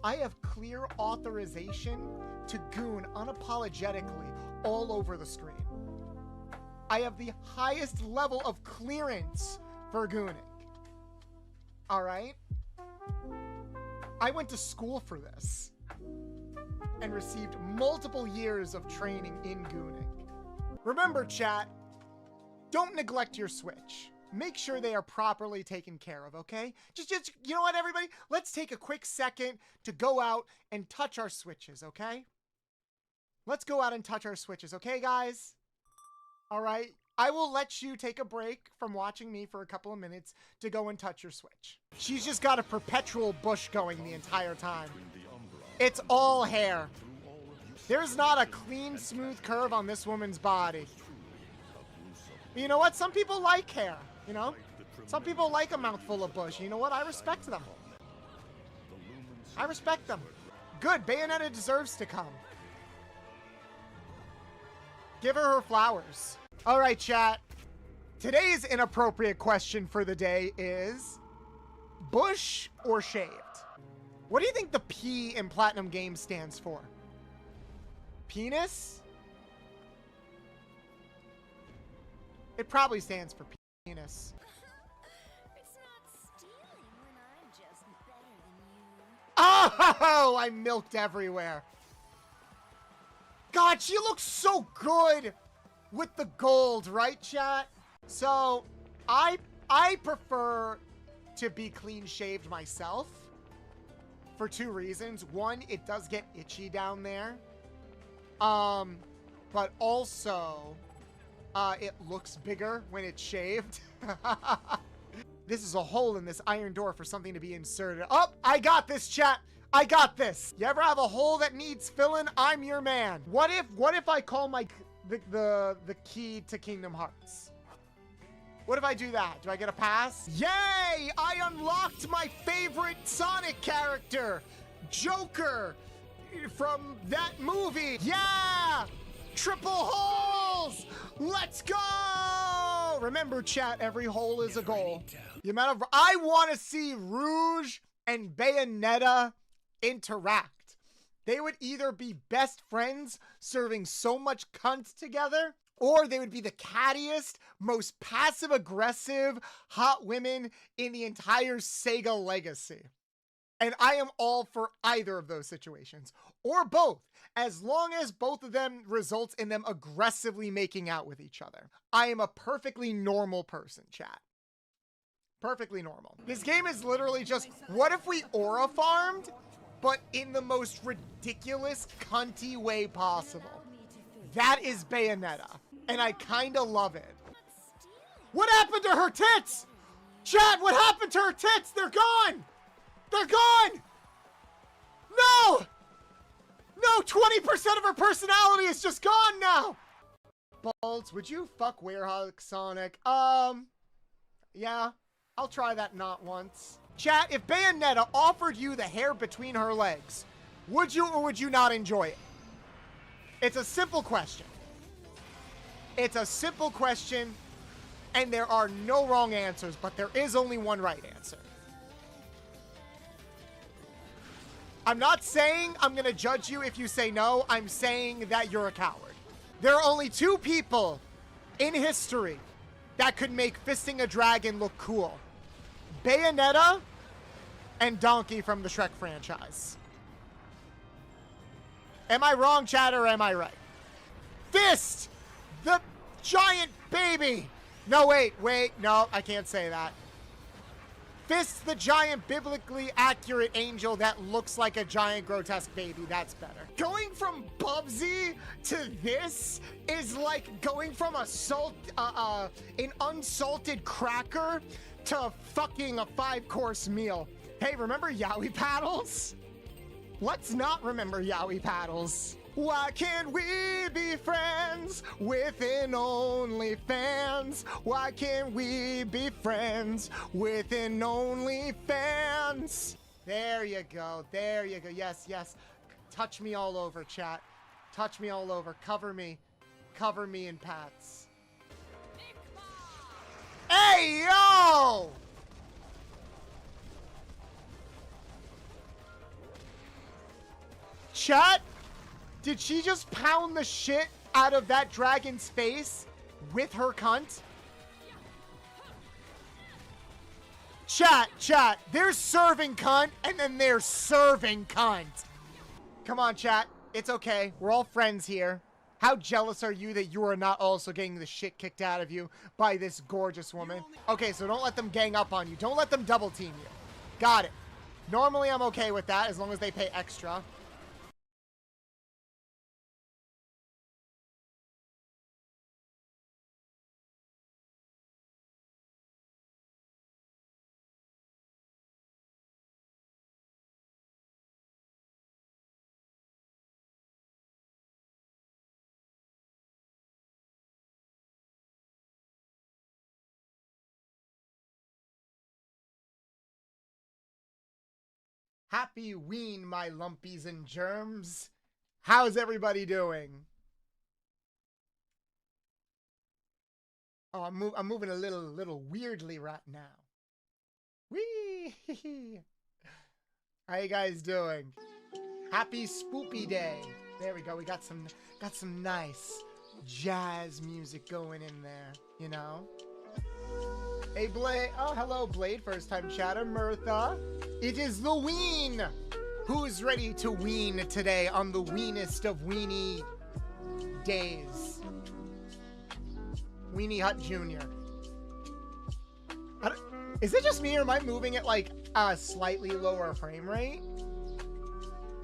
I have clear authorization to goon unapologetically all over the screen. I have the highest level of clearance for gooning. All right? I went to school for this and received multiple years of training in gooning. Remember, chat, don't neglect your Switch. Make sure they are properly taken care of, okay? Just, you know what, everybody? Let's take a quick second to go out and touch our Switches, okay? Let's go out and touch our Switches, okay, guys? All right? I will let you take a break from watching me for a couple of minutes to go and touch your Switch. She's just got a perpetual bush going the entire time. It's all hair. There's not a clean, smooth curve on this woman's body. You know what? Some people like hair, you know? Some people like a mouthful of bush. You know what? I respect them. I respect them. Good. Bayonetta deserves to come. Give her her flowers. All right, chat. Today's inappropriate question for the day is bush or shaved? What do you think the P in Platinum Games stands for? Penis? It probably stands for penis. It's not stealing when I'm just better than you. Oh, I milked everywhere. God, she looks so good with the gold, right, chat? So, I prefer to be clean shaved myself for two reasons. One, it does get itchy down there. But also, it looks bigger when it's shaved. This is a hole in this iron door for something to be inserted. Oh, I got this, chat. I got this. You ever have a hole that needs filling? I'm your man. What if I call my the key to Kingdom Hearts? What if I do that? Do I get a pass? Yay! I unlocked my favorite Sonic character, Joker, from that movie. Yeah! Triple holes! Let's go! Remember, chat, every hole is a goal. The amount of I want to see Rouge and Bayonetta interact. They would either be best friends serving so much cunt together, or they would be the cattiest, most passive-aggressive hot women in the entire Sega legacy. And I am all for either of those situations, or both, as long as both of them results in them aggressively making out with each other. I am a perfectly normal person, chat. Perfectly normal. This game is literally just, what if we aura farmed, but in the most ridiculous, cunty way possible? That is Bayonetta, and I kinda love it. What happened to her tits? Chat, what happened to her tits? They're gone! They're gone! No! No, 20% of her personality is just gone now! Bolts, would you fuck Werehog Sonic? Yeah, I'll try that not once. Chat, if Bayonetta offered you the hair between her legs, would you or would you not enjoy it? It's a simple question. It's a simple question, and there are no wrong answers, but there is only one right answer. I'm not saying I'm gonna judge you if you say no. I'm saying that you're a coward. There are only two people in history that could make fisting a dragon look cool. Bayonetta and Donkey from the Shrek franchise. Am I wrong, chat, or am I right? Fist! The giant baby! No, wait, no, I can't say that. Fist, the giant, biblically accurate angel that looks like a giant, grotesque baby. That's better. Going from Bubsy to this is like going from an unsalted cracker to fucking a 5-course meal. Hey, remember Yowie Paddles? Let's not remember Yowie Paddles. Why can't we be friends within OnlyFans? Why can't we be friends within OnlyFans? There you go. There you go. Yes, yes. Touch me all over, chat. Touch me all over. Cover me. Cover me in pats. Hey, yo! Chat, did she just pound the shit out of that dragon's face with her cunt? Chat, there's serving cunt, and then there's serving cunt. Come on, chat. It's okay. We're all friends here. How jealous are you that you are not also getting the shit kicked out of you by this gorgeous woman? Okay, so don't let them gang up on you. Don't let them double team you. Got it. Normally, I'm okay with that as long as they pay extra. Happy ween, my lumpies and germs. How's everybody doing? Oh, I'm moving a little weirdly right now. Wee! How you guys doing? Happy Spoopy Day. There we go. We got some nice jazz music going in there, you know? Hey, Blade. Oh, hello, Blade. First time chatter. Mirtha. It is the ween. Who's ready to ween today on the weenest of weenie days? Weenie Hut Jr. Is it just me or am I moving at like a slightly lower frame rate?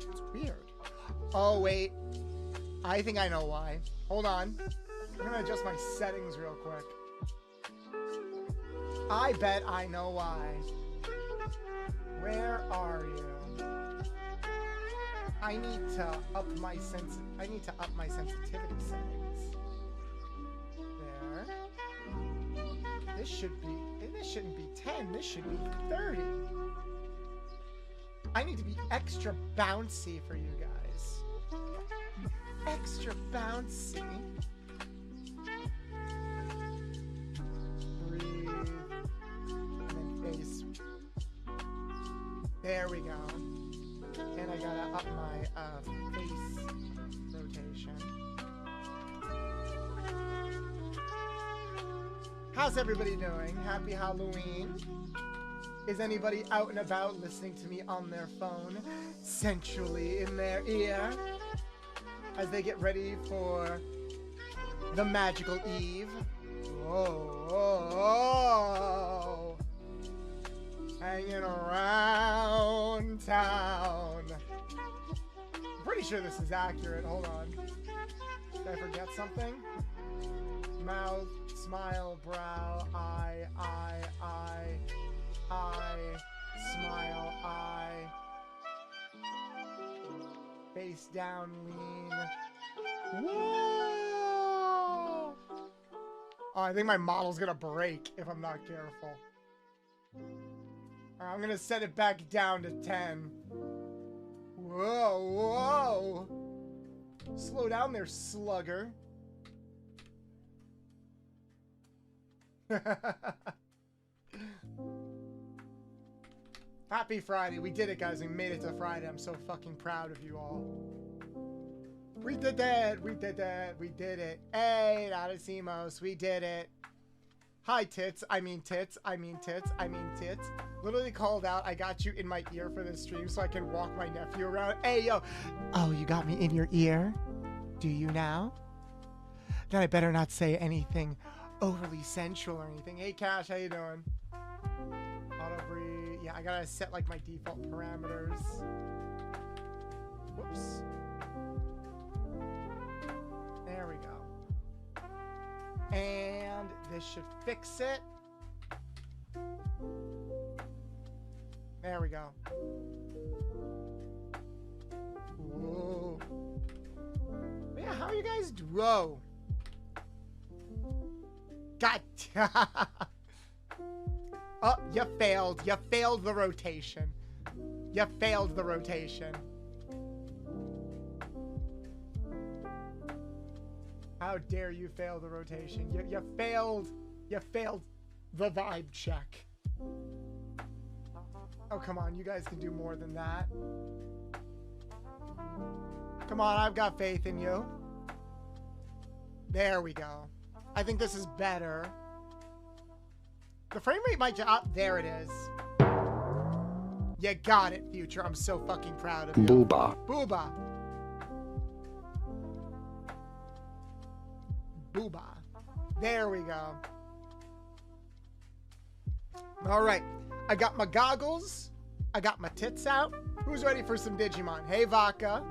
It's weird. Oh, wait. I think I know why. Hold on. I'm gonna adjust my settings real quick. I bet I know why. Where are you? I need to up my sensitivity settings. There. This shouldn't be 10. This should be 30. I need to be extra bouncy for you guys. Extra bouncy. There we go. And I gotta up my face rotation. How's everybody doing? Happy Halloween. Is anybody out and about listening to me on their phone, sensually in their ear, as they get ready for the magical eve? Whoa, whoa, whoa. Hanging around town. I'm pretty sure this is accurate. Hold on. Did I forget something? Mouth, smile, brow, eye, smile, eye. Face down, lean. Whoa! Oh, I think my model's gonna break if I'm not careful. I'm gonna set it back down to 10. Whoa, whoa. Slow down there, slugger. Happy Friday. We did it, guys. We made it to Friday. I'm so fucking proud of you all. We did that. We did that. We did it. Hey, Adasimos. We did it. Hi, tits. I mean tits. I mean tits. I mean tits. Literally called out. I got you in my ear for this stream so I can walk my nephew around. Hey, yo. Oh, you got me in your ear? Do you now? Then I better not say anything overly sensual or anything. Hey, Cash. How you doing? Auto breathe. Yeah, I gotta set like my default parameters. Whoops. There we go. And this should fix it. There we go. Whoa. But yeah, how are you guys doing? Whoa. God. Oh, you failed. You failed the rotation. You failed the rotation. How dare you fail the rotation? You failed the vibe check. Oh, come on. You guys can do more than that. Come on, I've got faith in you. There we go. I think this is better. The frame rate might there it is. You got it, Future. I'm so fucking proud of you. Booba. Booba. Booba. There we go. All right. I got my goggles. I got my tits out. Who's ready for some Digimon? Hey, Vodka.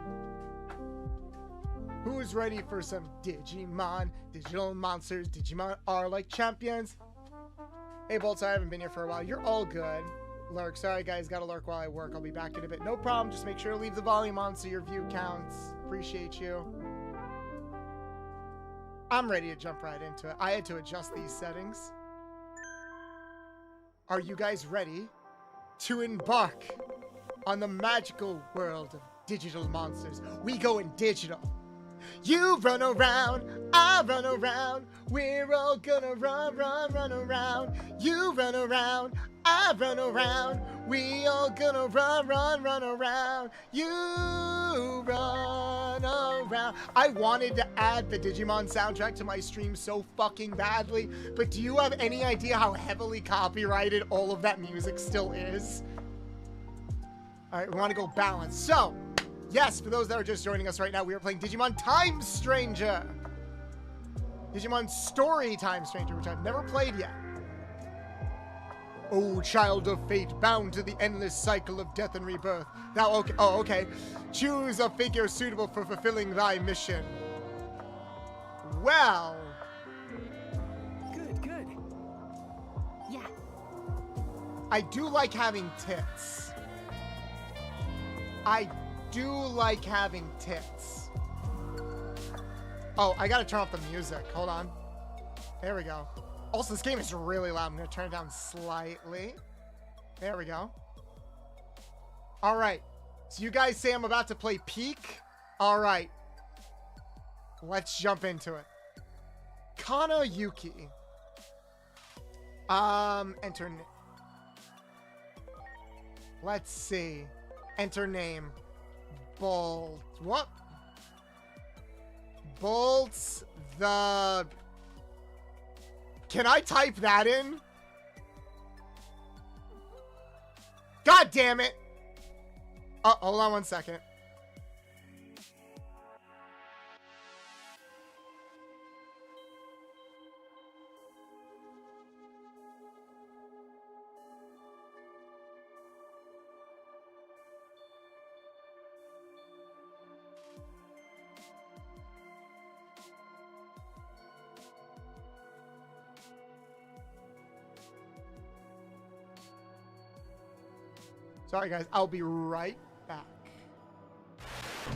Who's ready for some Digimon? Digital monsters. Digimon are like champions. Hey, Bolts, I haven't been here for a while. You're all good. Lurk. Sorry, guys. Gotta lurk while I work. I'll be back in a bit. No problem. Just make sure to leave the volume on so your view counts. Appreciate you. I'm ready to jump right into it. I had to adjust these settings. Are you guys ready to embark on the magical world of digital monsters? We go in digital. You run around, I run around, we're all gonna run around. You run around, I run around, we all gonna run around. You run around. I wanted to add the Digimon soundtrack to my stream so fucking badly, but do you have any idea how heavily copyrighted all of that music still is? All right, we want to go balance. So, yes, for those that are just joining us right now, we are playing Digimon Time Stranger. Digimon Story Time Stranger, which I've never played yet. Oh, child of fate, bound to the endless cycle of death and rebirth. Thou, okay, oh, okay. Choose a figure suitable for fulfilling thy mission. Well. Good. Yeah. I do like having tits. I do like having tits. Oh, I gotta turn off the music. Hold on. There we go. Also, this game is really loud. I'm gonna turn it down slightly. There we go. All right. So you guys say I'm about to play Peak? All right. Let's jump into it. Kana Yuki. Enter. Let's see. Enter name. Bolt. What? Bolts the... Can I type that in? God damn it! Oh, hold on one second. Sorry, guys. I'll be right back. Hey,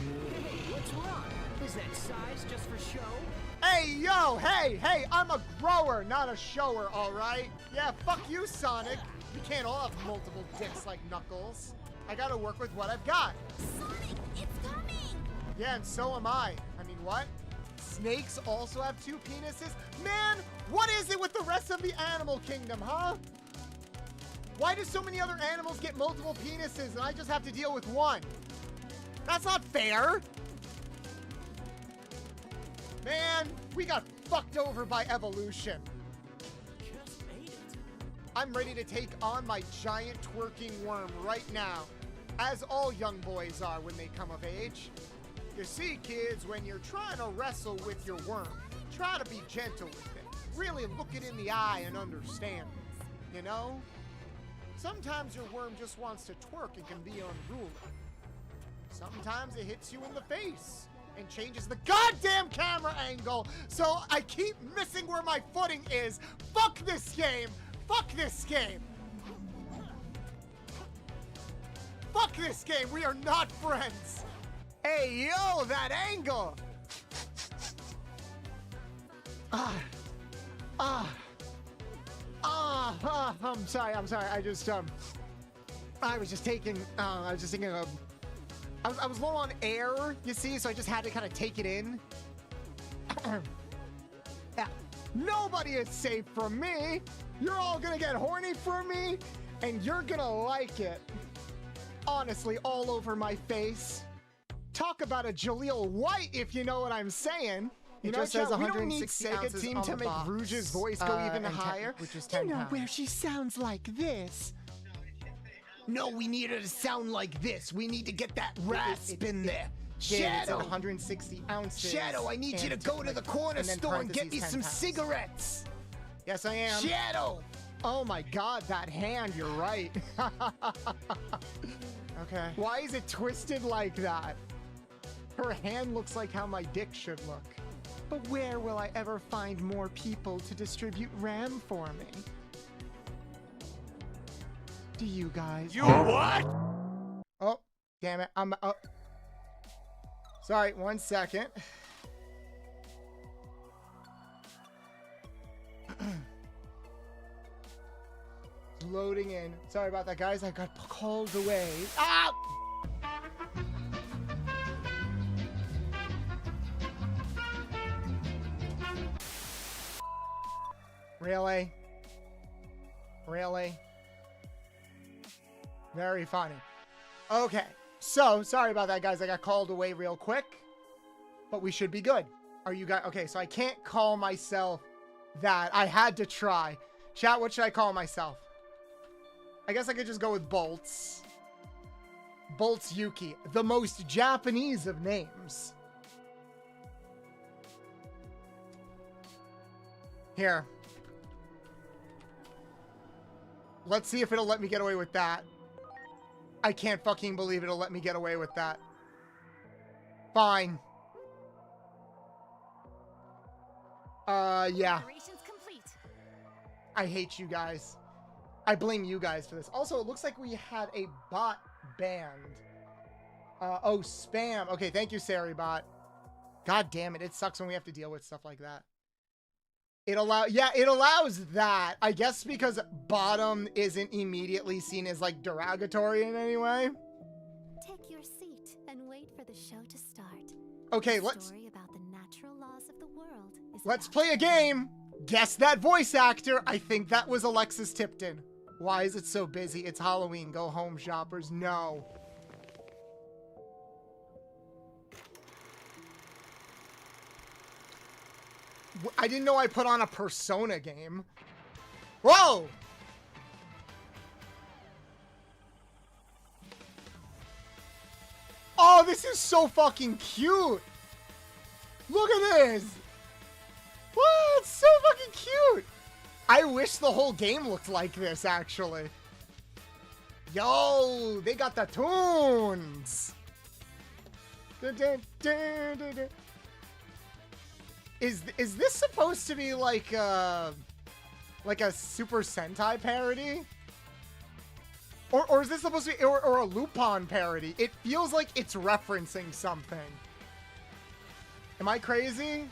what's wrong? Is that size just for show? Hey, yo! Hey! I'm a grower, not a shower, alright? Yeah, fuck you, Sonic. We can't all have multiple dicks like Knuckles. I gotta work with what I've got. Sonic, it's coming! Yeah, and so am I. I mean, what? Snakes also have 2 penises? Man, what is it with the rest of the animal kingdom, huh? Why do so many other animals get multiple penises and I just have to deal with one? That's not fair. Man, we got fucked over by evolution. Just made it. I'm ready to take on my giant twerking worm right now, as all young boys are when they come of age. You see, kids, when you're trying to wrestle with your worm, try to be gentle with it. Really look it in the eye and understand it, you know? Sometimes your worm just wants to twerk and can be unruly. Sometimes it hits you in the face and changes the goddamn camera angle, so I keep missing where my footing is. Fuck this game! Fuck this game! Fuck this game! We are not friends! Hey, yo, that angle! I'm sorry. I was just thinking of... I was low on air, you see, so I just had to kind of take it in. Yeah. Nobody is safe from me. You're all gonna get horny for me, and you're gonna like it. Honestly, all over my face. Talk about a Jaleel White, if you know what I'm saying. You know, just says chat, we don't need 160 Sega ounces Team on to the make box. Rouge's voice go even And higher. which is you 10 know pounds. where she sounds like this. No, we need her to sound like this. We need to get that rasp in there. Yeah, it said Shadow, 160 ounces. Shadow, I need you to and go to the corner and then store and get me parentheses, some 10 pounds. cigarettes. Yes, I am. Shadow. Oh my god, that hand, you're right. Okay. Why is it twisted like that? Her hand looks like how my dick should look. But where will I ever find more people to distribute RAM for me? Do you guys? You what? Oh, damn it. I'm up. Sorry, 1 second. Loading in. Sorry about that, guys. I got called away. Ah! Really? Really? Very funny. Okay. So, sorry about that, guys. I got called away real quick. But we should be good. Are you guys... Okay, so I can't call myself that. I had to try. Chat, what should I call myself? I guess I could just go with Bolts. Bolts Yuki. The most Japanese of names. Here. Let's see if it'll let me get away with that. I can't fucking believe it'll let me get away with that. Fine. Yeah. Operations complete. I hate you guys. I blame you guys for this. Also, it looks like we had a bot banned. Oh, spam. Okay, thank you, Saribot. God damn it. It sucks when we have to deal with stuff like that. It allows that. I guess because bottom isn't immediately seen as like derogatory in any way. Take your seat and wait for the show to start. Okay, The let's story about the natural laws of the world is let's about play a game. Guess that voice actor. I think that was Alexis Tipton. Why is it so busy? It's Halloween. Go home, shoppers. No. I didn't know I put on a Persona game. Whoa! Oh, this is so fucking cute. Look at this. Wow, it's so fucking cute. I wish the whole game looked like this, actually. Yo, they got the tunes. Dun, dun, dun, dun, dun. Is this supposed to be like a Super Sentai parody? Or is this supposed to be or a Lupin parody? It feels like it's referencing something. Am I crazy?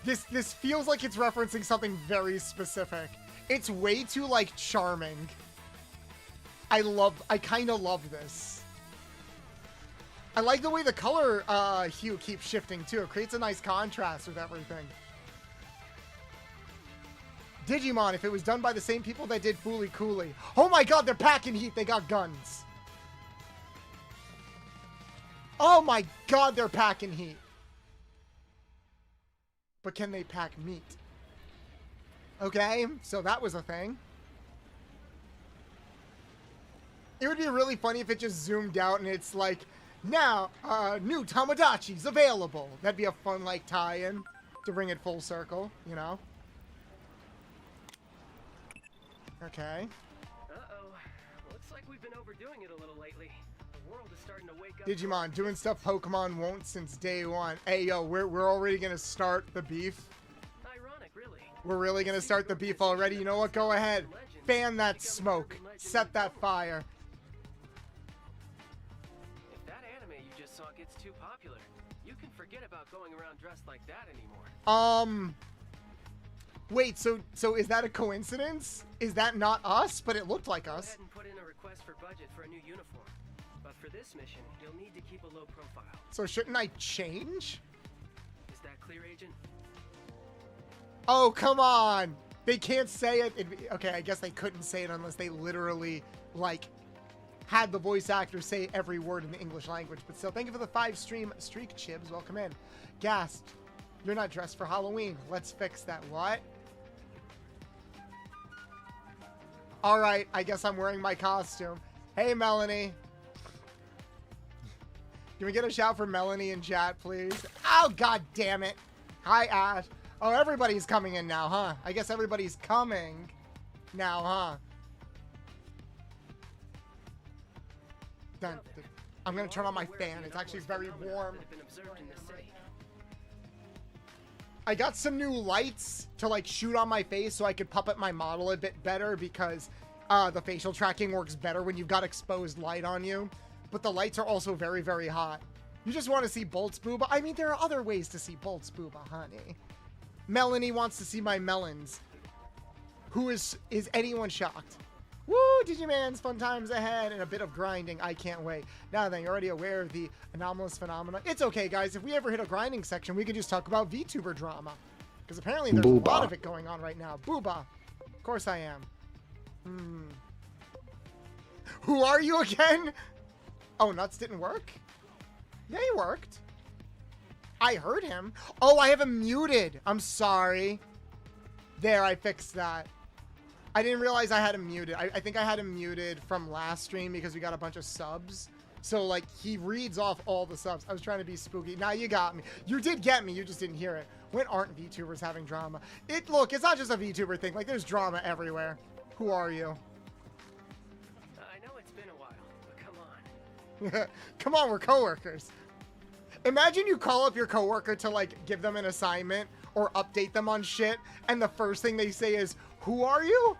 This feels like it's referencing something very specific. It's way too like charming. I kind of love this. I like the way the color hue keeps shifting too. It creates a nice contrast with everything. Digimon, if it was done by the same people that did Fooly Cooly. Oh my god, they're packing heat. They got guns. Oh my god, they're packing heat. But can they pack meat? Okay, so that was a thing. It would be really funny if it just zoomed out and it's like, now, new Tamagotchi's available. That'd be a fun, like, tie-in to bring it full circle, you know? Okay. Uh-oh. Looks like we've been overdoing it a little lately. The world is starting to wake up. Digimon, doing stuff Pokemon won't since day one. Hey, yo, we're already gonna start the beef. Ironic, really. We're really gonna start the beef already. You know what? Go ahead. Fan that smoke. Set that fire. If that anime you just saw gets too popular, you can forget about going around dressed like that anymore. Wait, so is that a coincidence? Is that not us? But it looked like Go us. ahead and put in a request for budget for a new uniform. But for this mission, you'll need to keep a low profile. So shouldn't I change? Is that clear, Agent? Oh, come on. They can't say it. Okay, I guess they couldn't say it unless they literally, like, had the voice actor say every word in the English language. But still, thank you for the 5 stream streak, Chibs. Welcome in. Gast, you're not dressed for Halloween. Let's fix that. What? All right, I guess I'm wearing my costume. Hey, Melanie. Can we get a shout for Melanie in chat, please? Oh, god damn it. Hi, Ash. Oh, everybody's coming in now, huh? I guess everybody's coming now, huh? Dun, dun. I'm gonna turn on my fan. It's actually very warm. I got some new lights to like shoot on my face so I could puppet my model a bit better because the facial tracking works better when you've got exposed light on you. But the lights are also very, very hot. You just want to see Bolt's booba? I mean, there are other ways to see Bolt's booba, honey. Melanie wants to see my melons. Is anyone shocked? Woo, Digimans, fun times ahead and a bit of grinding. I can't wait. Now then, you're already aware of the anomalous phenomena. It's okay, guys. If we ever hit a grinding section, we could just talk about VTuber drama. Because apparently there's a lot of it going on right now. Booba. Of course I am. Who are you again? Oh, Nuts didn't work? Yeah, he worked. I heard him. Oh, I have him muted. I'm sorry. There, I fixed that. I didn't realize I had him muted. I think I had him muted from last stream because we got a bunch of subs. So, like, he reads off all the subs. I was trying to be spooky. Now you got me. You did get me. You just didn't hear it. When aren't VTubers having drama? Look, it's not just a VTuber thing. Like, there's drama everywhere. Who are you? I know it's been a while, but come on. Come on, we're coworkers. Imagine you call up your coworker to, like, give them an assignment or update them on shit, and the first thing they say is, "Who are you?"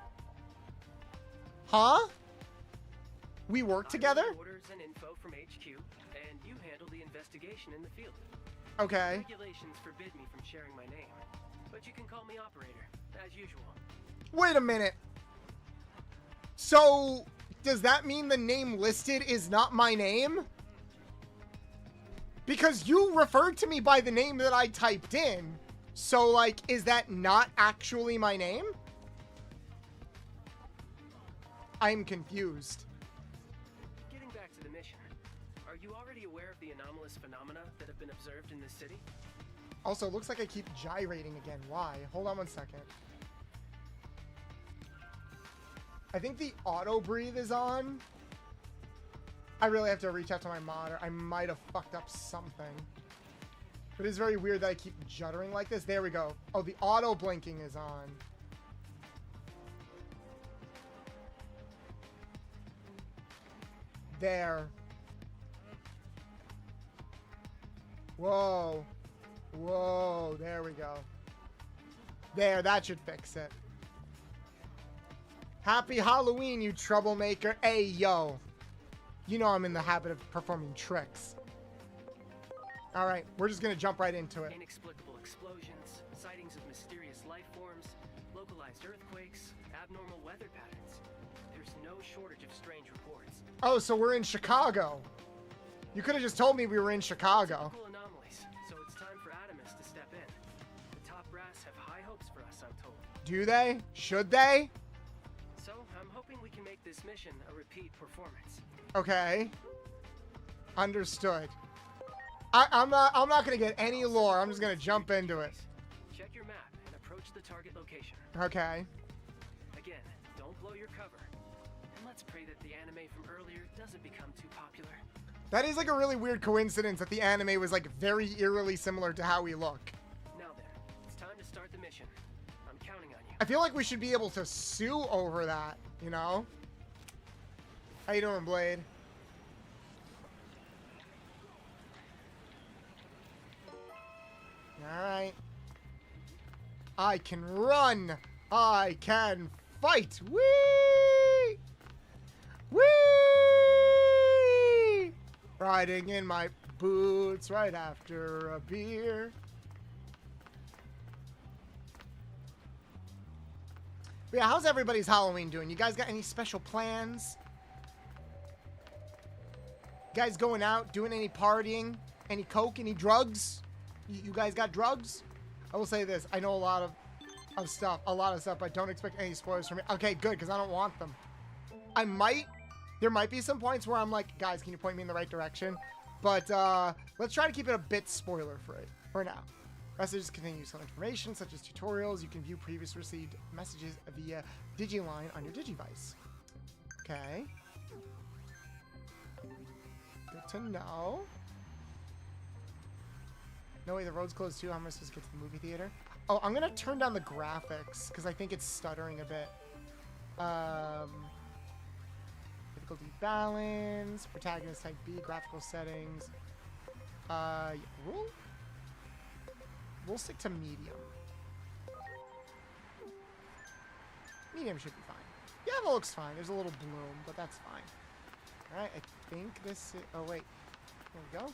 Huh? We work together? Orders and info from HQ, and you handle the investigation in the field. Okay. Regulations forbid me from sharing my name, but you can call me operator, as usual. Wait a minute. So, does that mean the name listed is not my name? Because you referred to me by the name that I typed in. So, like, is that not actually my name? I'm confused. Getting back to the mission, are you already aware of the anomalous phenomena that have been observed in this city? Also, it looks like I keep gyrating again. Why? Hold on one second. I think the auto breathe is on. I really have to reach out to my modder. I might have fucked up something. But it's very weird that I keep juddering like this. There we go. Oh, the auto blinking is on. There. Whoa. Whoa. There we go. There, that should fix it. Happy Halloween, you troublemaker. Hey, yo. You know I'm in the habit of performing tricks. Alright, we're just gonna jump right into it. Inexplicable explosions, sightings of mysterious life forms, localized earthquakes, abnormal weather patterns. There's no shortage of strange reports. Oh, so we're in Chicago. You could have just told me we were in Chicago. Typical anomalies, so it's time for Adamus to step in. The top brass have high hopes for us, I'm told. Do they? Should they? So, I'm hoping we can make this mission a repeat performance. Okay. Understood. I'm not gonna get any lore. I'm just gonna jump into it. Check your map and approach the target location. Okay. Again, don't blow your cover. And let's pray that the anime from earlier doesn't become too popular. That is like a really weird coincidence that the anime was like very eerily similar to how we look. Now then, it's time to start the mission. I'm counting on you. I feel like we should be able to sue over that, you know? How you doing, Blade? Alright. I can run! I can fight! Whee! Whee! Riding in my boots right after a beer. But yeah, how's everybody's Halloween doing? You guys got any special plans? You guys going out, doing any partying? Any coke, any drugs? You guys got drugs? I will say this, I know a lot of stuff, but don't expect any spoilers from me. Okay, good, because I don't want them. I might There might be some points where I'm like, guys, can you point me in the right direction? But let's try to keep it a bit spoiler-free for now. Messages contain useful information, such as tutorials. You can view previous received messages via Digiline on your Digivice. Okay. Good to know. No way, the road's closed too. How am I supposed to get to the movie theater? Oh, I'm gonna turn down the graphics because I think it's stuttering a bit. Difficulty balance, protagonist type B, graphical settings. Yeah, we'll stick to medium. Medium should be fine. Yeah, that looks fine. There's a little bloom, but that's fine. All right, I think this is... Oh, wait. There we go.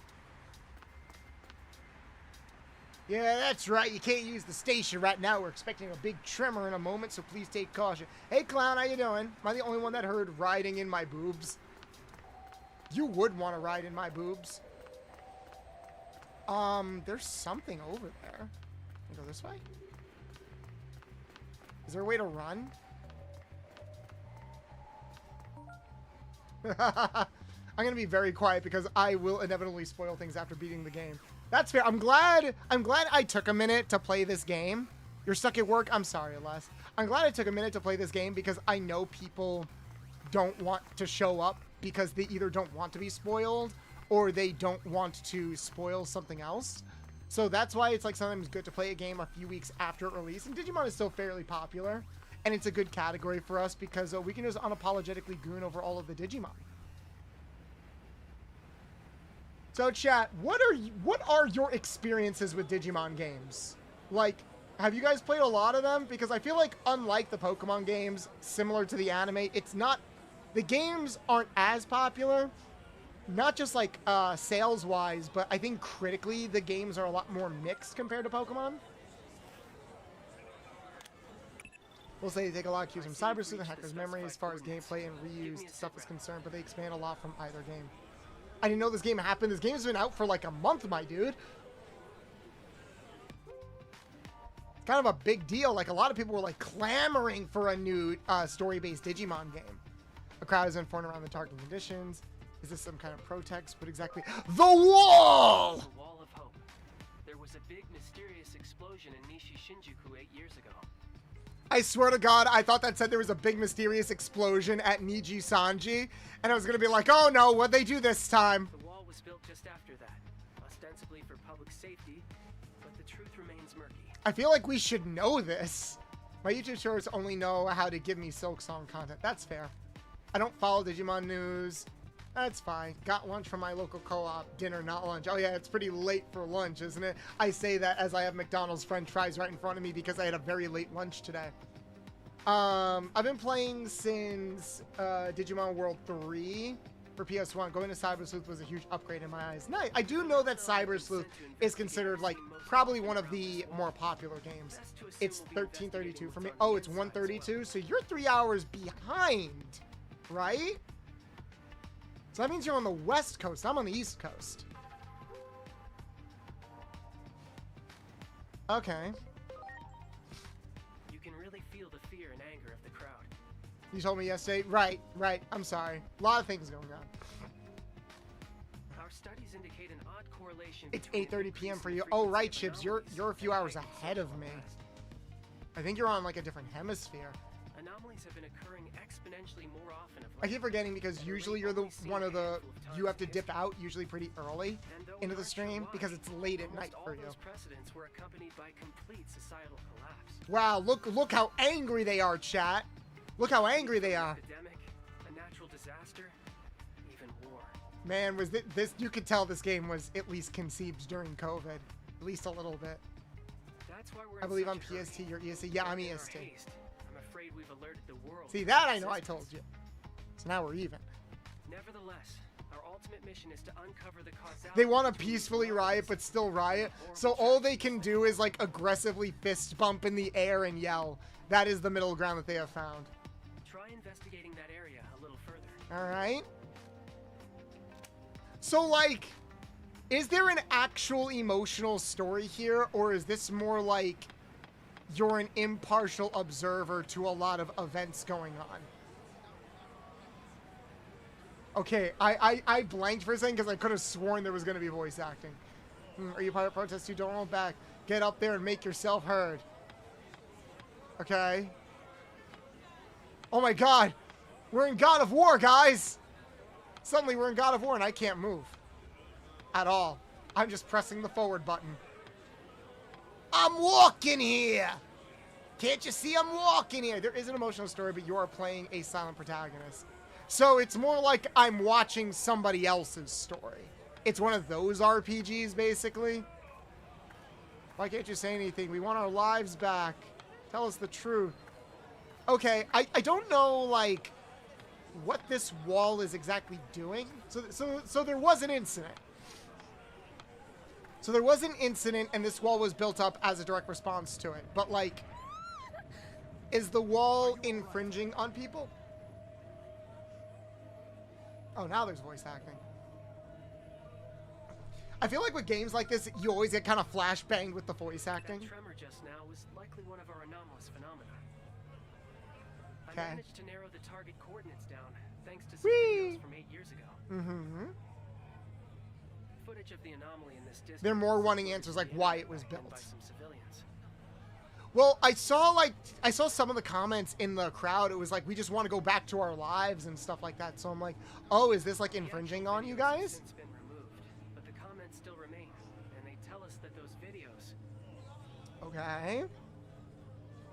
Yeah, that's right. You can't use the station right now. We're expecting a big tremor in a moment, so please take caution. Hey, clown, how you doing? Am I the only one that heard riding in my boobs? You would want to ride in my boobs. There's something over there. Can I go this way? Is there a way to run? I'm gonna be very quiet because I will inevitably spoil things after beating the game. That's fair. I'm glad I took a minute to play this game. You're stuck at work? I'm sorry, Les. I'm glad I took a minute to play this game because I know people don't want to show up because they either don't want to be spoiled or they don't want to spoil something else. So that's why it's like sometimes good to play a game a few weeks after release. And Digimon is still fairly popular. And it's a good category for us because we can just unapologetically goon over all of the Digimon. So chat, what are your experiences with Digimon games? Like, have you guys played a lot of them? Because I feel like unlike the Pokemon games, similar to the anime, it's not, the games aren't as popular. Not just like sales wise, but I think critically the games are a lot more mixed compared to Pokemon. We'll say they take a lot of cues from Cyber Sleuth and Hacker's Memory as far as gameplay and reused stuff is concerned, but they expand a lot from either game. I didn't know this game happened. This game's been out for like a month, my dude. It's kind of a big deal. Like a lot of people were like clamoring for a new story-based Digimon game. A crowd is informed around the targeting conditions. Is this some kind of protest? What exactly? The wall! The Wall of Hope. There was a big mysterious explosion in Nishi Shinjuku 8 years ago. I swear to God, I thought that said there was a big mysterious explosion at Niji Sanji, and I was gonna be like, oh no, what'd they do this time? The wall was built just after that, ostensibly for public safety, but the truth remains murky. I feel like we should know this. My YouTube shorts only know how to give me Silk Song content. That's fair. I don't follow Digimon news. That's fine. Got lunch from my local co-op. Dinner, not lunch. Oh yeah, it's pretty late for lunch, isn't it? I say that as I have McDonald's French fries right in front of me because I had a very late lunch today. I've been playing since Digimon World 3 for PS1. Going to Cyber Sleuth was a huge upgrade in my eyes. Nice. I do know that Cyber Sleuth is considered like probably one of the more popular games. It's 1332 for me. Oh, it's 132. So you're 3 hours behind, right? So that means you're on the West Coast. I'm on the East Coast. Okay. You can really feel the fear and anger of the crowd. You told me yesterday. Right, right. I'm sorry. A lot of things going on. Our studies indicate an odd correlation. It's 8:30 p.m. for you. Oh, right, Chips. You're a few hours ahead of me. I think you're on like a different hemisphere. Anomalies have been occurring exponentially more often. I keep forgetting because usually you're the one of the you have to dip out usually pretty early into the stream because it's late at night for you. Those precedents were accompanied by complete societal collapse. Wow, look how angry they are, chat. Look how angry they are. Epidemic, a natural disaster, even war. Man, was this you could tell this game was at least conceived during COVID, at least a little bit. That's why we're I believe in I'm such a hurry. PST, you're EST. Yeah, I'm In our EST. haste, I'm afraid we've alerted the world. See, that I know I told you. So now we're even. Nevertheless, our ultimate mission is to uncover the causality. They want to peacefully riot, but still riot. So all they can do is like aggressively fist bump in the air and yell. That is the middle ground that they have found. Try investigating that area a little further. All right. So like, is there an actual emotional story here, or is this more like you're an impartial observer to a lot of events going on? Okay, I blanked for a second because I could have sworn there was going to be voice acting. Are you part of protest too? Don't hold back. Get up there and make yourself heard. Okay. Oh my god. We're in God of War, guys. Suddenly we're in God of War and I can't move. At all. I'm just pressing the forward button. I'm walking here. Can't you see I'm walking here? There is an emotional story, but you are playing a silent protagonist. So it's more like I'm watching somebody else's story. It's one of those RPGs, basically. Why can't you say anything? We want our lives back. Tell us the truth. Okay, I don't know, like, what this wall is exactly doing. So there was an incident. So there was an incident, and this wall was built up as a direct response to it. But, like, is the wall infringing on people? Oh, now there's voice acting. I feel like with games like this, you always get kind of flashbanged with the voice acting. That tremor just now was likely one of our anomalous phenomena. I Okay. managed to narrow the target coordinates down thanks to some videos from 8 years ago. Mm-hmm. Footage of the anomaly in this district. They're more wanting answers like why it was built. By some civilians. Well, I saw some of the comments in the crowd. It was like, we just want to go back to our lives and stuff like that. So I'm like, oh, is this like infringing on you guys? Since been removed, but the comments still remain, and they tell us that those videos Okay.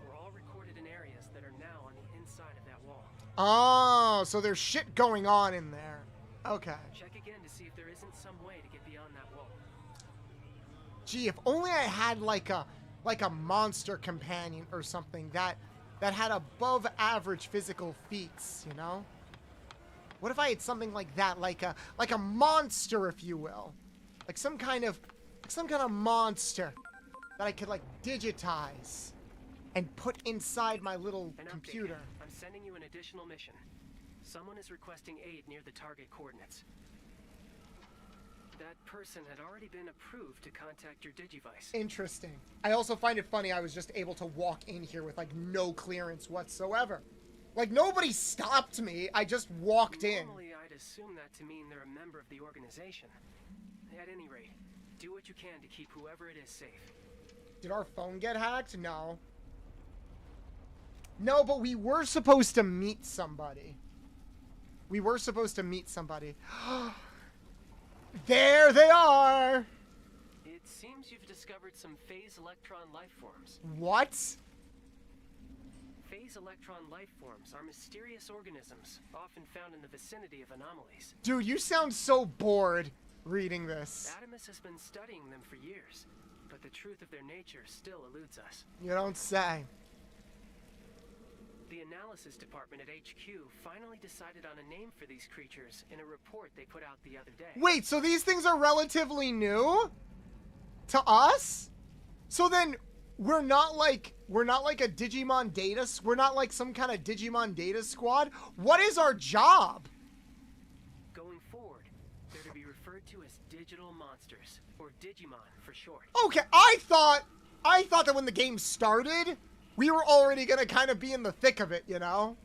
were all recorded in areas that are now on the inside of that wall. Oh, so there's shit going on in there. Okay. Check again to see if there isn't some way to get beyond that wall. Gee, if only I had like a monster companion or something that had above average physical feats, you know? What if I had something like that, like a monster, if you will, like some kind of monster that I could like digitize and put inside my little An update. computer. I'm sending you an additional mission. Someone is requesting aid near the target coordinates. That person had already been approved to contact your Digivice. Interesting. I also find it funny I was just able to walk in here with like no clearance whatsoever. Like nobody stopped me. I just walked in. Normally, I'd assume that to mean they're a member of the organization. At any rate, do what you can to keep whoever it is safe. Did our phone get hacked? No. No, but we were supposed to meet somebody. We were supposed to meet somebody. There they are! It seems you've discovered some phase electron life forms. What? Phase electron life forms are mysterious organisms, often found in the vicinity of anomalies. Dude, you sound so bored reading this. Adamus has been studying them for years, but the truth of their nature still eludes us. You don't say. The analysis department at HQ finally decided on a name for these creatures in a report they put out the other day. Wait, so these things are relatively new? To us? So then we're not like a Digimon data, we're not like some kind of Digimon data squad? What is our job? Going forward, they're to be referred to as digital monsters, or Digimon for short. Okay, I thought that when the game started, we were already gonna kind of be in the thick of it, you know?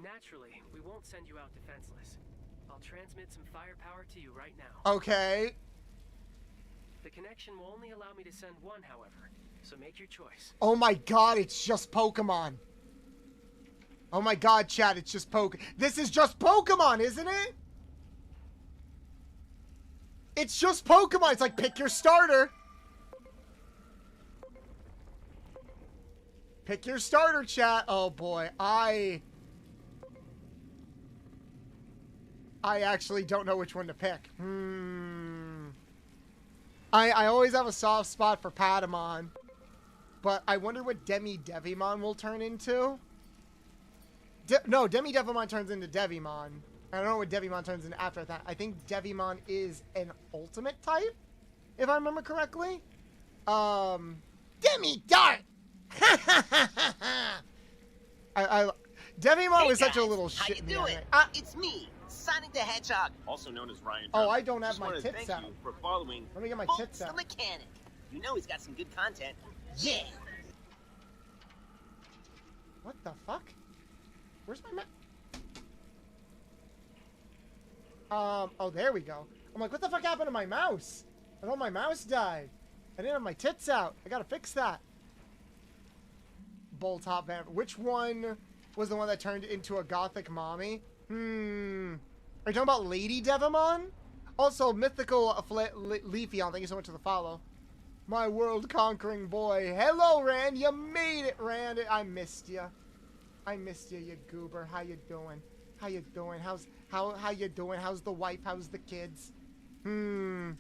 Naturally, we won't send you out defenseless. I'll transmit some firepower to you right now. Okay. The connection will only allow me to send one, however, so make your choice. Oh my god, it's just Pokemon. Oh my god, chat, it's just This is just Pokemon, isn't it? It's just Pokemon. It's like, pick your starter. Pick your starter, chat. Oh boy, I actually don't know which one to pick. I always have a soft spot for Patamon, but I wonder what Devimon will turn into. No, Devimon turns into Devimon. I don't know what Devimon turns into after that. I think Devimon is an ultimate type, if I remember correctly. Demi-Dart! Devimon was such a guys, little how shit you in the doing? anime. It's me, Sonic the Hedgehog. Also known as Ryan. Oh, Drummond. I don't have Just my wanted to tits thank out. you for following. Let me get my Bolts tits the out. Mechanic. You know he's got some good content. Yeah. What the fuck? Where's my map? Oh, there we go. I'm like, what the fuck happened to my mouse? I thought my mouse died. I didn't have my tits out. I gotta fix that. Bolt top vamp. Which one was the one that turned into a gothic mommy? Are you talking about Lady Devimon? Also, Mythical Leafeon, thank you so much for the follow. My world-conquering boy. Hello, Rand. You made it, Rand. I missed you. I missed you, you goober. How you doing? How you doing? How you doing? How's the wife? How's the kids? I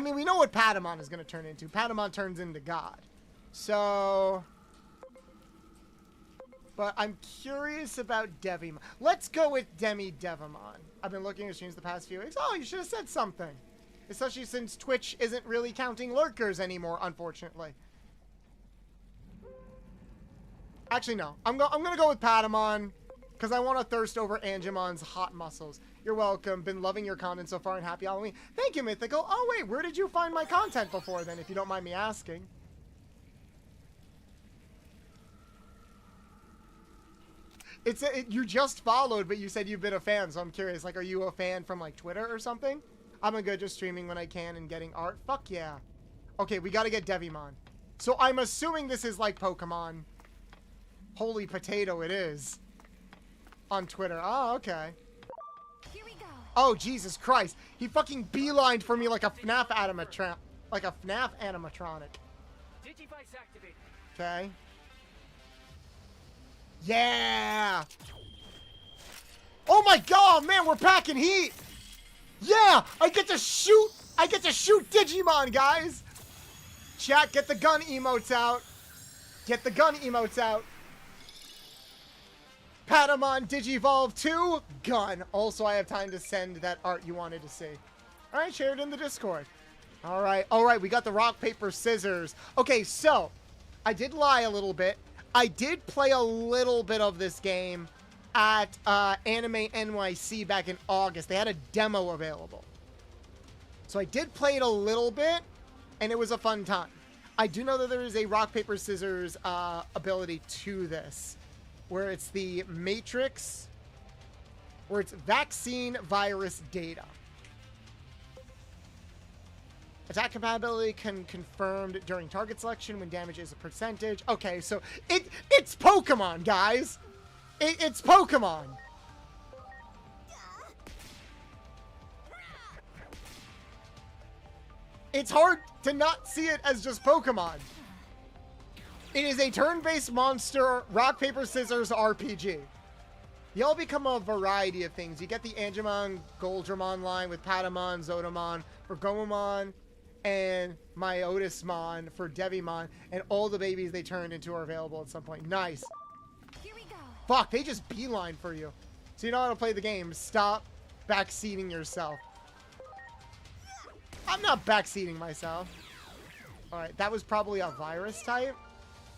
mean, we know what Patamon is going to turn into. Patamon turns into God. So... But I'm curious about Devimon. Let's go with Demi Devimon. I've been looking at streams the past few weeks. Oh, you should have said something. Especially since Twitch isn't really counting lurkers anymore, unfortunately. Actually, no. I'm gonna go with Patamon. Because I want to thirst over Angemon's hot muscles. You're welcome. Been loving your content so far and happy Halloween. Thank you, Mythical. Oh, wait. Where did you find my content before then, if you don't mind me asking? You just followed, but you said you've been a fan, so I'm curious. Like, are you a fan from, like, Twitter or something? I'm a good just streaming when I can and getting art. Fuck yeah. Okay, we gotta get Devimon. So I'm assuming this is like Pokemon. Holy potato, it is. On Twitter. Oh, okay. Here we go. Oh, Jesus Christ. He fucking beelined for me like a FNAF animatronic. Digivice activated. Okay. Yeah! Oh my god, man, we're packing heat! Yeah! I get to shoot Digimon, guys! Chat, get the gun emotes out. Get the gun emotes out. Patamon Digivolve 2, gun. Also, I have time to send that art you wanted to see. Alright, share it in the Discord. Alright, we got the rock, paper, scissors. Okay, so, I did lie a little bit. I did play a little bit of this game at Anime NYC back in August. They had a demo available. So I did play it a little bit, and it was a fun time. I do know that there is a rock, paper, scissors ability to this, where it's the Matrix, where it's vaccine virus data. Attack compatibility confirmed during target selection when damage is a percentage. Okay, so it's Pokemon, guys. It's Pokemon. It's hard to not see it as just Pokemon. It is a turn-based monster rock, paper, scissors RPG. Y'all become a variety of things. You get the Angemon, Goldramon line with Patamon, Zotamon, for Gomamon, and Myotismon for Devimon, and all the babies they turned into are available at some point. Nice. Here we go. Fuck, they just beeline for you. So you know how to play the game. Stop backseating yourself. I'm not backseating myself. Alright, that was probably a virus type.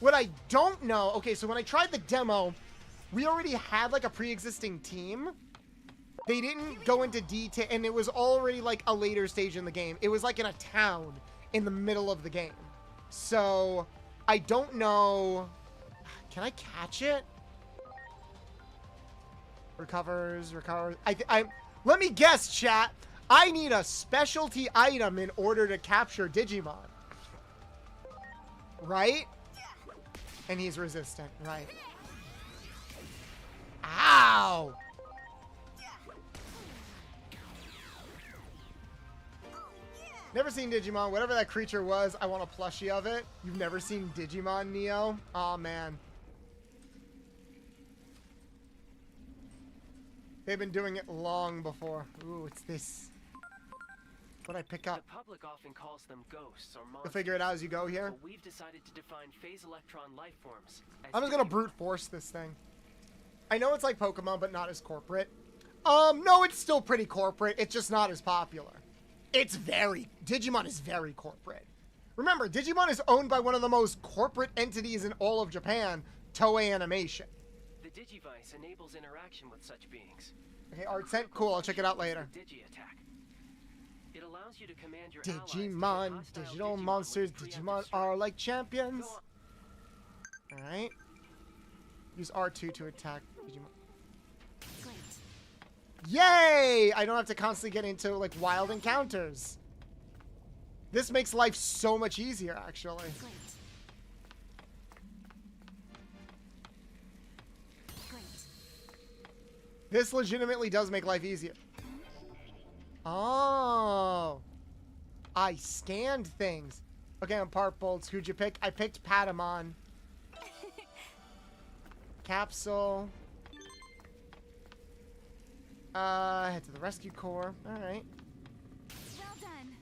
What I don't know... Okay, so when I tried the demo, we already had, like, a pre-existing team. They didn't go into detail, and it was already, like, a later stage in the game. It was, like, in a town in the middle of the game. So, I don't know... Can I catch it? Recovers. Let me guess, chat. I need a specialty item in order to capture Digimon. Right? And he's resistant, right? Ow! Never seen Digimon. Whatever that creature was, I want a plushie of it. You've never seen Digimon, Neo? Aw, man. They've been doing it long before. Ooh, it's this. What'd I pick up? The public often calls them ghosts or monsters. You'll figure it out as you go here. But we've decided to define phase electron life forms as I'm just gonna brute force this thing. I know it's like Pokemon, but not as corporate. No, it's still pretty corporate. It's just not as popular. Digimon is very corporate. Remember, Digimon is owned by one of the most corporate entities in all of Japan, Toei Animation. The Digivice enables interaction with such beings. Okay, art sent. Cool, I'll check it out later. Digi attack. It allows you to command your Digimon, digital monsters, Digimon are like champions. Alright. Use R2 to attack Digimon. Great. Yay! I don't have to constantly get into like wild encounters. This makes life so much easier, actually. Great. Great. This legitimately does make life easier. Oh. I scanned things. Okay, I'm part bolts. Who'd you pick? I picked Patamon. Capsule. Head to the rescue corps. Alright. Well done.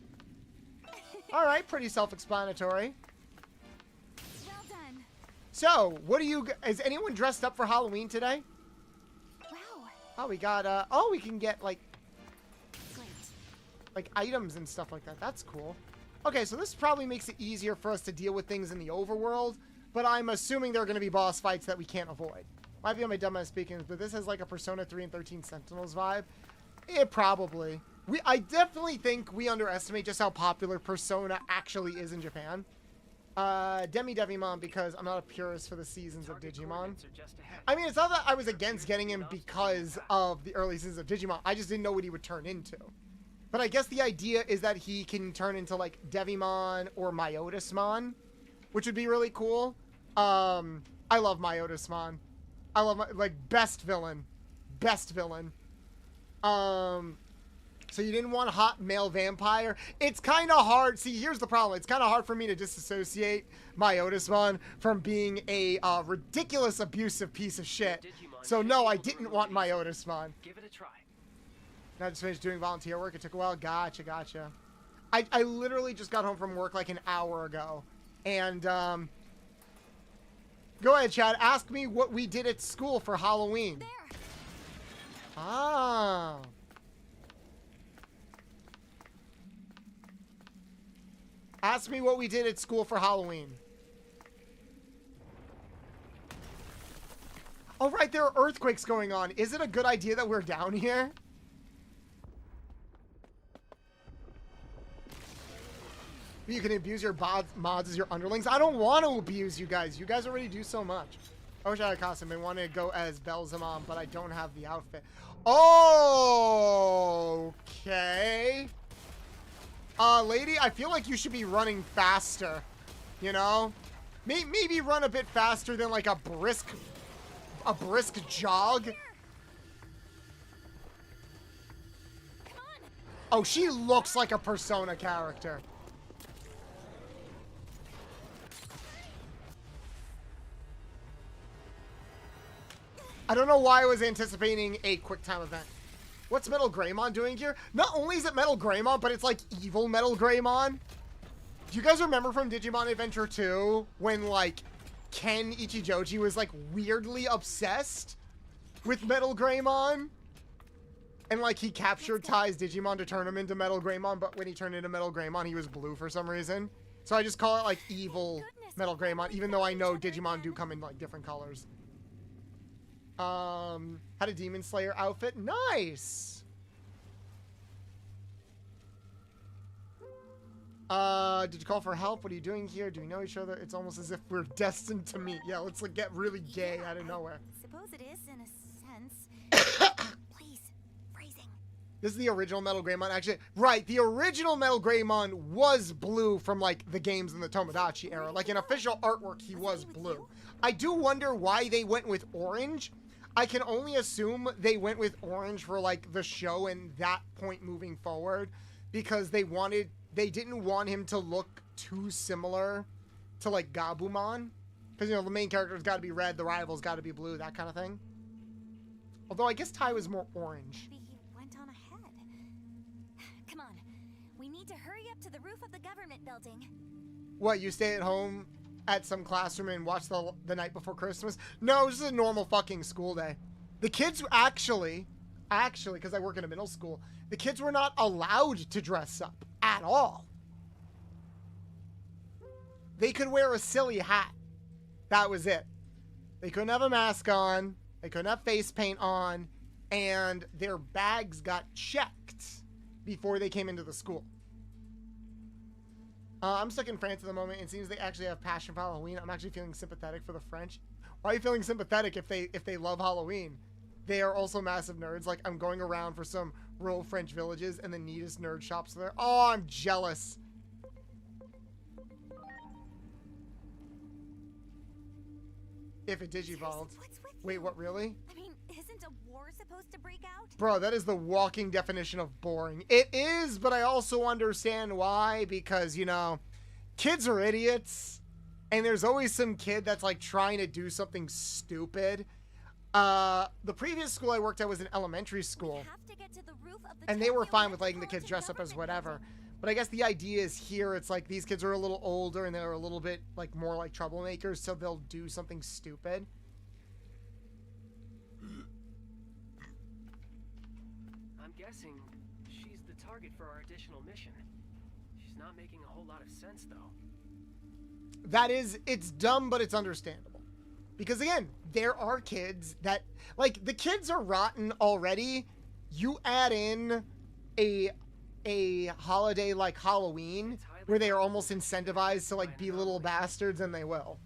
Alright, pretty self-explanatory. Well done. So, what do you... Is anyone dressed up for Halloween today? Wow. Oh, we got, oh, we can get, like Great. items and stuff like that. That's cool. Okay, so this probably makes it easier for us to deal with things in the overworld, but I'm assuming there are going to be boss fights that we can't avoid. Might be on my dumbass speaking, but this has like a Persona 3 and 13 Sentinels vibe. It probably. I definitely think we underestimate just how popular Persona actually is in Japan. Devimon, because I'm not a purist for the seasons of Digimon. I mean, it's not that I was against getting him because of the early seasons of Digimon. I just didn't know what he would turn into. But I guess the idea is that he can turn into, like, Devimon or Myotismon, which would be really cool. I love Myotismon. I love, like, best villain. Best villain. So you didn't want a hot male vampire? It's kind of hard. See, here's the problem. It's kind of hard for me to disassociate Myotismon from being a ridiculous, abusive piece of shit. So no, I didn't want Myotismon. Give it a try. I just finished doing volunteer work. It took a while. Gotcha, gotcha. I literally just got home from work like an hour ago. And, go ahead, Chad. Ask me what we did at school for Halloween. There. Ah. Ask me what we did at school for Halloween. Oh, right, there are earthquakes going on. Is it a good idea that we're down here? You can abuse your mods as your underlings. I don't want to abuse you guys. You guys already do so much. I wish I had a costume. I wanted to go as Belzamon, but I don't have the outfit. Okay. Lady, I feel like you should be running faster. You know? Maybe run a bit faster than like a brisk jog. Come on. Oh, she looks like a Persona character. I don't know why I was anticipating a quick time event. What's Metal Greymon doing here? Not only is it Metal Greymon, but it's like evil Metal Greymon. Do you guys remember from Digimon Adventure 2 when like Ken Ichijoji was like weirdly obsessed with Metal Greymon? And like he captured Tai's Digimon to turn him into Metal Greymon, but when he turned into Metal Greymon, he was blue for some reason. So I just call it like evil Metal Greymon, even though I know Digimon do come in like different colors. Had a Demon Slayer outfit. Nice. Did you call for help? What are you doing here? Do we know each other? It's almost as if we're destined to meet. Yeah, let's like get really gay out of nowhere. Suppose it is in a sense. Please, phrasing. This is the original Metal Greymon, actually. Right, the original Metal Greymon was blue from like the games in the Tomodachi era. Like in official artwork, he was blue. I do wonder why they went with orange. I can only assume they went with orange for like the show and that point moving forward, because they didn't want him to look too similar to like Gabumon, because you know the main character's got to be red, the rival's got to be blue, that kind of thing. Although I guess Tai was more orange. Maybe he went on ahead. Come on, we need to hurry up to the roof of the government building. What, you stay at home at some classroom and watch the night before Christmas? No, this is a normal fucking school day. The kids actually, because I work in a middle school, the kids were not allowed to dress up at all. They could wear a silly hat. That was it. They couldn't have a mask on. They couldn't have face paint on. And their bags got checked before they came into the school. I'm stuck in France at the moment. It seems they actually have passion for Halloween. I'm actually feeling sympathetic for the French. Why are you feeling sympathetic if they love Halloween? They are also massive nerds. Like, I'm going around for some rural French villages, and the neatest nerd shops are there. Oh, I'm jealous. If it digivolved. What's with Wait, you? what, really? I mean, isn't a war supposed to break out? Bro, that is the walking definition of boring. It is, but I also understand why, because, you know, kids are idiots, and there's always some kid that's, like, trying to do something stupid. The previous school I worked at was an elementary school, Have to get to the roof of the and they were Tokyo fine with letting the kids Metropolitan dress up as Government whatever. Building. But I guess the idea is here, it's like these kids are a little older, and they're a little bit, like, more like troublemakers, so they'll do something stupid. I'm guessing she's the target for our additional mission. She's not making a whole lot of sense, though. That is, it's dumb, but it's understandable. Because again, there are kids that, like, the kids are rotten already. You add in a holiday like Halloween, where they are almost incentivized to, like, be little bastards, and they will.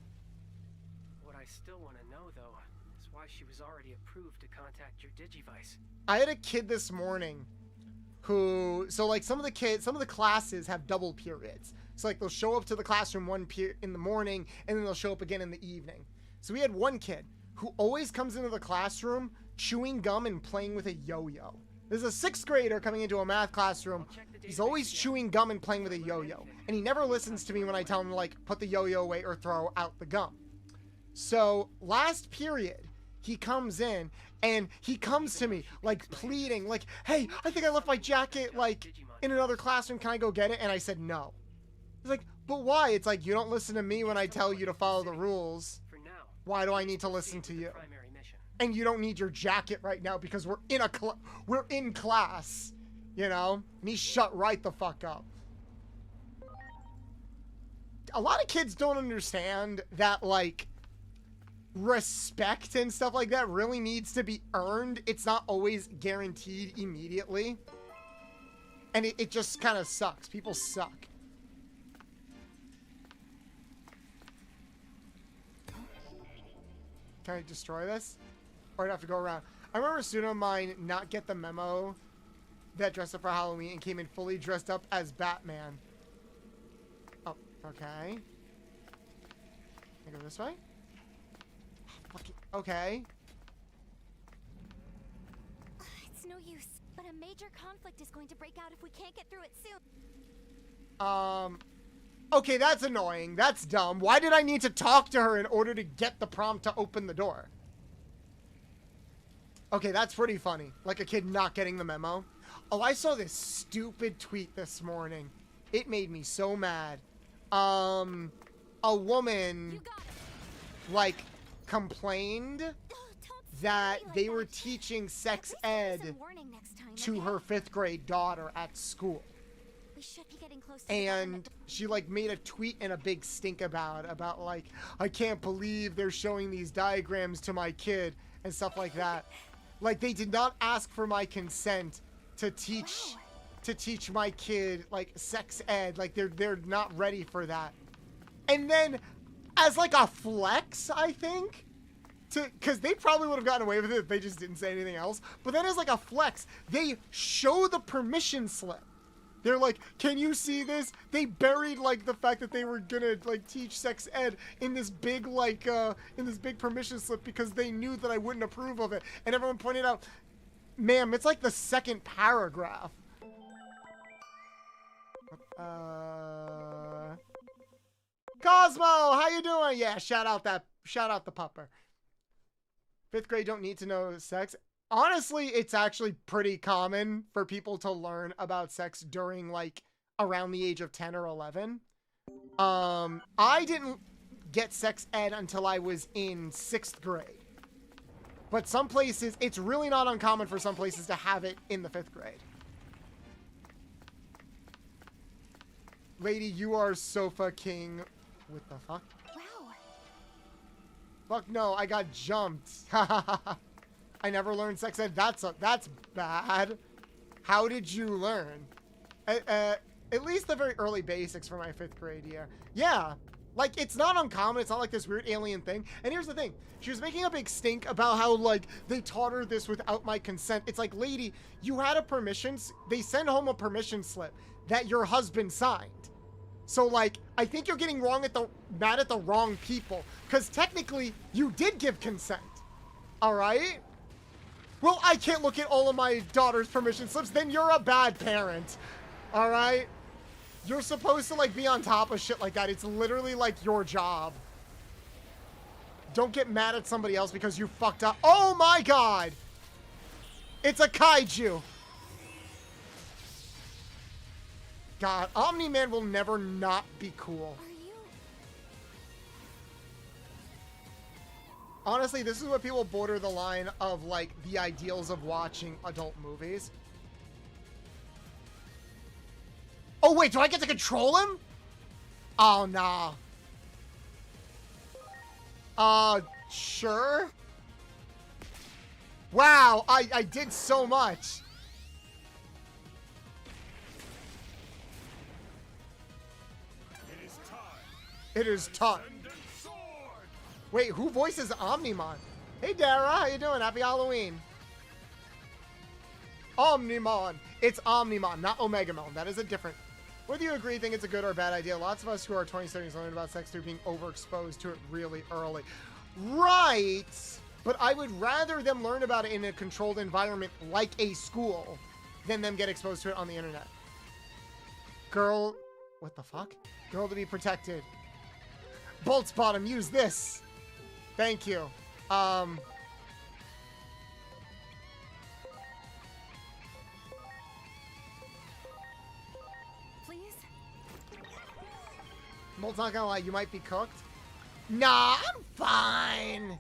What I still want to know, though, is why she was already approved to contact your Digivice. I had a kid this morning who, so like some of the classes have double periods. So like they'll show up to the classroom in the morning, and then they'll show up again in the evening. So we had one kid who always comes into the classroom chewing gum and playing with a yo-yo. There's a 6th grader coming into a math classroom. He's always chewing gum and playing with a yo-yo. And he never listens to me when I tell him to, like, put the yo-yo away or throw out the gum. So last period, he comes in and he comes to me like pleading, like, hey, I think I left my jacket like in another classroom. Can I go get it? And I said no. He's like, but why? It's like, you don't listen to me when I tell you to follow the rules. For now, Why do I need to listen to the you? primary mission. And you don't need your jacket right now because we're in class, you know? And he shut right the fuck up. A lot of kids don't understand that, like, respect and stuff like that really needs to be earned. It's not always guaranteed immediately. And it just kind of sucks. People suck. Can I destroy this? Or do I have to go around? I remember a student of mine not get the memo that dressed up for Halloween and came in fully dressed up as Batman. Oh, okay. Can I go this way? Okay. It's no use, but a major conflict is going to break out if we can't get through it soon. Okay, that's annoying. That's dumb. Why did I need to talk to her in order to get the prompt to open the door? Okay, that's pretty funny. Like a kid not getting the memo. Oh, I saw this stupid tweet this morning. It made me so mad. A woman, You got it. like, complained Don't that scare me like they were that. teaching At sex least give us ed some warning next time, to okay? her 5th grade daughter at school. We should be getting close to the And government. she, like, made a tweet and a big stink about like, I can't believe they're showing these diagrams to my kid and stuff like that. Like, they did not ask for my consent to teach my kid, like, sex ed. Like, they're not ready for that. And then, as like a flex, I think, because they probably would have gotten away with it if they just didn't say anything else. But then as like a flex, they show the permission slip. They're like, can you see this? They buried, like, the fact that they were gonna, like, teach sex ed in this big, like, in this big permission slip because they knew that I wouldn't approve of it. And everyone pointed out, ma'am, it's like the 2nd paragraph. Cosmo, how you doing? Yeah, shout out the pupper. 5th grade don't need to know sex. Honestly, it's actually pretty common for people to learn about sex during, like, around the age of 10 or 11. I didn't get sex ed until I was in 6th grade. But some places, it's really not uncommon for some places to have it in the 5th grade. Lady, you are sofa king. What the fuck? Wow. Fuck no, I got jumped. I never learned sex ed. That's bad. How did you learn? At least the very early basics for my 5th grade year. Yeah, Like, it's not uncommon. It's not like this weird alien thing. And here's the thing. She was making a big stink about how, like, they taught her this without my consent. It's like, lady, you had a permission. They send home a permission slip that your husband signed. So, like, I think you're getting mad at the wrong people. Because technically, you did give consent. All right? Well, I can't look at all of my daughter's permission slips. Then you're a bad parent. All right? You're supposed to, like, be on top of shit like that. It's literally, like, your job. Don't get mad at somebody else because you fucked up. Oh, my God. It's a kaiju. God, Omni-Man will never not be cool. Are you? Honestly, this is what people border the line of, like, the ideals of watching adult movies. Oh, wait, do I get to control him? Oh, nah. Sure. Wow, I did so much. It is time. Wait, who voices Omnimon? Hey, Dara, how you doing? Happy Halloween. Omnimon. It's Omnimon, not Omegamon. That is a different... Whether you agree, think it's a good or bad idea, lots of us who are 20-30s learn about sex through being overexposed to it really early. Right! But I would rather them learn about it in a controlled environment like a school than them get exposed to it on the internet. Girl... What the fuck? Girl to be protected. Bolts bottom, use this. Thank you. Please? Bolt's not gonna lie, you might be cooked. Nah, I'm fine.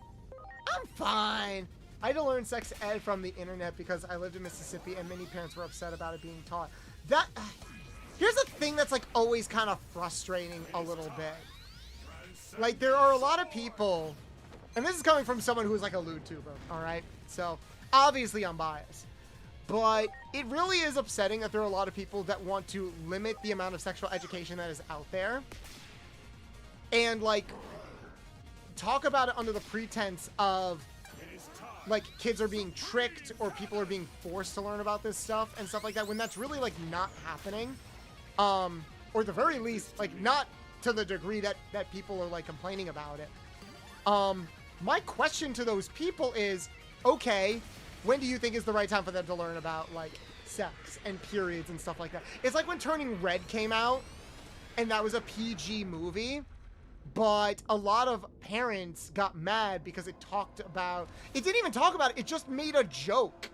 I'm fine. I had to learn sex ed from the internet because I lived in Mississippi and many parents were upset about it being taught. Here's the thing that's like always kind of frustrating a little bit. Like, there are a lot of people, and this is coming from someone who's like a Vtuber, all right? So, obviously I'm biased. But it really is upsetting that there are a lot of people that want to limit the amount of sexual education that is out there. And, like, talk about it under the pretense of, like, kids are being tricked or people are being forced to learn about this stuff and stuff like that, when that's really, like, not happening. Or at the very least, like, not to the degree that people are, like, complaining about it. My question to those people is, okay, when do you think is the right time for them to learn about, like, sex and periods and stuff like that? It's like when Turning Red came out, and that was a PG movie, but a lot of parents got mad because it didn't even talk about it, it just made a joke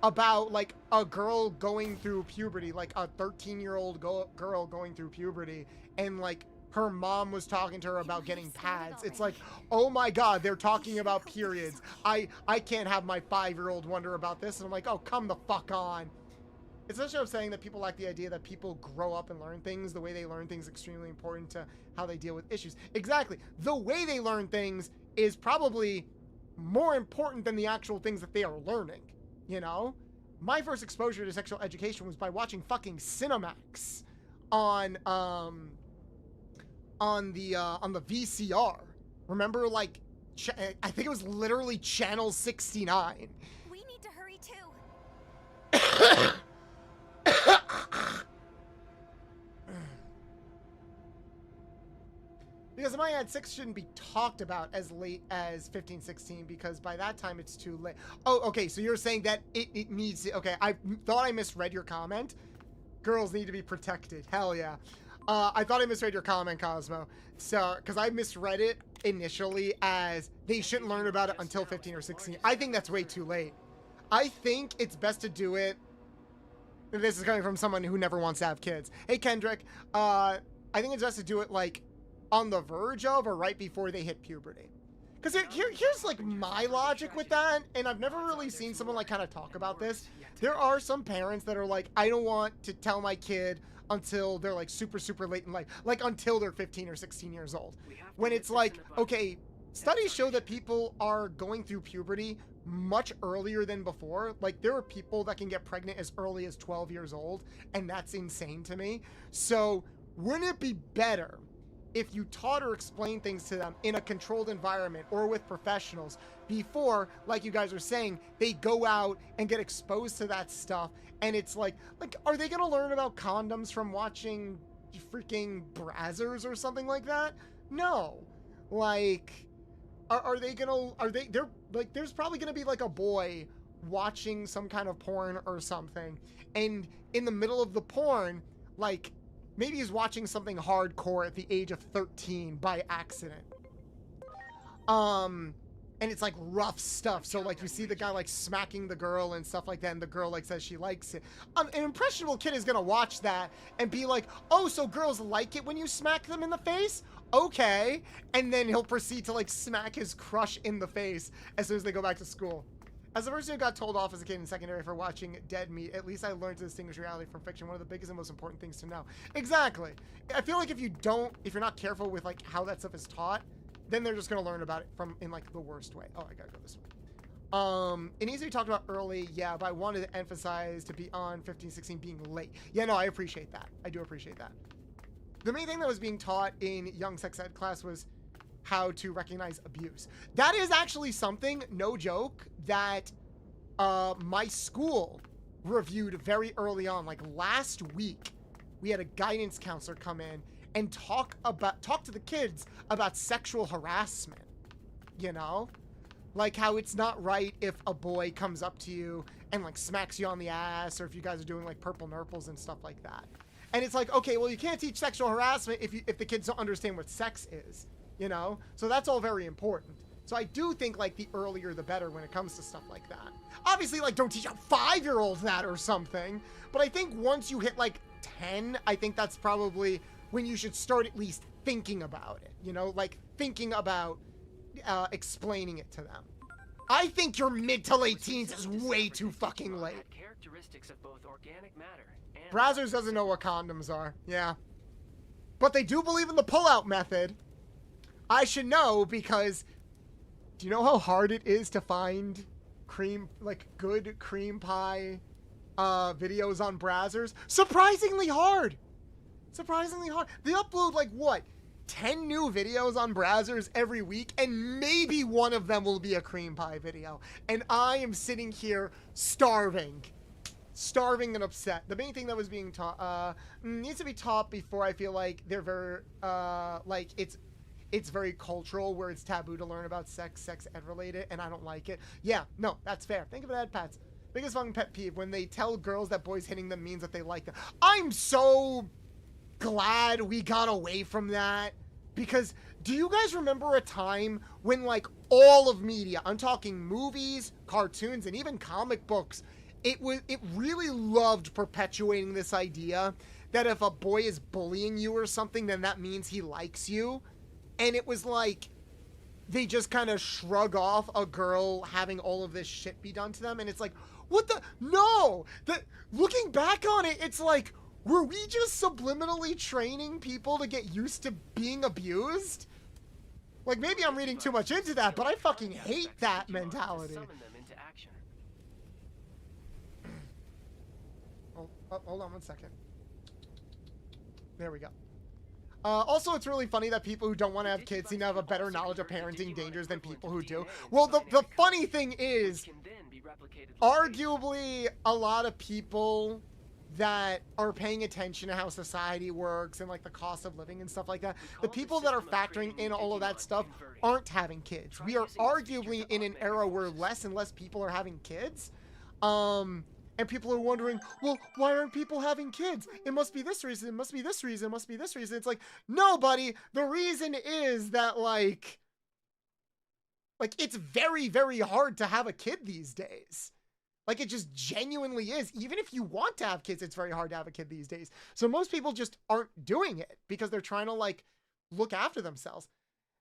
about, like, a girl going through puberty, like a 13-year-old girl going through puberty, and, like, her mom was talking to her about getting pads. It's like, oh my God, they're talking about periods. I can't have my 5-year-old wonder about this. And I'm like, oh, come the fuck on. It's such a saying that people lack the idea that people grow up and learn things. The way they learn things is extremely important to how they deal with issues. Exactly. The way they learn things is probably more important than the actual things that they are learning. You know? My first exposure to sexual education was by watching fucking Cinemax on the VCR. Remember, like, I think it was literally channel 69. We need to hurry too. Because in my head, sex shouldn't be talked about as late as 15, 16, because by that time it's too late. Oh, okay, so you're saying that it needs to... Okay, I thought I misread your comment. Girls need to be protected. Hell yeah. I thought I misread your comment, Cosmo. So, because I misread it initially as they shouldn't learn about it until 15 or 16. I think that's way too late. I think it's best to do it... This is coming from someone who never wants to have kids. Hey, Kendrick. I think it's best to do it, like, on the verge of or right before they hit puberty. Because here's, like, my logic with that, and I've never really seen someone, like, kind of talk about this. There are some parents that are like, I don't want to tell my kid until they're, like, super, super late in life. Like, until they're 15 or 16 years old. When it's like, okay, studies show that people are going through puberty much earlier than before. Like, there are people that can get pregnant as early as 12 years old, and that's insane to me. So, wouldn't it be better if you taught or explained things to them in a controlled environment or with professionals before, like you guys are saying, they go out and get exposed to that stuff. And it's like, are they going to learn about condoms from watching freaking Brazzers or something like that? No. Like, there's probably going to be like a boy watching some kind of porn or something. And in the middle of the porn, like, maybe he's watching something hardcore at the age of 13 by accident. And it's like rough stuff. So like you see the guy like smacking the girl and stuff like that, and the girl like says she likes it. An impressionable kid is gonna watch that and be like, oh, so girls like it when you smack them in the face? Okay. And then he'll proceed to like smack his crush in the face as soon as they go back to school. As a person who got told off as a kid in secondary for watching dead meat, at least I learned to distinguish reality from fiction. One of the biggest and most important things to know. Exactly. I feel like if you're not careful with like how that stuff is taught, then they're just gonna learn about it in like the worst way. Oh, I gotta go this way. It needs to be talked about early, yeah, but I wanted to emphasize to be on 15, 16 being late. Yeah, no, I appreciate that. I do appreciate that. The main thing that was being taught in young sex ed class was how to recognize abuse. That is actually something, no joke, that my school reviewed very early on. Like last week, we had a guidance counselor come in and talk to the kids about sexual harassment, you know? Like how it's not right if a boy comes up to you and like smacks you on the ass, or if you guys are doing like purple nurples and stuff like that. And it's like, okay, well, you can't teach sexual harassment if the kids don't understand what sex is, you know? So that's all very important. So I do think like the earlier the better when it comes to stuff like that. Obviously, like don't teach a 5-year-old that or something, but I think once you hit like 10, I think that's probably when you should start at least thinking about it, you know, like thinking about explaining it to them. I think your mid to late teens is way too fucking late. Characteristics of both organic matter and Brazzers doesn't know what condoms are, yeah. But they do believe in the pull-out method. I should know because do you know how hard it is to find good cream pie videos on Brazzers? Surprisingly hard. Surprisingly hard. They upload like what? 10 new videos on Brazzers every week, and maybe one of them will be a cream pie video. And I am sitting here starving and upset. The main thing that was being taught needs to be taught before. I feel like they're very like it's very cultural, where it's taboo to learn about sex ed related, and I don't like it. Yeah, no, that's fair. Think of it as Pat's biggest fucking pet peeve, when they tell girls that boys hitting them means that they like them. I'm so glad we got away from that, because do you guys remember a time when like all of media, I'm talking movies, cartoons, and even comic books, it really loved perpetuating this idea that if a boy is bullying you or something, then that means he likes you. And it was like they just kind of shrug off a girl having all of this shit be done to them, and it's like, what the? No! Looking back on it, it's like, were we just subliminally training people to get used to being abused? Like, maybe I'm reading too much into that, but I fucking hate that mentality. Hold on one second. There we go. Also, it's really funny that people who don't want to have kids seem to have a better knowledge of parenting dangers than people who do. Well, the funny thing is, arguably, a lot of people that are paying attention to how society works and like the cost of living and stuff like that, the people that are factoring in all of that stuff aren't having kids. We are arguably in an era where less and less people are having kids. And people are wondering, well, why aren't people having kids? It must be this reason, it must be this reason, it must be this reason. It's like, no, buddy, the reason is that like it's very, very hard to have a kid these days. Like, it just genuinely is. Even if you want to have kids, it's very hard to have a kid these days. So most people just aren't doing it because they're trying to like look after themselves.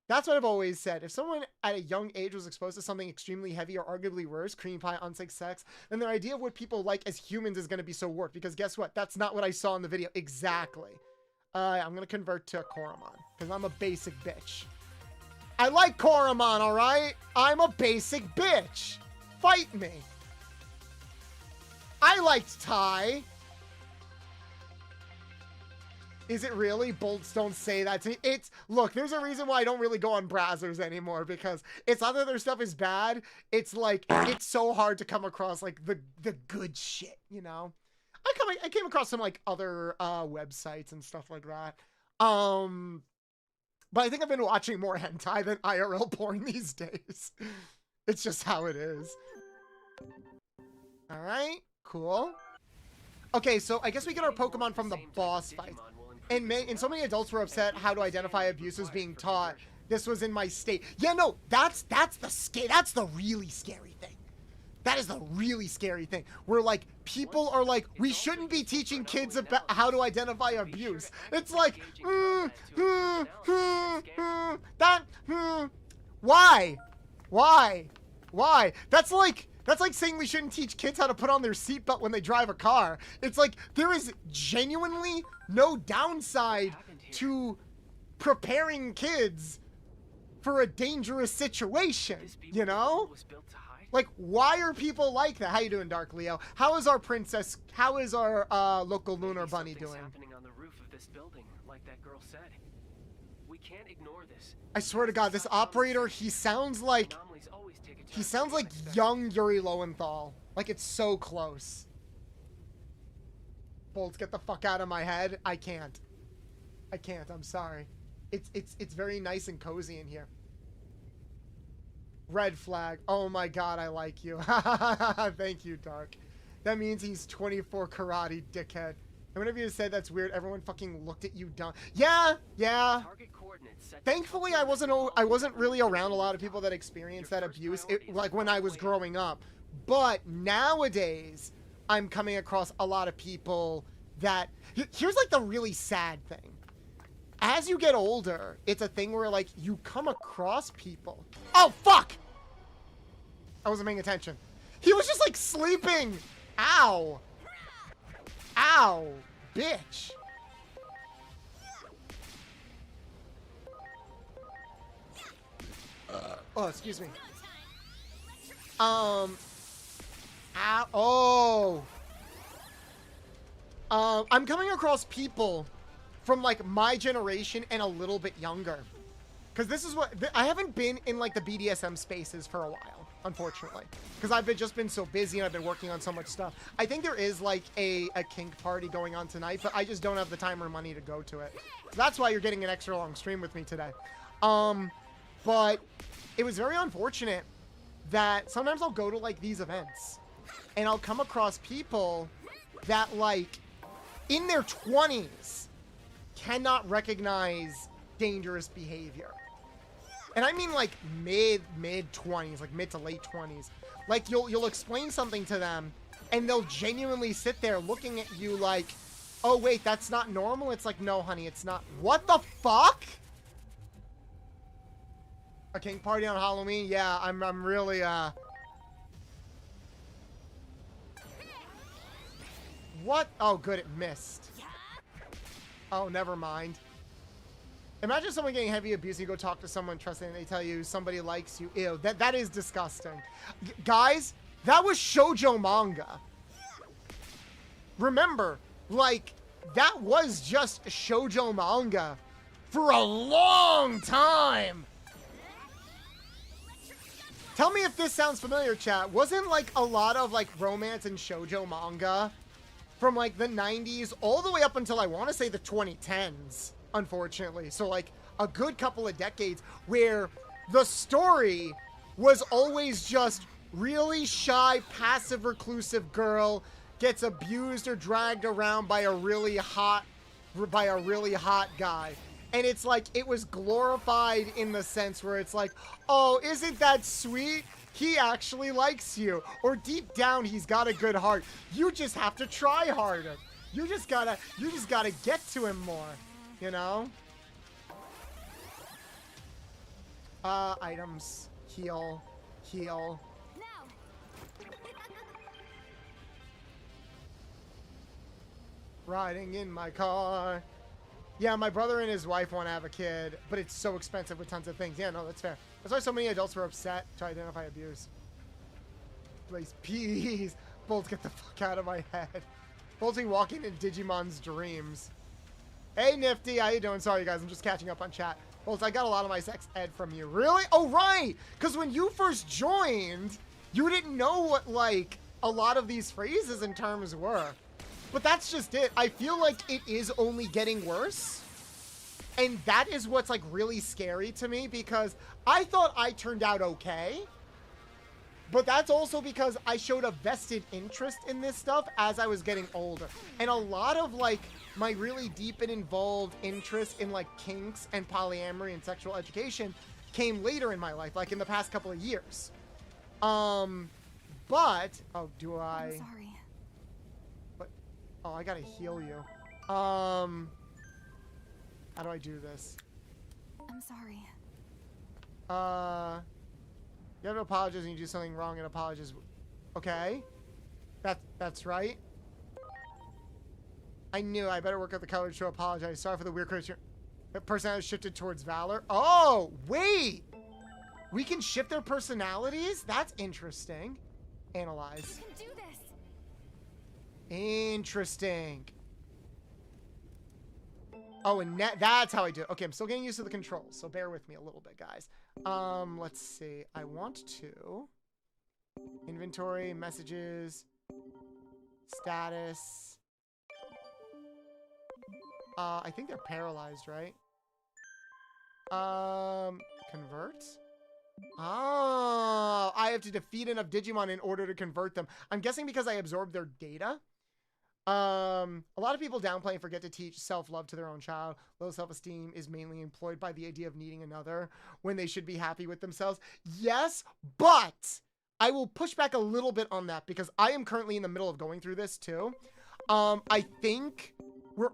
That's what I've always said. If someone at a young age was exposed to something extremely heavy or arguably worse, cream pie, unsafe sex, then their idea of what people like as humans is going to be so warped. Because guess what? That's not what I saw in the video. Exactly. I'm going to convert to Koromon because I'm a basic bitch. I like Koromon, all right? I'm a basic bitch. Fight me. I liked Tai. Is it really? Bolts don't say that to me. It's, look, there's a reason why I don't really go on browsers anymore, because it's not that their stuff is bad. It's like, it's so hard to come across like the good shit, you know? I came across some like other websites and stuff like that. But I think I've been watching more hentai than IRL porn these days. It's just how it is. All right, cool. Okay, so I guess we get our Pokemon from the boss fight. And so many adults were upset how to identify abuse was being taught. This was in my state. Yeah, no, that's the really scary thing. That is the really scary thing. Where like people are like, we shouldn't be teaching kids about how to identify abuse. It's like, why? That's like saying we shouldn't teach kids how to put on their seatbelt when they drive a car. It's like, there is genuinely no downside to preparing kids for a dangerous situation, you know? Like, why are people like that? How you doing, Dark Leo? How is our princess, how is our local lunar bunny doing? Happening on the roof of this building, like that girl said. We can't ignore this. I swear to God, this operator, he sounds like young Yuri Lowenthal. Like, it's so close. Bolts, get the fuck out of my head. I can't. I'm sorry. It's very nice and cozy in here. Red flag. Oh my God, I like you. Thank you, Dark. That means he's 24 karate, dickhead. And whenever you said that's weird, everyone fucking looked at you dumb. Yeah. Thankfully, I wasn't really around a lot of people that experienced that abuse, like when I was growing up. But nowadays, I'm coming across a lot of people that... Here's like the really sad thing. As you get older, it's a thing where like you come across people. Oh, fuck! I wasn't paying attention. He was just like sleeping. Ow. Ow, bitch. Oh, excuse me. Ow. Oh. I'm coming across people from like my generation and a little bit younger, because this is what I haven't been in like the BDSM spaces for a while, unfortunately, because I've just been so busy and I've been working on so much stuff. I think there is like a kink party going on tonight, but I just don't have the time or money to go to it. So that's why you're getting an extra long stream with me today. But it was very unfortunate that sometimes I'll go to like these events and I'll come across people that like in their 20s cannot recognize dangerous behavior. And I mean like mid 20s, like mid to late 20s. Like you'll explain something to them and they'll genuinely sit there looking at you like, oh wait, that's not normal. It's like, no honey, it's not. What the fuck? A kink party on Halloween? Yeah, I'm really What? Oh good, it missed. Oh, never mind. Imagine someone getting heavy abuse and you go talk to someone trusting and they tell you somebody likes you. Ew, that is disgusting. Guys, that was shoujo manga. Remember, like, that was just shoujo manga for a long time. Tell me if this sounds familiar, chat. Wasn't like a lot of like romance and shoujo manga from like the 90s all the way up until I want to say the 2010s, unfortunately. So like a good couple of decades where the story was always just really shy, passive, reclusive girl gets abused or dragged around by a really hot guy. And it's like, it was glorified in the sense where it's like, oh, isn't that sweet? He actually likes you. Or deep down, he's got a good heart. You just have to try harder. You just gotta get to him more, you know? Items. Heal. Riding in my car. Yeah, my brother and his wife want to have a kid, but it's so expensive with tons of things. Yeah, no, that's fair. That's why so many adults were upset to identify abuse. Please, peace. Bolt, get the fuck out of my head. Bolting walking in Digimon's dreams. Hey, Nifty. How you doing? Sorry, guys. I'm just catching up on chat. Well, I got a lot of my sex ed from you. Really? Oh, right. Because when you first joined, you didn't know what, like, a lot of these phrases and terms were. But that's just it. I feel like it is only getting worse. And that is what's, like, really scary to me, because I thought I turned out okay. But that's also because I showed a vested interest in this stuff as I was getting older. And a lot of, like, my really deep and involved interest in, like, kinks and polyamory and sexual education came later in my life, like in the past couple of years. But, oh, do I? I'm sorry. But, oh, I gotta heal you. How do I do this? I'm sorry. You have to apologize when you do something wrong and apologize. Okay. That's right. I knew I better work out the courage to apologize. Sorry for the weird Christian. The personality shifted towards valor. Oh, wait. We can shift their personalities? That's interesting. Analyze. You can do this. Interesting. Oh, and that's how I do it. Okay, I'm still getting used to the controls, so bear with me a little bit, guys. Let's see. I want to... Inventory, messages, status. I think they're paralyzed, right? Convert? Oh, I have to defeat enough Digimon in order to convert them. I'm guessing because I absorbed their data. A lot of people downplay and forget to teach self-love to their own child. Low self-esteem is mainly employed by the idea of needing another when they should be happy with themselves. Yes, but I will push back a little bit on that because I am currently in the middle of going through this too. I think we're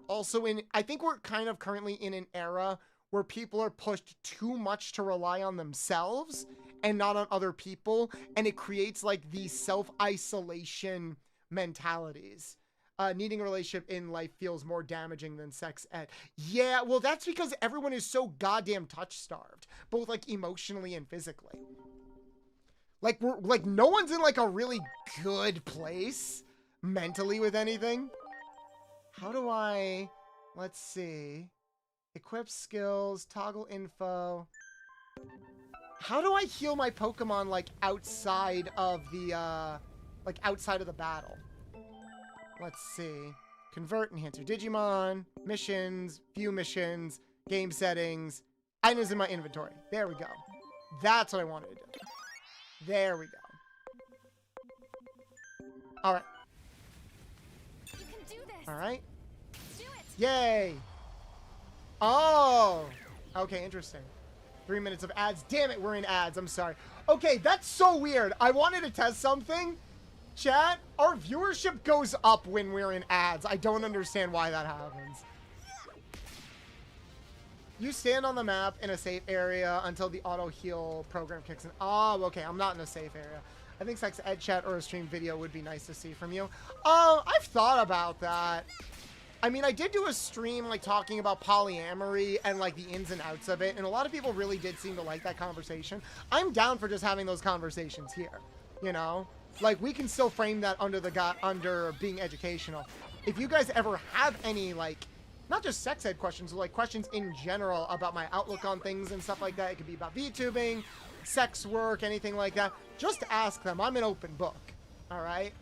kind of currently in an era where people are pushed too much to rely on themselves and not on other people. And it creates like these self-isolation mentalities. Needing a relationship in life feels more damaging than sex ed. Yeah, well, that's because everyone is so goddamn touch-starved, both like emotionally and physically. Like no one's in like a really good place mentally with anything. How do I? Let's see. Equip skills, toggle info. How do I heal my Pokemon like outside of the battle? Let's see. Convert, enhance your Digimon, missions, view missions, game settings, items in my inventory. There we go. That's what I wanted to do. There we go. Alright. You can do this. Alright. Do it. Yay! Oh! Okay, interesting. 3 minutes of ads. Damn it, we're in ads. I'm sorry. Okay, that's so weird. I wanted to test something. Chat, our viewership goes up when we're in ads. I don't understand why that happens. You stand on the map in a safe area until the auto heal program kicks in. Oh, okay. I'm not in a safe area. I think sex ed chat or a stream video would be nice to see from you. I've thought about that. I mean, I did do a stream like talking about polyamory and like the ins and outs of it, and a lot of people really did seem to like that conversation. I'm down for just having those conversations here, you know? Like, we can still frame that under being educational. If you guys ever have any, like, not just sex ed questions, but, like, questions in general about my outlook on things and stuff like that, it could be about VTubing, sex work, anything like that, just ask them. I'm an open book, all right?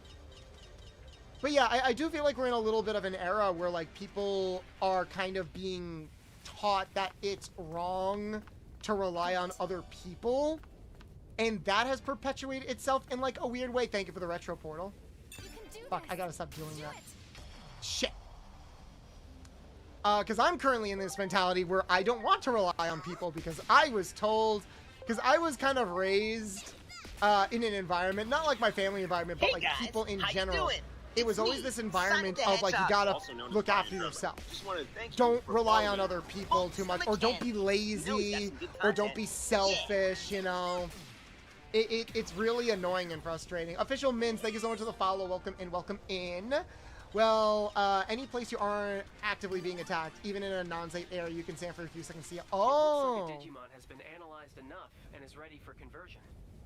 But, yeah, I do feel like we're in a little bit of an era where, like, people are kind of being taught that it's wrong to rely on other people. And that has perpetuated itself in, like, a weird way. Thank you for the retro portal. You can do Fuck, this. I gotta stop doing that. it. Shit. Because I'm currently in this mentality where I don't want to rely on people because I was kind of raised in an environment, not like my family environment, but Hey like guys, people in how you general. doing? It was It's always me, this environment Sonic the of like, you Hedgehog, gotta also known as look Brian after Drummer. yourself. Just wanted to thank you Don't for rely following on other people too much, or don't be lazy, You know he's got some good or don't be content. selfish, you know. It's really annoying and frustrating. Official Mins, thank you so much for the follow. Welcome in. Well, any place you aren't actively being attacked, even in a non-safe area, you can stand for a few seconds. See it. It looks Oh! like a Digimon has been analyzed enough and is ready for conversion.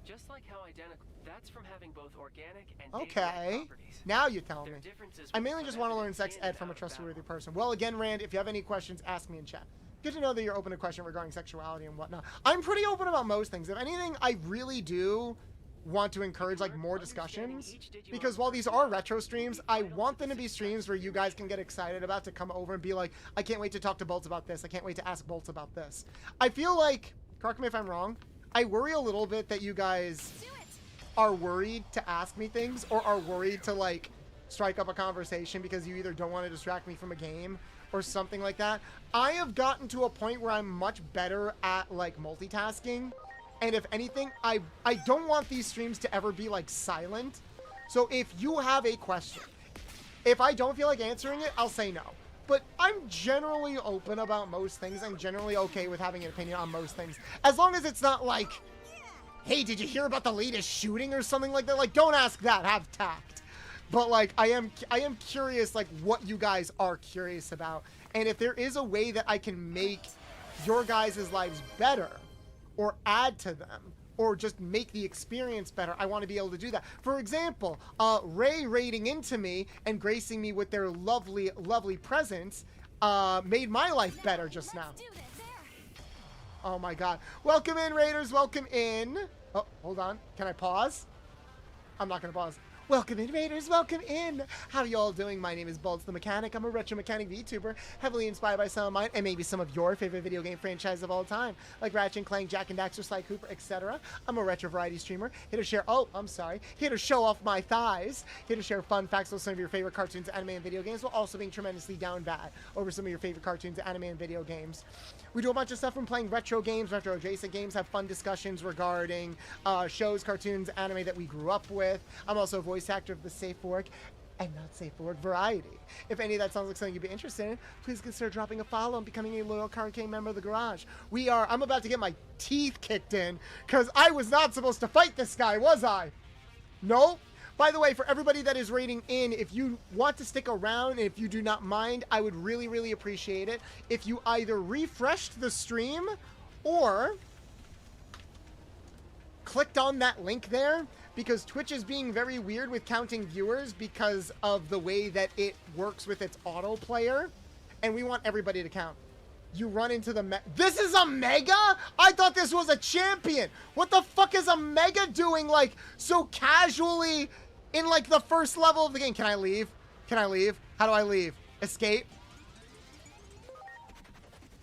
Just like how identical. That's from having both organic and Okay. data-like properties. Now you tell me. Their differences I will mainly become just want to learn evident sex in ed and from a out of trustworthy battle. person. Well, again, Rand, if you have any questions, ask me in chat. Good to know that you're open to question regarding sexuality and whatnot. I'm pretty open about most things. If anything, I really do want to encourage like more discussions, because while these are retro streams, I want them to be streams where you guys can get excited about to come over and be like, I can't wait to talk to Bolts about this. I can't wait to ask Bolts about this. I feel like, correct me if I'm wrong, I worry a little bit that you guys are worried to ask me things or are worried to like strike up a conversation because you either don't want to distract me from a game or something like that. I have gotten to a point where I'm much better at like multitasking, and if anything, I don't want these streams to ever be like silent. So if you have a question, if I don't feel like answering it, I'll say no. But I'm generally open about most things. I'm generally okay with having an opinion on most things, as long as it's not like, hey, did you hear about the latest shooting or something like that? Like, don't ask that, have tact. But like, I am curious like what you guys are curious about, and if there is a way that I can make your guys' lives better or add to them or just make the experience better, I want to be able to do that. For example, Ray raiding into me and gracing me with their lovely, lovely presence made my life better just now. Oh my god. Welcome in, Raiders, welcome in. Oh, hold on. Can I pause? I'm not gonna pause. Welcome in, Raiders, welcome in. How are you all doing? My name is Bolts the Mechanic. I'm a retro mechanic VTuber, heavily inspired by some of mine and maybe some of your favorite video game franchises of all time, like Ratchet & Clank, Jak and Daxter, Sly Cooper, etc. I'm a retro variety streamer, here to share, here to show off my thighs, here to share fun facts with some of your favorite cartoons, anime, and video games, while also being tremendously down bad over some of your favorite cartoons, anime, and video games. We do a bunch of stuff from playing retro games, retro adjacent games, have fun discussions regarding shows, cartoons, anime that we grew up with. I'm also a voice actor of the Safe for Work and Not Safe for Work variety. If any of that sounds like something you'd be interested in, please consider dropping a follow and becoming a loyal Card King member of the garage. I'm about to get my teeth kicked in because I was not supposed to fight this guy, was I? Nope. By the way, for everybody that is raiding in, if you want to stick around and if you do not mind, I would really, really appreciate it if you either refreshed the stream or clicked on that link there, because Twitch is being very weird with counting viewers because of the way that it works with its auto player, and we want everybody to count. You run into the this is a mega? I thought this was a champion. What the fuck is a mega doing like so casually in like the first level of the game? Can I leave? Can I leave? How do I leave? Escape?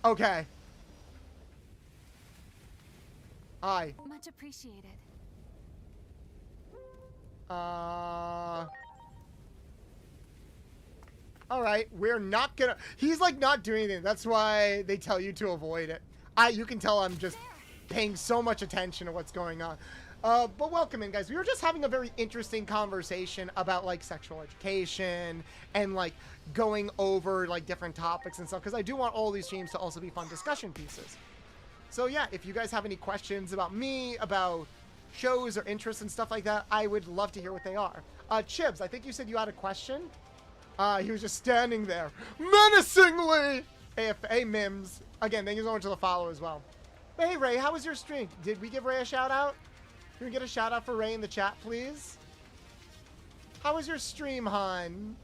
Okay. Hi. Much appreciated. Alright, we're not gonna... He's, like, not doing anything. That's why they tell you to avoid it. You can tell I'm just paying so much attention to what's going on. But welcome in, guys. We were just having a very interesting conversation about, like, sexual education and, like, going over, like, different topics and stuff, because I do want all these streams to also be fun discussion pieces. So, yeah, if you guys have any questions about me, about shows or interests and stuff like that, I would love to hear what they are. Chibs, I think you said you had a question? He was just standing there menacingly. Hey, Mims. Again, thank you so much for the follow as well. But hey, Ray, how was your stream? Did we give Ray a shout out? Can we get a shout out for Ray in the chat, please? How was your stream, hon?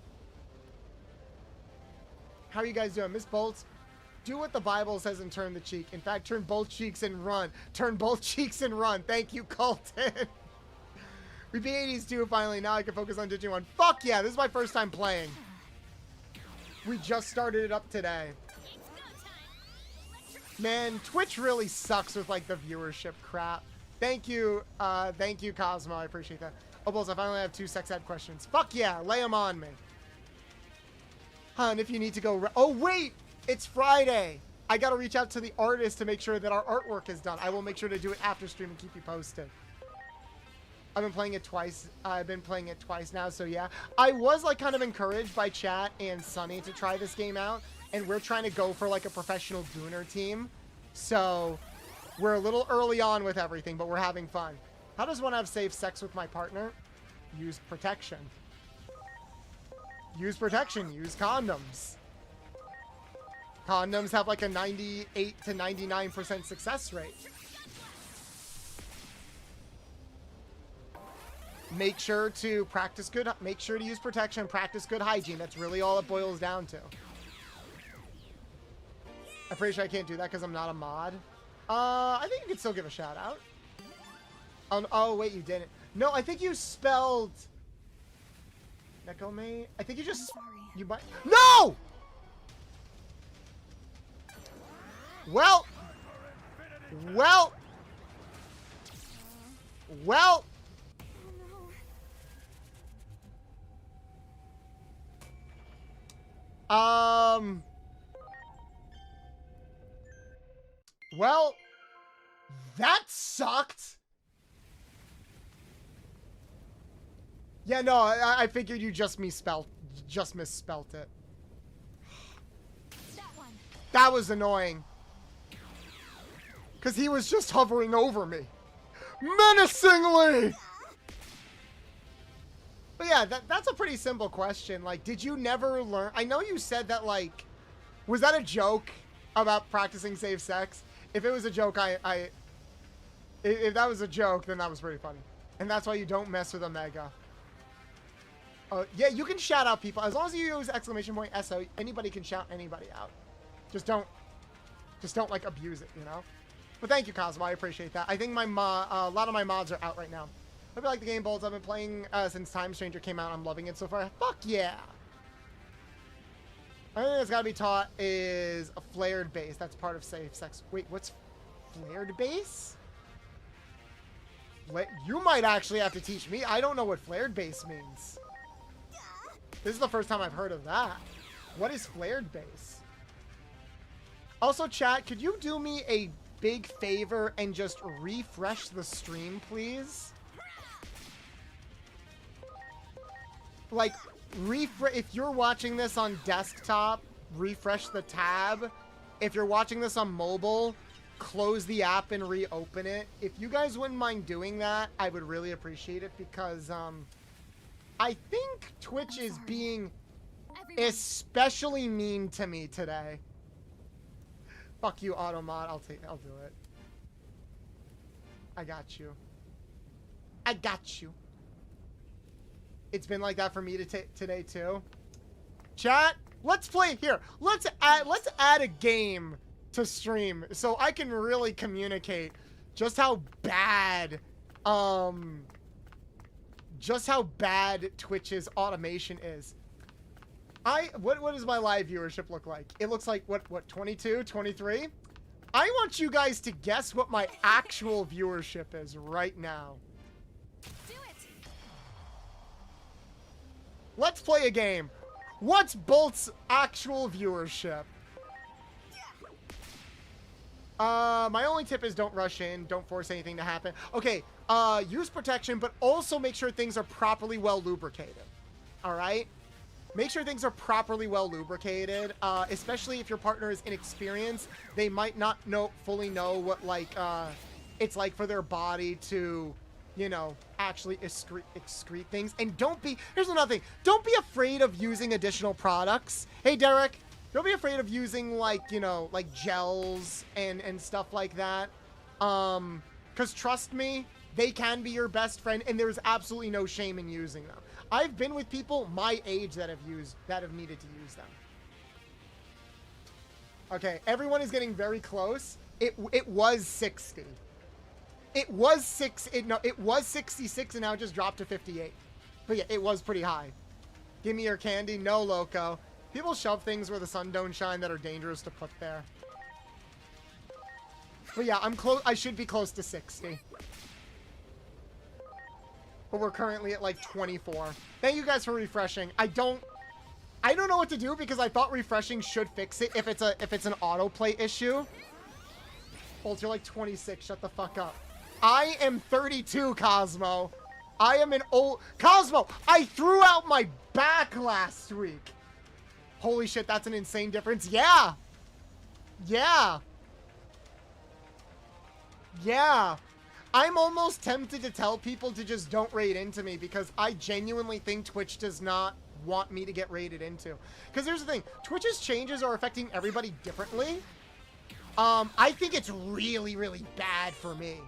How are you guys doing? Miss Bolts, do what the Bible says and turn the cheek. In fact, turn both cheeks and run. Turn both cheeks and run. Thank you, Colton. We beat 80s too, finally. Now I can focus on Digimon. Fuck yeah, this is my first time playing. We just started it up today. Man, Twitch really sucks with, like, the viewership crap. Thank you, Cosmo. I appreciate that. Oh, Bulls, I finally have 2 sex ed questions. Fuck yeah, lay them on me. Hun, if you need to go... Oh, wait! It's Friday. I gotta reach out to the artist to make sure that our artwork is done. I will make sure to do it after stream and keep you posted. I've been playing it twice. I've been playing it twice now, so yeah. I was, like, kind of encouraged by Chat and Sunny to try this game out, and we're trying to go for, like, a professional Gooner team. So, we're a little early on with everything, but we're having fun. How does one have safe sex with my partner? Use protection. Use protection. Use condoms. Condoms have, like, a 98 to 99% success rate. make sure to practice good, make sure to use protection, practice good hygiene. That's really all it boils down to. I'm pretty sure I can't do that because I'm not a mod. I think you can still give a shout out. Oh, wait, you didn't. No, I think you spelled Nekome. I think you just, you might, no! Well, well, that sucked. Yeah, no, I figured you just misspelt it. That was annoying. Because he was just hovering over me. Menacingly! But yeah, that's a pretty simple question. Like, did you never learn? I know you said that, like, was that a joke about practicing safe sex? If it was a joke, if that was a joke, then that was pretty funny. And that's why you don't mess with Omega. Yeah, you can shout out people. As long as you use exclamation point SO, anybody can shout anybody out. Just don't like abuse it, you know? But thank you, Cosmo. I appreciate that. I think my a lot of my mods are out right now. Hope you like the game, Bolts. I've been playing since Time Stranger came out. I'm loving it so far. Fuck yeah! I think that's gotta be taught is a flared base. That's part of safe sex. Wait, what's flared base? You might actually have to teach me. I don't know what flared base means. This is the first time I've heard of that. What is flared base? Also, chat, could you do me a big favor and just refresh the stream, please? Like, if you're watching this on desktop, refresh the tab. If you're watching this on mobile, close the app and reopen it. If you guys wouldn't mind doing that, I would really appreciate it because, I think Twitch is being especially mean to me today. Fuck you, Automod. I'll do it. I got you. I got you. It's been like that for me today too. Chat, let's play here. Let's add a game to stream so I can really communicate just how bad Twitch's automation is. What does my live viewership look like? It looks like what 22, 23? I want you guys to guess what my actual viewership is right now. Do it. Let's play a game. What's Bolt's actual viewership? My only tip is don't rush in. Don't force anything to happen. Okay, use protection, but also make sure things are properly well lubricated. All right? Make sure things are properly well lubricated, especially if your partner is inexperienced. They might not fully know what, like, it's like for their body to, you know, actually excrete things. And here's another thing. Don't be afraid of using additional products. Hey, Derek. Don't be afraid of using, like, you know, like gels and stuff like that. Because trust me, they can be your best friend, and there's absolutely no shame in using them. I've been with people my age that have needed to use them. Okay, everyone is getting very close. It was 60. It was 66 and now it just dropped to 58. But yeah, it was pretty high. Give me your candy. No, Loco. People shove things where the sun don't shine that are dangerous to put there. But yeah, I'm close. I should be close to 60. But we're currently at like 24. Thank you guys for refreshing. I don't know what to do because I thought refreshing should fix it if it's an autoplay issue. Bolt, you're like 26. Shut the fuck up. I am 32, Cosmo. I am an old Cosmo. I threw out my back last week. Holy shit, that's an insane difference. Yeah. Yeah. Yeah. I'm almost tempted to tell people to just don't raid into me because I genuinely think Twitch does not want me to get raided into. Because here's the thing. Twitch's changes are affecting everybody differently. I think it's really, really bad for me.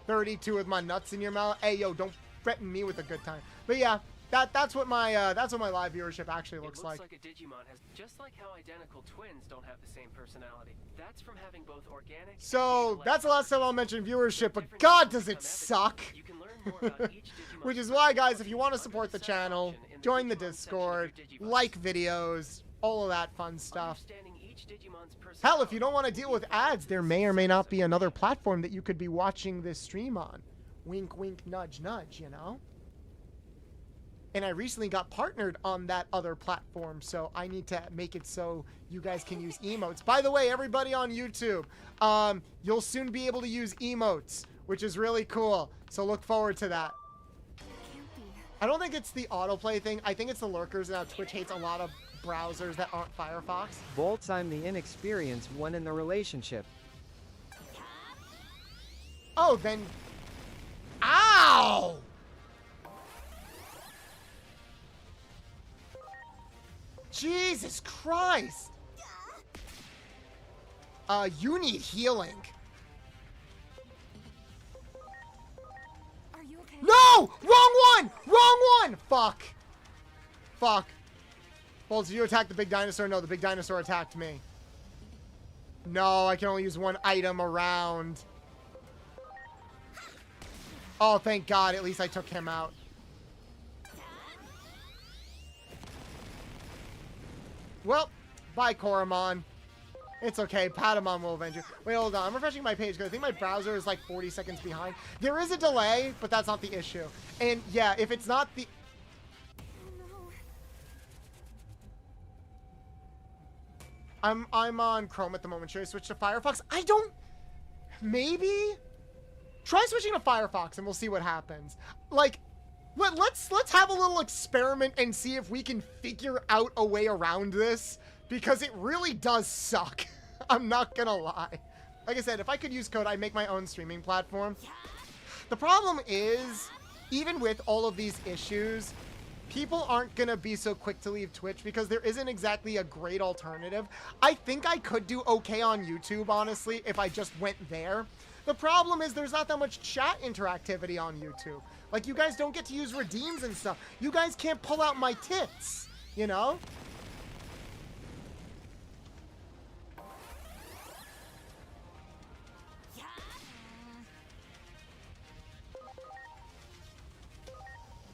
32 with my nuts in your mouth. Hey, yo, don't threaten me with a good time. But yeah, that's what my live viewership actually looks It like. looks like a Digimon has, just like how identical twins don't have the same personality. That's from having both organic. So that's the last time I'll mention viewership, but God does it suck. You can learn more about each Digimon. Which is why, guys, if you want to support the channel, join the Discord, like videos, all of that fun stuff. Hell, if you don't want to deal with ads, there may or may not be another platform that you could be watching this stream on. Wink, wink, nudge, nudge, you know? And I recently got partnered on that other platform, so I need to make it so you guys can use emotes. By the way, everybody on YouTube, you'll soon be able to use emotes, which is really cool. So look forward to that. I don't think it's the autoplay thing. I think it's the lurkers. Now Twitch hates a lot of browsers that aren't Firefox. Bolts, I'm the inexperienced one in the relationship. Oh, then... Ow! Jesus Christ! You need healing. Are you okay? No! Wrong one! Wrong one! Fuck. Fuck. Bolts, did you attack the big dinosaur? No, the big dinosaur attacked me. No, I can only use one item around. Oh, thank God. At least I took him out. Well, bye, Koromon. It's okay. Patamon will avenge you. Wait, hold on. I'm refreshing my page because I think my browser is like 40 seconds behind. There is a delay, but that's not the issue. And yeah, if it's not the... I'm on Chrome at the moment. Should I switch to Firefox? I don't... Maybe? Try switching to Firefox and we'll see what happens. Like, let's have a little experiment and see if we can figure out a way around this. Because it really does suck. I'm not gonna lie. Like I said, if I could use code, I'd make my own streaming platform. The problem is, even with all of these issues, people aren't gonna be so quick to leave Twitch because there isn't exactly a great alternative. I think I could do okay on YouTube, honestly, if I just went there. The problem is there's not that much chat interactivity on YouTube. Like, you guys don't get to use redeems and stuff. You guys can't pull out my tits, you know?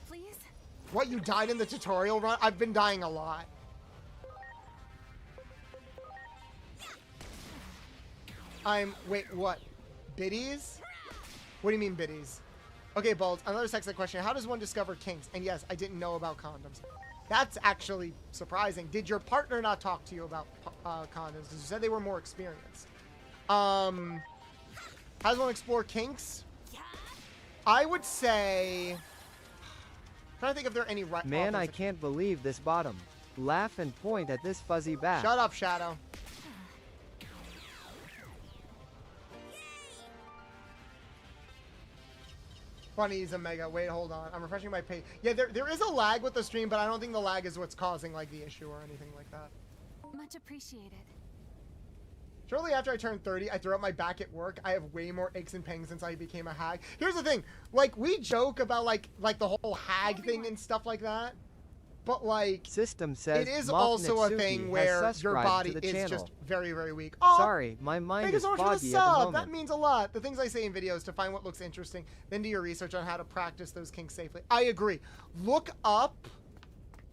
Please? What, you died in the tutorial run? I've been dying a lot. Wait, what? Biddies? What do you mean biddies? Okay, Bolts, another sexy question. How does one discover kinks? And yes, I didn't know about condoms. That's actually surprising. Did your partner not talk to you about condoms? Because you said they were more experienced. How does one explore kinks? I would say... I'm trying to think if there are any right... Man, I can't believe this bottom. Laugh and point at this fuzzy bat. Shut up, Shadow. Bunny's a mega. Wait, hold on. I'm refreshing my page. Yeah, there is a lag with the stream, but I don't think the lag is what's causing like the issue or anything like that. Much appreciated. Shortly after I turned 30, I threw out my back at work. I have way more aches and pangs since I became a hag. Here's the thing. Like, we joke about like the whole hag thing and stuff like that. But like, System says it is Moth also a Nitsuki thing has where your subscribed body to the is channel. just very, very weak. Oh, Sorry, my mind thank you is so much for the foggy at the sub. moment. That means a lot. The things I say in videos to find what looks interesting, then do your research on how to practice those kinks safely. I agree. Look up.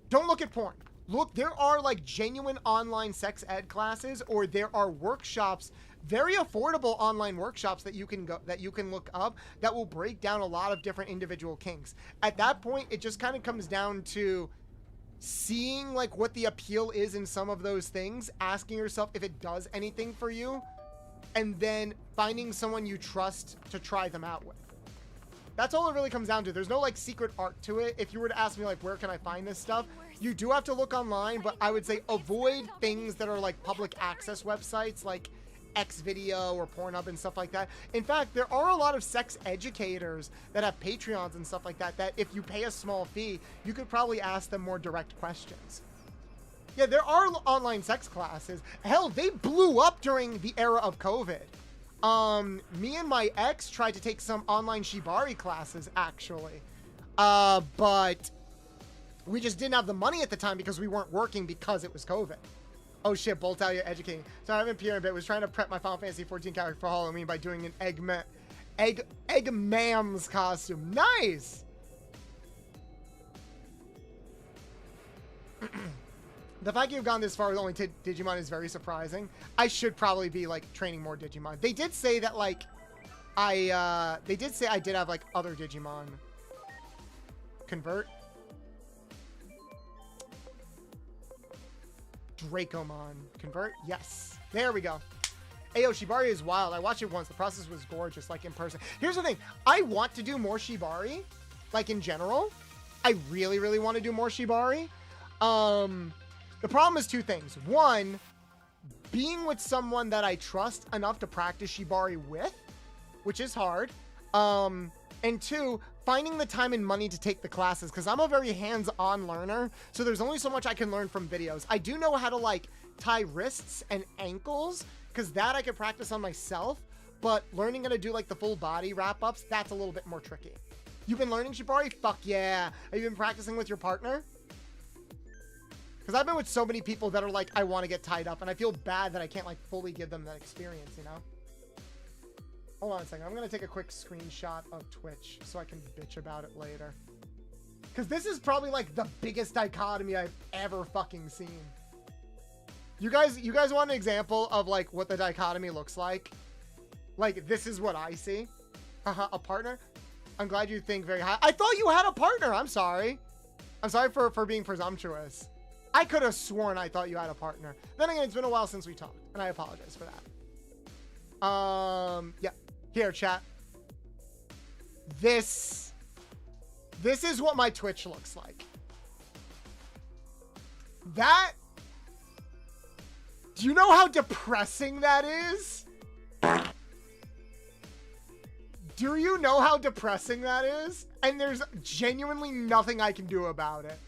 Don't look at porn. Look, there are like genuine online sex ed classes, or there are workshops, very affordable online workshops that you can look up that will break down a lot of different individual kinks. At that point, it just kind of comes down to seeing like what the appeal is in some of those things, asking yourself if it does anything for you, and then finding someone you trust to try them out with. That's all it really comes down to. There's no like secret art to it. If you were to ask me like where can I find this stuff, you do have to look online, but I would say avoid things that are like public access websites like Xvideo or Pornhub and stuff like that. In fact, there are a lot of sex educators that have Patreons and stuff like that, that if you pay a small fee, you could probably ask them more direct questions. Yeah, there are online sex classes. Hell, they blew up during the era of COVID. Me and my ex tried to take some online shibari classes, actually. But we just didn't have the money at the time because we weren't working because it was COVID. Oh shit, Bolt out, you're educating. So I haven't peered a bit. Was trying to prep my Final Fantasy 14 character for Halloween by doing an egg mam's costume. Nice. The fact you've gone this far with only Digimon is very surprising. I should probably be like training more Digimon. They did say that like they did say I did have like other Digimon. Convert. Dracomon. Convert? Yes. There we go. Ayo, Shibari is wild. I watched it once. The process was gorgeous, like in person. Here's the thing. I want to do more Shibari, like in general. I really, really want to do more Shibari. The problem is two things. One, being with someone that I trust enough to practice Shibari with, which is hard. And two, finding the time and money to take the classes, because I'm a very hands-on learner, so there's only so much I can learn from videos. I do know how to like tie wrists and ankles, because that I could practice on myself, but learning how to do like the full body wrap-ups, that's a little bit more tricky. You've been learning Shibari? Fuck yeah. Have you been practicing with your partner? Because I've been with so many people that are like, I want to get tied up, and I feel bad that I can't like fully give them that experience, you know? Hold on a second. I'm going to take a quick screenshot of Twitch so I can bitch about it later. Because this is probably like the biggest dichotomy I've ever fucking seen. You guys want an example of like what the dichotomy looks like? Like, this is what I see. A partner? I'm glad you think very high. I thought you had a partner. I'm sorry. I'm sorry for being presumptuous. I could have sworn I thought you had a partner. Then again, it's been a while since we talked, and I apologize for that. Yeah. Here, chat. This is what my Twitch looks like. That... Do you know how depressing that is? Do you know how depressing that is? And there's genuinely nothing I can do about it.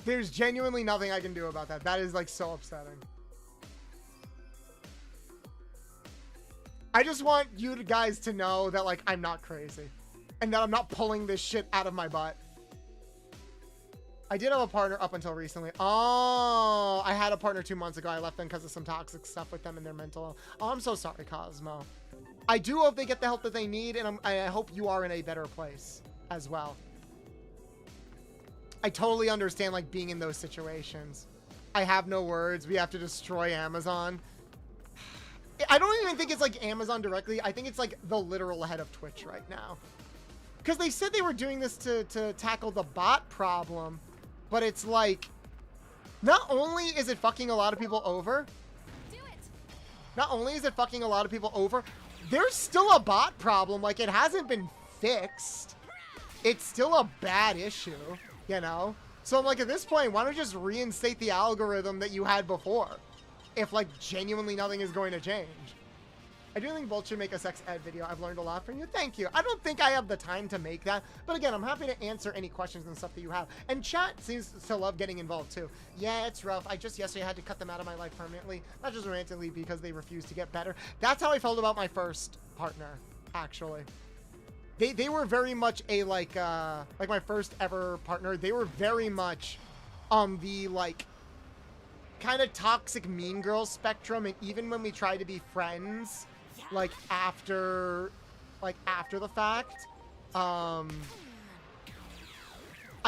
There's genuinely nothing I can do about that. That is like so upsetting. I just want you guys to know that like I'm not crazy and that I'm not pulling this shit out of my butt. I did have a partner up until recently. Oh, I had a partner 2 months ago. I left them because of some toxic stuff with them and their mental health. Oh, I'm so sorry, Cosmo. I do hope they get the help that they need, and I hope you are in a better place as well. I totally understand like being in those situations. I have no words. We have to destroy Amazon. I don't even think it's like Amazon directly. I think it's like the literal head of Twitch right now. Because they said they were doing this to tackle the bot problem. But it's like, not only is it fucking a lot of people over. Do it. Not only is it fucking a lot of people over, there's still a bot problem. Like, it hasn't been fixed. It's still a bad issue, you know? So I'm like, at this point, why don't you just reinstate the algorithm that you had before? If like genuinely nothing is going to change. I do think Bolt should make a sex ed video. I've learned a lot from you. Thank you. I don't think I have the time to make that. But again, I'm happy to answer any questions and stuff that you have. And chat seems to love getting involved too. Yeah, it's rough. I just yesterday had to cut them out of my life permanently. Not just romantically, because they refused to get better. That's how I felt about my first partner, actually. They were very much a like my first ever partner. They were very much on the like kind of toxic mean girl spectrum, and even when we tried to be friends, like after the fact, I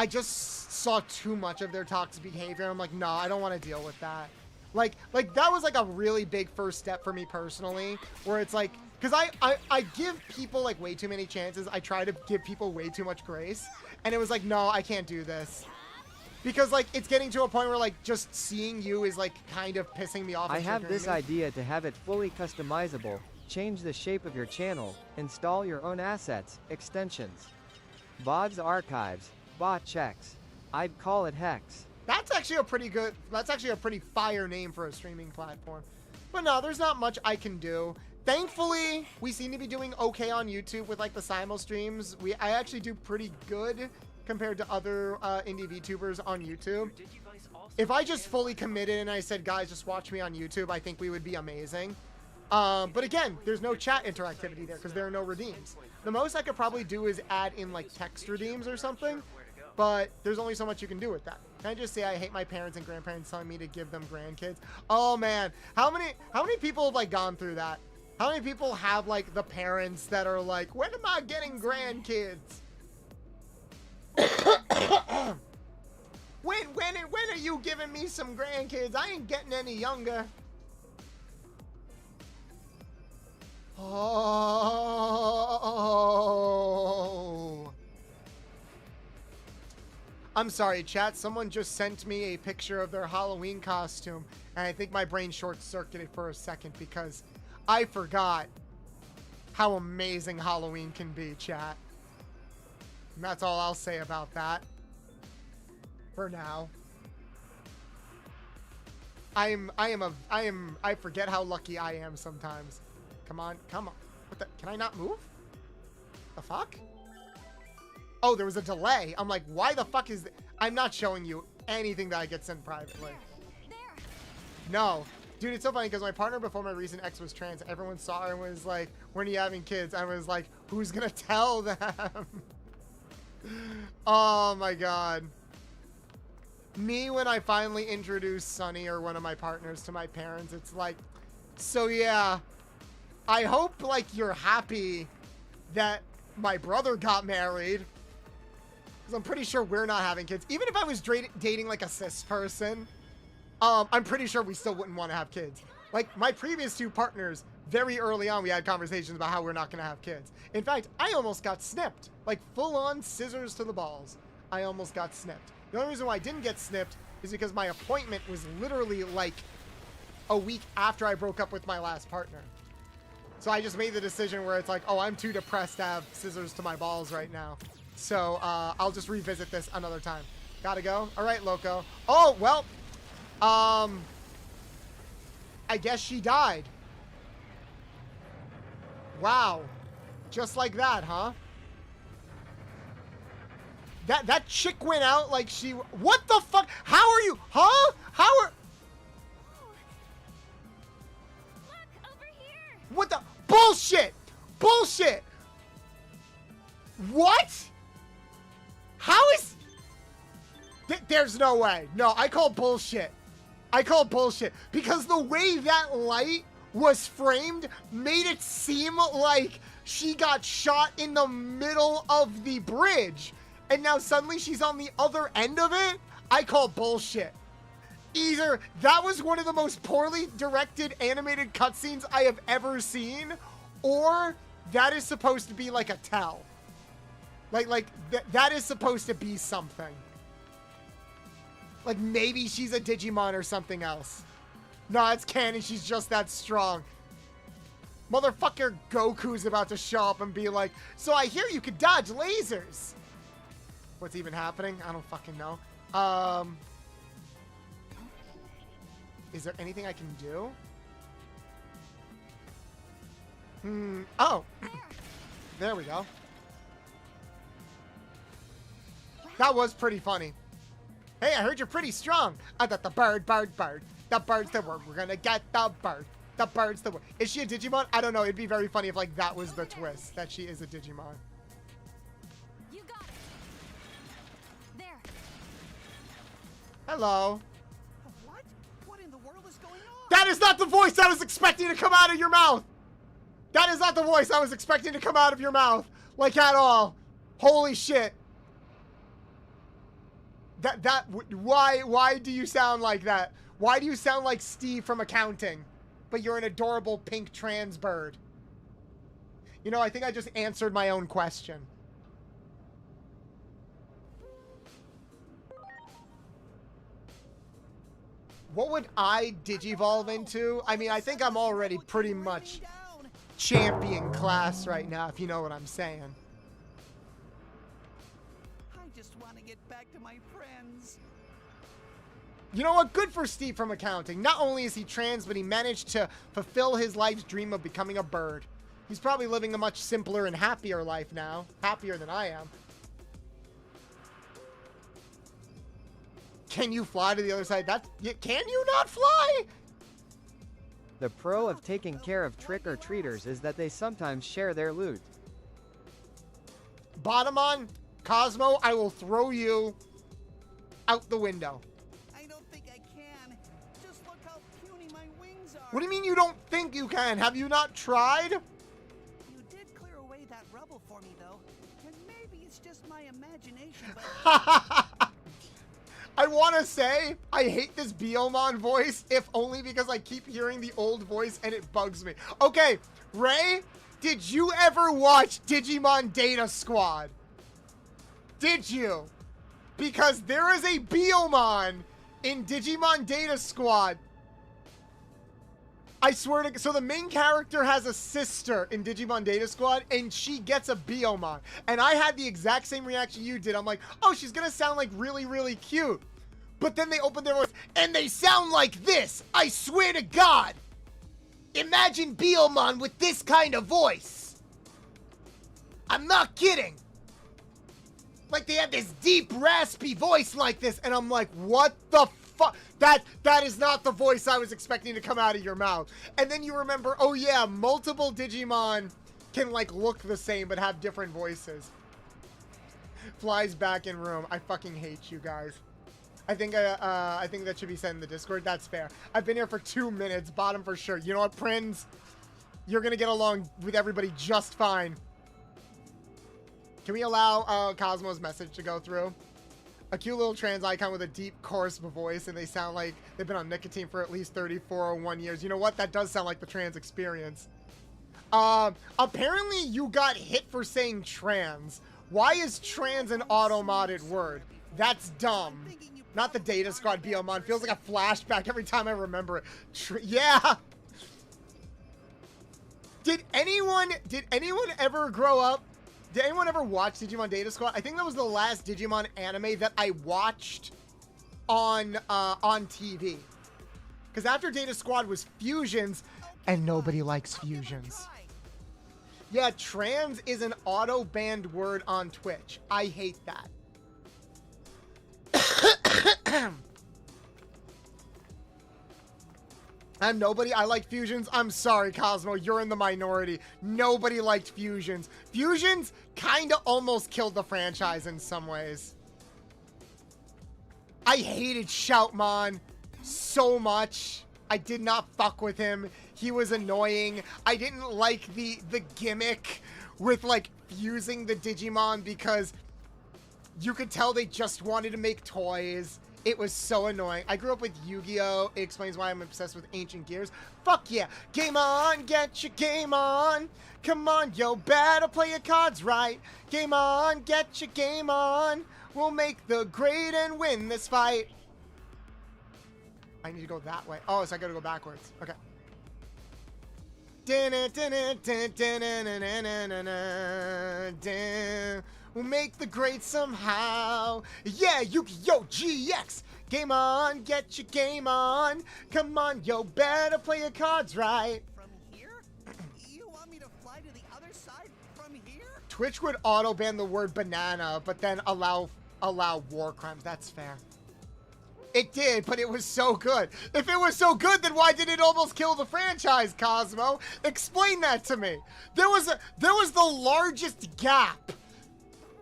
just saw too much of their toxic behavior. I'm like, no, I don't want to deal with that. Like that was like a really big first step for me personally, where it's like, because I give people like way too many chances. I try to give people way too much grace, and it was like, no, I can't do this. Because, like, it's getting to a point where, like, just seeing you is, like, kind of pissing me off. I have this idea to have it fully customizable. Change the shape of your channel. Install your own assets, extensions. VODs archives. Bot checks. I'd call it Hex. That's actually a pretty fire name for a streaming platform. But no, there's not much I can do. Thankfully, we seem to be doing okay on YouTube with, like, the simul streams. I actually do pretty good compared to other indie VTubers on YouTube. If I just fully committed and I said, guys, just watch me on YouTube, I think we would be amazing. But again, there's no chat interactivity there because there are no redeems. The most I could probably do is add in like text redeems or something, but there's only so much you can do with that. Can I just say I hate my parents and grandparents telling me to give them grandkids? Oh man, how many people have like gone through that? How many people have like the parents that are like, when am I getting grandkids? when are you giving me some grandkids? I ain't getting any younger. Oh. I'm sorry, chat. Someone just sent me a picture of their Halloween costume, and I think my brain short-circuited for a second because I forgot how amazing Halloween can be, chat. And that's all I'll say about that. For now. I forget how lucky I am sometimes. Come on. What the? Can I not move? The fuck? Oh, there was a delay. I'm like, why the fuck is... I'm not showing you anything that I get sent privately. No. Dude, it's so funny because my partner before my recent ex was trans. Everyone saw her and was like, when are you having kids? I was like, who's gonna tell them? Oh my god. Me, when I finally introduced Sunny or one of my partners to my parents, it's like, so yeah, I hope like you're happy that my brother got married. Because I'm pretty sure we're not having kids. Even if I was dating like a cis person, I'm pretty sure we still wouldn't want to have kids. Like my previous two partners, very early on, we had conversations about how we're not going to have kids. In fact, I almost got snipped. Like full on scissors to the balls. I almost got snipped. The only reason why I didn't get snipped is because my appointment was literally like a week after I broke up with my last partner. So I just made the decision where it's like, oh, I'm too depressed to have scissors to my balls right now. So I'll just revisit this another time. Gotta go? All right, Loco. Oh, well, I guess she died. Wow. Just like that, huh? That chick went out like she... What the fuck? How are you? Huh? How are... Look, over here. What the... Bullshit! Bullshit! What? How is... There's no way. No, I call bullshit. I call bullshit. Because the way that light was framed made it seem like she got shot in the middle of the bridge. And now suddenly she's on the other end of it? I call bullshit. Either that was one of the most poorly directed animated cutscenes I have ever seen, or that is supposed to be like a tell. That is supposed to be something. Like maybe she's a Digimon or something else. No, it's canon. She's just that strong. Motherfucker Goku's about to show up and be like, so I hear you could dodge lasers. What's even happening? I don't fucking know. Is there anything I can do? Oh. There we go. That was pretty funny. Hey, I heard you're pretty strong. I got the bird. The bird's the word. We're gonna get the bird. The bird's the word. Is she a Digimon? I don't know. It'd be very funny if like that was the twist, that she is a Digimon. You got it. There. Hello. What? What in the world is going on? That is not the voice I was expecting to come out of your mouth. That is not the voice I was expecting to come out of your mouth. Like at all. Holy shit. Why do you sound like that? Why do you sound like Steve from accounting? But you're an adorable pink trans bird. You know, I think I just answered my own question. What would I digivolve into? I mean, I think I'm already pretty much champion class right now, if you know what I'm saying. I just want to get back to my friends. You know what? Good for Steve from accounting. Not only is he trans, but he managed to fulfill his life's dream of becoming a bird. He's probably living a much simpler and happier life now. Happier than I am. Can you fly to the other side? Can you not fly? The pro of taking care of trick-or-treaters is that they sometimes share their loot. Botamon, Cosmo, I will throw you out the window. I don't think I can. Just look how puny my wings are. What do you mean you don't think you can? Have you not tried? You did clear away that rubble for me, though. And maybe it's just my imagination, but I want to say I hate this Biomon voice, if only because I keep hearing the old voice and it bugs me. Okay, Ray, did you ever watch Digimon Data Squad? Did you? Because there is a Biomon in Digimon Data Squad. I swear to... So the main character has a sister in Digimon Data Squad, and she gets a Biomon. And I had the exact same reaction you did. I'm like, oh, she's gonna sound like really, really cute. But then they open their voice, and they sound like this. I swear to God. Imagine Biomon with this kind of voice. I'm not kidding. Like, they have this deep, raspy voice like this, and I'm like, what the fuck? That is not the voice I was expecting to come out of your mouth. And then you remember, oh yeah, multiple Digimon can, like, look the same, but have different voices. Flies back in room. I fucking hate you guys. I think that should be said in the Discord. That's fair. I've been here for 2 minutes. Bottom for sure. You know what, Prince? You're gonna get along with everybody just fine. Can we allow Cosmo's message to go through? A cute little trans icon with a deep, coarse voice, and they sound like they've been on nicotine for at least 3401 years. You know what? That does sound like the trans experience. Apparently you got hit for saying trans. Why is trans an auto-modded word? That's dumb. Not the Data Squad Biomon. Feels like a flashback every time I remember it. Yeah. Did anyone ever grow up? Did anyone ever watch Digimon Data Squad? I think that was the last Digimon anime that I watched on TV. Because after Data Squad was Fusions, and nobody likes Fusions. Yeah, trans is an auto-banned word on Twitch. I hate that. And nobody, I like Fusions. I'm sorry, Cosmo, you're in the minority. Nobody liked Fusions. Fusions kind of almost killed the franchise in some ways. I hated Shoutmon so much. I did not fuck with him. He was annoying. I didn't like the gimmick with, like, fusing the Digimon because you could tell they just wanted to make toys. It was so annoying. I grew up with Yu-Gi-Oh! It explains why I'm obsessed with ancient gears. Fuck yeah. Game on, get your game on. Come on, yo, better play your cards right. Game on, get your game on. We'll make the grade and win this fight. I need to go that way. Oh, so I gotta go backwards. Okay. We'll make the grade somehow. Yeah, Yu-Gi-Oh! GX. Game on, get your game on. Come on, yo, better play your cards right. from here? You want me to fly to the other side from here? Twitch would auto-ban the word banana, but then allow war crimes. That's fair. It did, but it was so good. If it was so good, then why did it almost kill the franchise, Cosmo? Explain that to me. There was the largest gap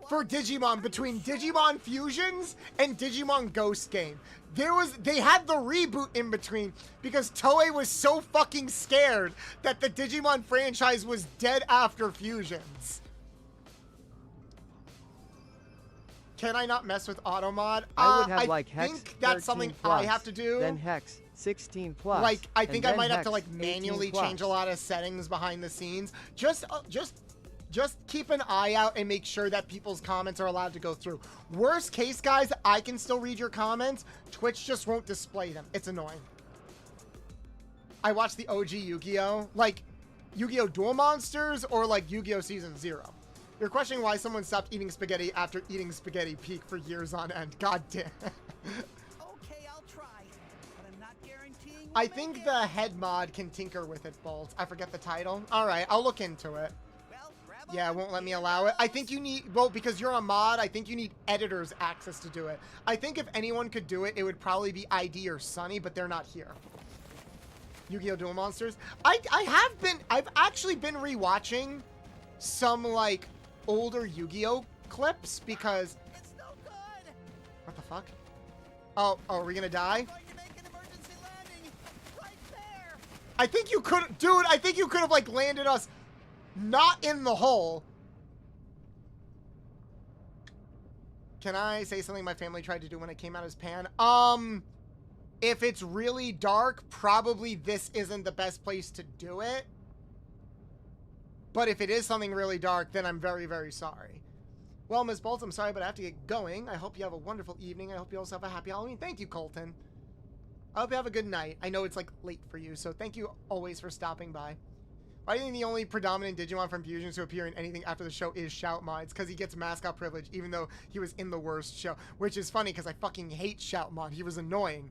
for Digimon between Digimon Fusions and Digimon Ghost Game. They had the reboot in between because Toei was so fucking scared that the Digimon franchise was dead after Fusions. Can I not mess with Automod? I would have like I Hex think that's something 13 plus, I have to do. then Hex 16 plus. Like, I think I and might then have to, like, Hex manually 18 plus. change a lot of settings behind the scenes. Just keep an eye out and make sure that people's comments are allowed to go through. Worst case, guys, I can still read your comments. Twitch just won't display them. It's annoying. I watched the OG Yu-Gi-Oh! Like, Yu-Gi-Oh! Duel Monsters or, like, Yu-Gi-Oh! Season 0. You're questioning why someone stopped eating spaghetti after eating spaghetti peak for years on end. God damn. Okay, I'll try, but I'm not guaranteeing we'll I make think it. the head mod can tinker with it, Bolts. I forget the title. Alright, I'll look into it. Well, grab Yeah, it on, won't let me here allow it. I goes. think you need, well, because you're a mod, I think you need editor's access to do it. I think if anyone could do it, it would probably be ID or Sunny, but they're not here. Yu-Gi-Oh! Duel Monsters. I've actually been rewatching some like older Yu-Gi-Oh! Clips because It's no good. what the fuck? Oh, are we gonna die? Going to make an emergency landing right there. I think you could, dude, I think you could have like landed us not in the hole. Can I say something my family tried to do when I came out as Pan? If it's really dark, probably this isn't the best place to do it. But if it is something really dark, then I'm very, very sorry. Well, Ms. Bolts, I'm sorry, but I have to get going. I hope you have a wonderful evening. I hope you also have a happy Halloween. Thank you, Colton. I hope you have a good night. I know it's like late for you, so thank you always for stopping by. Why do you think the only predominant Digimon from Fusions to appear in anything after the show is Shoutmon? It's because he gets mascot privilege, even though he was in the worst show. Which is funny, because I fucking hate Shoutmon. He was annoying.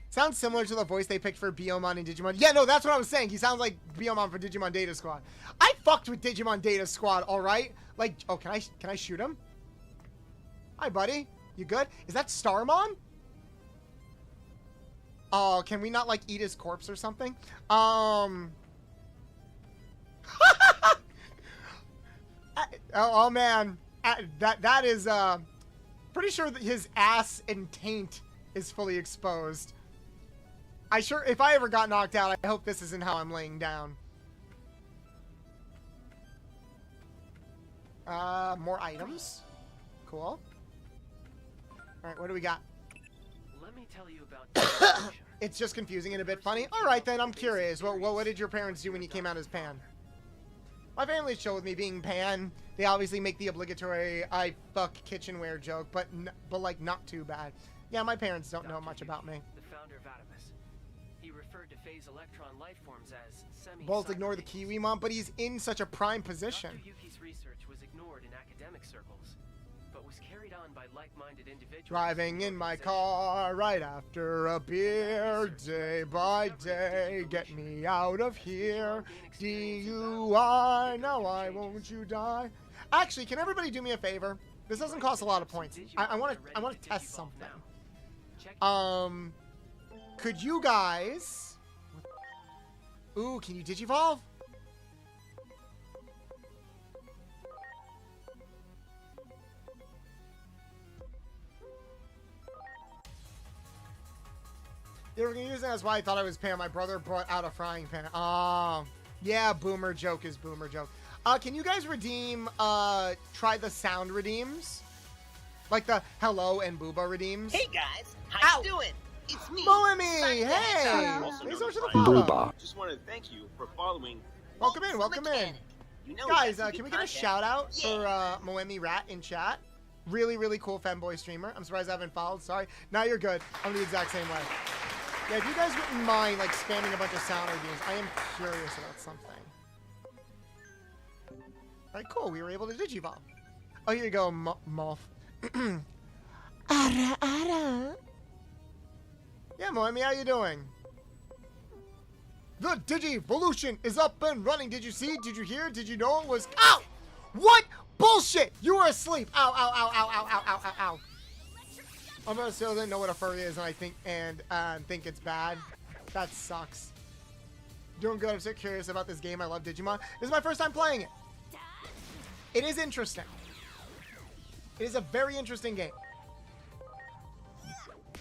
Sounds similar to the voice they picked for Biomon in Digimon. Yeah, no, that's what I was saying. He sounds like Biomon for Digimon Data Squad. I fucked with Digimon Data Squad, alright? Like, oh, can I shoot him? Hi, buddy. You good? Is that Starmon? Oh, can we not, like, eat his corpse or something? Oh man, that is pretty sure that his ass and taint is fully exposed. If I ever got knocked out, I hope this isn't how I'm laying down. More items. Cool. All right, what do we got? Let me tell you about It's just confusing and a bit funny. All right, then I'm curious. What did your parents do when you came out as Pan? My family's chill with me being Pan. They obviously make the obligatory I fuck kitchenware joke, but like not too bad. Yeah, my parents don't know much about me. The founder of Atomus. He referred to phase electron life forms as semi. Bolt ignore the Kiwimon, but he's in such a prime position. Dr. Yuki's research was ignored in academic circles, but was carried on by like-minded individuals. Driving in my car right after a beer, day by day, get me out of here. DUI, now I won't you die. Actually, can everybody do me a favor? This doesn't cost a lot of points. I want to test something. Could you guys? Ooh, can you digivolve? They were gonna use it. That's why I thought I was Pam. My brother brought out a frying pan. Oh, yeah, boomer joke is boomer joke. Can you guys redeem, try the sound redeems? Like the hello and booba redeems? Hey guys, how you doing? It's me. Moemi, hey! Also Thanks known so much as for the follow. Booba. Just wanted to thank you for following. Welcome in, welcome in. Mechanic. You know Guys, that's can we good get a content. shout out Yeah. for Moemi Rat in chat? Really, really cool femboy streamer. I'm surprised I haven't followed. Sorry. Now you're good. I'm the exact same way. Yeah, if you guys wouldn't mind like spamming a bunch of sound reviews, I am curious about something. Alright, cool. We were able to digivolve. Oh, here you go, Moth. Ara, ara. Yeah, Moemi, how you doing? The Digivolution is up and running. Did you see? Did you hear? Did you know it was? Ow! What? Bullshit! You were asleep. Ow, ow, ow, ow, ow, ow, ow, ow, ow. I'm gonna still didn't know what a furry is, and I think it's bad. That sucks. Doing good. I'm so curious about this game. I love Digimon. This is my first time playing it. It is interesting. It is a very interesting game.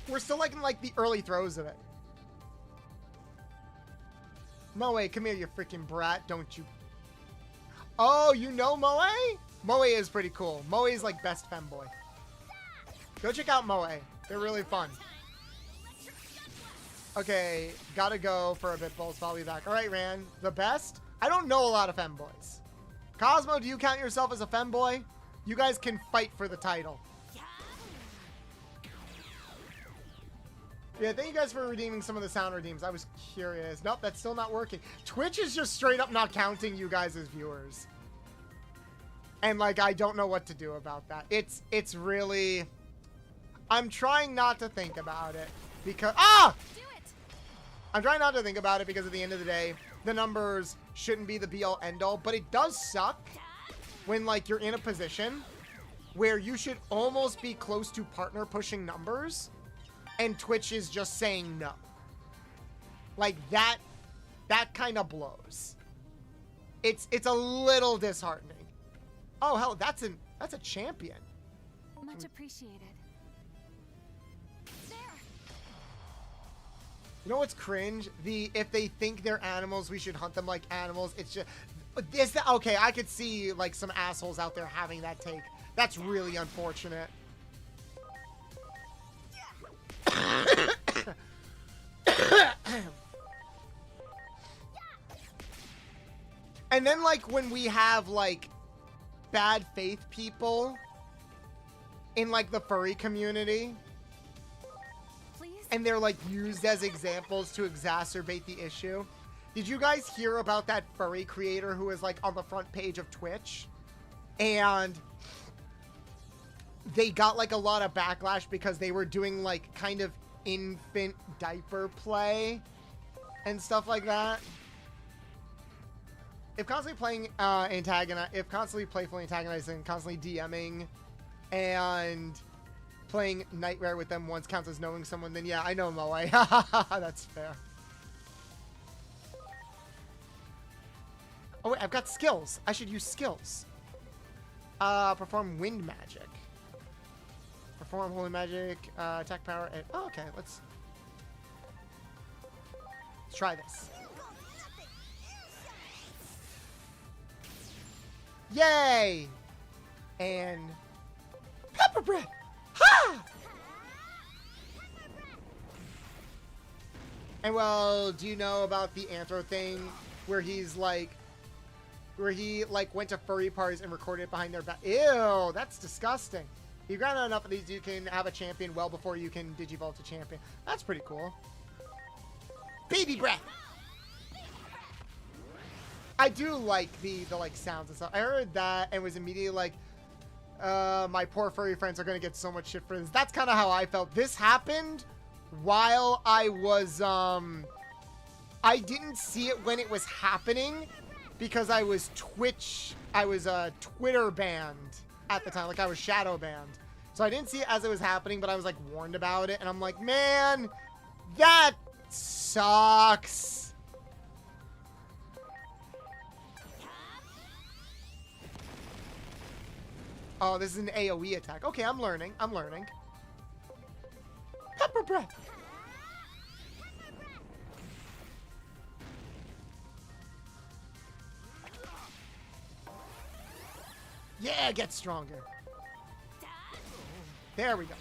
We're still like in like the early throes of it. Moe, come here, you freaking brat. Don't you? Oh, you know Moe? Moe is pretty cool. Moe is like best femboy. Go check out Moe. They're really fun. Okay, gotta go for a bit, Bolts. I'll be back. All right, Ran. The best? I don't know a lot of femboys. Cosmo, do you count yourself as a femboy? You guys can fight for the title. Yeah, thank you guys for redeeming some of the sound redeems. I was curious. Nope, that's still not working. Twitch is just straight up not counting you guys as viewers. And like, I don't know what to do about that. It's really... I'm trying not to think about it because... Ah! I'm trying not to think about it because at the end of the day, the numbers shouldn't be the be-all end-all, but it does suck when like you're in a position where you should almost be close to partner pushing numbers and Twitch is just saying no. Like that that kind of blows. It's a little disheartening. Oh hell, that's a champion. Much appreciated. There. You know what's cringe? If they think they're animals, we should hunt them like animals. It's just okay, I could see like some assholes out there having that take. That's really unfortunate. And then like when we have like bad faith people in like the furry community, Please. and they're like used as examples to exacerbate the issue. Did you guys hear about that furry creator who was like on the front page of Twitch? And they got like a lot of backlash because they were doing like kind of infant diaper play and stuff like that. If constantly playing if constantly playfully antagonizing, constantly DMing, and playing Nightmare with them once counts as knowing someone, then yeah, I know Moe. That's fair. Oh wait, I've got skills. I should use skills. Perform wind magic. Perform holy magic, attack power, and oh, okay, let's try this. Yay! And pepper bread. Ha! And well, do you know about the Anthro thing where he's like, where he like went to furry parties and recorded it behind their back? Ew, that's disgusting. You grant enough of these, you can have a champion well before you can digivolve to champion. That's pretty cool. Baby breath. I do like the like sounds and stuff. I heard that and was immediately like, my poor furry friends are gonna get so much shit for this. That's kind of how I felt. This happened while I was I didn't see it when it was happening because I was Twitter banned at the time. Like I was shadow banned. So I didn't see it as it was happening, but I was like warned about it, and I'm like, man, that sucks. Oh, this is an AoE attack. Okay, I'm learning. I'm learning. Pepper breath. Yeah, get stronger. There we go.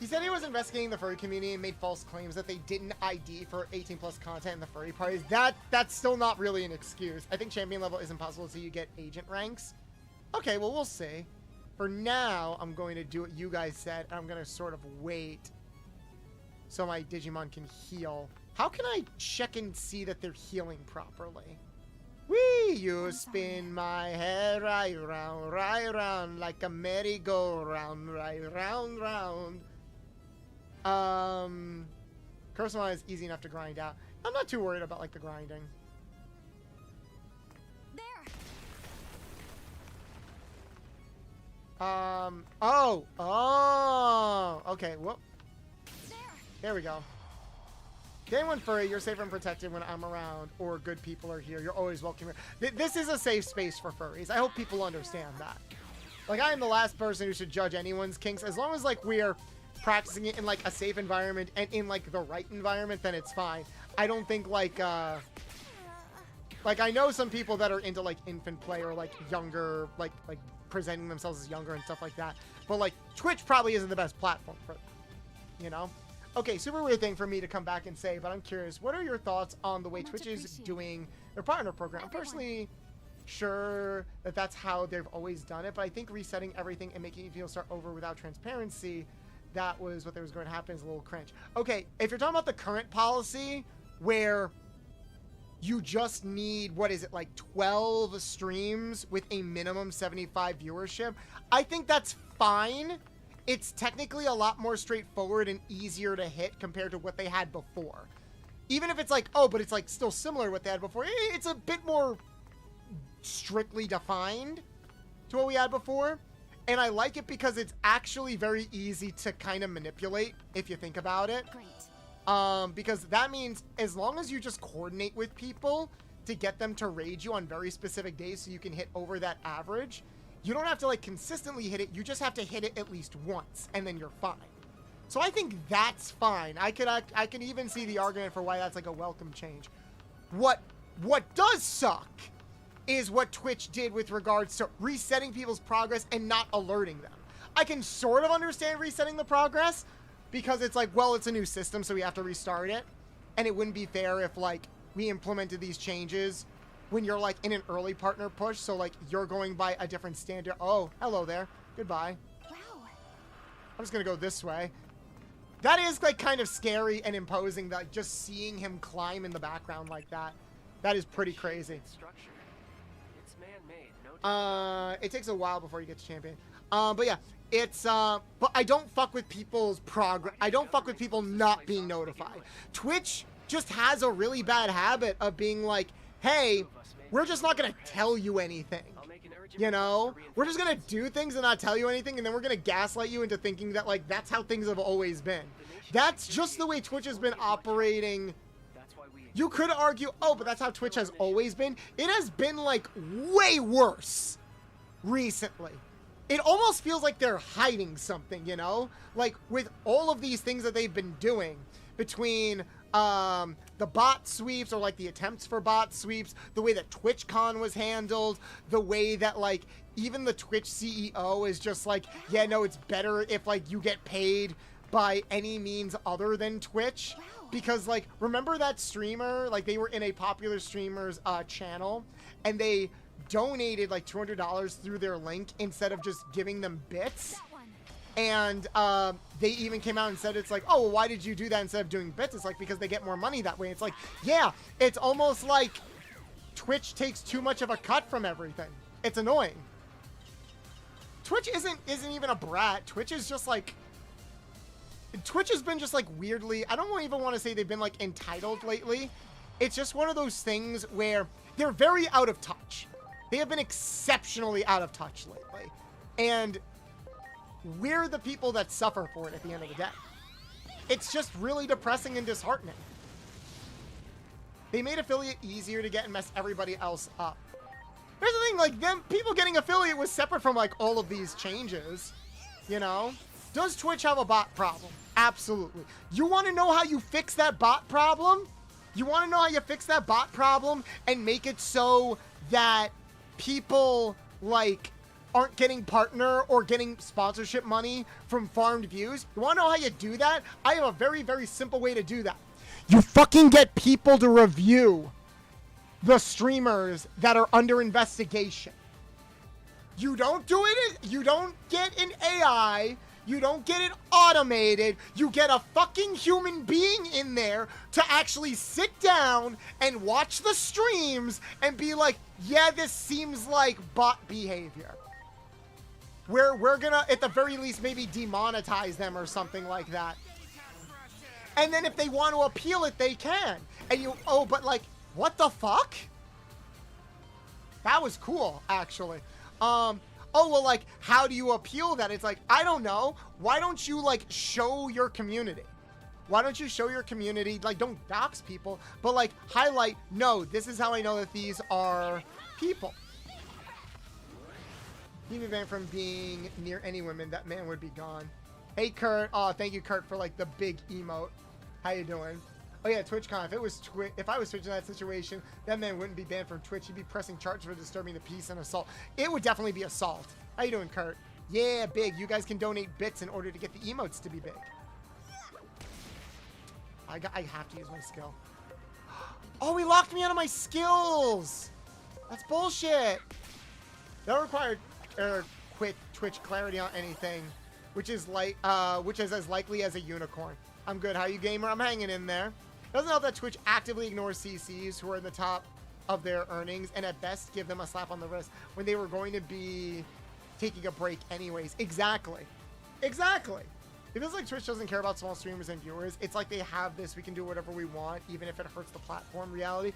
He said he was investigating the furry community and made false claims that they didn't ID for 18 plus content in the furry parties. That's still not really an excuse. I think champion level is impossible until you get agent ranks. Okay, well, we'll see. For now, I'm going to do what you guys said. I'm going to sort of wait so my Digimon can heal. How can I check and see that they're healing properly? Whee! You spin my head right round like a merry-go-round, right round, round. Cursemon is easy enough to grind out. I'm not too worried about like the grinding. Okay, whoop. There we go. Day one furry, you're safe and protected when I'm around, or good people are here. You're always welcome here. This is a safe space for furries. I hope people understand that. Like, I am the last person who should judge anyone's kinks. As long as, like, we're practicing it in, like, a safe environment and in, like, the right environment, then it's fine. I don't think, like, I know some people that are into, like, infant play or, like, younger, like presenting themselves as younger and stuff like that. But, like, Twitch probably isn't the best platform for them, you know? Okay, super weird thing for me to come back and say, but I'm curious, what are your thoughts on the way Twitch is doing their partner program? I'm personally sure that that's how they've always done it, but I think resetting everything and making it start over without transparency, that was what was going to happen, is a little cringe. Okay, if you're talking about the current policy where you just need, what is it, like 12 streams with a minimum 75 viewership, I think that's fine. It's technically a lot more straightforward and easier to hit compared to what they had before. Even if it's like, oh, but it's like still similar to what they had before, it's a bit more strictly defined to what we had before. And I like it because it's actually very easy to kind of manipulate if you think about it. Great. Because that means as long as you just coordinate with people to get them to raid you on very specific days so you can hit over that average, you don't have to like consistently hit it. You just have to hit it at least once and then you're fine. So I think that's fine. I can even see the argument for why that's like a welcome change. What does suck is what Twitch did with regards to resetting people's progress and not alerting them. I can sort of understand resetting the progress because it's like, well, it's a new system, so we have to restart it. And it wouldn't be fair if like we implemented these changes when you're like in an early partner push. So like you're going by a different standard. Oh, hello there. Goodbye. Wow. I'm just gonna go this way. That is like kind of scary and imposing, that just seeing him climb in the background like that. That is pretty crazy. Structure. It's man-made, no It takes a while before you get to champion. But yeah, it's but I don't fuck with people's progress. I don't fuck with people not being notified. Twitch just has a really bad habit of being like, hey, we're just not gonna tell you anything. You know, we're just gonna do things and not tell you anything, and then we're gonna gaslight you into thinking that like that's how things have always been. That's just the way Twitch has been operating. You could argue, oh, but that's how Twitch has always been. It has been like way worse recently. It almost feels like they're hiding something, you know, like with all of these things that they've been doing between the bot sweeps, or like the attempts for bot sweeps, the way that TwitchCon was handled, the way that like even the Twitch CEO is just like, yeah, no, it's better if like you get paid by any means other than Twitch. Because like, remember that streamer, like they were in a popular streamer's channel and they donated like $200 through their link instead of just giving them bits. And they even came out and said, it's like, oh, well, why did you do that instead of doing bits? It's like, because they get more money that way. It's like, yeah, it's almost like Twitch takes too much of a cut from everything. It's annoying. Twitch isn't even a brat. Twitch is just like, Twitch has been just like weirdly, I don't even want to say they've been like entitled lately. It's just one of those things where they're very out of touch. They have been exceptionally out of touch lately. And we're the people that suffer for it at the end of the day. It's just really depressing and disheartening. They made affiliate easier to get and mess everybody else up. Here's the thing, like them people getting affiliate was separate from like all of these changes, you know? Does Twitch have a bot problem? Absolutely. You want to know how you fix that bot problem? You want to know how you fix that bot problem and make it so that people like aren't getting partner or getting sponsorship money from farmed views? You want to know how you do that? I have a very, very simple way to do that. You fucking get people to review the streamers that are under investigation. You don't do it, you don't get an AI, you don't get it automated, you get a fucking human being in there to actually sit down and watch the streams and be like, yeah, this seems like bot behavior. We're gonna, at the very least, maybe demonetize them or something like that. And then if they want to appeal it, they can. And you, oh, but like, what the fuck? That was cool, actually. Oh, well, like, how do you appeal that? It's like, I don't know. Why don't you, like, show your community? Why don't you show your community, like, don't dox people, but, like, highlight, no, this is how I know that these are people. He'd be banned from being near any women. That man would be gone. Hey, Kurt. Oh, thank you, Kurt, for, like, the big emote. How you doing? Oh, yeah, TwitchCon. If I was Twitch in that situation, that man wouldn't be banned from Twitch. He'd be pressing charges for disturbing the peace and assault. It would definitely be assault. How you doing, Kurt? Yeah, big. You guys can donate bits in order to get the emotes to be big. I have to use my skill. Oh, he locked me out of my skills. That's bullshit. That required quit Twitch clarity on anything, which is as likely as a unicorn. I'm good. How you, gamer? I'm hanging in there. Doesn't help that Twitch actively ignores CCs who are in the top of their earnings and at best give them a slap on the wrist when they were going to be taking a break anyways. Exactly. Exactly. It feels like Twitch doesn't care about small streamers and viewers. It's like they have this, we can do whatever we want, even if it hurts the platform reality.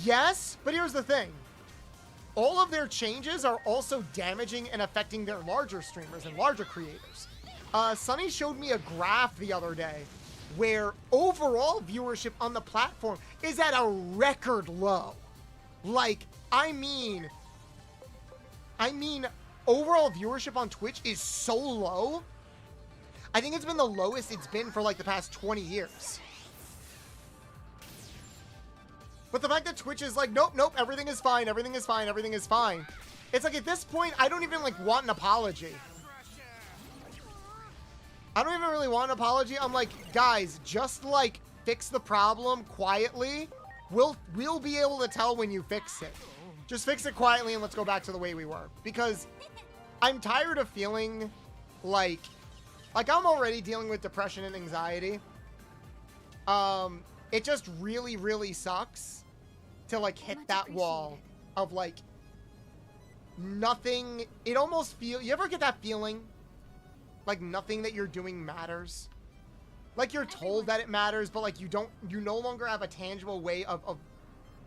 Yes, but here's the thing. All of their changes are also damaging and affecting their larger streamers and larger creators. Sunny showed me a graph the other day where overall viewership on the platform is at a record low. Like, I mean, overall viewership on Twitch is so low. I think it's been the lowest it's been for like the past 20 years. But the fact that Twitch is like, nope, nope, everything is fine, everything is fine, everything is fine. It's like, at this point, I don't even like want an apology. I don't even really want an apology. I'm like, guys, just like fix the problem quietly. We'll be able to tell when you fix it. Just fix it quietly and let's go back to the way we were. Because I'm tired of feeling like I'm already dealing with depression and anxiety. It just really, really sucks to like hit that wall of like nothing. It almost feels, you ever get that feeling like nothing that you're doing matters? Like you're told that it matters, but like you no longer have a tangible way of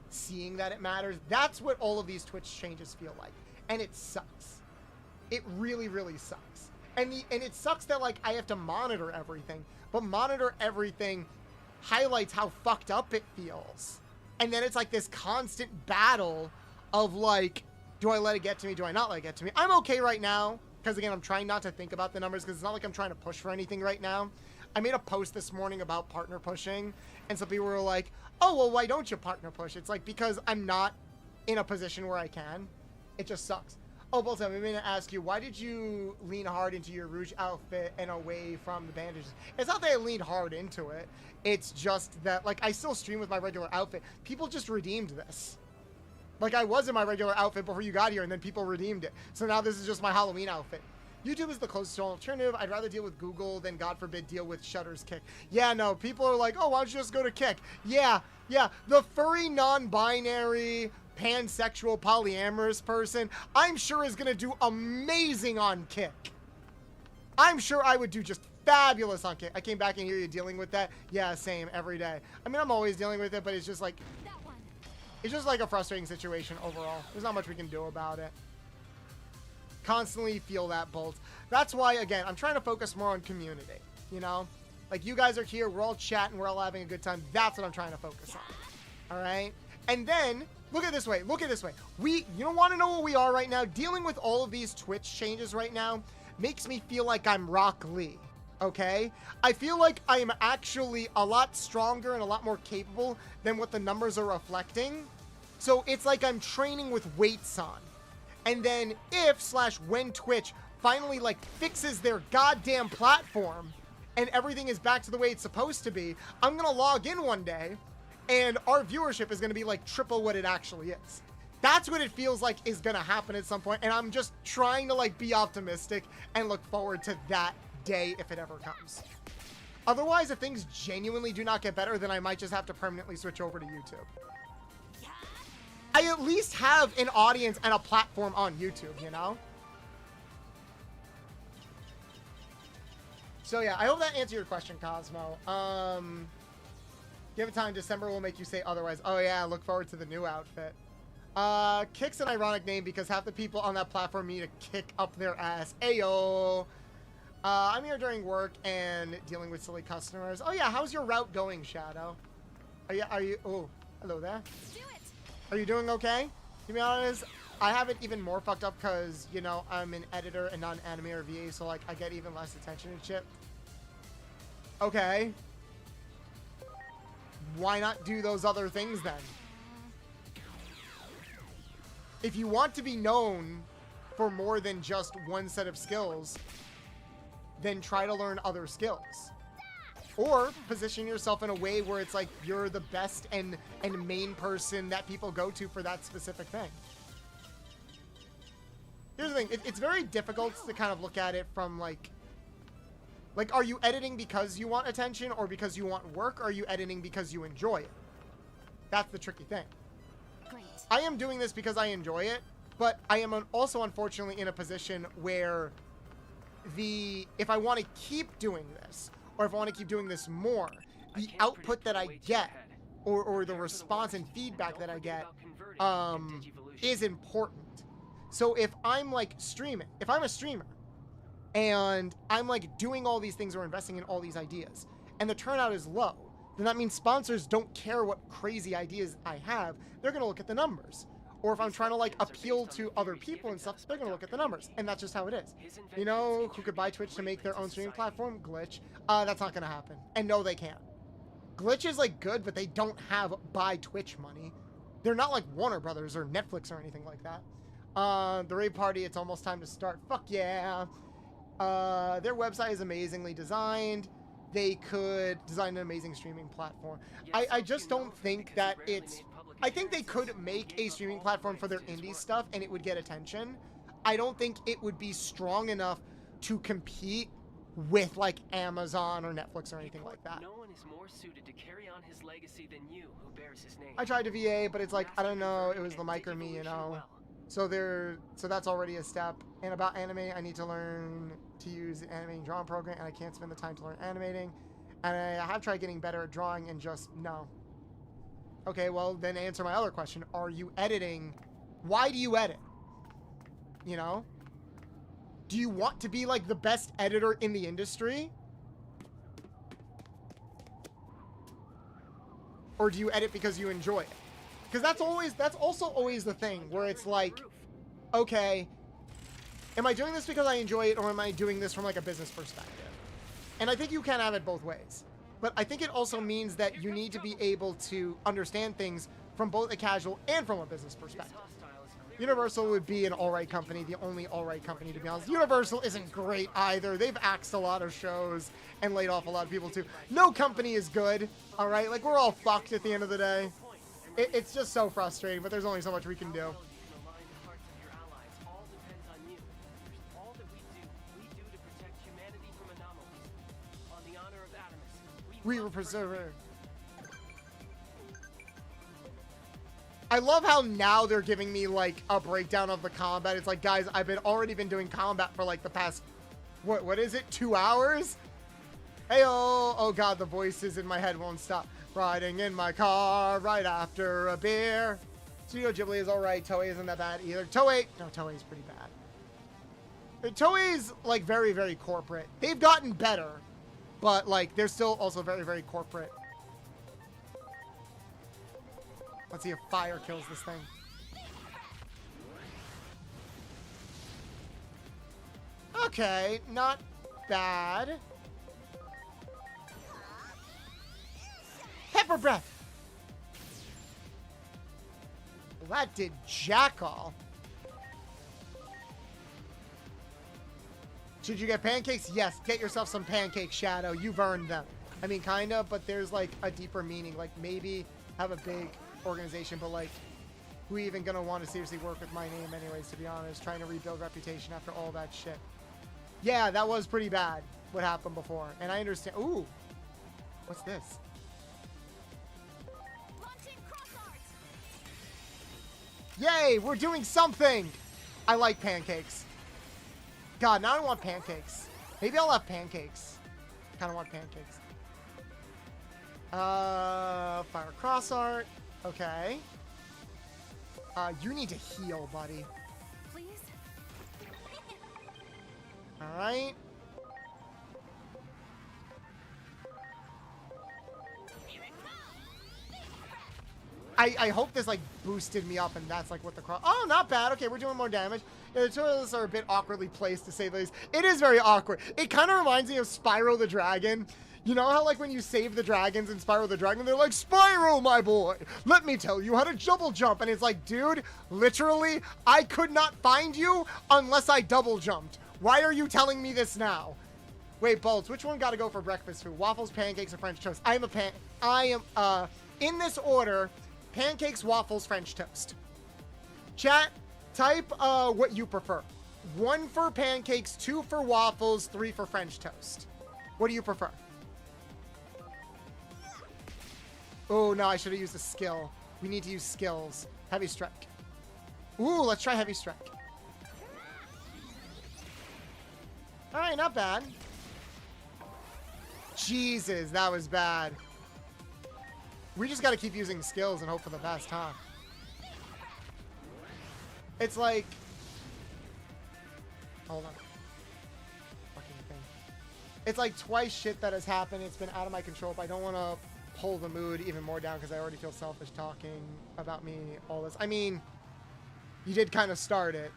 seeing that it matters. That's what all of these Twitch changes feel like. And it sucks. It really, really sucks. And it sucks that like I have to monitor everything, but monitor everything highlights how fucked up it feels. And then it's like this constant battle of like, do I let it get to me? Do I not let it get to me? I'm okay right now. Because again, I'm trying not to think about the numbers because it's not like I'm trying to push for anything right now. I made a post this morning about partner pushing, and some people were like, oh, well, why don't you partner push? It's like, because I'm not in a position where I can. It just sucks. Oh, Bolts, I'm going to ask you, why did you lean hard into your Rouge outfit and away from the bandages? It's not that I leaned hard into it. It's just that, like, I still stream with my regular outfit. People just redeemed this. Like, I was in my regular outfit before you got here, and then people redeemed it. So now this is just my Halloween outfit. YouTube is the closest alternative. I'd rather deal with Google than, God forbid, deal with Shutter's Kick. Yeah, no, people are like, oh, why don't you just go to Kick? Yeah. The furry, non-binary, pansexual, polyamorous person, I'm sure is going to do amazing on Kick. I'm sure I would do just fabulous on Kick. I came back and hear you dealing with that. Yeah, same, every day. I mean, I'm always dealing with it, but it's just like, it's just like a frustrating situation overall. There's not much we can do about it. Constantly feel that, Bolt. That's why, again, I'm trying to focus more on community, you know? Like, you guys are here, we're all chatting, we're all having a good time. That's what I'm trying to focus on, all right? And then, look at it this way, you don't want to know what we are right now? Dealing with all of these Twitch changes right now makes me feel like I'm Rock Lee, okay? I feel like I am actually a lot stronger and a lot more capable than what the numbers are reflecting. So it's like I'm training with weights on. And then when Twitch finally like fixes their goddamn platform and everything is back to the way it's supposed to be, I'm gonna log in one day and our viewership is gonna be like triple what it actually is. That's what it feels like is gonna happen at some point, and I'm just trying to like be optimistic and look forward to that day if it ever comes. Otherwise, if things genuinely do not get better, then I might just have to permanently switch over to YouTube. I at least have an audience and a platform on YouTube, you know? So yeah, I hope that answered your question, Cosmo. Give it time, December will make you say otherwise. Oh yeah, look forward to the new outfit. Kick's an ironic name because half the people on that platform need to kick up their ass. Ayo! I'm here during work and dealing with silly customers. Oh yeah, how's your route going, Shadow? Are you, oh, hello there. Are you doing okay? To be honest, I have it even more fucked up because, you know, I'm an editor and not an anime or VA, so, like, I get even less attention and shit. Okay. Why not do those other things, then? If you want to be known for more than just one set of skills, then try to learn other skills. Or position yourself in a way where it's like you're the best and main person that people go to for that specific thing. Here's the thing. It's very difficult to kind of look at it from like, are you editing because you want attention or because you want work? Or are you editing because you enjoy it? That's the tricky thing. Great. I am doing this because I enjoy it, but I am also unfortunately in a position where if I want to keep doing this, or if I want to keep doing this more, the output that I get, or the response and feedback that I get, is important. So if I'm like streaming, if I'm a streamer, and I'm like doing all these things or investing in all these ideas, and the turnout is low, then that means sponsors don't care what crazy ideas I have. They're going to look at the numbers. Or if I'm trying to like appeal to other people and stuff, they're going to look at the numbers. And that's just how it is. You know who could buy Twitch to make their own streaming platform? Glitch. That's not going to happen. And no, they can't. Glitch is like good, but they don't have buy Twitch money. They're not like Warner Brothers or Netflix or anything like that. The raid party, it's almost time to start. Fuck yeah. Their website is amazingly designed. They could design an amazing streaming platform. I just don't think that it's... I think they could make a streaming platform for their indie stuff and it would get attention. I don't think it would be strong enough to compete with like Amazon or Netflix or anything like that. No one is more suited to carry on his legacy than you, who bears his name. I tried to VA, but it's like, I don't know, it was the mic or me, you know. So that's already a step. And about anime, I need to learn to use the animating drawing program, and I can't spend the time to learn animating. And I have tried getting better at drawing, and just no. Okay, well then answer my other question: are you editing? Why do you edit? You know? Do you want to be like the best editor in the industry? Or do you edit because you enjoy it? Because that's also always the thing where it's like, okay, am I doing this because I enjoy it, or am I doing this from like a business perspective? And I think you can have it both ways. But I think it also means that you need to be able to understand things from both a casual and from a business perspective. Universal would be an alright company, the only alright company, to be honest. Universal isn't great either. They've axed a lot of shows and laid off a lot of people too. No company is good, alright? Like, we're all fucked at the end of the day. It's just so frustrating, but there's only so much we can do. We were preserver. I love how now they're giving me like a breakdown of the combat. It's like, guys, I've already been doing combat for like the past, what is it, 2 hours? Hey, oh god, the voices in my head won't stop. Riding in my car right after a beer. Studio Ghibli is alright. Toei isn't that bad either. Toei is pretty bad. Toei's like very, very corporate. They've gotten better, but like they're still also very, very corporate. Let's see if fire kills this thing. Okay, not bad. Pepper breath. Well, that did jack all. Should you get pancakes? Yes, get yourself some pancakes, Shadow. You've earned them. I mean, kind of, but there's like a deeper meaning. Like maybe have a big organization, but like who even gonna want to seriously work with my name anyways, to be honest? Trying to rebuild reputation after all that shit. Yeah, that was pretty bad what happened before, and I understand. Ooh, what's this? Yay, we're doing something. I like pancakes. God, now I want pancakes. Maybe I'll have pancakes. Kind of want pancakes. Fire cross art. Okay. You need to heal, buddy. Please? All right. I hope this like boosted me up, and that's like what the cross. Oh, not bad. Okay, we're doing more damage. Yeah, the tutorials are a bit awkwardly placed, to say the least. It is very awkward. It kind of reminds me of Spyro the Dragon. You know how like when you save the dragons in Spyro the Dragon, they're like, Spyro, my boy, let me tell you how to double jump. And it's like, dude, literally, I could not find you unless I double jumped. Why are you telling me this now? Wait, Bolts, which one gotta go for breakfast food? Waffles, pancakes, or French toast? I am, in this order, pancakes, waffles, French toast. Chat, type what you prefer. 1 for pancakes, 2 for waffles, 3 for French toast. What do you prefer? Oh, no, I should have used a skill. We need to use skills. Heavy strike. Ooh, let's try heavy strike. All right, not bad. Jesus, that was bad. We just got to keep using skills and hope for the best, huh? It's like... Hold on. Fucking thing. It's like twice shit that has happened. It's been out of my control, but I don't want to pull the mood even more down because I already feel selfish talking about me, all this. I mean, you did kind of start it.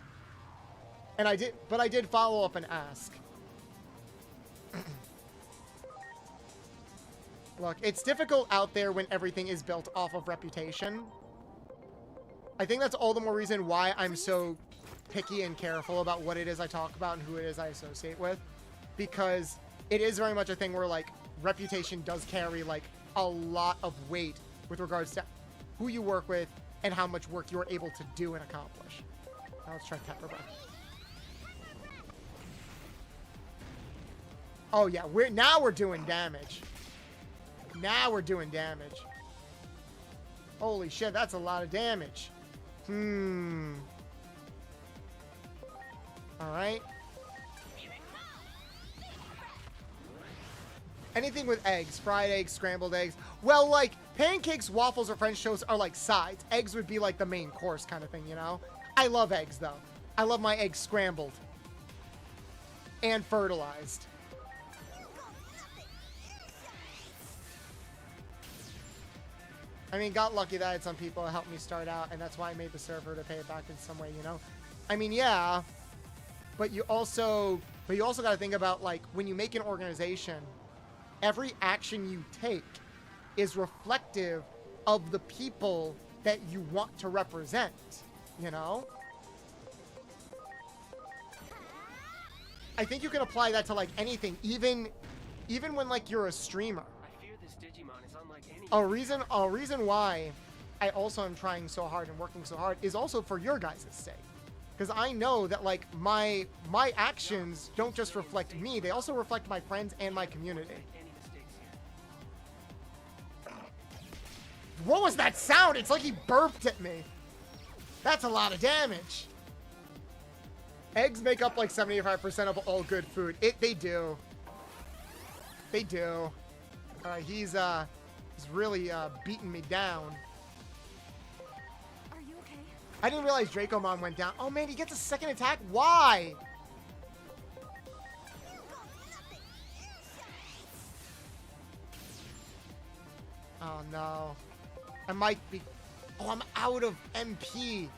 And I did follow up and ask. Look, it's difficult out there when everything is built off of reputation. I think that's all the more reason why I'm so picky and careful about what it is I talk about and who it is I associate with. Because it is very much a thing where, like, reputation does carry, like, a lot of weight with regards to who you work with and how much work you're able to do and accomplish. Now let's try Pepper Breath. Oh yeah, now we're doing damage. Now we're doing damage. Holy shit, that's a lot of damage. Alright. Anything with eggs. Fried eggs, scrambled eggs. Well, like, pancakes, waffles, or French toast are like sides. Eggs would be like the main course kind of thing, you know? I love eggs, though. I love my eggs scrambled. And fertilized. I mean, got lucky that I had some people help me start out, and that's why I made the server to pay it back in some way, you know? I mean, yeah, but you also got to think about, like, when you make an organization, every action you take is reflective of the people that you want to represent, you know? I think you can apply that to, like, anything, even when, like, you're a streamer. I fear this Digimon is unlike any. A reason why I also am trying so hard and working so hard is also for your guys' sake. Because I know that, like, my actions don't just reflect me, they also reflect my friends and my community. Any mistakes here? What was that sound? It's like he burped at me. That's a lot of damage. Eggs make up like 75% of all good food. They do. They do. He's really beating me down. Are you okay? I didn't realize Dracomon went down. Oh man, he gets a second attack? Why? Oh no. I might be... Oh, I'm out of MP.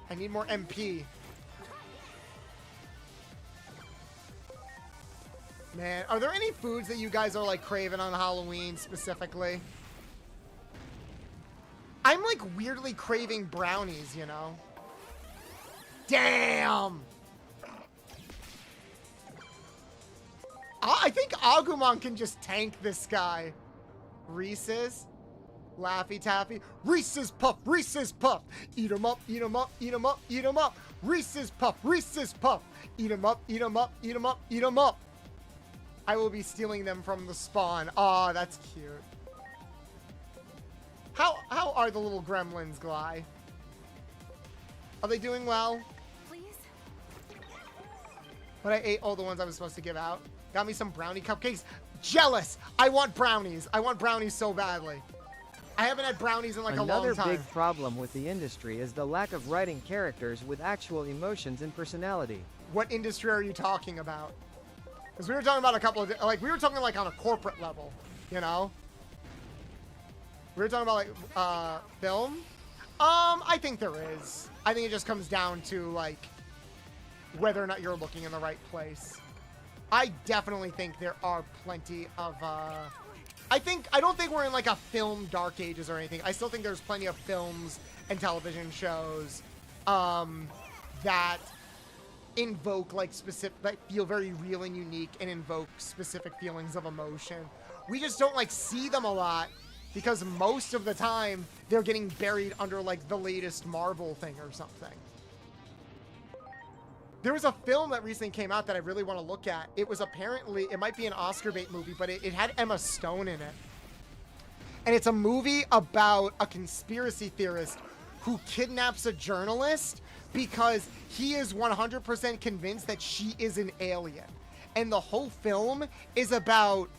I need more MP. Man, are there any foods that you guys are like craving on Halloween specifically? I'm like weirdly craving brownies, you know? Damn! I think Agumon can just tank this guy. Reese's? Laffy Taffy? Reese's Puff! Reese's Puff! Eat 'em up, eat 'em up, eat 'em up, eat 'em up! Reese's Puff! Reese's Puff! Eat 'em up, eat 'em up, eat 'em up, eat 'em up! I will be stealing them from the spawn. Aw, that's cute. How are the little gremlins, Gly? Are they doing well? Please? But I ate all the ones I was supposed to give out. Got me some brownie cupcakes. Jealous! I want brownies. I want brownies so badly. I haven't had brownies in like a long Another time. big problem with the industry is the lack of writing characters with actual emotions and personality. What industry are you talking about? Because we were talking about a couple of, like, we were talking like on a corporate level, you know? We were talking about like, film? I think there is. I think it just comes down to like, whether or not you're looking in the right place. I definitely think there are plenty of, I don't think we're in like a film dark ages or anything. I still think there's plenty of films and television shows, that invoke like specific, that feel very real and unique and invoke specific feelings of emotion. We just don't like see them a lot because most of the time they're getting buried under like the latest Marvel thing or something. There was a film that recently came out that I really want to look at. It was apparently, it might be an Oscar bait movie, but it had Emma Stone in it. And it's a movie about a conspiracy theorist who kidnaps a journalist because he is 100% convinced that she is an alien. And the whole film is about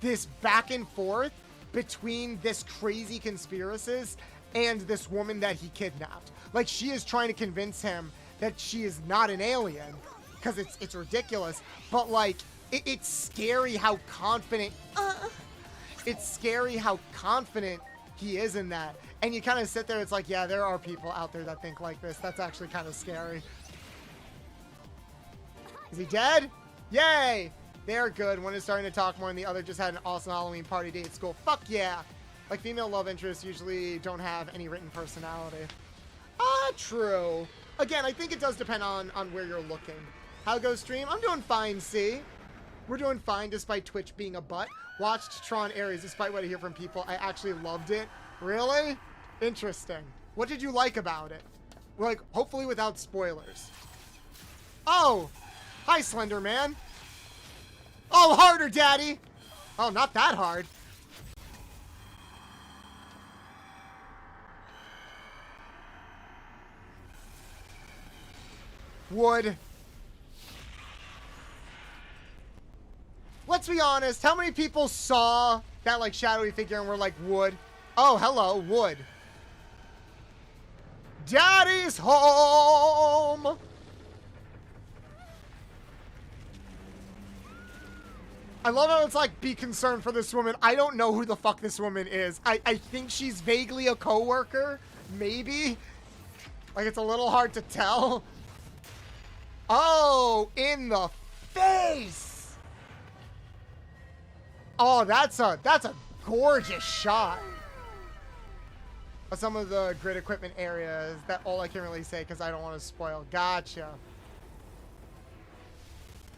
this back and forth between this crazy conspiracist and this woman that he kidnapped. Like, she is trying to convince him that she is not an alien, because it's ridiculous. But like, it's scary how confident. It's scary how confident he is in that. And you kind of sit there, it's like, yeah, there are people out there that think like this. That's actually kind of scary. Is he dead? Yay! They're good. One is starting to talk more and the other just had an awesome Halloween party day at school. Fuck yeah! Like, female love interests usually don't have any written personality. True. Again, I think it does depend on where you're looking. How goes stream? I'm doing fine, see? We're doing fine despite Twitch being a butt. Watched Tron Ares despite what I hear from people. I actually loved it. Really? Interesting. What did you like about it? Like, hopefully without spoilers. Oh! Hi, Slender Man. Oh, harder, Daddy! Oh, not that hard. Wood. Let's be honest, how many people saw that, like, shadowy figure and were like, wood? Oh, hello, wood. Daddy's home! I love how it's like, be concerned for this woman. I don't know who the fuck this woman is. I think she's vaguely a coworker, maybe? Like, it's a little hard to tell. Oh, in the face! Oh, that's a gorgeous shot. Some of the grid equipment areas, that all I can really say because I don't want to spoil. Gotcha.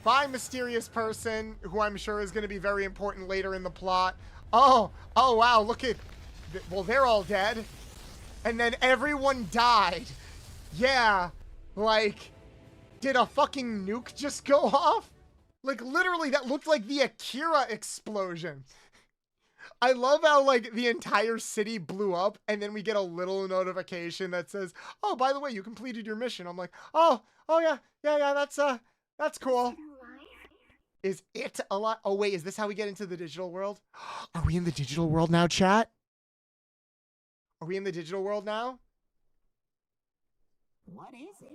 By mysterious person who I'm sure is going to be very important later in the plot. Oh wow, look at, well, they're all dead. And then everyone died. Yeah, like, did a fucking nuke just go off? Like, literally, that looked like the Akira explosion. I love how, like, the entire city blew up, and then we get a little notification that says, oh, by the way, you completed your mission. I'm like, oh yeah, that's cool. Is it a lot? Oh, wait, is this how we get into the digital world? Are we in the digital world now, chat? Are we in the digital world now? What is it?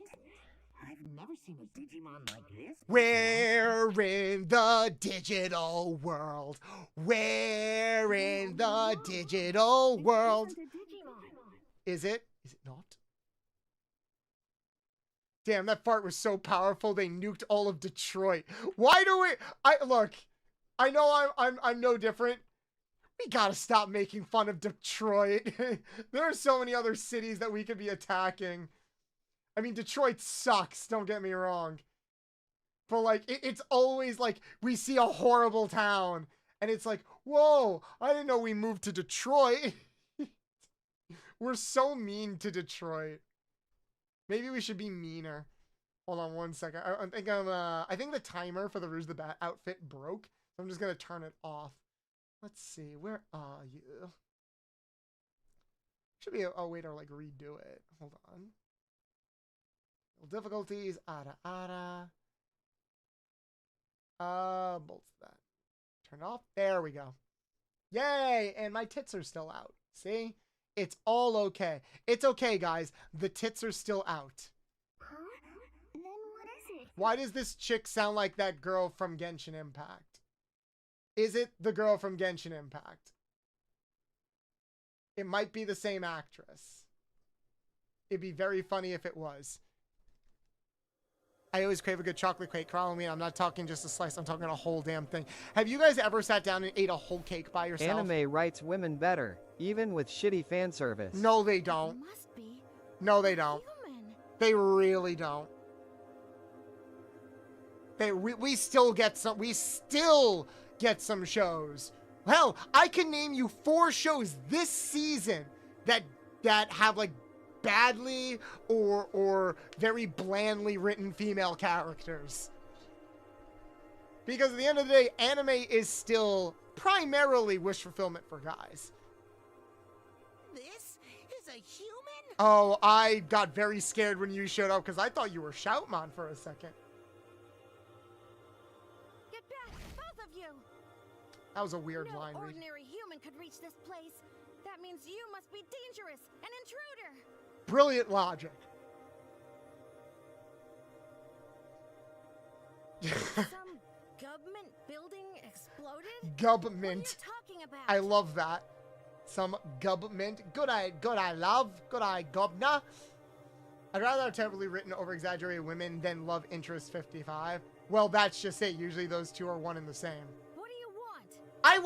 I've never seen a Digimon like this. We're in the digital world. We're in the digital world. Is it? Is it not? Damn, that fart was so powerful they nuked all of Detroit. Why do we? Look, I know I'm no different. We gotta stop making fun of Detroit. There are so many other cities that we could be attacking. I mean, Detroit sucks, don't get me wrong. But, like, it's always, like, we see a horrible town. And it's like, whoa, I didn't know we moved to Detroit. We're so mean to Detroit. Maybe we should be meaner. Hold on one second. I think the timer for the Rouge the Bat outfit broke. So I'm just going to turn it off. Let's see. Where are you? Should be a way to, like, redo it. Hold on. Difficulties, bolts that. Turn it off. There we go. Yay! And my tits are still out. See? It's all okay. It's okay, guys. The tits are still out. Huh? Then what is it? Why does this chick sound like that girl from Genshin Impact? Is it the girl from Genshin Impact? It might be the same actress. It'd be very funny if it was. I always crave a good chocolate cake. Follow me. I'm not talking just a slice. I'm talking a whole damn thing. Have you guys ever sat down and ate a whole cake by yourself? Anime writes women better, even with shitty fan service. No, they don't. Must be No, they don't. human. They really don't. We still get some. We still get some shows. Hell, I can name you 4 shows this season that have like badly or very blandly written female characters. Because at the end of the day, anime is still primarily wish fulfillment for guys. This is a human? Oh, I got very scared when you showed up because I thought you were Shoutmon for a second. Get back, both of you. That was a weird No line read. ordinary human could reach this place. That means you must be dangerous, an intruder. Brilliant logic. Some government building exploded? Government. What are you talking about? I love that. Some government. Good eye, governor. I'd rather have terribly written over-exaggerated women than love interest 55. Well, that's just it. Usually those two are one and the same. What do you want?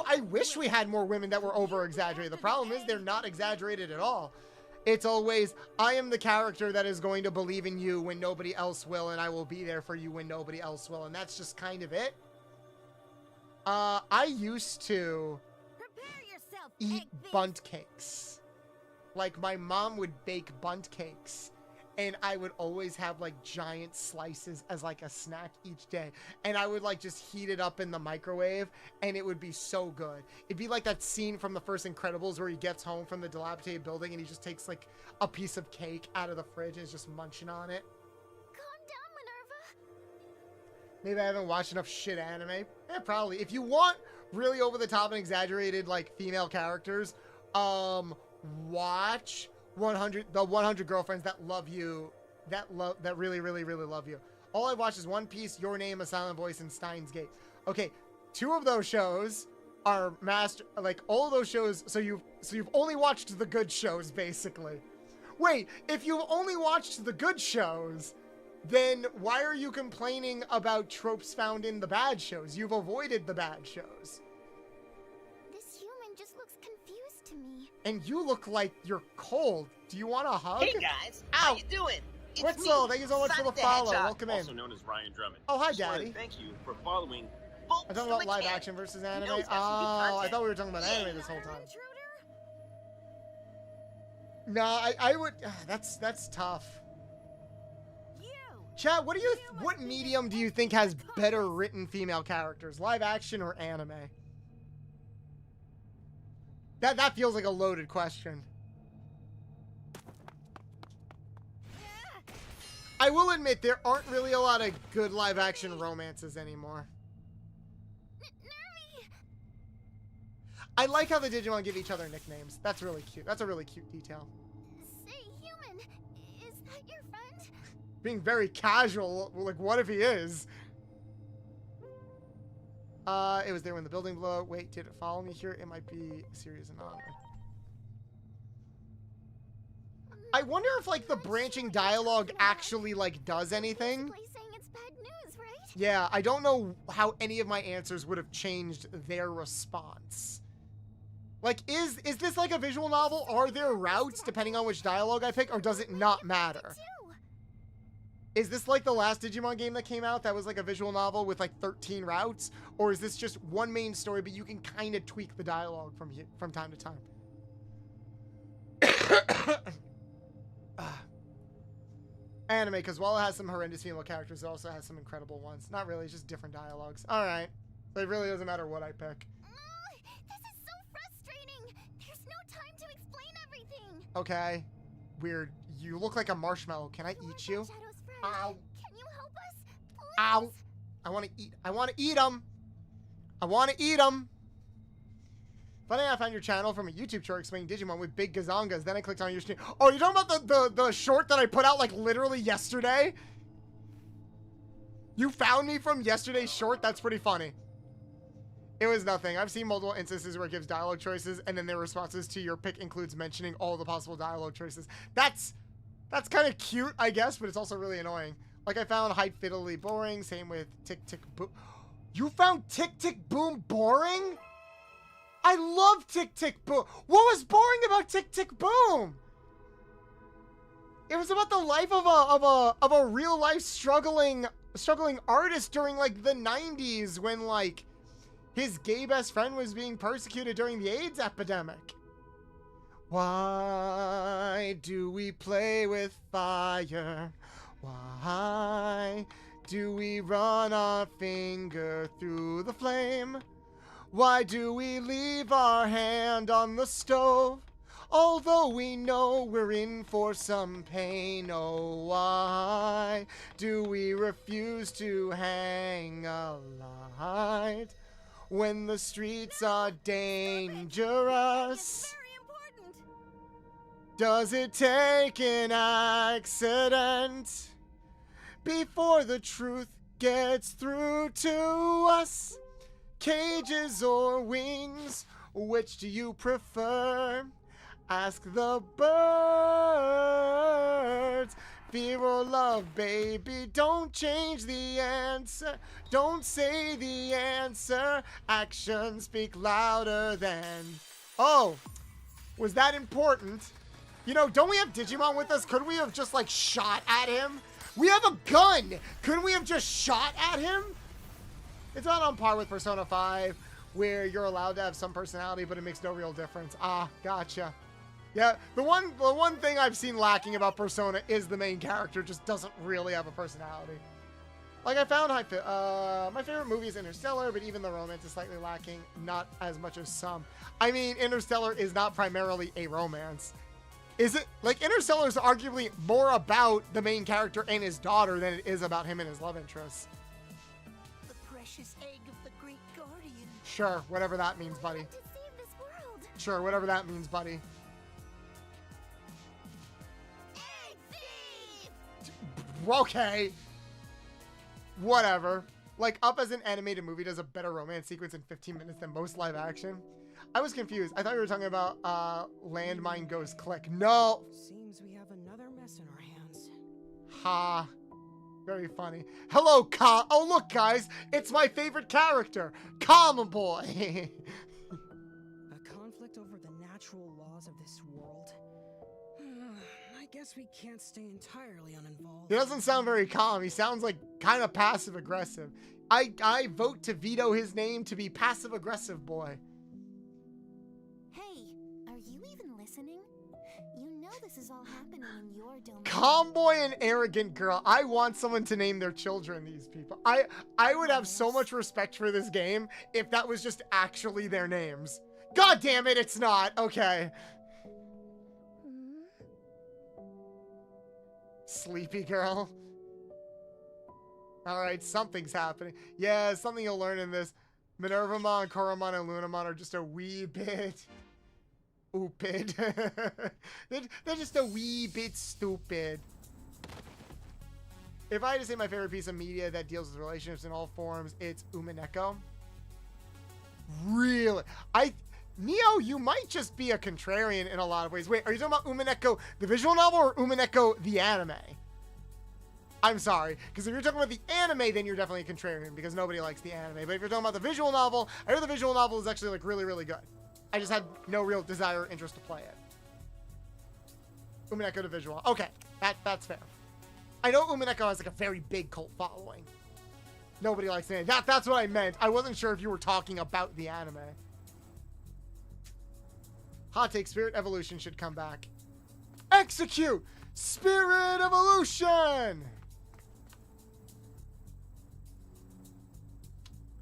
I wish we had more women that were over-exaggerated. The problem is they're not exaggerated at all. It's always, I am the character that is going to believe in you when nobody else will, and I will be there for you when nobody else will, and that's just kind of it. I used to Prepare yourself, eat egg thief. bundt cakes. Like, my mom would bake bundt cakes, and I would always have, like, giant slices as, like, a snack each day. And I would, like, just heat it up in the microwave, and it would be so good. It'd be like that scene from the first Incredibles where he gets home from the dilapidated building, and he just takes, like, a piece of cake out of the fridge and is just munching on it. Calm down, Minerva. Maybe I haven't watched enough shit anime. Yeah, probably. If you want really over-the-top and exaggerated, like, female characters, watch... 100 girlfriends that love you, that really love you. All I watched is One Piece, Your Name, A Silent Voice, and Steins Gate. Okay, 2 of those shows are all of those shows. So you've only watched the good shows, basically. Wait, if you've only watched the good shows, then why are you complaining about tropes found in the bad shows? You've avoided the bad shows. This human just looks confused to me. And you look like you're cold. Do you want a hug? Hey guys, how you doing? It's Witzel, me, thank you so much for the Sonic follow. Hedgehog, Welcome in. Also known as Ryan Drummond. Oh, hi, Just wanted to Daddy. Thank you for following. I'm talking about live action versus anime. knows Oh, how to do I content. thought we were talking about anime this whole time. Intruder? No, I would. That's tough. You. Chat, what medium do you think has better written female characters, live action or anime? That feels like a loaded question. I will admit there aren't really a lot of good live action romances anymore. Nervy. I like how the Digimon give each other nicknames. That's really cute. That's a really cute detail. Say, human, is that your friend? Being very casual, like what if he is? It was there when the building blew up. Wait, did it follow me here? It might be a series of non. I wonder if like the branching dialogue actually like does anything. Saying it's bad news, right? Yeah, I don't know how any of my answers would have changed their response. Like, is this like a visual novel? Are there routes depending on which dialogue I pick, or does it not matter? Is this like the last Digimon game that came out that was like a visual novel with like 13 routes? Or is this just one main story, but you can kind of tweak the dialogue from time to time? Anime, because while it has some horrendous female characters, it also has some incredible ones. Not really, it's just different dialogues. Alright. So it really doesn't matter what I pick. This is so frustrating. There's no time to explain everything. Okay. Weird. You look like a marshmallow. Can I eat you? Ow. Can you help us? Please? Ow. I want to eat. I want to eat them. I want to eat them. Funny, I found your channel from a YouTube short explaining Digimon with big gazongas. Then I clicked on your stream. Oh, you're talking about the short that I put out like literally yesterday? You found me from yesterday's short? That's pretty funny. It was nothing. I've seen multiple instances where it gives dialogue choices and then their responses to your pick includes mentioning all the possible dialogue choices. That's kind of cute, I guess, but it's also really annoying. Like I found Hype Fiddly boring. Same with Tick Tick Boom. You found Tick Tick Boom boring? I love Tick Tick Boom. What was boring about Tick Tick Boom? It was about the life of a real life struggling artist during like the 90s when like his gay best friend was being persecuted during the AIDS epidemic. Why do we play with fire? Why do we run our finger through the flame? Why do we leave our hand on the stove? Although we know we're in for some pain, oh, why do we refuse to hang a light when the streets are dangerous? Very important. Does it take an accident before the truth gets through to us. Cages or wings, which do you prefer? Ask the birds. Fear or love, baby, don't change the answer. Don't say the answer. Actions speak louder than... Oh, was that important? You know, don't we have Digimon with us? Couldn't we have just, like, shot at him? We have a gun! Couldn't we have just shot at him? It's not on par with Persona 5, where you're allowed to have some personality, but it makes no real difference. Ah, gotcha. Yeah, the one thing I've seen lacking about Persona is the main character just doesn't really have a personality. Like, I found my favorite movie is Interstellar, but even the romance is slightly lacking, not as much as some. I mean, Interstellar is not primarily a romance. Is it? Like, Interstellar is arguably more about the main character and his daughter than it is about him and his love interests. The precious egg of the great guardian. Sure, whatever that means, buddy. To save this world. Sure, whatever that means, buddy. Egg thief! Okay. Whatever. Like, Up as an animated movie does a better romance sequence in 15 minutes than most live action. I was confused. I thought you were talking about Landmine Goes Click. No. Seems we have another mess in our hands. Ha. Very funny. Hello, Oh, look, guys. It's my favorite character. Calm Boy. A conflict over the natural laws of this world. I guess we can't stay entirely uninvolved. He doesn't sound very calm. He sounds like kind of passive-aggressive. I vote to veto his name to be passive-aggressive boy. Hey, are you even listening? You know this is all happening in your domain. Calm boy and arrogant girl. I want someone to name their children these people. I would have so much respect for this game if that was just actually their names. God damn it, it's not. Okay. Sleepy girl. Alright, something's happening. Yeah, something you'll learn in this. Minervamon, Koromon, and Lunamon are just a wee bit... Oopid. They're just a wee bit stupid. If I had to say my favorite piece of media that deals with relationships in all forms, it's Umineko. Really? Neo, you might just be a contrarian in a lot of ways. Wait, are you talking about Umineko, the visual novel, or Umineko, the anime? I'm sorry, because if you're talking about the anime, then you're definitely a contrarian, because nobody likes the anime. But if you're talking about the visual novel, I heard the visual novel is actually, like, really, really good. I just had no real desire or interest to play it. Umineko the visual. Okay, that's fair. I know Umineko has, like, a very big cult following. Nobody likes it. That's what I meant. I wasn't sure if you were talking about the anime. Hot take, Spirit Evolution should come back. Execute! Spirit Evolution!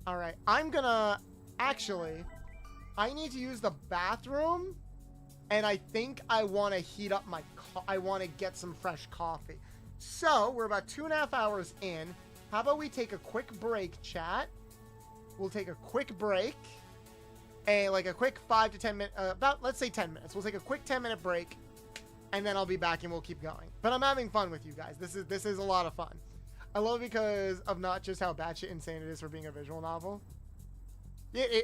Alright, I'm gonna... Actually, I need to use the bathroom, and I think I want to heat up my... I want to get some fresh coffee. So, we're about 2.5 hours in. How about we take a quick break, chat? We'll take a quick break. Like a quick 5 to 10 minutes, let's say 10 minutes. We'll take a quick 10-minute break, and then I'll be back and we'll keep going. But I'm having fun with you guys. This is a lot of fun. I love it because of not just how batshit insane it is for being a visual novel.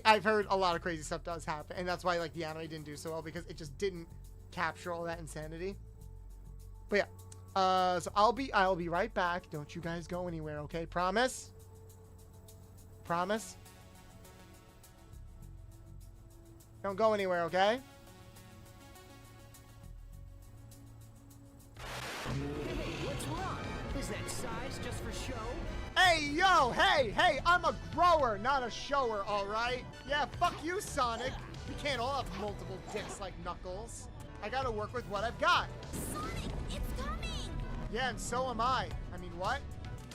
I've heard a lot of crazy stuff does happen, and that's why like the anime didn't do so well, because it just didn't capture all that insanity. But yeah, so I'll be right back. Don't you guys go anywhere, okay? Promise? Promise? Don't go anywhere, okay? Hey, what's wrong? Is that size just for show? Hey, yo, hey, I'm a grower, not a shower, alright? Yeah, fuck you, Sonic. We can't all have multiple dicks like Knuckles. I gotta work with what I've got. Sonic, it's coming! Yeah, and so am I. I mean, what?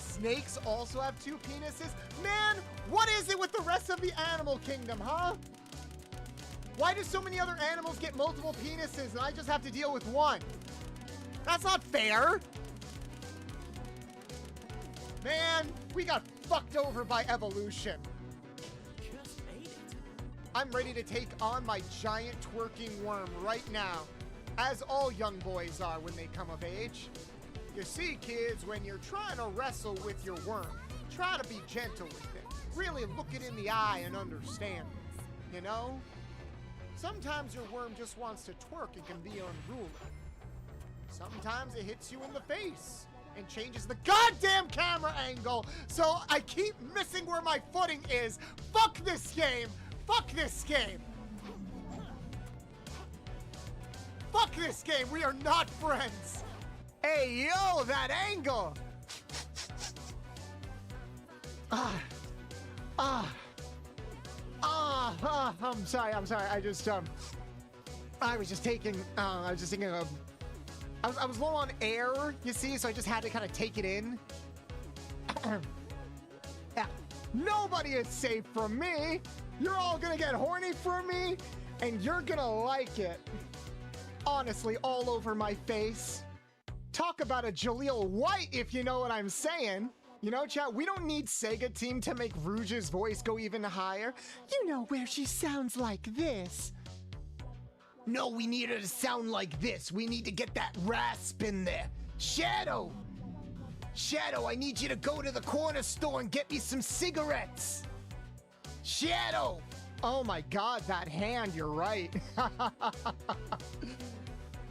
Snakes also have 2 penises? Man, what is it with the rest of the animal kingdom, huh? Why do so many other animals get multiple penises and I just have to deal with one? That's not fair. Man, we got fucked over by evolution. Just made it. I'm ready to take on my giant twerking worm right now, as all young boys are when they come of age. You see, kids, when you're trying to wrestle with your worm, Try to be gentle with it. Really look it in the eye and understand it, you know? Sometimes your worm just wants to twerk and can be unruly. Sometimes it hits you in the face and changes the goddamn camera angle, so I keep missing where my footing is. Fuck this game! Fuck this game! Fuck this game! We are not friends! Hey, yo, that angle! I'm sorry. I was just taking, I was low on air, you see, so I just had to kind of take it in. Yeah, nobody is safe from me. You're all gonna get horny for me, and you're gonna like it. Honestly, all over my face. Talk about a Jaleel White, if you know what I'm saying. You know, chat, we don't need Sega Team to make Rouge's voice go even higher. You know, where she sounds like this. No, we need her to sound like this. We need to get that rasp in there. Shadow! Shadow, I need you to go to the corner store and get me some cigarettes. Shadow! Oh my god, that hand, you're right.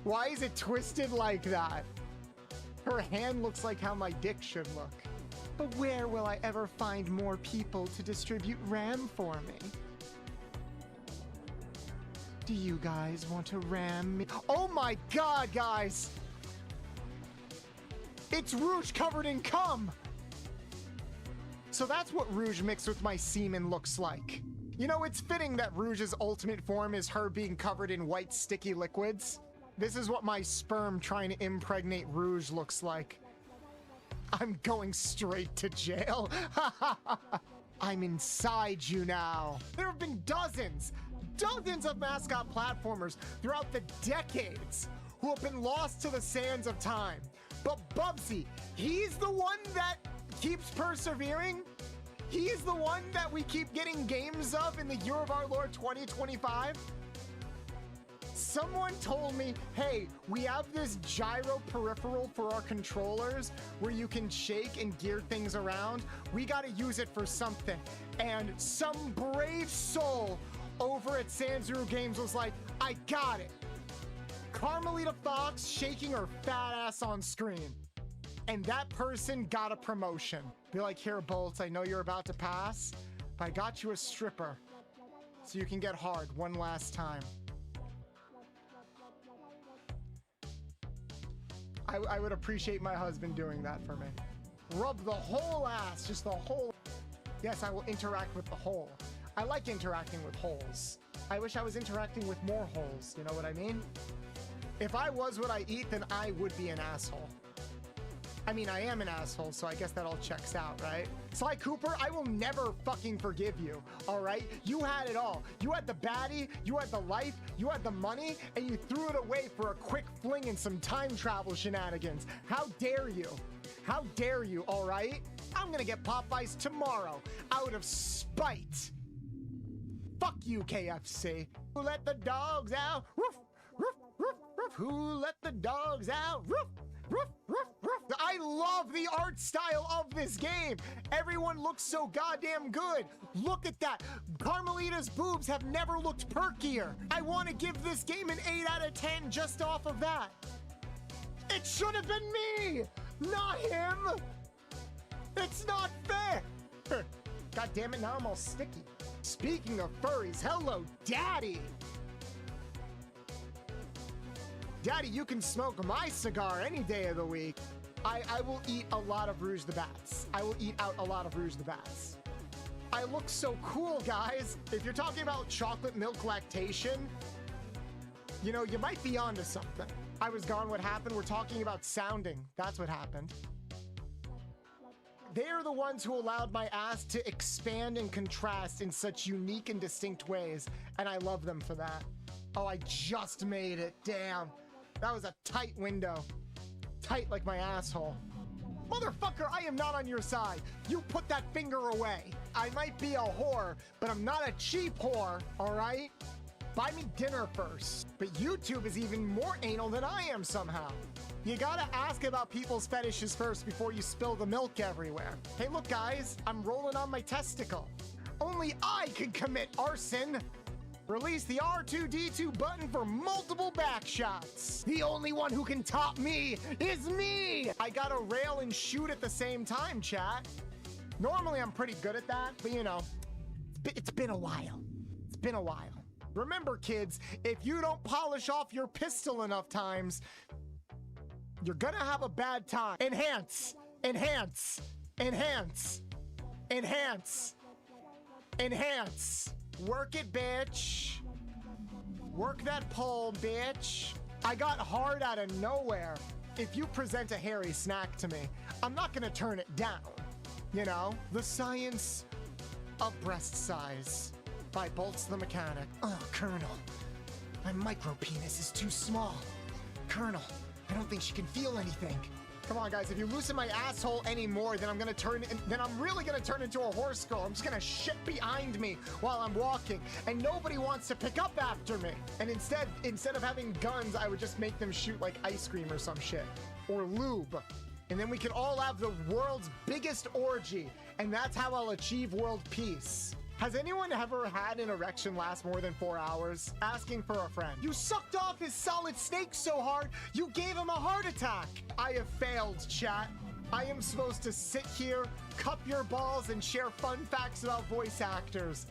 Why is it twisted like that? Her hand looks like how my dick should look. But where will I ever find more people to distribute RAM for me? Do you guys want to ram me? Oh my god, guys! It's Rouge covered in cum! So that's what Rouge mixed with my semen looks like. You know, it's fitting that Rouge's ultimate form is her being covered in white sticky liquids. This is what my sperm trying to impregnate Rouge looks like. I'm going straight to jail. I'm inside you now. There have been dozens of mascot platformers throughout the decades who have been lost to the sands of time. But Bubsy, he's the one that keeps persevering. He's the one that we keep getting games of in the year of our Lord 2025. Someone told me, hey, we have this gyro peripheral for our controllers where you can shake and gear things around. We gotta use it for something. And some brave soul over at Sanzuru Games was like, I got it. Carmelita Fox shaking her fat ass on screen. And that person got a promotion. Be like, here, Bolts, I know you're about to pass, but I got you a stripper so you can get hard one last time. I would appreciate my husband doing that for me. Rub the whole ass, just the whole. Yes, I will interact with the hole. I like interacting with holes. I wish I was interacting with more holes, you know what I mean? If I was what I eat, then I would be an asshole. I mean, I am an asshole, so I guess that all checks out, right? Sly Cooper, I will never fucking forgive you, all right? You had it all. You had the baddie, you had the life, you had the money, and you threw it away for a quick fling and some time travel shenanigans. How dare you? How dare you, all right? I'm gonna get Popeyes tomorrow, out of spite. Fuck you, KFC. Who let the dogs out? Roof, roof, roof, roof. Who let the dogs out? Roof. Roof, roof, roof. I love the art style of this game. Everyone looks so goddamn good. Look at that. Carmelita's boobs have never looked perkier. I want to give this game an 8 out of 10 just off of that. It should have been me, not him. It's not fair. God damn it, now I'm all sticky. Speaking of furries, hello, Daddy. Daddy, you can smoke my cigar any day of the week. I will eat a lot of Rouge the Bats. I will eat out a lot of Rouge the Bats. I look so cool, guys. If you're talking about chocolate milk lactation, you know, you might be onto something. I was gone, what happened? We're talking about sounding. That's what happened. They're the ones who allowed my ass to expand and contrast in such unique and distinct ways, and I love them for that. Oh, I just made it. Damn. That was a tight window. Tight like my asshole. Motherfucker, I am not on your side. You put that finger away. I might be a whore, but I'm not a cheap whore, all right? Buy me dinner first. But YouTube is even more anal than I am somehow. You gotta ask about people's fetishes first before you spill the milk everywhere. Hey, look, guys, I'm rolling on my testicle. Only I can commit arson. Release the R2-D2 button for multiple back shots. The only one who can top me is me. I gotta rail and shoot at the same time, chat. Normally, I'm pretty good at that, but you know, it's been a while. It's been a while. Remember, kids, if you don't polish off your pistol enough times, you're gonna have a bad time. Enhance, enhance, enhance, enhance, enhance. Work it, bitch. Work that pole, bitch. I got hard out of nowhere. If you present a hairy snack to me, I'm not gonna turn it down. You know, the science of breast size by Bolts the Mechanic. Oh, Colonel, my micro penis is too small. Colonel, I don't think she can feel anything. Come on, guys, if you loosen my asshole anymore, then I'm really gonna turn into a horse girl. I'm just gonna shit behind me while I'm walking, and nobody wants to pick up after me. And instead of having guns, I would just make them shoot like ice cream or some shit. Or lube. And then we can all have the world's biggest orgy, and that's how I'll achieve world peace. Has anyone ever had an erection last more than 4 hours? Asking for a friend. You sucked off his solid snake so hard, you gave him a heart attack. I have failed, chat. I am supposed to sit here, cup your balls, and share fun facts about voice actors.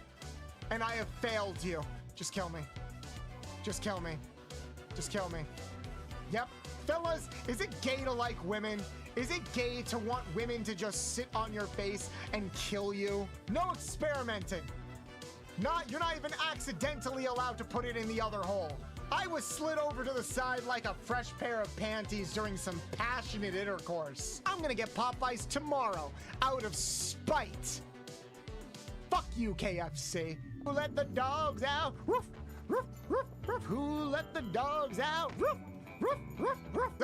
And I have failed you. Just kill me. Just kill me. Just kill me. Yep. Fellas, is it gay to like women? Is it gay to want women to just sit on your face and kill you? No experimenting. You're not even accidentally allowed to put it in the other hole. I was slid over to the side like a fresh pair of panties during some passionate intercourse. I'm gonna get Popeyes tomorrow out of spite. Fuck you, KFC. Who let the dogs out? Woof, woof, woof, woof. Who let the dogs out? Woof.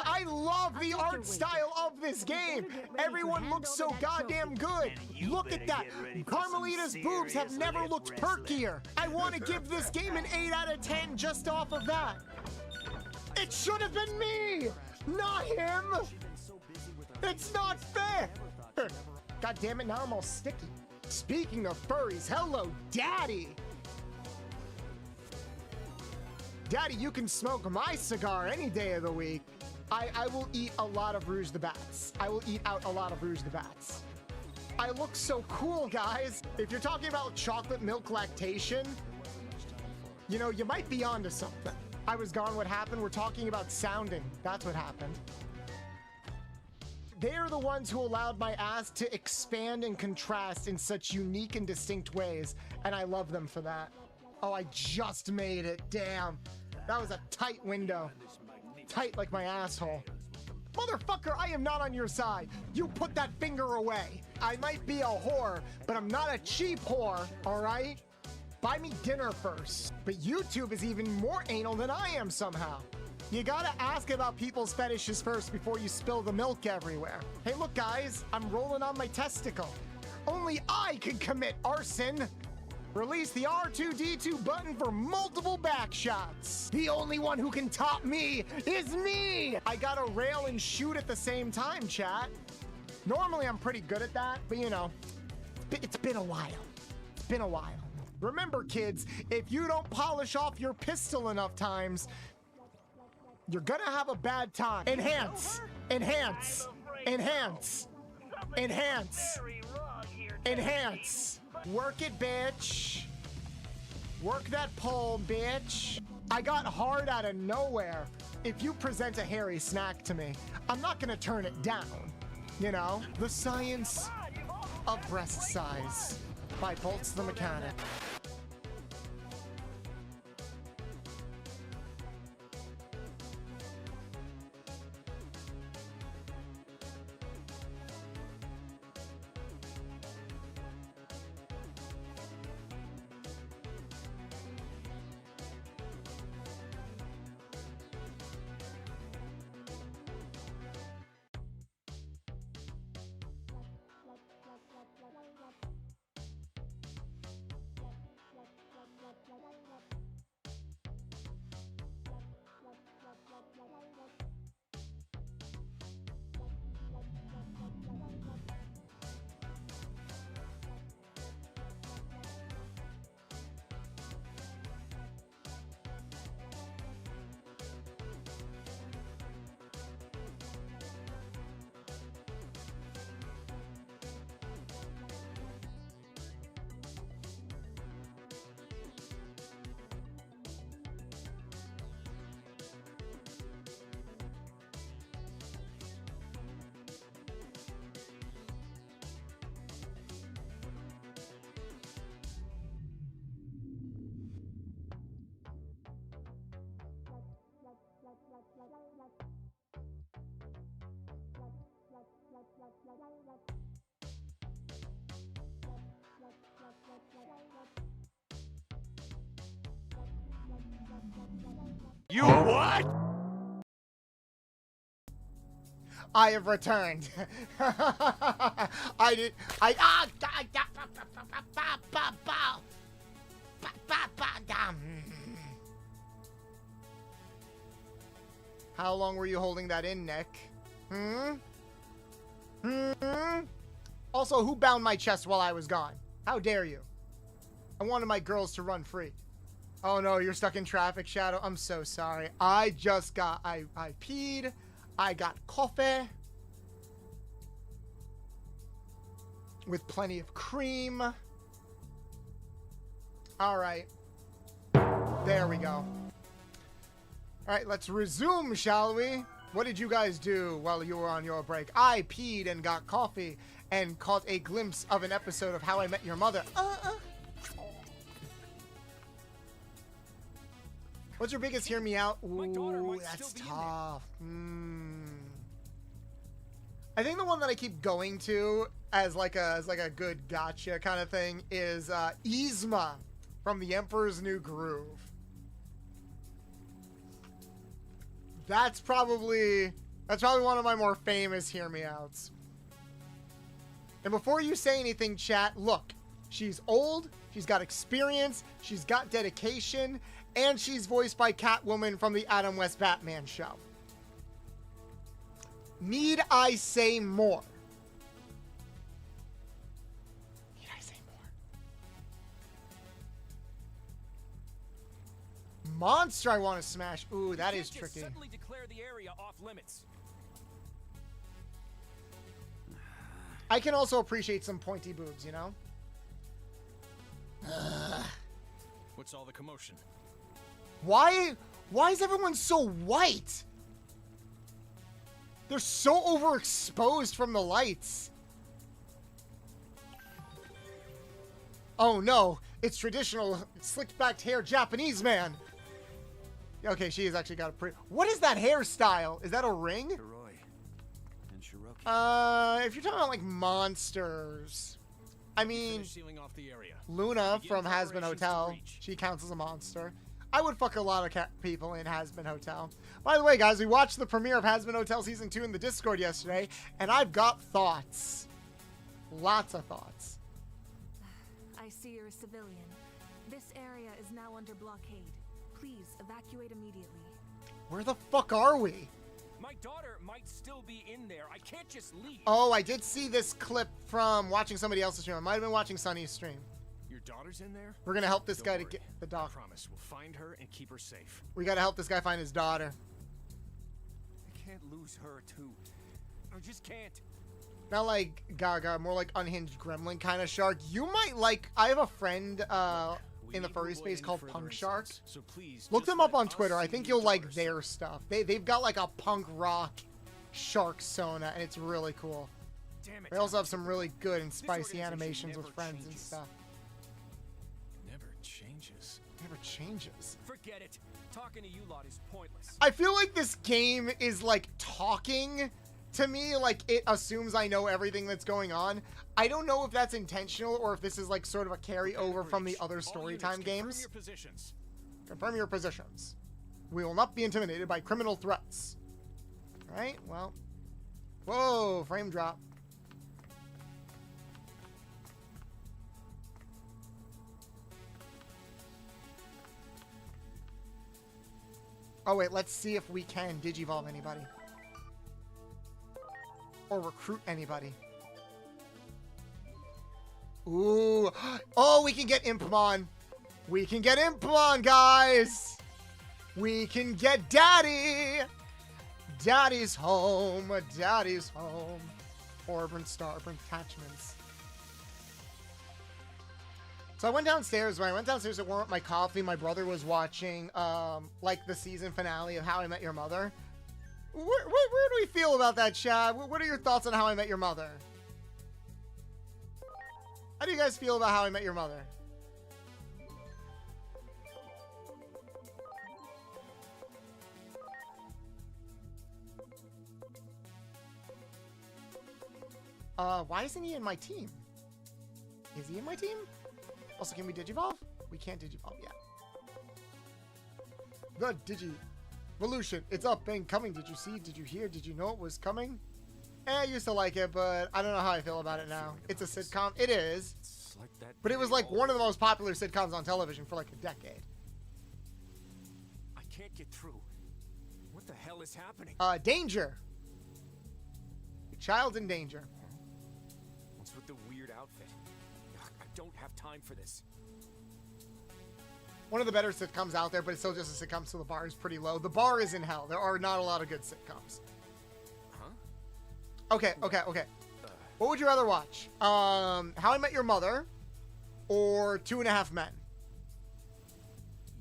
I love the art style of this game. Everyone looks so goddamn good. Look at that. Carmelita's boobs have never looked perkier. I want to give this game an 8 out of 10 just off of that. It should have been me, not him. It's not fair. God damn it, now I'm all sticky. Speaking of furries, hello, Daddy. Daddy, you can smoke my cigar any day of the week. I will eat a lot of Rouge the Bats. I will eat out a lot of Rouge the Bats. I look so cool, guys. If you're talking about chocolate milk lactation, you know, you might be onto something. I was gone, what happened? We're talking about sounding. That's what happened. They are the ones who allowed my ass to expand and contrast in such unique and distinct ways, and I love them for that. Oh, I just made it. Damn. That was a tight window. Tight like my asshole. Motherfucker, I am not on your side. You put that finger away. I might be a whore, but I'm not a cheap whore, all right? Buy me dinner first. But YouTube is even more anal than I am somehow. You gotta ask about people's fetishes first before you spill the milk everywhere. Hey, look, guys, I'm rolling on my testicle. Only I can commit arson. Release the R2-D2 button for multiple back shots. The only one who can top me is me. I gotta rail and shoot at the same time, chat. Normally, I'm pretty good at that, but you know, it's been a while. It's been a while. Remember, kids, if you don't polish off your pistol enough times, you're gonna have a bad time. Enhance, enhance, enhance, enhance, enhance. Work it, bitch. Work that pole, bitch. I got hard out of nowhere. If you present a hairy snack to me, I'm not gonna turn it down. You know, the science of breast size by Bolts the Mechanic. You what? I have returned. I did. How long were you holding that in, Nick? Also, who bound my chest while I was gone? How dare you? I wanted my girls to run free. Oh no, you're stuck in traffic, Shadow. I'm so sorry. I just got, I peed. I got coffee. With plenty of cream. All right. There we go. All right, let's resume, shall we? What did you guys do while you were on your break? I peed and got coffee and caught a glimpse of an episode of How I Met Your Mother. What's your biggest hear me out? Ooh, that's tough. I think the one that I keep going to as like a good gotcha kind of thing is Yzma from The Emperor's New Groove. That's probably one of my more famous hear me outs. And before you say anything, chat, look, she's old, she's got experience, she's got dedication, and she's voiced by Catwoman from the Adam West Batman show. Need I say more? Need I say more? Monster I want to smash. Ooh, that is tricky. Suddenly declare the area off limits. I can also appreciate some pointy boobs, you know? What's all the commotion? Why is everyone so white? They're so overexposed from the lights. Oh no, it's traditional slicked back hair Japanese man. Okay, she has actually got a pretty... What is that hairstyle? Is that a ring? If you're talking about like monsters, I mean, Luna from Hazbin Hotel, she counts as a monster. I would fuck a lot of people in Hazbin Hotel. By the way, guys, we watched the premiere of Hazbin Hotel Season 2 in the Discord yesterday, and I've got thoughts. Lots of thoughts. I see you're a civilian. This area is now under blockade. Please evacuate immediately. Where the fuck are we? My daughter might still be in there. I can't just leave. Oh, I did see this clip from watching somebody else's stream. I might have been watching Sunny's stream. Your daughter's in there? We're gonna help this guy to get the dog. I promise we'll find her and keep her safe. We gotta help this guy find his daughter. I can't lose her too. I just can't. Not like Gaga, more like unhinged gremlin kind of shark. You might like. I have a friend in the furry space called Punk Shark. So please look them up on Twitter. I think you'll like their stuff. They've got like a punk rock shark sona, and it's really cool. Damn it. They also have some really good and spicy animations with friends and stuff. Never changes. Never changes. Forget it. Talking to you lot is pointless. I feel like this game is like talking to me, like it assumes I know everything that's going on. I don't know if that's intentional or if this is like sort of a carryover from the other Storytime games. Confirm your positions. We will not be intimidated by criminal threats. Alright, well. Whoa, frame drop. Oh wait, let's see if we can digivolve anybody. Or recruit anybody. Ooh. Oh, we can get Impmon. We can get Impmon, guys. We can get Daddy. Daddy's home. Daddy's home. Orban Starburn attachments. So I went downstairs. When I went downstairs to warm up my coffee, my brother was watching like the season finale of How I Met Your Mother. Where do we feel about that, Chad? What are your thoughts on How I Met Your Mother? How do you guys feel about How I Met Your Mother? Why isn't he in my team? Is he in my team? Also, can we digivolve? We can't digivolve yet. The Revolution, it's up and coming. Did you see? Did you hear? Did you know it was coming? I used to like it, but I don't know how I feel about it now. It's a sitcom. It is. But it was like one of the most popular sitcoms on television for like a decade. I can't get through. What the hell is happening? Danger. Your child's in danger. What's with the weird outfit? I don't have time for this. One of the better sitcoms out there, but it's still just a sitcom, so the bar is pretty low. The bar is in hell. There are not a lot of good sitcoms. Huh? Okay. What would you rather watch? How I Met Your Mother or 2.5 Men?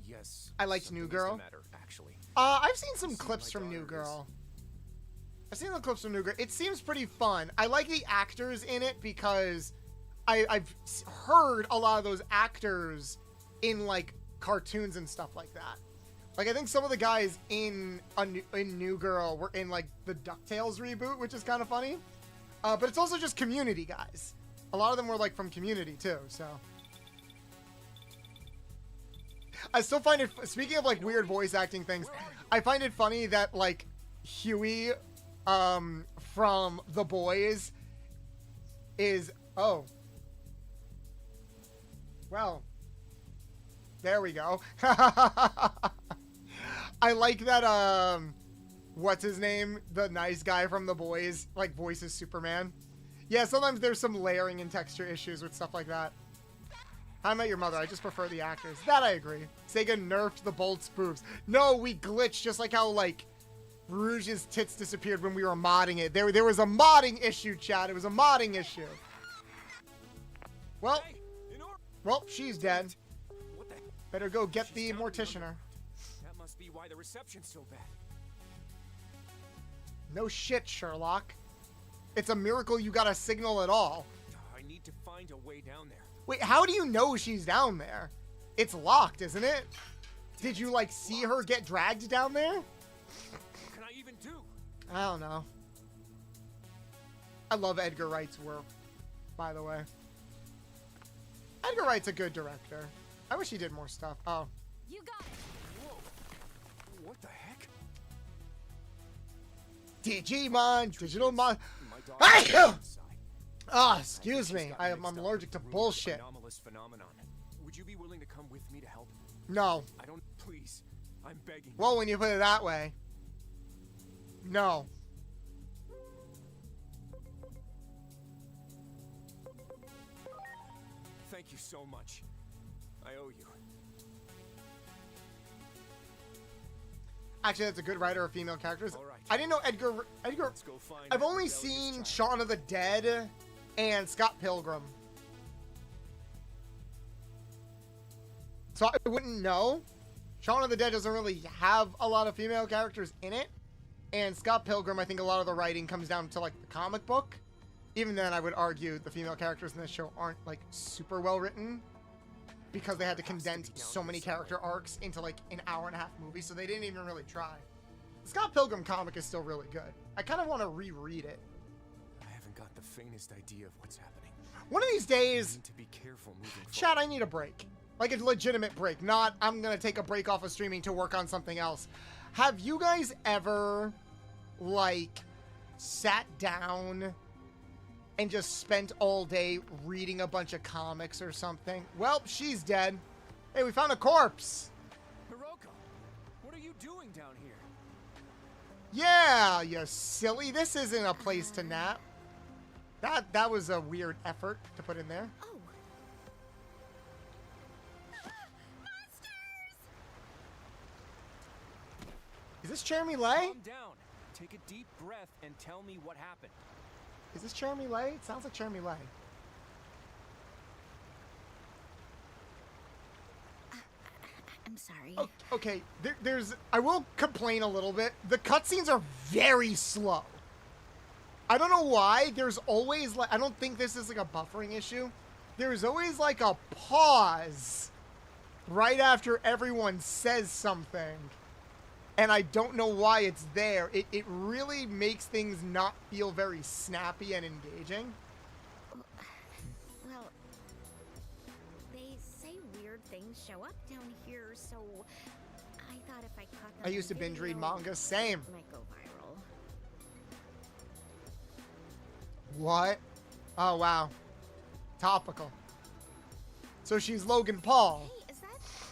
Yes. I liked New Girl. Matter, actually. I've seen some clips from New Girl. I've seen the clips from New Girl. It seems pretty fun. I like the actors in it because I've heard a lot of those actors in like cartoons and stuff like that. Like I think some of the guys in New Girl were in like the DuckTales reboot, which is kind of funny. But it's also just Community guys. A lot of them were like from Community too, so. I still find it, speaking of like weird voice acting things, I find it funny that like Huey from The Boys is, oh. Well, there we go. I like that, what's his name? The nice guy from The Boys, like, voices Superman. Yeah, sometimes there's some layering and texture issues with stuff like that. How I Met Your Mother, I just prefer the actors. That I agree. Sega nerfed the Bolt's boobs. No, we glitched, just like how, like, Rouge's tits disappeared when we were modding it. There was a modding issue, chat. It was a modding issue. Well, she's dead. Better go get the morticianer. That must be why the reception's so bad. No shit, Sherlock. It's a miracle you got a signal at all. I need to find a way down there. Wait, how do you know she's down there? It's locked, isn't it? Did you, like, see her get dragged down there? What can I even do? I don't know. I love Edgar Wright's work, by the way. Edgar Wright's a good director. I wish he did more stuff. Oh. You got it. Whoa. What the heck? Digimon, digital mon. Excuse me. I'm allergic to bullshit. Anomalous phenomenon. Would you be willing to come with me to help? No. I don't. Please. I'm begging. Well, when you put it that way. No. Thank you so much. I owe you. Actually, that's a good writer of female characters. All right. I didn't know Edgar. Let's go find I've only rebellious seen child. Shaun of the Dead and Scott Pilgrim. So I wouldn't know. Shaun of the Dead doesn't really have a lot of female characters in it. And Scott Pilgrim, I think a lot of the writing comes down to like the comic book. Even then, I would argue the female characters in this show aren't like super well written, because they had to condense so many character arcs into like an 1.5-hour movie, so they didn't even really try. The Scott Pilgrim comic is still really good. I kind of want to reread it. I haven't got the faintest idea of what's happening. One of these days, I need to be careful moving Chad, forward. I need a break. Like a legitimate break, not I'm gonna take a break off of streaming to work on something else. Have you guys ever, like, sat down and just spent all day reading a bunch of comics or something? Well, she's dead. Hey, we found a corpse. Hiroko, what are you doing down here? Yeah, you silly. This isn't a place to nap. That was a weird effort to put in there. Oh. Is this Jeremy Lay? Calm down. Take a deep breath and tell me what happened. Is this Jeremy Lay? It sounds like Jeremy Lay. I'm sorry. Okay, there's... I will complain a little bit. The cutscenes are very slow. I don't know why. There's always, like... I don't think this is, like, a buffering issue. There's always, like, a pause right after everyone says something. And I don't know why it's there. It really makes things not feel very snappy and engaging. Well, they say weird things show up down here, so I thought if I caught them I used to on binge read video, manga. Same. it might go viral. What? Oh, wow. Topical. So she's Logan Paul. Hey, is that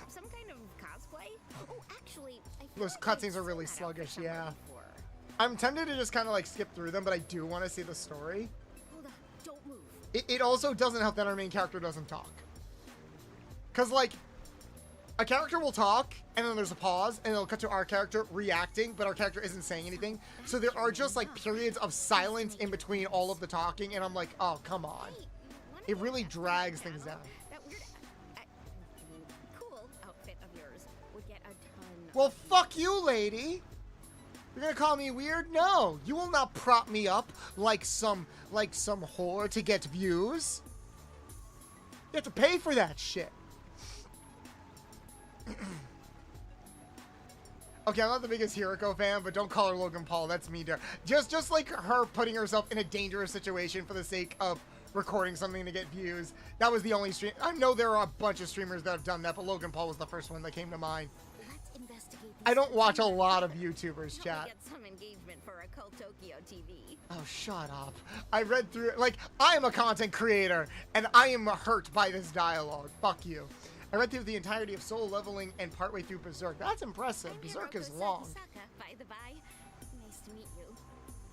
some kind of cosplay? Oh, actually, I feel Those like I've cutscenes are really seen that outfit sluggish, somewhere yeah. before. I'm tempted to just kind of like skip through them, but I do want to see the story. Hold on, don't move. It also doesn't help that our main character doesn't talk. Because, like, a character will talk, and then there's a pause, and it'll cut to our character reacting, but our character isn't saying anything. So there are just, like, periods of silence in between all of the talking, and I'm like, oh, come on. Hey, wanna It go really to that drags panel? things down. That weird, I mean, cool outfit of yours would get a ton. Well, of fuck you, lady. You're gonna call me weird? No, you will not prop me up like some whore to get views. You have to pay for that shit. Okay, I'm not the biggest Hiriko fan, but don't call her Logan Paul. That's me, dear. Just like her putting herself in a dangerous situation for the sake of recording something to get views. That was the only stream. I know there are a bunch of streamers that have done that, but Logan Paul was the first one that came to mind. Let's investigate these I don't watch a rumors. lot of YouTubers, Help chat. me get some engagement for Occult Tokyo TV. Oh, shut up. I read through it. Like, I am a content creator, and I am hurt by this dialogue. Fuck you. I read through the entirety of Soul Leveling and partway through Berserk. That's impressive. I'm Berserk is Hiroko long. Sakisaka, by the by. Nice to meet you.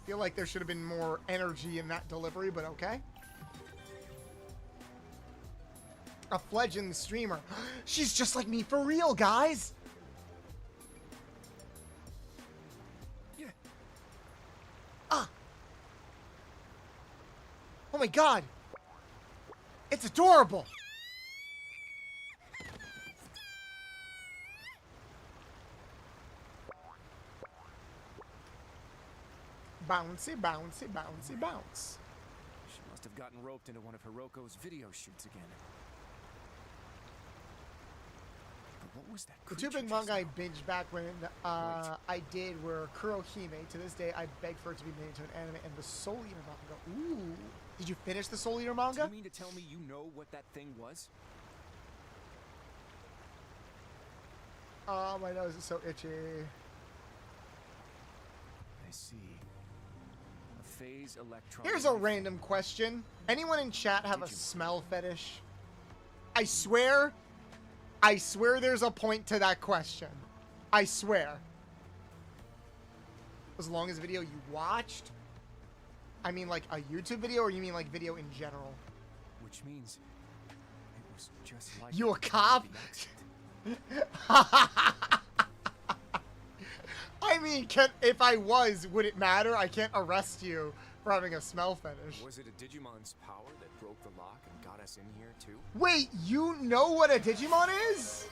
Feel like there should have been more energy in that delivery, but okay. A fledgling streamer. She's just like me for real, guys. Yeah. Ah. Oh my god. It's adorable. Bouncy, bouncy, bouncy, bounce. She must have gotten roped into one of Hiroko's video shoots again. But what was that The two creature big just manga I now? binged back when I did were Kurohime. To this day, I beg for it to be made into an anime, and the Soul Eater manga. Ooh. Did you finish the Soul Eater Do manga? you mean to tell me you know what that thing was? Oh, my nose is so itchy. I see. A phase electron. Here's a random question. Anyone in chat have a smell fetish? I swear there's a point to that question. I swear. As long as video you watched? I mean like a YouTube video, or you mean like video in general? Which means it was just like You a cop? the accident. I mean, if I was, would it matter? I can't arrest you for having a smell fetish. Was it a Digimon's power that broke the lock and got us in here too? Wait, you know what a Digimon is?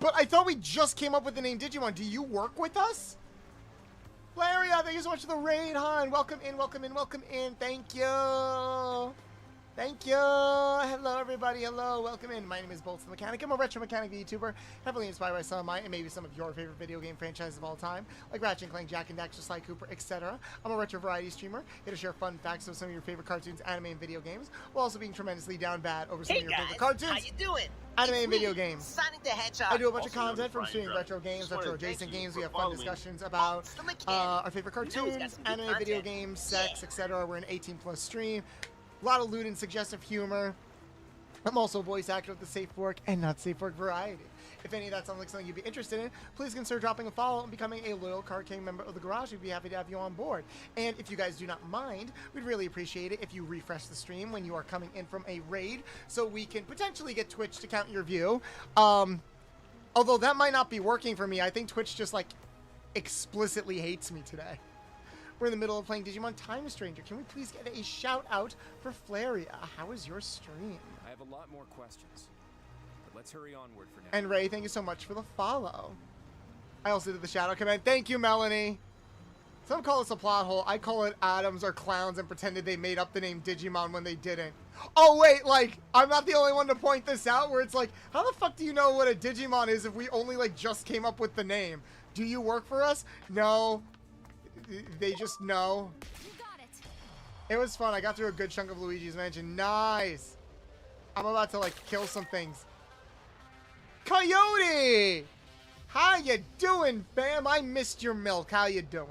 But I thought we just came up with the name Digimon. Do you work with us? Flaria, thank you so much for the raid, hon. Welcome in, welcome in, welcome in. Thank you. Thank you. Hello, everybody. Hello. Welcome in. My name is boltsthemechanic. I'm a retro mechanic VTuber, heavily inspired by some of mine and maybe some of your favorite video game franchises of all time, like Ratchet & Clank, Jak and Daxter, Sly Cooper, etc. I'm a retro variety streamer, here to share fun facts of some of your favorite cartoons, anime, and video games, while also being tremendously down bad over some Hey of your guys, favorite cartoons, how you doing? anime, It's and video me, games. Sonic the Hedgehog. I do a bunch of Also known content as from Brian streaming Drummond. retro games, Just wanted retro to thank adjacent you games. for We have fun following discussions about the mechanic. our favorite You know he's got cartoons, some good anime, video content. games, sex, Yeah. etc. We're an 18+ stream. A lot of lewd and suggestive humor. I'm also a voice actor of the Safe Work and Not Safe Work variety. If any of that sounds like something you'd be interested in, please consider dropping a follow and becoming a loyal Card King member of the Garage. We'd be happy to have you on board. And if you guys do not mind, we'd really appreciate it if you refresh the stream when you are coming in from a raid, so we can potentially get Twitch to count your view. Although that might not be working for me. I think Twitch just like explicitly hates me today. We're in the middle of playing Digimon Time Stranger. Can we please get a shout out for Flaria? How is your stream? I have a lot more questions, but let's hurry onward for now. And Ray, thank you so much for the follow. I also did the shout out command. Thank you, Melanie. Some call this a plot hole. I call it Adams are clowns and pretended they made up the name Digimon when they didn't. Oh wait, like I'm not the only one to point this out. Where it's like, how the fuck do you know what a Digimon is if we only like just came up with the name? Do you work for us? No. They just know. You got it. It was fun. I got through a good chunk of Luigi's Mansion. Nice. I'm about to like kill some things. Coyote! How you doing, fam? I missed your milk. How you doing?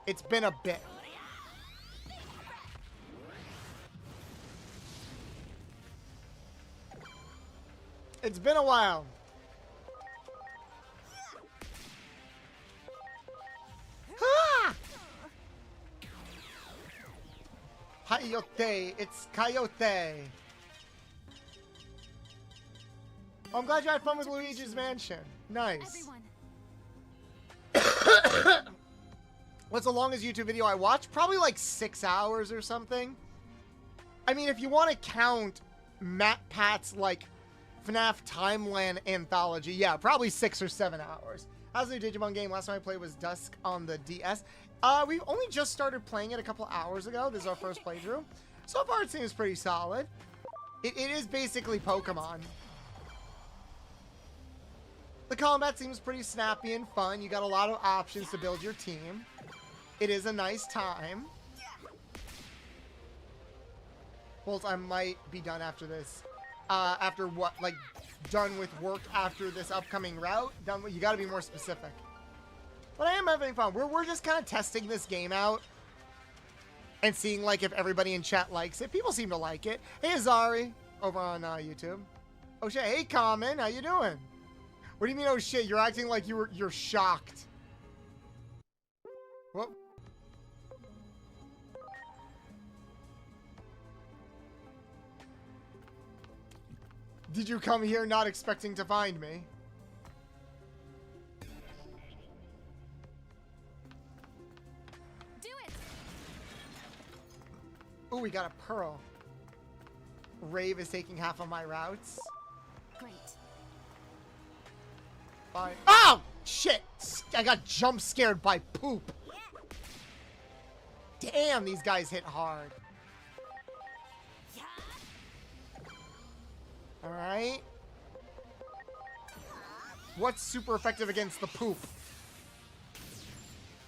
It's been a bit. It's been a while. Ah! Coyote. It's Coyote. Oh, I'm glad you had fun with Luigi's Mansion. Nice. What's the longest YouTube video I watched? Probably like 6 hours or something. I mean, if you want to count Matt Pat's like FNAF Timeline anthology, yeah, probably 6 or 7 hours. How's the new Digimon game? Last time I played was Dusk on the DS. We've only just started playing it a couple hours ago. This is our first playthrough. So far, it seems pretty solid. It is basically Pokemon. The combat seems pretty snappy and fun. You got a lot of options to build your team. It is a nice time. Bolt, I might be done after this. After what? Like, done with work after this upcoming route? Done with, you gotta be more specific. But I am having fun. We're just kind of testing this game out. And seeing, like, if everybody in chat likes it. People seem to like it. Hey, Azari. Over on YouTube. Oh, shit. Hey, Common. How you doing? What do you mean, oh, shit? You're acting like you're shocked. Whoop. Did you come here not expecting to find me? Do it. Ooh, we got a pearl. Rave is taking half of my routes. Great. Fine. Oh! Shit! I got jump scared by poop. Damn, these guys hit hard. Alright. What's super effective against the poop?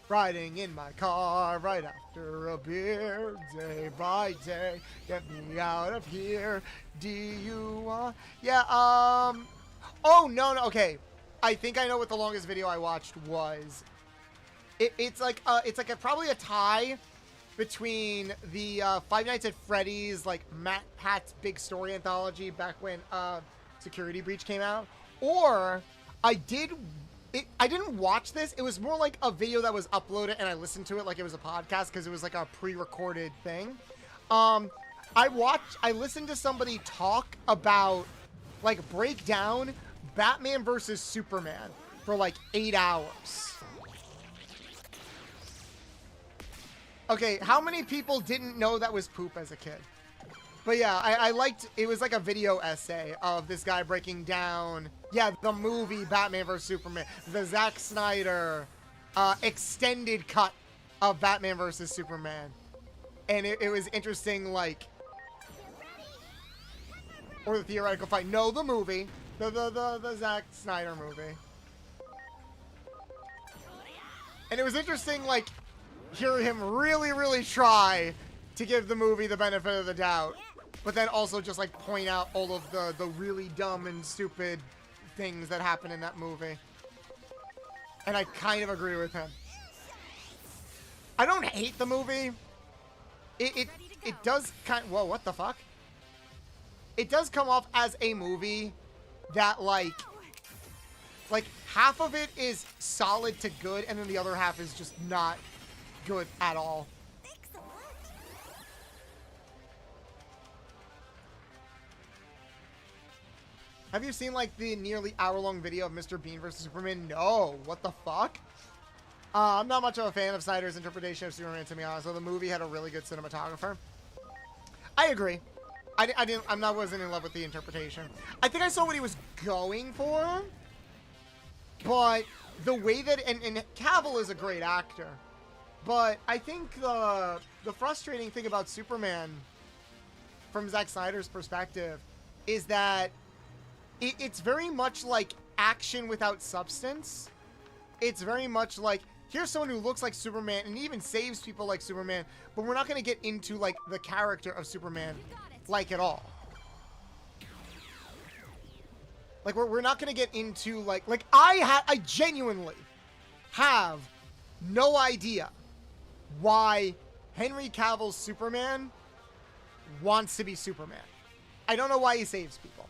Riding in my car right after a beer, day by day. Get me out of here. Do you want? Yeah, oh, no, okay. I think I know what the longest video I watched was. It's like probably a tie between the Five Nights at Freddy's, like, Matt Pat's big story anthology back when Security Breach came out, or I didn't watch this. It was more like a video that was uploaded and I listened to it like it was a podcast because it was like a pre-recorded thing. I listened to somebody talk about, like, break down Batman versus Superman for like 8 hours. Okay, how many people didn't know that was poop as a kid? But yeah, I liked, it was like a video essay of this guy breaking down, yeah, the movie Batman vs. Superman, the Zack Snyder extended cut of Batman vs. Superman. And it was interesting, like, or the theoretical fight. No, the movie, the Zack Snyder movie. And it was interesting, like, hear him really try to give the movie the benefit of the doubt, but then also just like point out all of the really dumb and stupid things that happen in that movie. And I kind of agree with him. I don't hate the movie. It does kind, whoa, what the fuck? It does come off as a movie that like half of it is solid to good and then the other half is just not good at all. Have you seen like the nearly hour-long video of Mr. Bean versus Superman? No. What the fuck? I'm not much of a fan of Snyder's interpretation of Superman, to be honest. So the movie had a really good cinematographer. I agree. I wasn't in love with the interpretation. I think I saw what he was going for, but the way that and Cavill is a great actor. But I think the frustrating thing about Superman from Zack Snyder's perspective is that it's very much like action without substance. It's very much like, here's someone who looks like Superman and even saves people like Superman, but we're not going to get into like the character of Superman like at all. Like, we're not going to get into, like I genuinely have no idea why Henry Cavill's Superman wants to be Superman. I don't know why he saves people.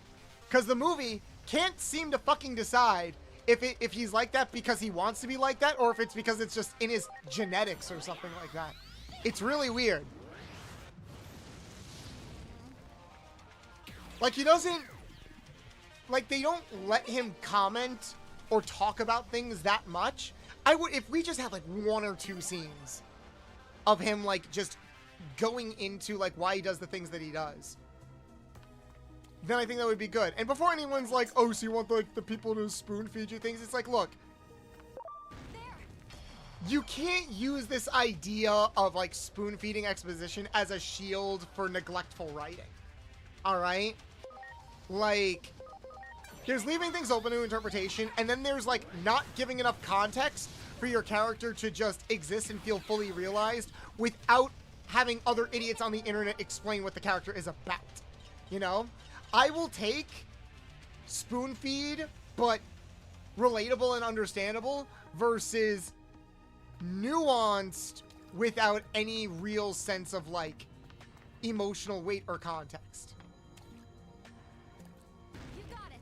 Because the movie can't seem to fucking decide if he's like that because he wants to be like that, or if it's because it's just in his genetics or something like that. It's really weird. Like, he doesn't... Like, they don't let him comment or talk about things that much. I would... If we just had, like, 1 or 2 scenes of him, like, just going into, like, why he does the things that he does, then I think that would be good. And before anyone's like, oh, so you want, like, the people to spoon feed you things? It's like, look, you can't use this idea of, like, spoon feeding exposition as a shield for neglectful writing. All right? Like, there's leaving things open to interpretation, and then there's, like, not giving enough context for your character to just exist and feel fully realized without having other idiots on the internet explain what the character is about. You know? I will take spoon feed, but relatable and understandable versus nuanced without any real sense of, like, emotional weight or context. You got it.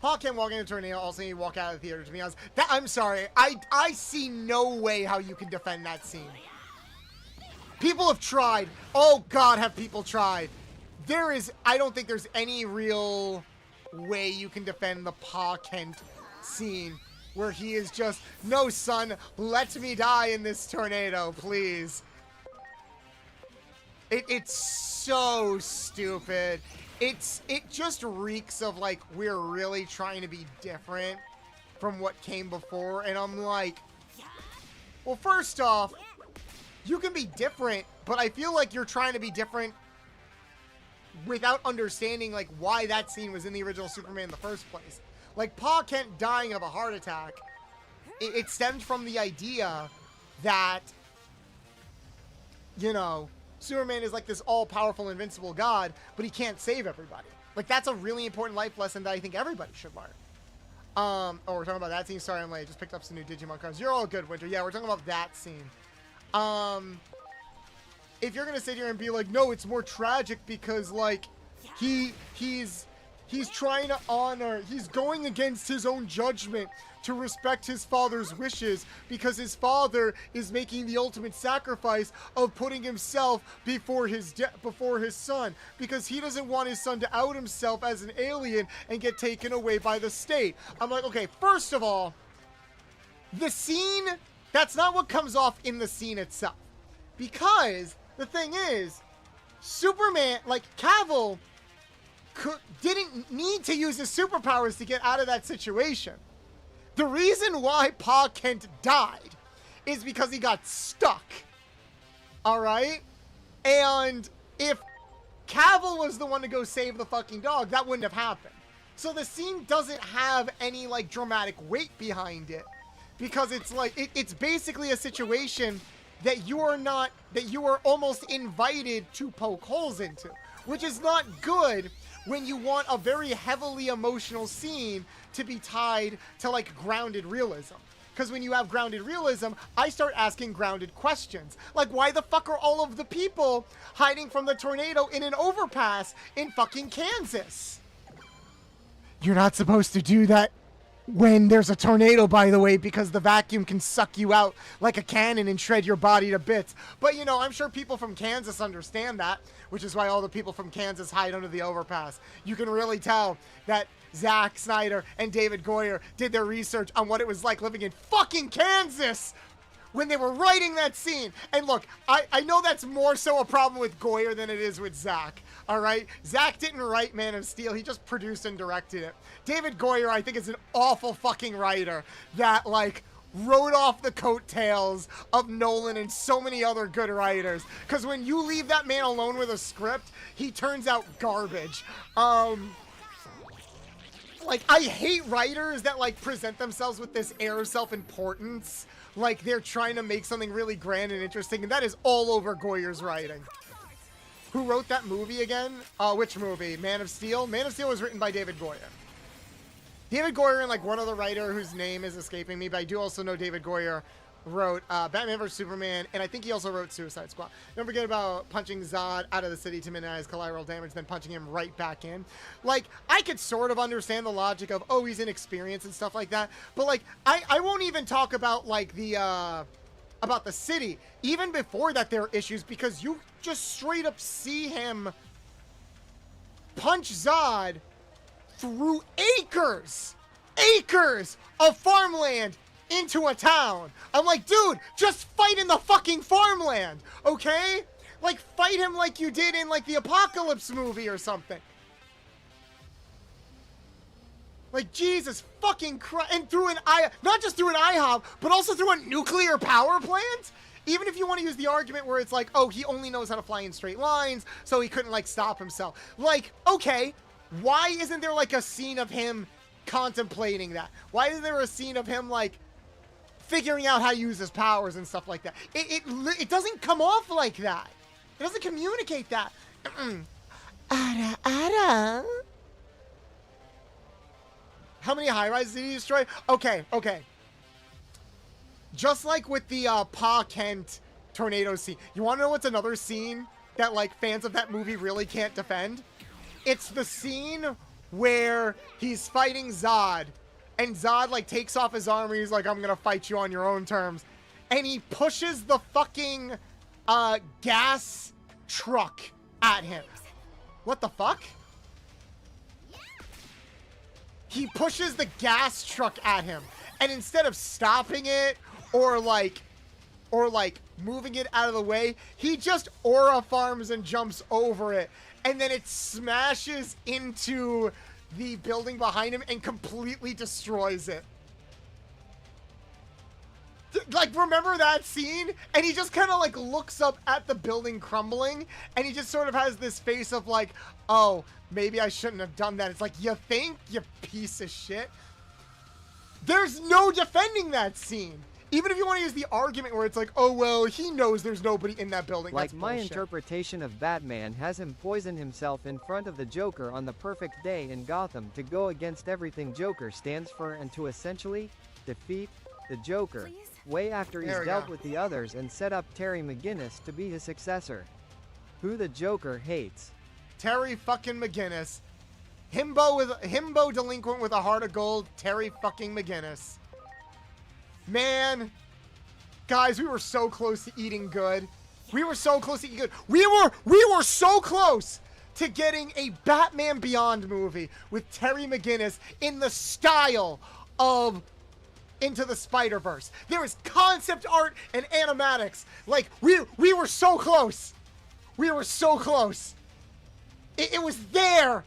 Paul can't walk into a tornado, also need to walk out of the theater, to be honest. That, I'm sorry, I see no way how you can defend that scene. People have tried. Oh God, have people tried. I don't think there's any real way you can defend the Pa Kent scene where he is just, no son, let me die in this tornado, please. It's so stupid. It just reeks of, like, we're really trying to be different from what came before, and I'm like, well, first off, you can be different, but I feel like you're trying to be different without understanding, like, why that scene was in the original Superman in the first place. Like, Pa Kent dying of a heart attack, it stemmed from the idea that, you know, Superman is like this all-powerful, invincible god, but he can't save everybody. Like, that's a really important life lesson that I think everybody should learn. Oh, we're talking about that scene? Sorry, I'm late. I just picked up some new Digimon cards. You're all good, Winter. Yeah, we're talking about that scene. If you're gonna sit here and be like, no, it's more tragic because, like, he's trying to honor, he's going against his own judgment to respect his father's wishes because his father is making the ultimate sacrifice of putting himself before his son because he doesn't want his son to out himself as an alien and get taken away by the state. I'm like, okay, first of all, the scene, that's not what comes off in the scene itself. Because the thing is, Superman, like, Cavill didn't need to use his superpowers to get out of that situation. The reason why Pa Kent died is because he got stuck. Alright? And if Cavill was the one to go save the fucking dog, that wouldn't have happened. So the scene doesn't have any, like, dramatic weight behind it. Because it's like, it's basically a situation that you are almost invited to poke holes into. Which is not good when you want a very heavily emotional scene to be tied to, like, grounded realism. Because when you have grounded realism, I start asking grounded questions. Like, why the fuck are all of the people hiding from the tornado in an overpass in fucking Kansas? You're not supposed to do that when there's a tornado, by the way, because the vacuum can suck you out like a cannon and shred your body to bits. But, you know, I'm sure people from Kansas understand that, which is why all the people from Kansas hide under the overpass. You can really tell that Zack Snyder and David Goyer did their research on what it was like living in fucking Kansas when they were writing that scene. And look, I know that's more so a problem with Goyer than it is with Zack. All right, Zack didn't write Man of Steel. He just produced and directed it. David Goyer, I think, is an awful fucking writer that, like, wrote off the coattails of Nolan and so many other good writers. Because when you leave that man alone with a script, he turns out garbage. Like, I hate writers that, like, present themselves with this air of self-importance. Like, they're trying to make something really grand and interesting, and that is all over Goyer's writing. who wrote that movie again? Which movie? Man of Steel? Man of Steel was written by David Goyer. David Goyer and like one other writer whose name is escaping me, but I do also know David Goyer wrote Batman vs. Superman, and I think he also wrote Suicide Squad. Don't forget about punching Zod out of the city to minimize collateral damage, then punching him right back in. Like, I could sort of understand the logic of, oh, he's inexperienced and stuff like that, but like, I won't even talk about like the city. Even before that, there are issues because you just straight up see him punch Zod through acres of farmland into a town. I'm like, dude, just fight in the fucking farmland, okay? Like, fight him like you did in, like, the Apocalypse movie or something. Like, Jesus fucking Christ. And through not just through an IHOP, but also through a nuclear power plant? Even if you want to use the argument where it's like, oh, he only knows how to fly in straight lines, so he couldn't, like, stop himself. Like, okay, why isn't there, like, a scene of him contemplating that? Why isn't there a scene of him, like, figuring out how to use his powers and stuff like that? It doesn't come off like that. It doesn't communicate that. Ada. How many high-rises did he destroy? Okay. Just like with the Pa Kent tornado scene. You want to know what's another scene that, like, fans of that movie really can't defend? It's the scene where he's fighting Zod, and Zod, like, takes off his armor. He's like, I'm gonna fight you on your own terms. And he pushes the fucking gas truck at him. What the fuck? He pushes the gas truck at him. And instead of stopping it or like moving it out of the way, he just aura farms and jumps over it. And then it smashes into the building behind him and completely destroys it. Like, remember that scene? And he just kind of, like, looks up at the building crumbling, and he just sort of has this face of, like, oh, maybe I shouldn't have done that. It's like, you think, you piece of shit? There's no defending that scene. Even if you want to use the argument where it's like, oh, well, he knows there's nobody in that building. Like, that's my bullshit. interpretation of Batman has him poison himself in front of the Joker on the perfect day in Gotham to go against everything Joker stands for and to essentially defeat the Joker way after he's dealt with the others and set up Terry McGinnis to be his successor, who the Joker hates. Terry fucking McGinnis. Himbo delinquent with a heart of gold. Terry fucking McGinnis. Man, guys, we were so close to eating good. We were so close to eating good. We were so close to getting a Batman Beyond movie with Terry McGinnis in the style of Into the Spider-Verse. There is concept art and animatics. Like, we were so close. We were so close. It was there.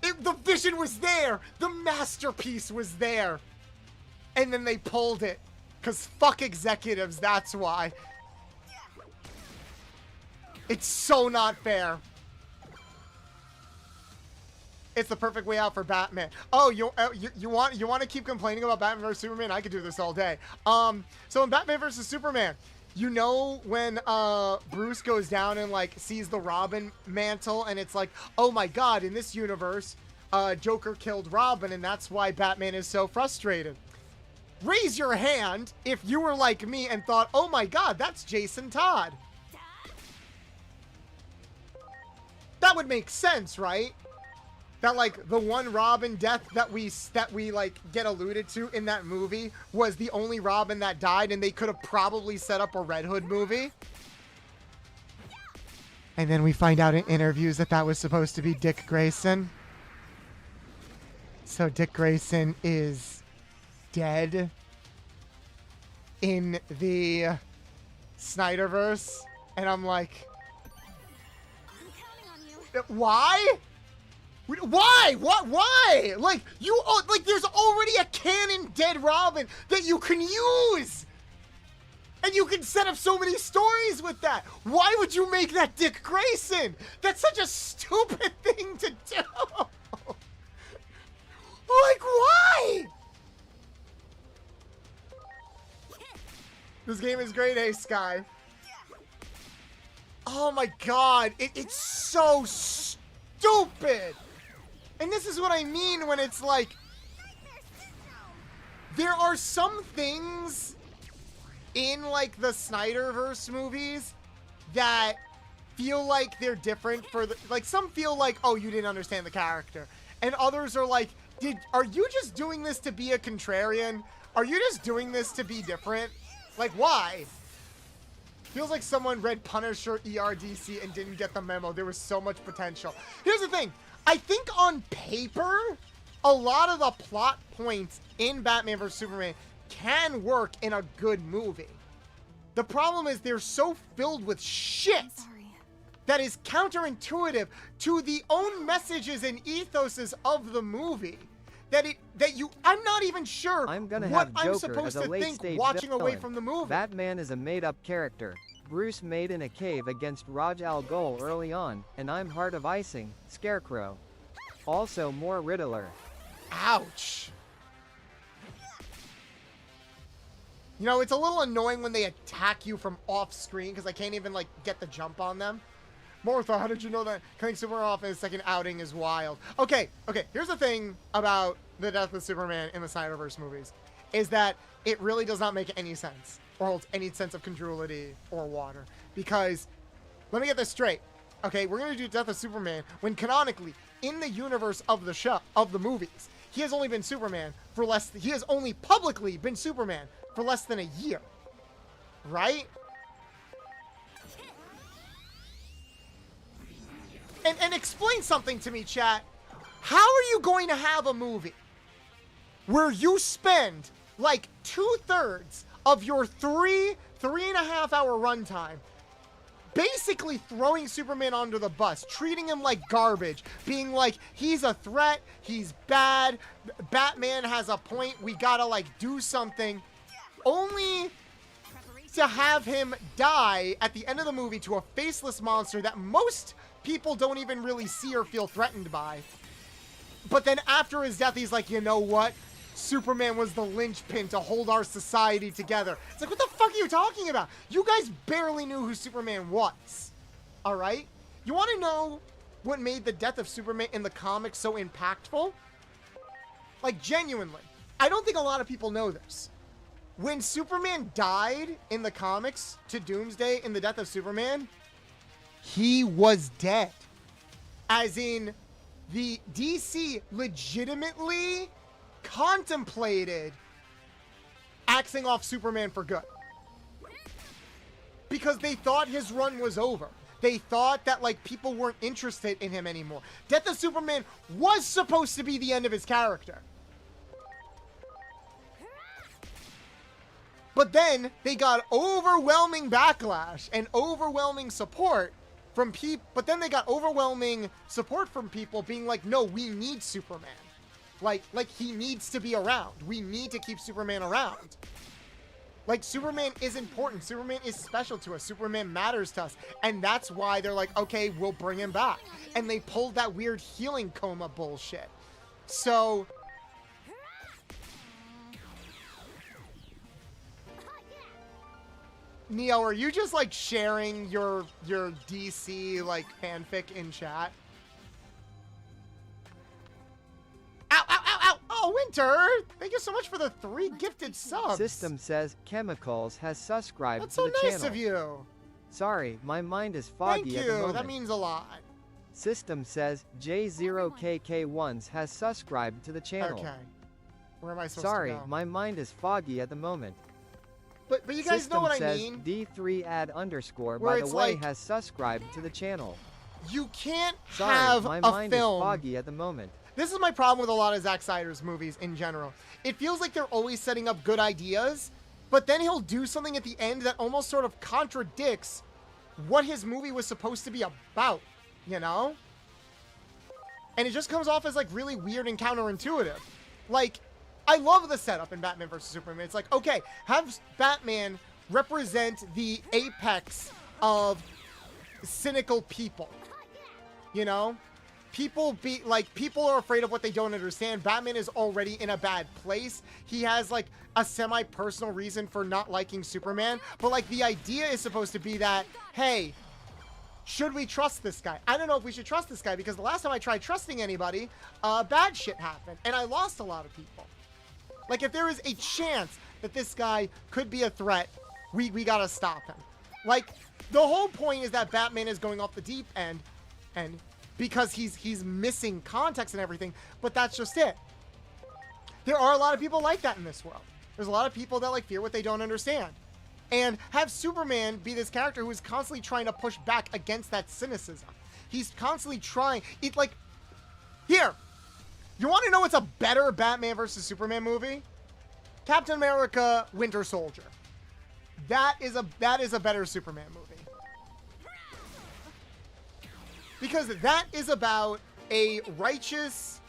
The vision was there. The masterpiece was there. And then they pulled it. Because fuck executives, that's why. It's so not fair. It's the perfect way out for Batman. Oh, you want to keep complaining about Batman vs. Superman? I could do this all day. So in Batman vs. Superman, you know when Bruce goes down and like sees the Robin mantle, and it's like, oh my god, in this universe, Joker killed Robin, and that's why Batman is so frustrated. Raise your hand if you were like me and thought, oh my god, that's Jason Todd. That would make sense, right? That, like, the one Robin death that we like get alluded to in that movie was the only Robin that died, and they could have probably set up a Red Hood movie. And then we find out in interviews that was supposed to be Dick Grayson. So Dick Grayson is dead in the Snyderverse, and I'm like, I'm counting on you. why? Why? What? Why? Like, there's already a canon dead Robin that you can use, and you can set up so many stories with that. Why would you make that Dick Grayson? That's such a stupid thing to do. Like, why? This game is great, hey, Sky. Oh my god, it's so stupid. And this is what I mean when it's like, there are some things in like the Snyderverse movies that feel like they're different for the, like some feel like, oh, you didn't understand the character. And others are like, are you just doing this to be a contrarian? Are you just doing this to be different? Like, why? Feels like someone read Punisher ERDC and didn't get the memo. There was so much potential. Here's the thing. I think on paper, a lot of the plot points in Batman vs. Superman can work in a good movie. The problem is they're so filled with shit that is counterintuitive to the own messages and ethoses of the movie that I'm not even sure I'm gonna what have I'm Joker supposed as a to think late-stage watching away villain. from the movie. Batman is a made-up character. Bruce made in a cave against Raj Al Ghul early on, and I'm Heart of Icing, Scarecrow. Also more Riddler. Ouch. You know, it's a little annoying when they attack you from off screen because I can't even like get the jump on them. Martha, how did you know that coming Superman off in his second outing is wild? Okay, here's the thing about the death of Superman in the Snyderverse movies, is that it really does not make any sense, or holds any sense of congruity or water. Because, let me get this straight, okay, we're gonna do Death of Superman when canonically, in the universe of the show, of the movies, he has only been Superman for he has only publicly been Superman for less than a year, right? And explain something to me, chat. How are you going to have a movie where you spend like 2/3 of your three and a half hour runtime basically throwing Superman under the bus, treating him like garbage, being like, he's a threat, he's bad, Batman has a point, we gotta like do something, only to have him die at the end of the movie to a faceless monster that most people don't even really see or feel threatened by. But then after his death, he's like, you know what? Superman was the linchpin to hold our society together. It's like, what the fuck are you talking about? You guys barely knew who Superman was. All right? You want to know what made the death of Superman in the comics so impactful? Like, genuinely. I don't think a lot of people know this. When Superman died in the comics to Doomsday in the death of Superman, he was dead. As in, the DC legitimately contemplated axing off Superman for good. Because they thought his run was over. They thought that, like, people weren't interested in him anymore. Death of Superman was supposed to be the end of his character. But then they got overwhelming backlash and overwhelming support from people. But then they got overwhelming support from people being like, no, we need Superman. Like he needs to be around. We need to keep Superman around. Like, Superman is important. Superman is special to us. Superman matters to us. And that's why they're like, okay, we'll bring him back. And they pulled that weird healing coma bullshit. So Neo, are you just like sharing your DC like fanfic in chat? Ow, ow, ow, ow! Oh, Winter! Thank you so much for the 3 gifted subs. System says Chemicals has subscribed That's to so the nice channel. of you. Sorry, my mind is foggy Thank at the you. moment. That means a lot. System says J0KK1s has subscribed to the channel. Okay. Where am I supposed Sorry, to go? my mind is foggy at the moment. But you guys System know what I says mean? D3ad_, Where by the it's way, like, has subscribed to the channel. You can't Sorry, have my a mind film. is foggy at the moment. This is my problem with a lot of Zack Snyder's movies in general. It feels like they're always setting up good ideas, but then he'll do something at the end that almost sort of contradicts what his movie was supposed to be about, you know? And it just comes off as like really weird and counterintuitive. Like, I love the setup in Batman vs. Superman. It's like, okay, have Batman represent the apex of cynical people, you know? People are afraid of what they don't understand. Batman is already in a bad place. He has like a semi-personal reason for not liking Superman. But like the idea is supposed to be that, hey, should we trust this guy? I don't know if we should trust this guy, because the last time I tried trusting anybody, bad shit happened, and I lost a lot of people. Like, if there is a chance that this guy could be a threat, we gotta stop him. Like, the whole point is that Batman is going off the deep end, and because he's missing context and everything, but that's just it. There are a lot of people like that in this world. There's a lot of people that, like, fear what they don't understand. And have Superman be this character who is constantly trying to push back against that cynicism. He's constantly trying... Here! You want to know what's a better Batman versus Superman movie? Captain America Winter Soldier. That is a better Superman movie. Because that is about a righteous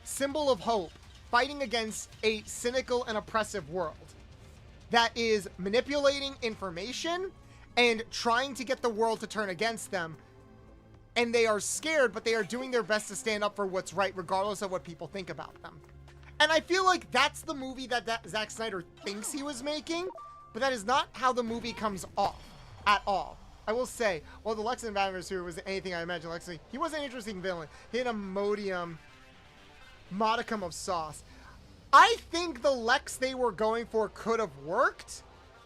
symbol of hope fighting against a cynical and oppressive world that is manipulating information and trying to get the world to turn against them. And they are scared, but they are doing their best to stand up for what's right, regardless of what people think about them. And I feel like that's the movie that Zack Snyder thinks he was making, but that is not how the movie comes off at all. I will say, well, the Lex in Batman vs. Superman was anything I imagined Lex. He was an interesting villain. He had a modicum of sauce. I think the Lex they were going for could have worked.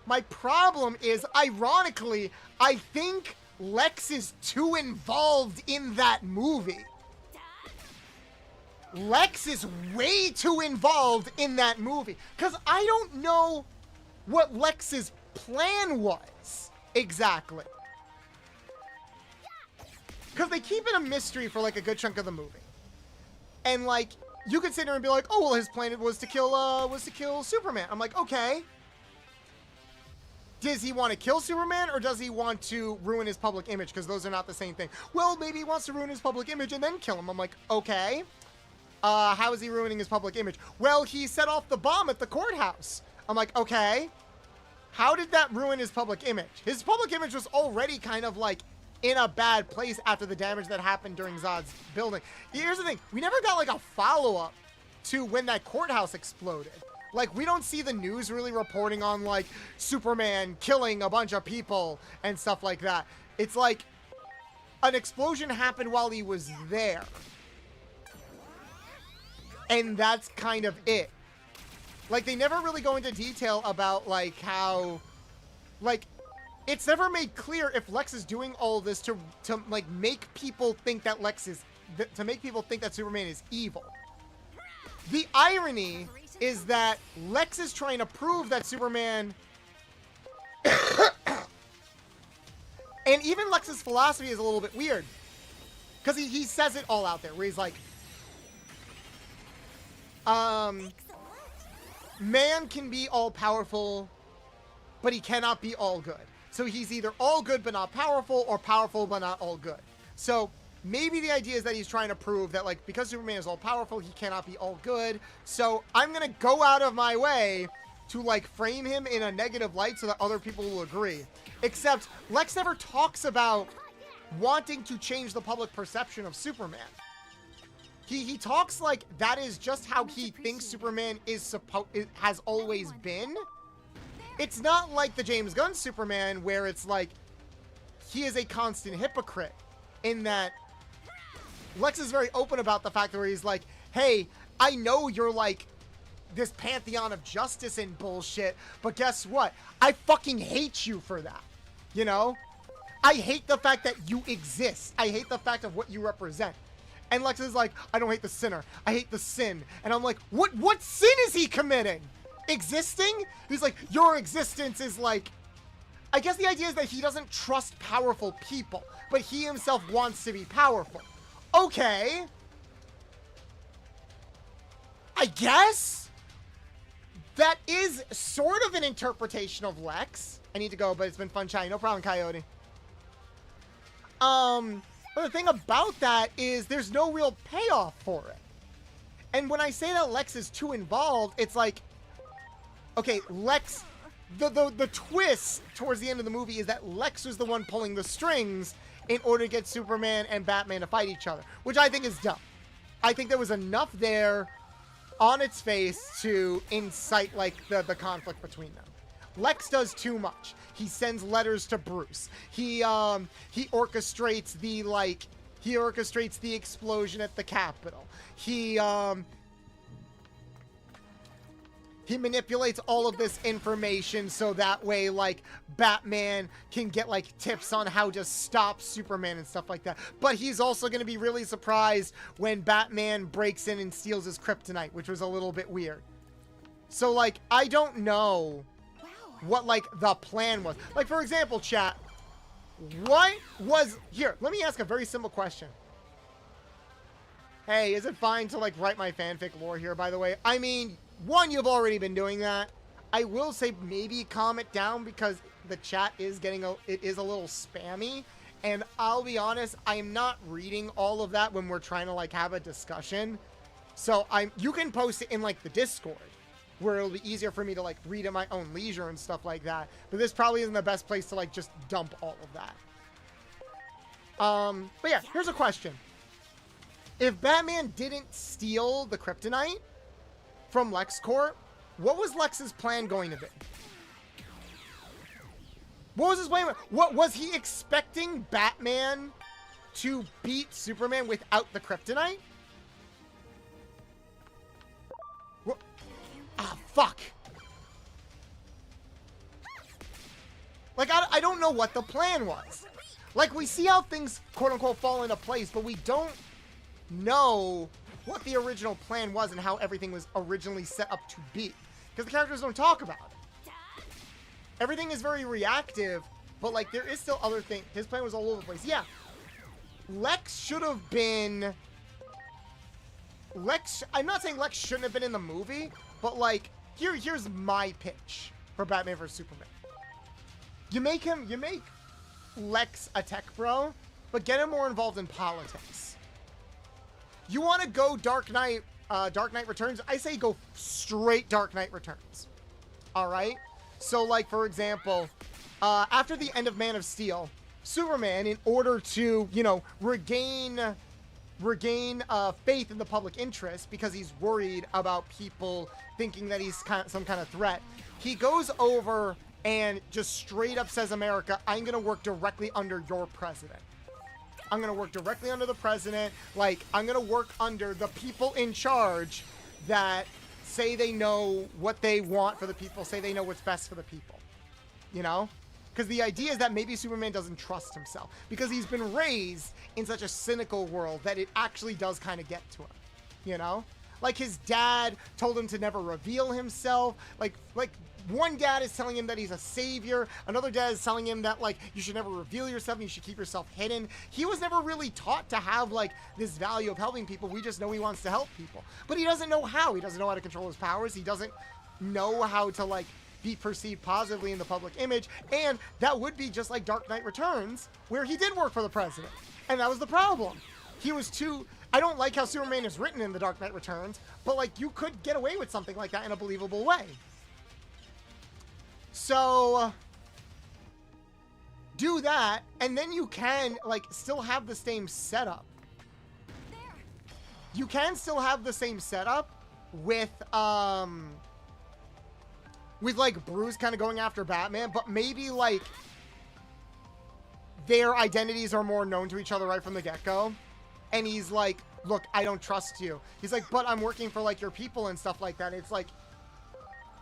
My problem is, ironically, I think Lex is too involved in that movie. Lex is way too involved in that movie. Because I don't know what Lex's plan was exactly. Because they keep it a mystery for like a good chunk of the movie. And like, you could sit there and be like, oh, well, his plan was to kill Superman. I'm like, okay. Does he want to kill Superman, or does he want to ruin his public image? Because those are not the same thing. Well, maybe he wants to ruin his public image and then kill him. I'm like, okay. How is he ruining his public image? Well, he set off the bomb at the courthouse. I'm like, okay. How did that ruin his public image? His public image was already kind of like in a bad place after the damage that happened during Zod's building. Here's the thing. We never got like a follow-up to when that courthouse exploded. Like, we don't see the news really reporting on like Superman killing a bunch of people and stuff like that. It's like an explosion happened while he was there. And that's kind of it. Like, they never really go into detail about like how, like, it's never made clear if Lex is doing all this to like make people think that to make people think that Superman is evil. The irony is that Lex is trying to prove that Superman and even Lex's philosophy is a little bit weird. Because he says it all out there, where he's like, man can be all powerful, but he cannot be all good. So he's either all good but not powerful, or powerful but not all good. So maybe the idea is that he's trying to prove that, like, because Superman is all powerful, he cannot be all good. So I'm gonna go out of my way to like frame him in a negative light so that other people will agree. Except Lex never talks about wanting to change the public perception of Superman. He talks like that is just how he thinks Superman has always been. It's not like the James Gunn Superman, where it's like he is a constant hypocrite, in that Lex is very open about the fact that where he's like, hey, I know you're like this pantheon of justice and bullshit, but guess what? I fucking hate you for that. You know? I hate the fact that you exist. I hate the fact of what you represent. And Lex is like, I don't hate the sinner. I hate the sin. And I'm like, what sin is he committing? Existing? He's like, your existence is like... I guess the idea is that he doesn't trust powerful people, but he himself wants to be powerful. Okay. I guess that is sort of an interpretation of Lex. I need to go, but it's been fun chatting. No problem, Coyote. But the thing about that is there's no real payoff for it. And when I say that Lex is too involved, it's like, okay, Lex, the twist towards the end of the movie is that Lex was the one pulling the strings in order to get Superman and Batman to fight each other, which I think is dumb. I think there was enough there on its face to incite like the conflict between them. Lex does too much. He sends letters to Bruce. He orchestrates the explosion at the Capitol. He manipulates all of this information so that way, like, Batman can get, like, tips on how to stop Superman and stuff like that. But he's also going to be really surprised when Batman breaks in and steals his kryptonite, which was a little bit weird. So, like, I don't know what, like, the plan was. Like, for example, chat, what was... Here, let me ask a very simple question. Hey, is it fine to, like, write my fanfic lore here, by the way? I mean... One, you've already been doing that. I will say maybe calm it down because the chat is it is a little spammy. And I'll be honest, I'm not reading all of that when we're trying to like have a discussion. So you can post it in like the Discord where it'll be easier for me to like read at my own leisure and stuff like that. But this probably isn't the best place to like just dump all of that. But yeah, here's a question. If Batman didn't steal the kryptonite from LexCorp, what was Lex's plan going to be? What was his plan? What was he expecting Batman to beat Superman without the kryptonite? What? Ah, fuck. Like, I don't know what the plan was. Like, we see how things, quote-unquote, fall into place, but we don't know what the original plan was and how everything was originally set up to be. Because the characters don't talk about it. Everything is very reactive, but, like, there is still other things. His plan was all over the place. Yeah. Lex should have been... I'm not saying Lex shouldn't have been in the movie, but, like, here's my pitch for Batman vs. Superman. You make Lex a tech bro, but get him more involved in politics. You want to go Dark Knight Returns? I say go straight Dark Knight Returns. All right? So, like, for example, after the end of Man of Steel, Superman, in order to, you know, regain faith in the public interest because he's worried about people thinking that he's some kind of threat, he goes over and just straight up says, America, I'm going to work directly under your president. I'm going to work directly under the president. Like, I'm going to work under the people in charge that say they know what they want for the people, say they know what's best for the people. You know? Because the idea is that maybe Superman doesn't trust himself because he's been raised in such a cynical world that it actually does kind of get to him. You know? Like, his dad told him to never reveal himself. Like one dad is telling him that he's a savior. Another dad is telling him that, like, you should never reveal yourself and you should keep yourself hidden. He was never really taught to have, like, this value of helping people. We just know he wants to help people. But he doesn't know how. He doesn't know how to control his powers. He doesn't know how to, like, be perceived positively in the public image. And that would be just like Dark Knight Returns, where he did work for the president. And that was the problem. He was too... I don't like how Superman is written in The Dark Knight Returns, but, like, you could get away with something like that in a believable way. So, do that, and then you can, like, still have the same setup. You can still have the same setup with, like, Bruce kind of going after Batman, but maybe, like, their identities are more known to each other right from the get-go. And he's like, look, I don't trust you. He's like, but I'm working for, like, your people and stuff like that. It's like,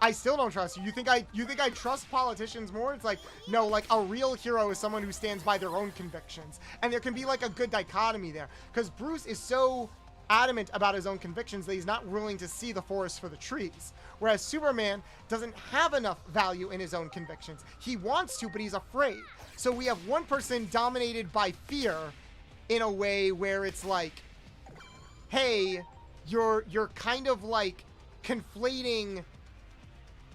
I still don't trust you. You think I trust politicians more? It's like, no, like, a real hero is someone who stands by their own convictions. And there can be, like, a good dichotomy there. Because Bruce is so adamant about his own convictions that he's not willing to see the forest for the trees. Whereas Superman doesn't have enough value in his own convictions. He wants to, but he's afraid. So we have one person dominated by fear in a way where it's like, hey, you're kind of, like, conflating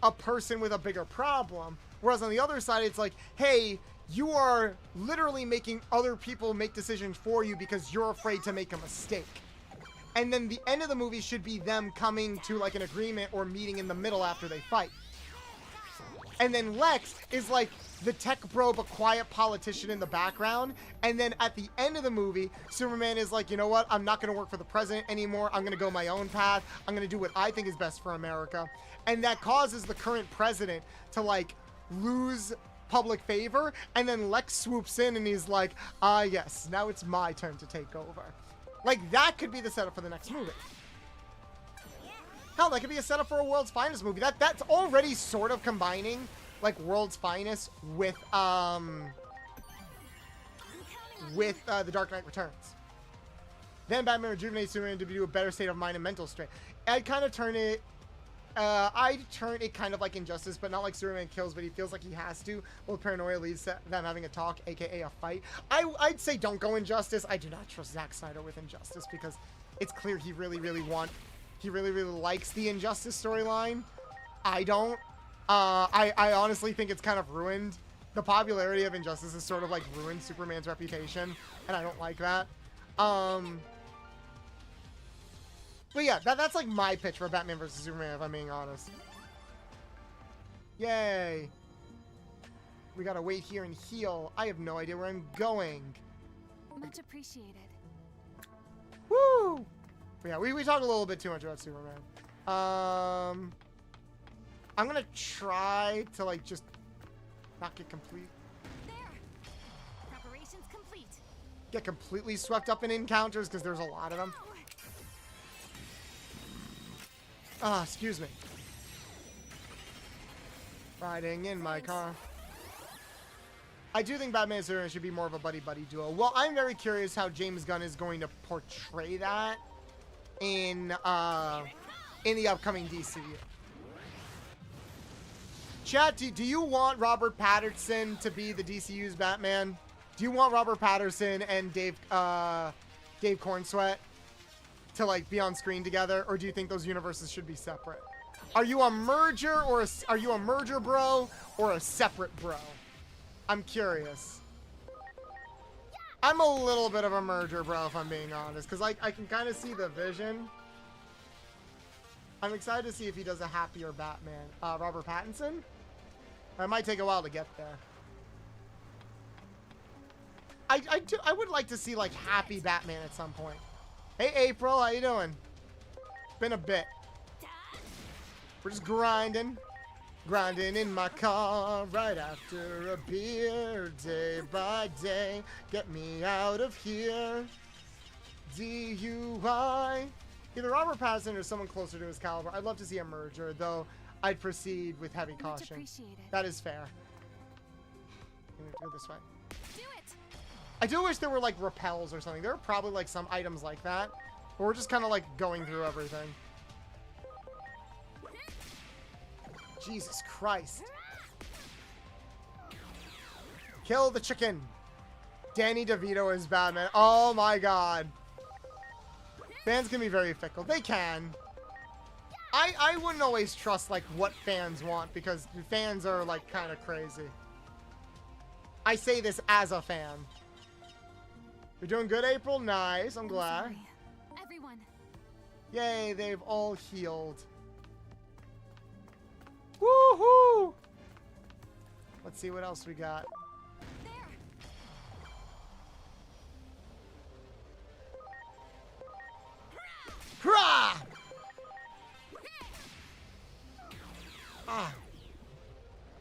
a person with a bigger problem. Whereas on the other side, it's like, hey, you are literally making other people make decisions for you because you're afraid to make a mistake. And then the end of the movie should be them coming to, like, an agreement or meeting in the middle after they fight. And then Lex is like the tech bro but quiet politician in the background. And then at the end of the movie, Superman is like, you know what? I'm not going to work for the president anymore. I'm going to go my own path. I'm going to do what I think is best for America. And that causes the current president to, like, lose public favor, and then Lex swoops in and he's like, yes, now it's my turn to take over. Like, that could be the setup for the next movie. Hell, that could be a setup for a World's Finest movie. That's already sort of combining, like, World's Finest with The Dark Knight Returns. Then Batman rejuvenates Superman to do a better state of mind and mental strength. I'd kind of turn it, kind of like Injustice, but not like Superman kills, but he feels like he has to. Well, paranoia leads to them having a talk, aka a fight. I'd say don't go Injustice. I do not trust Zack Snyder with Injustice because it's clear he really likes the Injustice storyline. I don't. I honestly think it's kind of ruined. The popularity of Injustice is sort of like ruined Superman's reputation, and I don't like that. But yeah, that's like my pitch for Batman vs. Superman, if I'm being honest. Yay. We gotta wait here and heal. I have no idea where I'm going. Much appreciated. Woo! But yeah, we talked a little bit too much about Superman. I'm gonna try to like just not get complete. There. Preparations complete. Get completely swept up in encounters because there's a lot of them. Ah, excuse me. Riding in my car. I do think Batman and Superman should be more of a buddy-buddy duo. Well, I'm very curious how James Gunn is going to portray that in the upcoming DCU. Chat, do you want Robert Pattinson to be the DCU's Batman? Do you want Robert Pattinson and Dave Cornsweet to like be on screen together, or do you think those universes should be separate? Are you a merger or are you a merger bro or a separate bro? I'm curious. I'm a little bit of a merger bro, if I'm being honest, because I can kind of see the vision. I'm excited to see if he does a happier Batman. Robert Pattinson? It might take a while to get there. I would like to see like happy Batman at some point. Hey April, how you doing? Been a bit. We're just grinding in my car right after a beer, day by day. Get me out of here. DUI. Either Robert Pattinson or someone closer to his caliber. I'd love to see a merger, though I'd proceed with heavy caution. That is fair. I'm gonna go this way. Do it. I do wish there were like repels or something. There are probably like some items like that. But we're just kind of like going through everything. Jesus Christ. Kill the chicken. Danny DeVito is Batman. Oh my god. Fans can be very fickle. They can. I wouldn't always trust like what fans want, because fans are like kind of crazy. I say this as a fan. You're doing good, April? Nice. I'm glad. Sorry. Everyone. Yay, they've all healed. Woohoo! Let's see what else we got. There. Hurrah! Ah.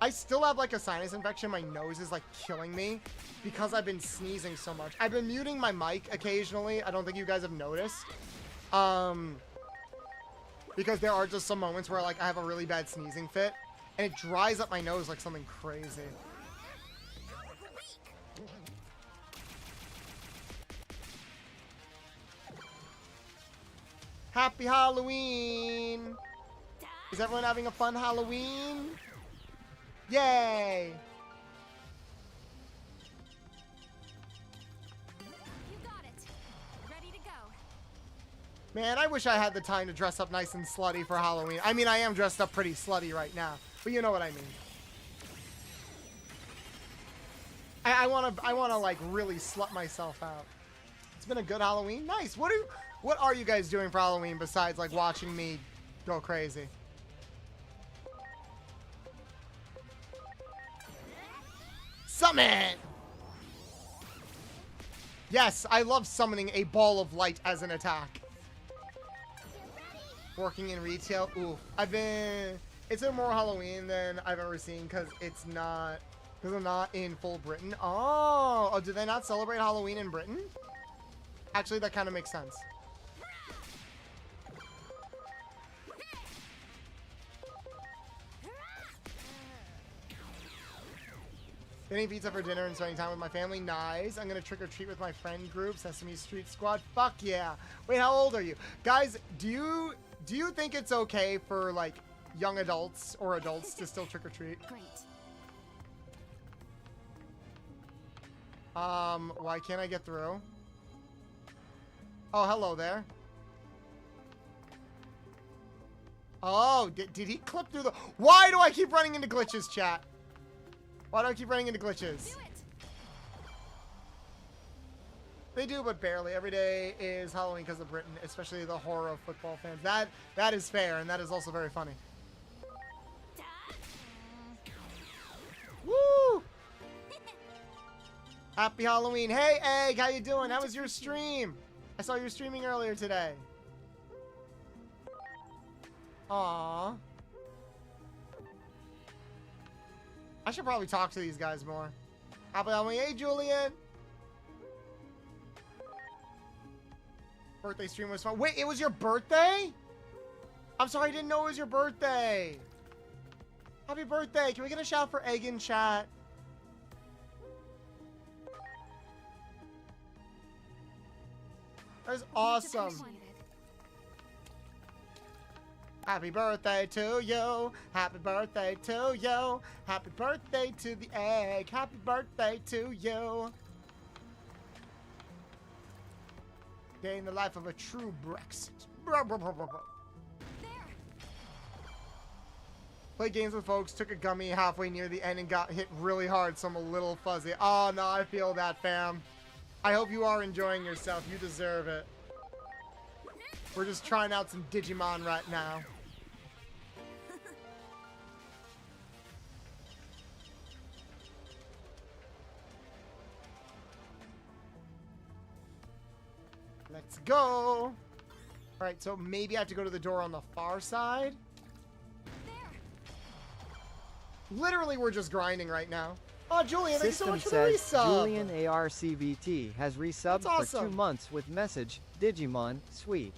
I still have like a sinus infection. My nose is like killing me because I've been sneezing so much. I've been muting my mic occasionally. I don't think you guys have noticed. Because there are just some moments where like I have a really bad sneezing fit and it dries up my nose like something crazy. Happy Halloween! Is everyone having a fun Halloween? Yay! You got it. Ready to go. Man, I wish I had the time to dress up nice and slutty for Halloween. I mean, I am dressed up pretty slutty right now, but you know what I mean. I wanna like really slut myself out. It's been a good Halloween. Nice. What are you guys doing for Halloween besides like watching me go crazy? Summon! Yes, I love summoning a ball of light as an attack. Working in retail. Ooh, I've been It's a more Halloween than I've ever seen because it's not, because I'm not in full Britain. Oh, do they not celebrate Halloween in Britain? Actually, that kind of makes sense. Getting pizza for dinner and spending time with my family. Nice. I'm gonna trick or treat with my friend group, Sesame Street Squad. Fuck yeah. Wait, how old are you? Guys, do you think it's okay for like young adults or adults to still trick or treat? Great. Why can't I get through? Oh, hello there. Oh, did he clip through the... Why do I keep running into glitches, chat? Why do I keep running into glitches? They do, but barely. Every day is Halloween because of Britain, especially the horror of football fans. That is fair, and that is also very funny. Woo! Happy Halloween. Hey, Egg, how you doing? How was your stream? I saw you were streaming earlier today. Aww. I should probably talk to these guys more. Happy Halloween. Hey, Julian. Birthday stream was fun. Wait, it was your birthday? I'm sorry, I didn't know it was your birthday. Happy birthday. Can we get a shout for Egg in chat? That was awesome. Happy birthday to you. Happy birthday to you. Happy birthday to the Egg. Happy birthday to you. Day in the life of a true Brexit. Played games with folks, took a gummy halfway near the end and got hit really hard, so I'm a little fuzzy. Oh no, I feel that, fam. I hope you are enjoying yourself. You deserve it. We're just trying out some Digimon right now. Let's go. Alright, so maybe I have to go to the door on the far side. Literally, we're just grinding right now. Oh, Julian, thank you so much for the resub. Julian ARCVT has resubbed for 2 months with message, Digimon, sweet.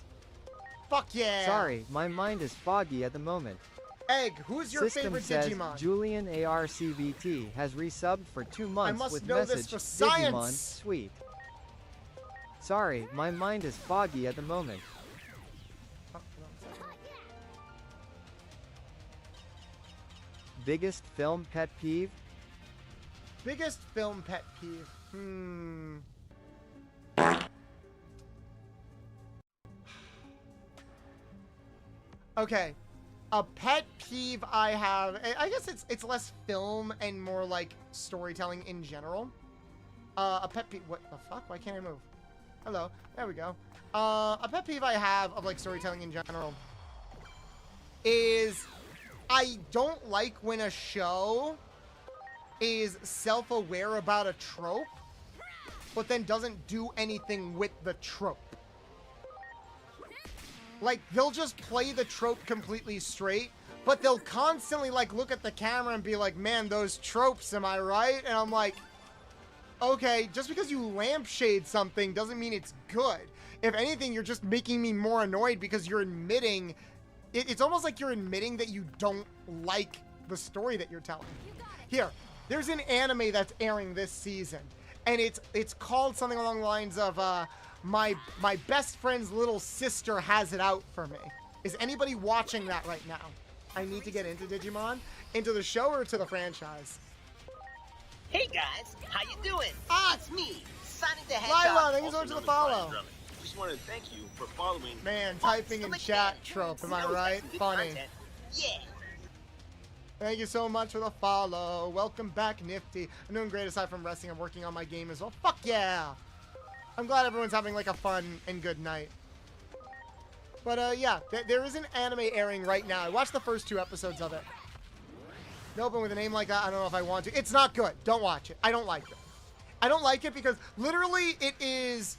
Fuck yeah. Sorry, my mind is foggy at the moment. Egg, who's your System favorite says Digimon? Julian ARCVT has resubbed for 2 months with know this message, for science. Digimon, sweet. Sorry, my mind is foggy at the moment. Biggest film pet peeve? Biggest film pet peeve? Okay. A pet peeve I have, I guess it's less film and more like storytelling in general. A pet peeve, what the fuck? Why can't I move? Hello, there we go. A pet peeve I have of like storytelling in general is I don't like when a show is self-aware about a trope, but then doesn't do anything with the trope. Like, they'll just play the trope completely straight, but they'll constantly, like, look at the camera and be like, man, those tropes, am I right? And I'm like, okay, just because you lampshade something doesn't mean it's good. If anything, you're just making me more annoyed because you're admitting... It's almost like you're admitting that you don't like the story that you're telling. Here, there's an anime that's airing this season, and it's called something along the lines of my best friend's little sister has it out for me. Is anybody watching that right now? I need to get into Digimon, into the show or to the franchise. Hey guys, how you doing? It's me, Sonic the Lila, Hedgehog. thank you so much for the follow. Just wanted to thank you for following. Man, typing in chat trope, am I right? Funny. Yeah. Thank you so much for the follow. Welcome back, Nifty. I'm doing great aside from resting. I'm working on my game as well. Fuck yeah! I'm glad everyone's having like a fun and good night. But yeah, there is an anime airing right now. I watched the first 2 episodes of it. Nope, and with a name like that, I don't know if I want to. It's not good. Don't watch it. I don't like it. I don't like it because literally it is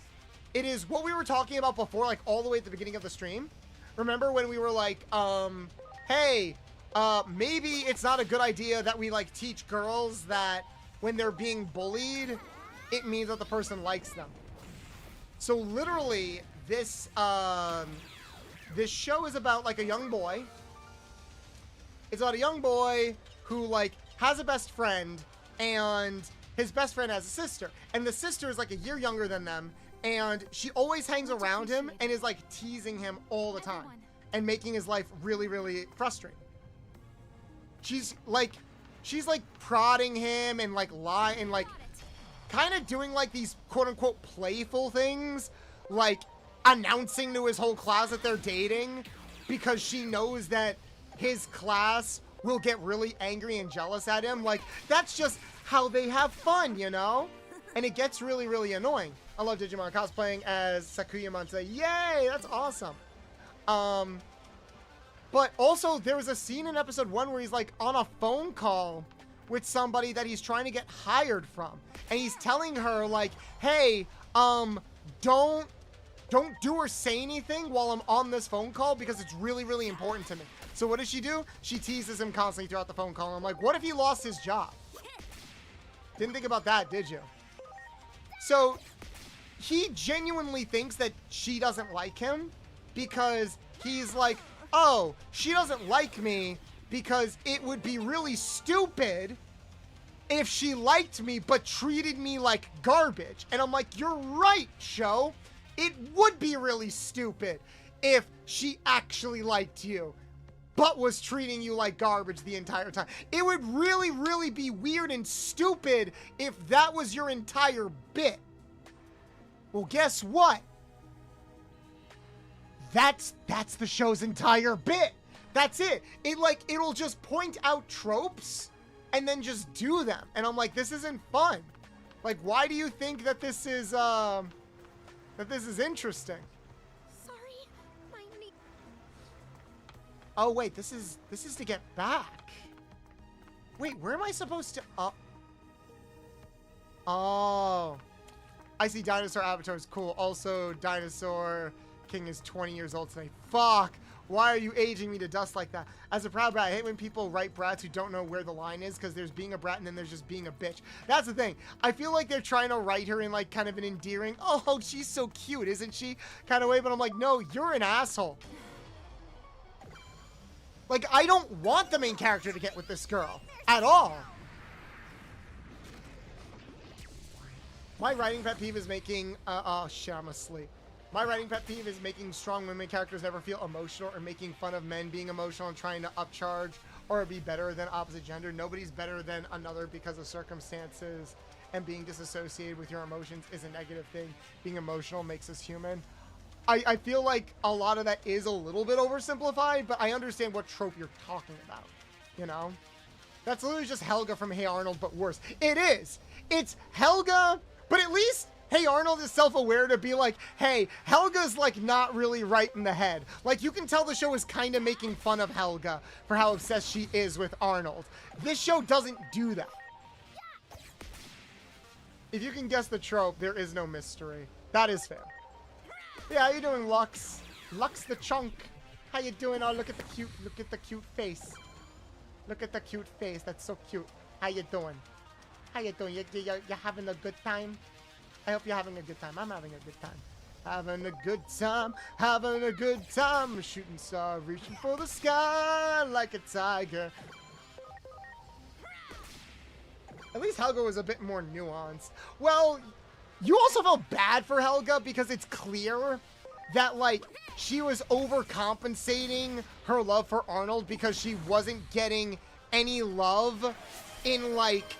what we were talking about before, like all the way at the beginning of the stream. Remember when we were like, hey, maybe it's not a good idea that we like teach girls that when they're being bullied, it means that the person likes them. So literally, this this show is about like a young boy. It's about a young boy who like has a best friend, and his best friend has a sister, and the sister is like a year younger than them, and she always hangs around him and is like teasing him all the time and making his life really, really frustrating. She's like prodding him and like lying and like kind of doing like these quote unquote playful things, like announcing to his whole class that they're dating because she knows that his class will get really angry and jealous at him. Like, that's just how they have fun, you know? And it gets really, really annoying. I love Digimon cosplaying as Sakuyamon today. Yay, that's awesome. But also, there was a scene in episode 1 where he's like on a phone call with somebody that he's trying to get hired from. And he's telling her like, hey, don't do or say anything while I'm on this phone call because it's really, really important to me. So what does she do? She teases him constantly throughout the phone call. I'm like, what if he lost his job? Didn't think about that, did you? So he genuinely thinks that she doesn't like him because he's like, oh, she doesn't like me because it would be really stupid if she liked me but treated me like garbage. And I'm like, you're right, show. It would be really stupid if she actually liked you but was treating you like garbage the entire time. It would really, really be weird and stupid if that was your entire bit. Well, guess what? That's the show's entire bit. That's it. It'll just point out tropes and then just do them. And I'm like, this isn't fun. Like, why do you think that this is interesting? Oh wait, this is to get back. Wait, where am I supposed to up? Oh, I see. Dinosaur Avatar is cool. Also, Dinosaur King is 20 years old today. Fuck. Why are you aging me to dust like that? As a proud brat, I hate when people write brats who don't know where the line is, because there's being a brat and then there's just being a bitch. That's the thing. I feel like they're trying to write her in like kind of an endearing, oh, she's so cute, isn't she? kind of way, but I'm like, no, you're an asshole. Like, I don't want the main character to get with this girl at all. My writing pet peeve is making, oh shit, I'm asleep. My writing pet peeve is making strong women characters never feel emotional, or making fun of men being emotional and trying to upcharge or be better than opposite gender. Nobody's better than another because of circumstances, and being disassociated with your emotions is a negative thing. Being emotional makes us human. I feel like a lot of that is a little bit oversimplified, but I understand what trope you're talking about, you know? That's literally just Helga from Hey Arnold, but worse. It is. It's Helga, but at least Hey Arnold is self-aware to be like, hey, Helga's like not really right in the head. Like, you can tell the show is kind of making fun of Helga for how obsessed she is with Arnold. This show doesn't do that. If you can guess the trope, there is no mystery. That is fair. Yeah, how you doing, Lux? Lux the chunk. How you doing? Oh, look at the cute face. Look at the cute face. That's so cute. How you doing? How you doing? You having a good time? I hope you're having a good time. I'm having a good time. Having a good time. Having a good time. A shooting star reaching for the sky like a tiger. At least Helga was a bit more nuanced. Well, you also felt bad for Helga because it's clear that, like, she was overcompensating her love for Arnold because she wasn't getting any love in, like,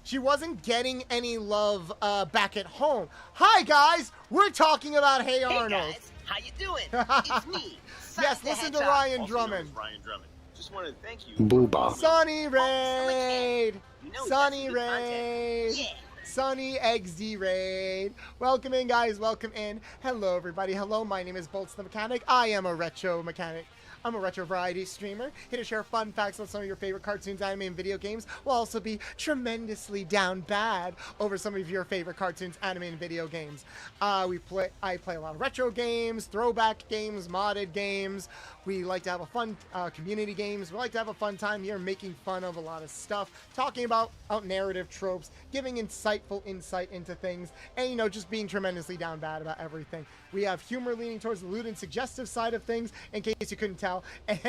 she wasn't getting any love back at home. Hi, guys! We're talking about Hey Arnold. Hey, guys! How you doing? It's me, Yes, listen to Ryan Drummond. Ryan Drummond. Just wanted to thank you. Booba. Sunny Raid! Sunny Raid! Yeah. Sunny XD Raid. Welcome in, guys. Welcome in. Hello, everybody. Hello, my name is Bolts the Mechanic. I am a retro mechanic. I'm a retro variety streamer, here to share fun facts on some of your favorite cartoons, anime, and video games. We'll also be tremendously down bad over some of your favorite cartoons, anime, and video games. I play a lot of retro games, throwback games, modded games. We like to have a fun community games. We like to have a fun time here making fun of a lot of stuff, talking about narrative tropes, giving insightful insight into things, and, you know, just being tremendously down bad about everything. We have humor leaning towards the lewd and suggestive side of things, in case you couldn't tell. And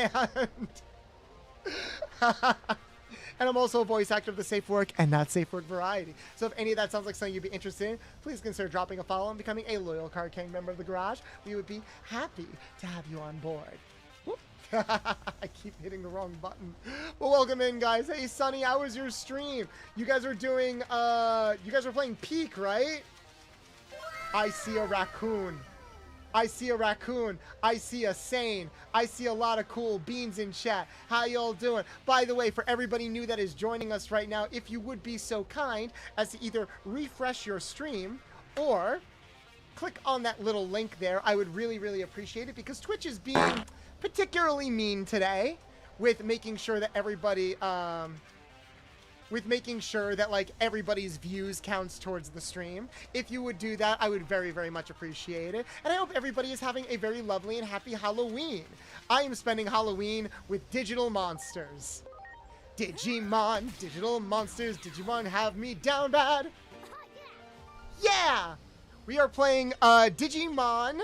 and I'm also a voice actor of the Safe Work and Not Safe Work variety. So if any of that sounds like something you'd be interested in, please consider dropping a follow and becoming a loyal Card King member of the Garage. We would be happy to have you on board. Whoop. I keep hitting the wrong button. Well, welcome in, guys. Hey, Sonny, how was your stream? You guys are doing, you guys are playing Peak, right? I see a raccoon. I see a raccoon. I see a sane. I see a lot of cool beans in chat. How y'all doing? By the way, for everybody new that is joining us right now, if you would be so kind as to either refresh your stream or click on that little link there, I would really, really appreciate it, because Twitch is being particularly mean today with making sure that everybody, like everybody's views counts towards the stream. If you would do that, I would very, very much appreciate it. And I hope everybody is having a very lovely and happy Halloween. I am spending Halloween with digital monsters. Digimon, digital monsters, Digimon have me down bad. Yeah! We are playing Digimon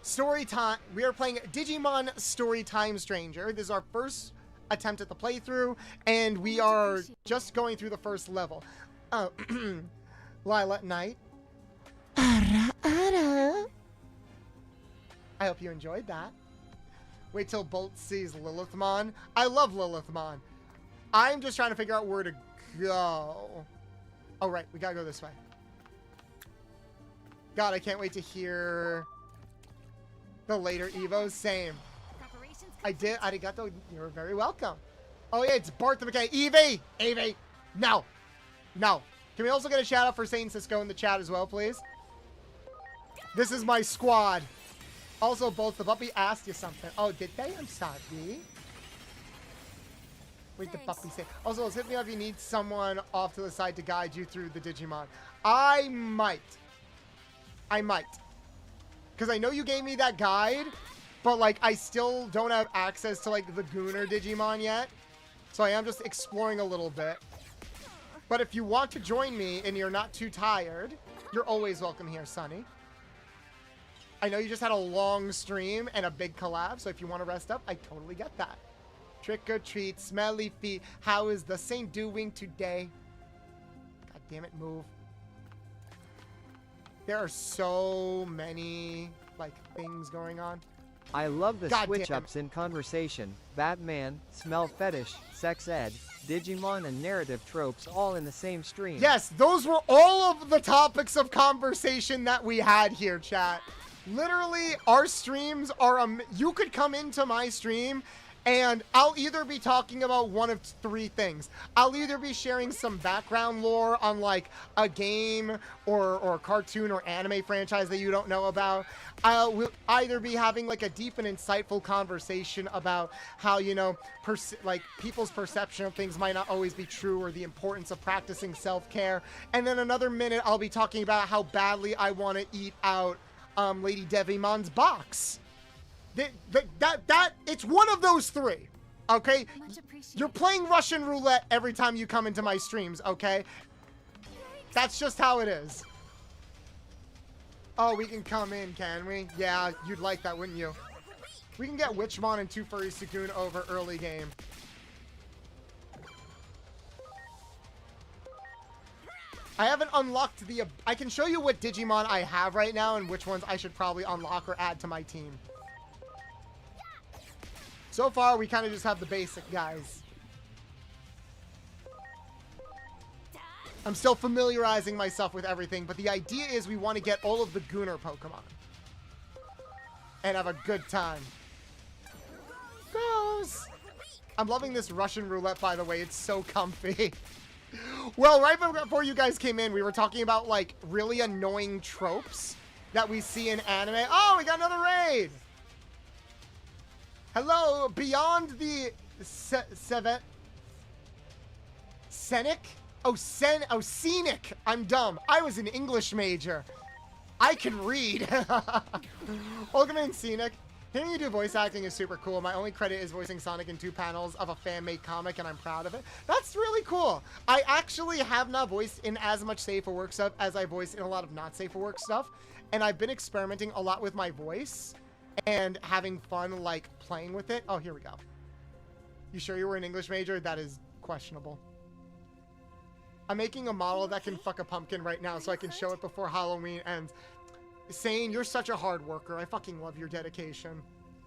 Story Time. We are playing Digimon Story Time Stranger. This is our first attempt at the playthrough, and we are just going through the first level. Lilac Night. I hope you enjoyed that. Wait till Bolt sees Lilithmon. I love Lilithmon. I'm just trying to figure out where to go. Oh, right. We gotta go this way. God, I can't wait to hear the later Evos. Same. I did. Arigato. You're very welcome. Oh, yeah. It's Bart the Mechanic. Evie. No. Can we also get a shout out for Saint Cisco in the chat as well, please? This is my squad. Also, both the puppy asked you something. Oh, did they? I'm sorry. Wait, the puppy say. Also, hit me up if you need someone off to the side to guide you through the Digimon. I might. Because I know you gave me that guide, but, like, I still don't have access to, like, the Gooner Digimon yet. So I am just exploring a little bit. But if you want to join me and you're not too tired, you're always welcome here, Sonny. I know you just had a long stream and a big collab, so if you want to rest up, I totally get that. Trick or treat, smelly feet. How is the Saint doing today? God damn it, move. There are so many, like, things going on. I love the switch-ups in conversation, Batman, smell fetish, sex ed, Digimon, and narrative tropes all in the same stream. Yes, those were all of the topics of conversation that we had here, chat. Literally, our streams are, you could come into my stream and I'll either be talking about one of three things. I'll either be sharing some background lore on, like, a game or cartoon or anime franchise that you don't know about. We'll either be having, like, a deep and insightful conversation about how, you know, like, people's perception of things might not always be true, or the importance of practicing self-care. And then another minute, I'll be talking about how badly I want to eat out Lady Devimon's box. It's one of those three, okay? You're playing Russian roulette every time you come into my streams, okay? That's just how it is. Oh, we can come in, can we? Yeah, you'd like that, wouldn't you? We can get Witchmon and 2 Furry Sagoon over early game. I haven't unlocked the... I can show you what Digimon I have right now and which ones I should probably unlock or add to my team. So far, we kind of just have the basic guys. I'm still familiarizing myself with everything, but the idea is we want to get all of the Gooner Pokemon. And have a good time. Goes! I'm loving this Russian roulette, by the way. It's so comfy. Well, right before you guys came in, we were talking about, like, really annoying tropes that we see in anime. Oh, we got another raid! Hello, beyond the Scenic? Oh, scenic. I'm dumb. I was an English major. I can read. Welcome in, Scenic. Hearing you do voice acting is super cool. My only credit is voicing Sonic in 2 panels of a fan-made comic, and I'm proud of it. That's really cool. I actually have not voiced in as much safe for work stuff as I voiced in a lot of not safe for work stuff, and I've been experimenting a lot with my voice and having fun, like, playing with it. Oh, here we go. You sure you were an English major? That is questionable. I'm making a model that can fuck a pumpkin right now so I can show it before Halloween ends. Sane, you're such a hard worker. I fucking love your dedication.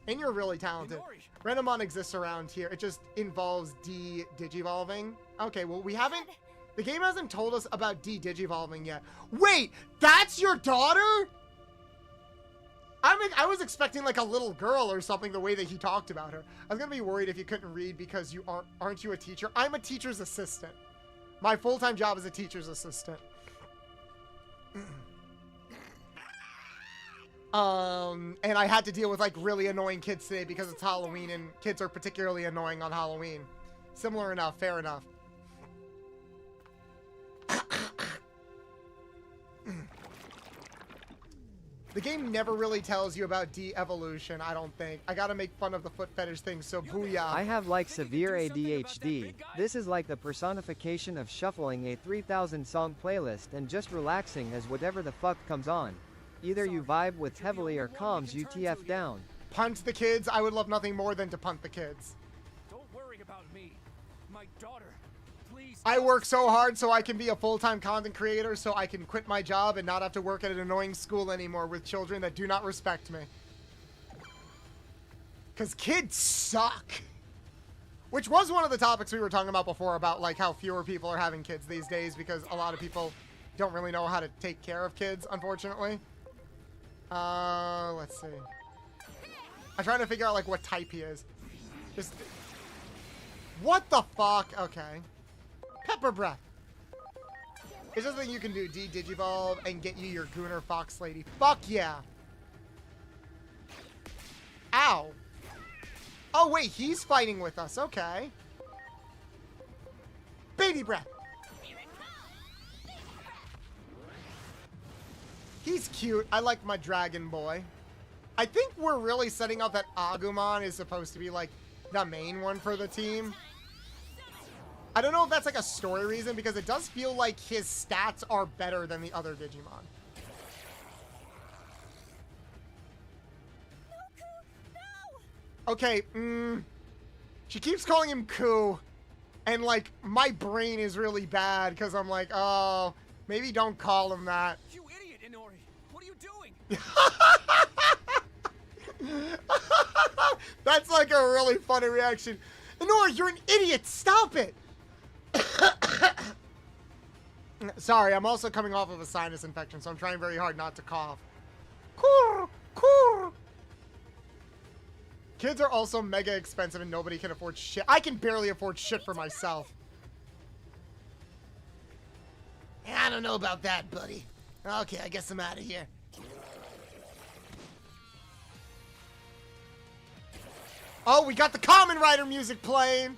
And you're really talented. Renamon exists around here. It just involves digivolving. Okay, well, we haven't... The game hasn't told us about digivolving yet. Wait, that's your daughter? I was expecting like a little girl or something the way that he talked about her. I was gonna be worried if you couldn't read because you aren't you a teacher? I'm a teacher's assistant. My full-time job is a teacher's assistant. And I had to deal with like really annoying kids today because it's Halloween and kids are particularly annoying on Halloween. Similar enough, fair enough. The game never really tells you about de-evolution, I don't think. I gotta make fun of the foot fetish thing, so booyah. I have like severe ADHD. This is like the personification of shuffling a 3,000 song playlist and just relaxing as whatever the fuck comes on. Either you vibe with heavily or calms you TF down. Punt the kids? I would love nothing more than to punt the kids. Don't worry about me. My daughter. Please. I work so hard so I can be a full-time content creator so I can quit my job and not have to work at an annoying school anymore with children that do not respect me. Because kids suck. Which was one of the topics we were talking about before about like how fewer people are having kids these days because a lot of people don't really know how to take care of kids, unfortunately. Let's see. I'm trying to figure out like what type he is. Just... What the fuck? Okay. Pepper breath. It's just something you can do. Digivolve and get you your Gooner Fox Lady. Fuck yeah. Ow. Oh wait, he's fighting with us. Okay. Baby breath. He's cute. I like my dragon boy. I think we're really setting up that Agumon is supposed to be like the main one for the team. I don't know if that's like a story reason because it does feel like his stats are better than the other Digimon. Okay, she keeps calling him Ku, and like my brain is really bad because I'm like, oh, maybe don't call him that. You idiot, Inori! What are you doing? That's like a really funny reaction. Inori, you're an idiot! Stop it! Sorry, I'm also coming off of a sinus infection, so I'm trying very hard not to cough. Kids are also mega expensive and nobody can afford shit. I can barely afford shit for myself. I don't know about that, buddy. Okay, I guess I'm out of here. Oh, we got the Kamen Rider music playing.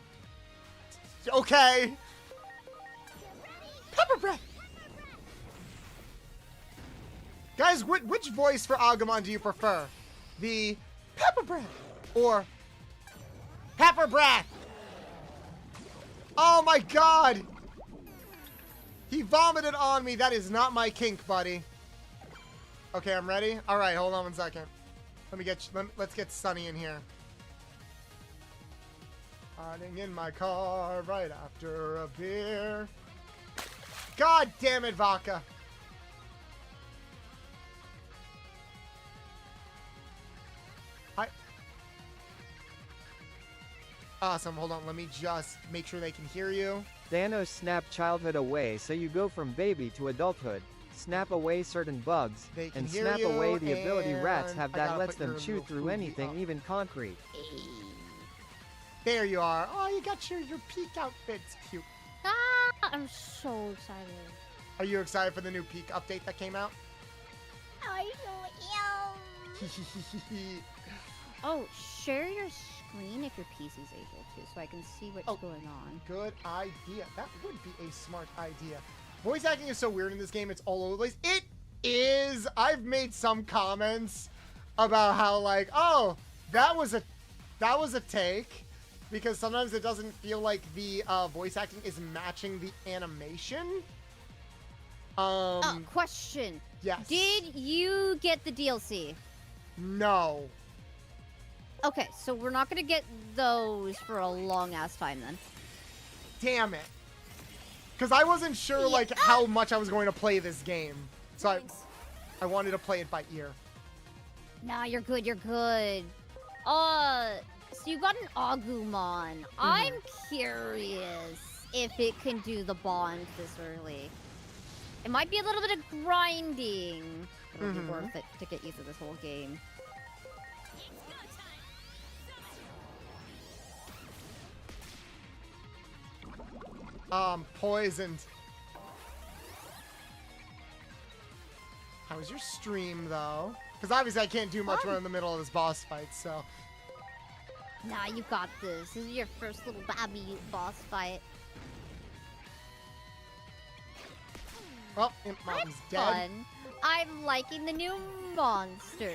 Okay. Pepper breath. Guys, which voice for Agumon do you prefer? The pepper breath or pepper breath? Oh my god. He vomited on me. That is not my kink, buddy. Okay, I'm ready. All right, hold on 1 second. Let's get Sunny in here. Hiding in my car right after a beer. God damn it, Vodka. Awesome, hold on, let me just make sure they can hear you. Thanos snapped childhood away so you go from baby to adulthood. Snap away certain bugs, and snap away the ability rats have that lets them chew through anything, even concrete. There you are. Oh, you got your peak outfit's cute. Ah, I'm so excited. Are you excited for the new peak update that came out? I know. Oh, share your screen if your PC's able to, so I can see what's going on. Good idea. That would be a smart idea. Voice acting is so weird in this game. It's all over the place. It is. I've made some comments about how like, oh, that was a take, because sometimes it doesn't feel like the voice acting is matching the animation. Question. Yes. Did you get the DLC? No. Okay, so we're not gonna get those for a long ass time then. Damn it. Because I wasn't sure like how much I was going to play this game, so I wanted to play it by ear. Nah, you're good. You're good. So you got an Agumon. I'm curious if it can do the bond this early. It might be a little bit of grinding. It'll be worth it to get used to this whole game. Poisoned. How was your stream, though? Because obviously I can't do much when I'm in the middle of this boss fight, so... Nah, you got this. This is your first little babby boss fight. Well, Imp Mom's dead. Fun. I'm liking the new monsters.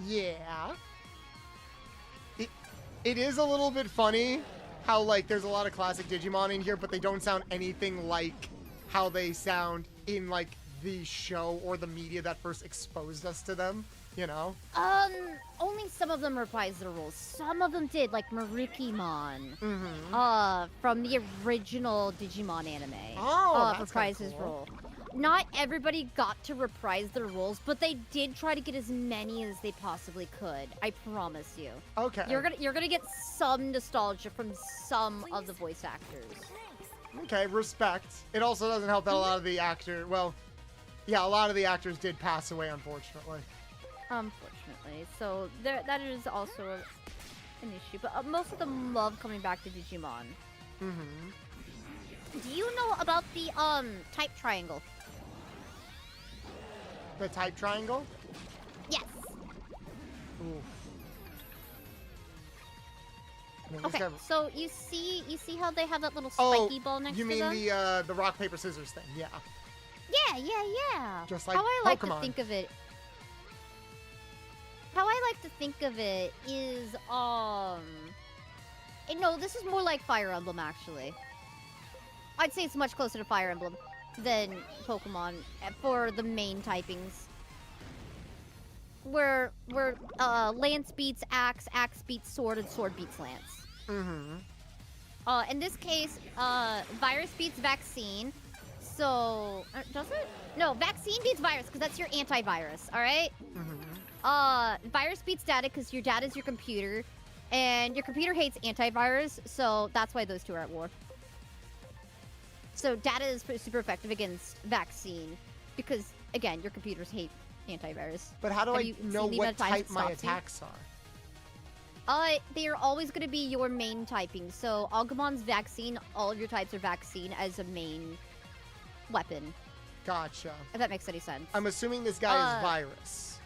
Yeah. It is a little bit funny how, like, there's a lot of classic Digimon in here, but they don't sound anything like how they sound in, like, the show or the media that first exposed us to them, you know? Only some of them reprised their roles. Some of them did, like Marikimon. Mm-hmm. From the original Digimon anime. Oh, that's reprised kinda his cool. role. Not everybody got to reprise their roles, but they did try to get as many as they possibly could. I promise you. Okay. You're gonna get some nostalgia from some of the voice actors. Okay, respect. It also doesn't help that a lot of the actors, well, yeah, a lot of the actors did pass away, unfortunately. Unfortunately. So that is also an issue. But most of them love coming back to Digimon. Mm-hmm. Do you know about the type triangle? The type triangle? Yes. Oof. Okay, so you see how they have that little spiky ball next to them? You mean the rock paper scissors thing? Yeah. Yeah. Just like how I like Pokemon. to think of it. How I like to think of it is no, this is more like Fire Emblem actually. I'd say it's much closer to Fire Emblem than Pokemon for the main typings. Where Lance beats Axe, Axe beats Sword, and Sword beats Lance. Mm-hmm. In this case, Virus beats Vaccine. So, does it? No, Vaccine beats Virus, because that's your antivirus, alright? Virus beats Data, because your data is your computer. And your computer hates antivirus, so that's why those two are at war. So Data is super effective against Vaccine, because, again, your computers hate antivirus. But how do I know what type my attacks are? They're always going to be your main typing. So Agumon's Vaccine, all of your types are Vaccine as a main weapon. Gotcha. If that makes any sense. I'm assuming this guy is Virus.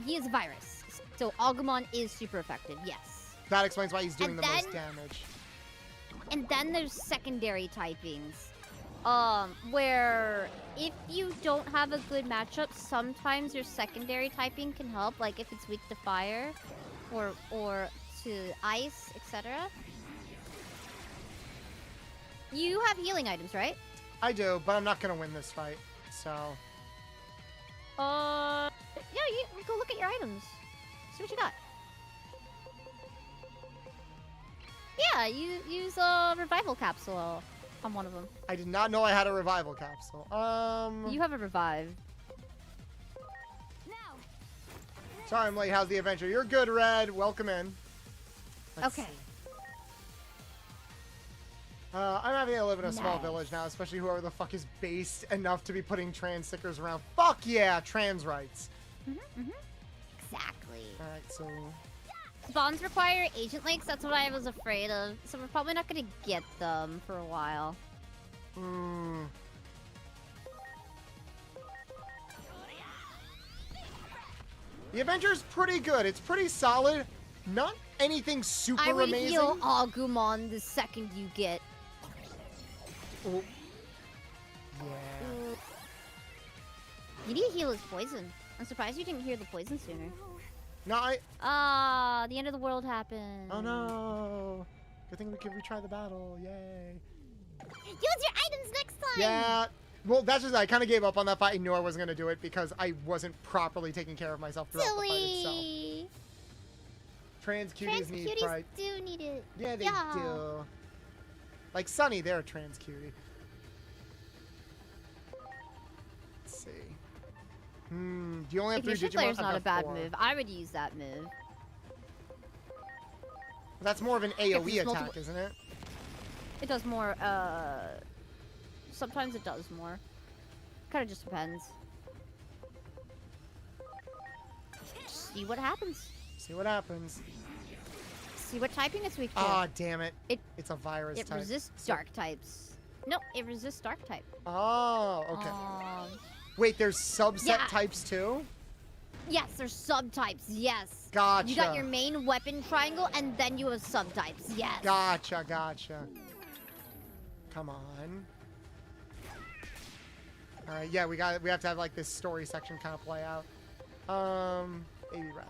He is Virus. So Agumon is super effective, yes. That explains why he's doing the most damage. And then there's secondary typings. Where if you don't have a good matchup, sometimes your secondary typing can help. Like if it's weak to fire or to ice, etc. You have healing items, right? I do, but I'm not gonna win this fight, so... Yeah, you go look at your items. See what you got. Yeah, you use a revival capsule on one of them. I did not know I had a revival capsule. You have a revive. Sorry I'm late, how's the adventure? You're good, Red. Welcome in. Let's okay. See. I'm having to live in a small village now, especially whoever the fuck is based enough to be putting trans stickers around. Fuck yeah, trans rights. Exactly. Alright, so... Spawns require agent links, that's what I was afraid of. So we're probably not gonna get them for a while. The adventure's pretty good. It's pretty solid. Not anything super I would amazing. heal Agumon the second you get. Oh. Yeah. You need to heal his poison. I'm surprised you didn't hear the poison sooner. No, The end of the world happened. Oh no. Good thing we can retry the battle. Yay. Use your items next time! Yeah. Well, that's just, I kind of gave up on that fight and knew I wasn't going to do it because I wasn't properly taking care of myself throughout the fight itself. Silly! Trans cuties need pride. do need it. Yeah, they do. Like Sunny, they're a trans cutie. Let's see. Do you only have 3 Digimon? Flayer's not a bad 4. move. I would use that move. That's more of an AoE attack, multiple- isn't it? It does more, sometimes it does more. Kind of just depends. See what happens. See what happens. See what typing it's weak to. Ah, damn it. It's a virus It type. resists dark types. No, it resists dark type. Oh, okay. Wait, there's subset Yeah. types too? Yes, there's subtypes, yes. Gotcha. You got your main weapon triangle, and then you have subtypes, yes. Gotcha, gotcha. Come on. All right, yeah, we have to have like this story section kind of play out. AB Wrath.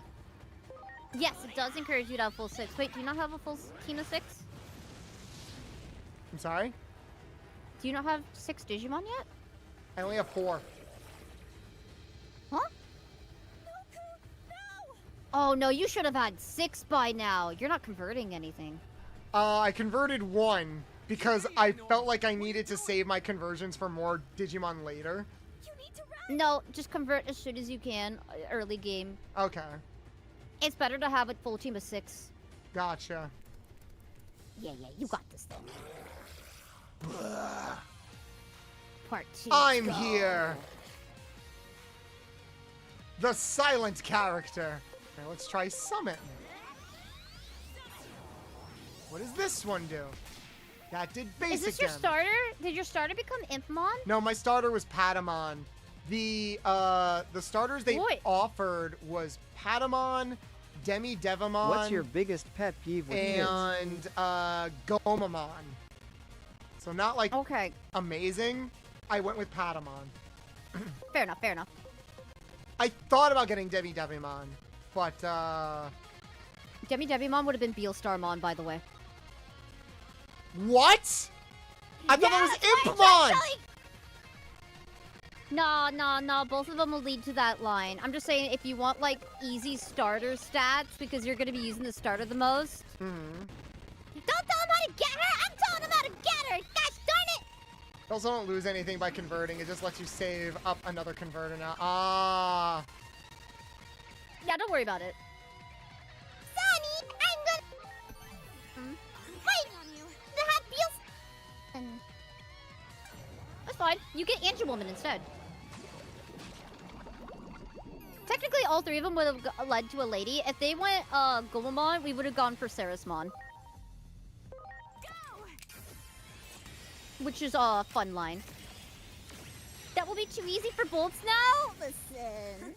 Yes, it does encourage you to have full 6. Wait, do you not have a full team of 6? I'm sorry? Do you not have 6 Digimon yet? I only have 4. Huh? Oh no, you should have had 6 by now. You're not converting anything. I converted 1 because I felt like I needed to save my conversions for more Digimon later. No, just convert as soon as you can, early game. Okay. It's better to have a full team of 6. Gotcha. Yeah, you got this though. Part 2. I'm here. The silent character. Okay, let's try Summit. What does this one do? That did basic Is this your damage. starter? Did your starter become Impmon? No, my starter was Patamon. The starters they offered was Patamon, Demi-Devimon. What's your biggest pet peeve with kids? And Gomamon. So not like amazing. I went with Patamon. Fair enough, fair enough. I thought about getting Demi-Devimon, but Demi-Devimon would have been Beelstarmon, by the way. What? I thought that was Impmon! No, both of them will lead to that line. I'm just saying, if you want, like, easy starter stats, because you're going to be using the starter the most. Mm-hmm. Don't tell him how to get her! I'm telling him how to get her! Gosh darn it! You also don't lose anything by converting. It just lets you save up another converter now. Ah. Yeah, don't worry about it. Sonny, I'm gonna... Wait! The hat feels... That's fine. You get Angelwoman instead. Technically, all 3 of them would have led to a lady. If they went Gomamon, we would have gone for Sarismon. Which is a fun line. That will be too easy for Bolts now? Listen.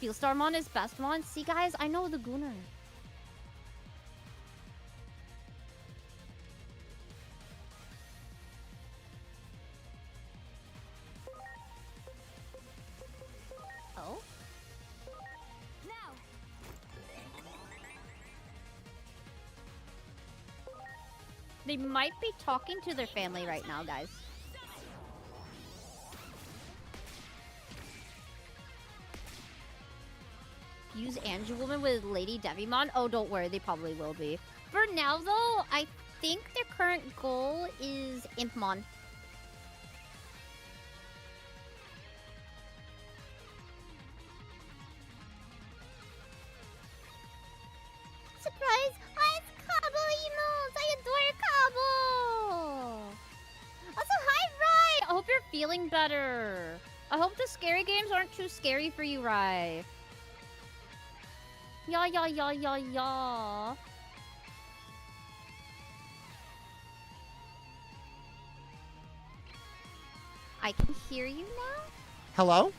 Beelstarmon is Bestmon. See, guys, I know the Gunner. Oh? They might be talking to their family right now, guys. Use Angelwoman with Lady Devimon? Oh, don't worry, they probably will be. For now, though, I think their current goal is Impmon. Surprise! It's Cabo emotes! I adore Cabo! Also, hi, Rai! I hope you're feeling better. I hope the scary games aren't too scary for you, Rai. Yeah. I can hear you now? Hello?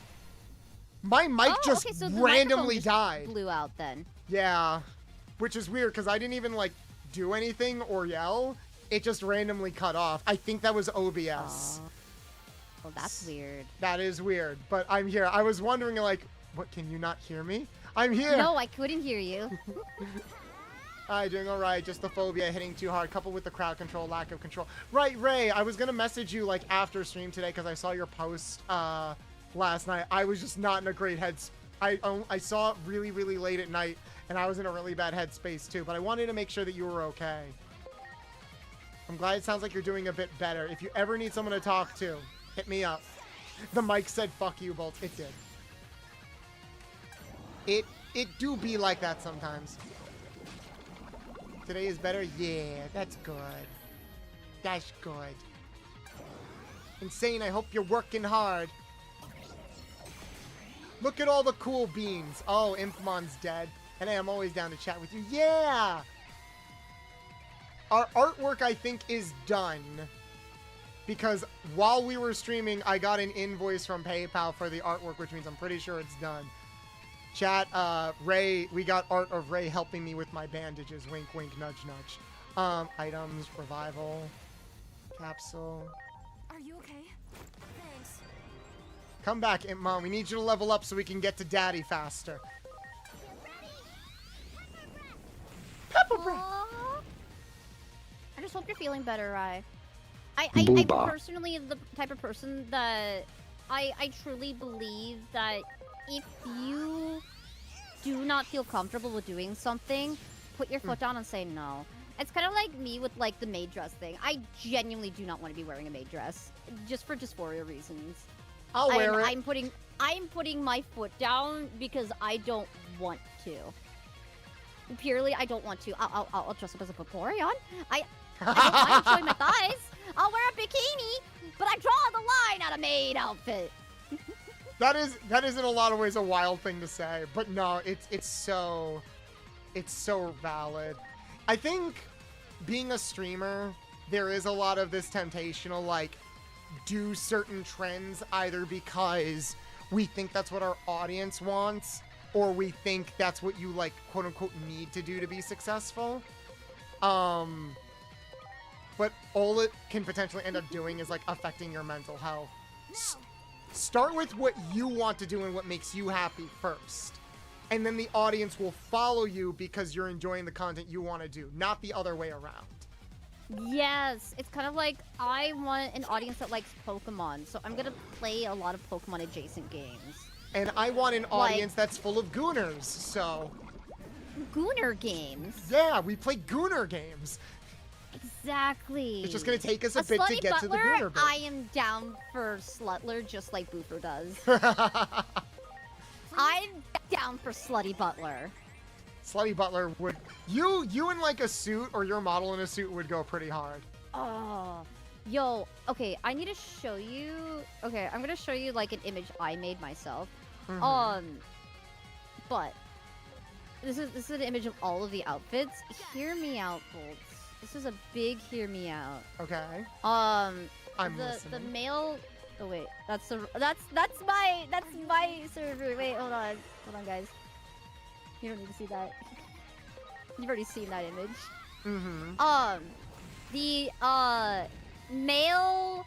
My mic just okay, so the randomly microphone just died. blew out then. Yeah, which is weird because I didn't even like do anything or yell. It just randomly cut off. I think that was OBS. Well, that's weird. That is weird, but I'm here. I was wondering like, what, can you not hear me? I'm here. No, I couldn't hear you. Hi, doing all right. Just the phobia hitting too hard, coupled with the crowd control, lack of control. Right, Ray, I was going to message you like after stream today because I saw your post last night. I was just not in a great headspace. I saw it really, really late at night, and I was in a really bad headspace too, but I wanted to make sure that you were okay. I'm glad it sounds like you're doing a bit better. If you ever need someone to talk to, hit me up. The mic said, fuck you, Bolt. It did. It do be like that sometimes. Today is better? Yeah, that's good. That's good. Insane, I hope you're working hard. Look at all the cool beans. Oh, Impmon's dead. And I'm always down to chat with you. Yeah! Our artwork, I think, is done. Because while we were streaming, I got an invoice from PayPal for the artwork, which means I'm pretty sure it's done. Chat, Ray, we got art of Ray helping me with my bandages. Wink, wink, nudge, nudge. Items, revival, capsule. Are you okay? Thanks. Come back, Imp Mom. We need you to level up so we can get to Daddy faster. Pepper breath. I just hope you're feeling better, Rai. I personally am the type of person that I truly believe that if you do not feel comfortable with doing something, put your foot down and say no. It's kind of like me with like the maid dress thing. I genuinely do not want to be wearing a maid dress, just for dysphoria reasons. I'll wear it. I'm putting my foot down because I don't want to. Purely, I don't want to. I'll dress up as a Vaporeon. I don't mind showing my thighs. I'll wear a bikini, but I draw the line at a maid outfit. That is in a lot of ways a wild thing to say, but no, it's so valid. I think being a streamer, there is a lot of this temptational like do certain trends either because we think that's what our audience wants or we think that's what you like quote unquote need to do to be successful. But all it can potentially end up doing is like affecting your mental health. Start with what you want to do and what makes you happy first. And then the audience will follow you because you're enjoying the content you want to do, not the other way around. Yes, it's kind of like I want an audience that likes Pokemon, so I'm gonna play a lot of Pokemon adjacent games. And I want an audience that's full of Gooners, so... Gooner games? Yeah, we play Gooner games. Exactly. It's just gonna take us a bit to get to the Gooner bit. I am down for Slutler just like Boofer does. I'm down for Slutty Butler. Slutty Butler would... You in like a suit or your model in a suit would go pretty hard. Oh. Yo, okay, I need to show you... Okay, I'm gonna show you like an image I made myself. But... This is an image of all of the outfits. Hear me out, Bolts. This is a big hear me out. Okay. I'm listening. The male... Oh wait, that's my server. Wait, hold on, guys. You don't need to see that. You've already seen that image. The male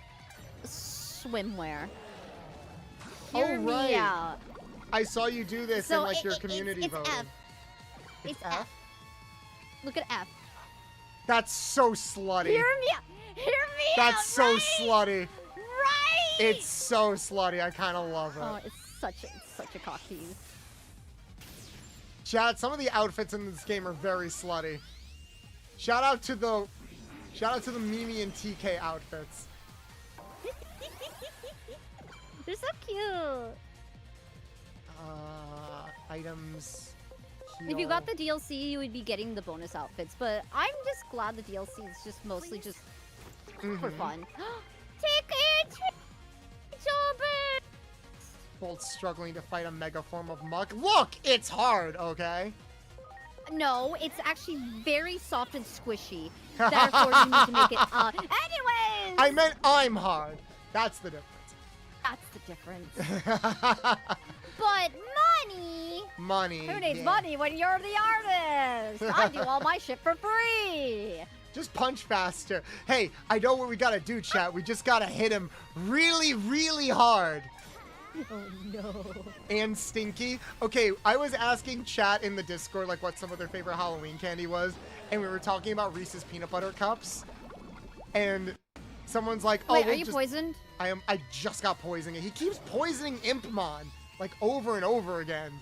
swimwear. Hear me out. I saw you do this in like your community it's voting. F. It's F. Look at F. That's so slutty. Hear me out. Hear me out. That's so slutty. Right. It's so slutty. I kind of love it. Oh, it's such a cock tease. Chat, some of the outfits in this game are very slutty. Shout out to the Mimi and TK outfits. They're so cute. Items. If you got the DLC, you would be getting the bonus outfits, but I'm just glad the DLC is just mostly just for fun. Tickets! Bolt's struggling to fight a mega form of muck. Look, it's hard, okay? No, it's actually very soft and squishy. Therefore, you need to make it, anyways! I meant I'm hard. That's the difference. That's the difference. But money. Money. Who needs yeah. money when you're the artist? I do all my shit for free. Just punch faster. Hey, I know what we gotta do, chat. We just gotta hit him really, really hard. Oh no. And stinky. Okay, I was asking chat in the Discord like what some of their favorite Halloween candy was, and we were talking about Reese's peanut butter cups. And someone's like, "Oh, wait, we'll are you just... poisoned?" I just got poisoned. He keeps poisoning Impmon like over and over again.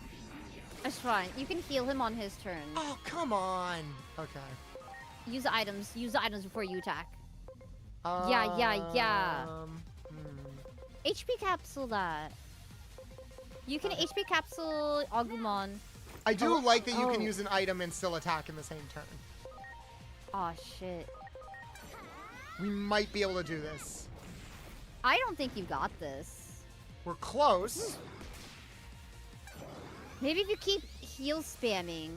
That's fine. You can heal him on his turn. Oh, come on. Okay. Use the items. Use the items before you attack. Yeah. HP capsule that. You can HP capsule Agumon. I do like that you can use an item and still attack in the same turn. Aw, shit. We might be able to do this. I don't think you got this. We're close. Maybe if you keep heal spamming.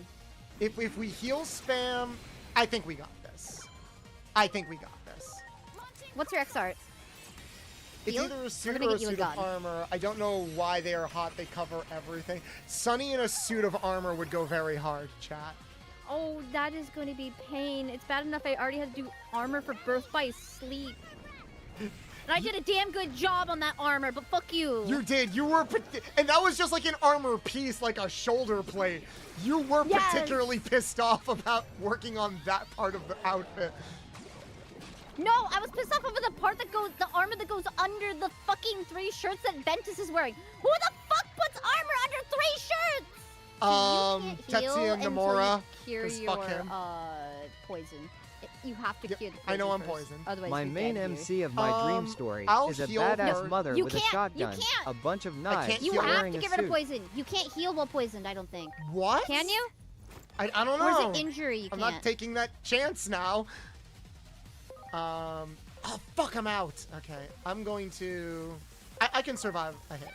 If we heal spam, I think we got this. I think we got this. What's your X art? It's Heal? either a I'm suit gonna or a get you a suit gun. of armor. I don't know why they are hot. They cover everything. Sunny in a suit of armor would go very hard, chat. Oh, that is going to be pain. It's bad enough I already had to do armor for Birth by Sleep. And I did a damn good job on that armor, but fuck you. You did. You were, and that was just like an armor piece, like a shoulder plate. You were particularly pissed off about working on that part of the outfit. No, I was pissed off over the part that goes, the armor that goes under the fucking 3 shirts that Ventus is wearing. Who the fuck puts armor under 3 shirts? Tetsuya and Nomura. Cure 'cause your fuck him. poison. You have to cure the poison I know I'm first. poisoned. Otherwise My you're main dead MC here. of my dream story I'll is a heal badass first. mother You with a can't, shotgun, you can't. a bunch of can't knives, You heal. have wearing to a get rid of suit. poison. You can't heal while poisoned, I don't think. What? Can you? I don't know. Or is it injury you I'm can't? not taking that chance now. Oh, fuck, I'm out. Okay, I'm going to... I can survive a hit.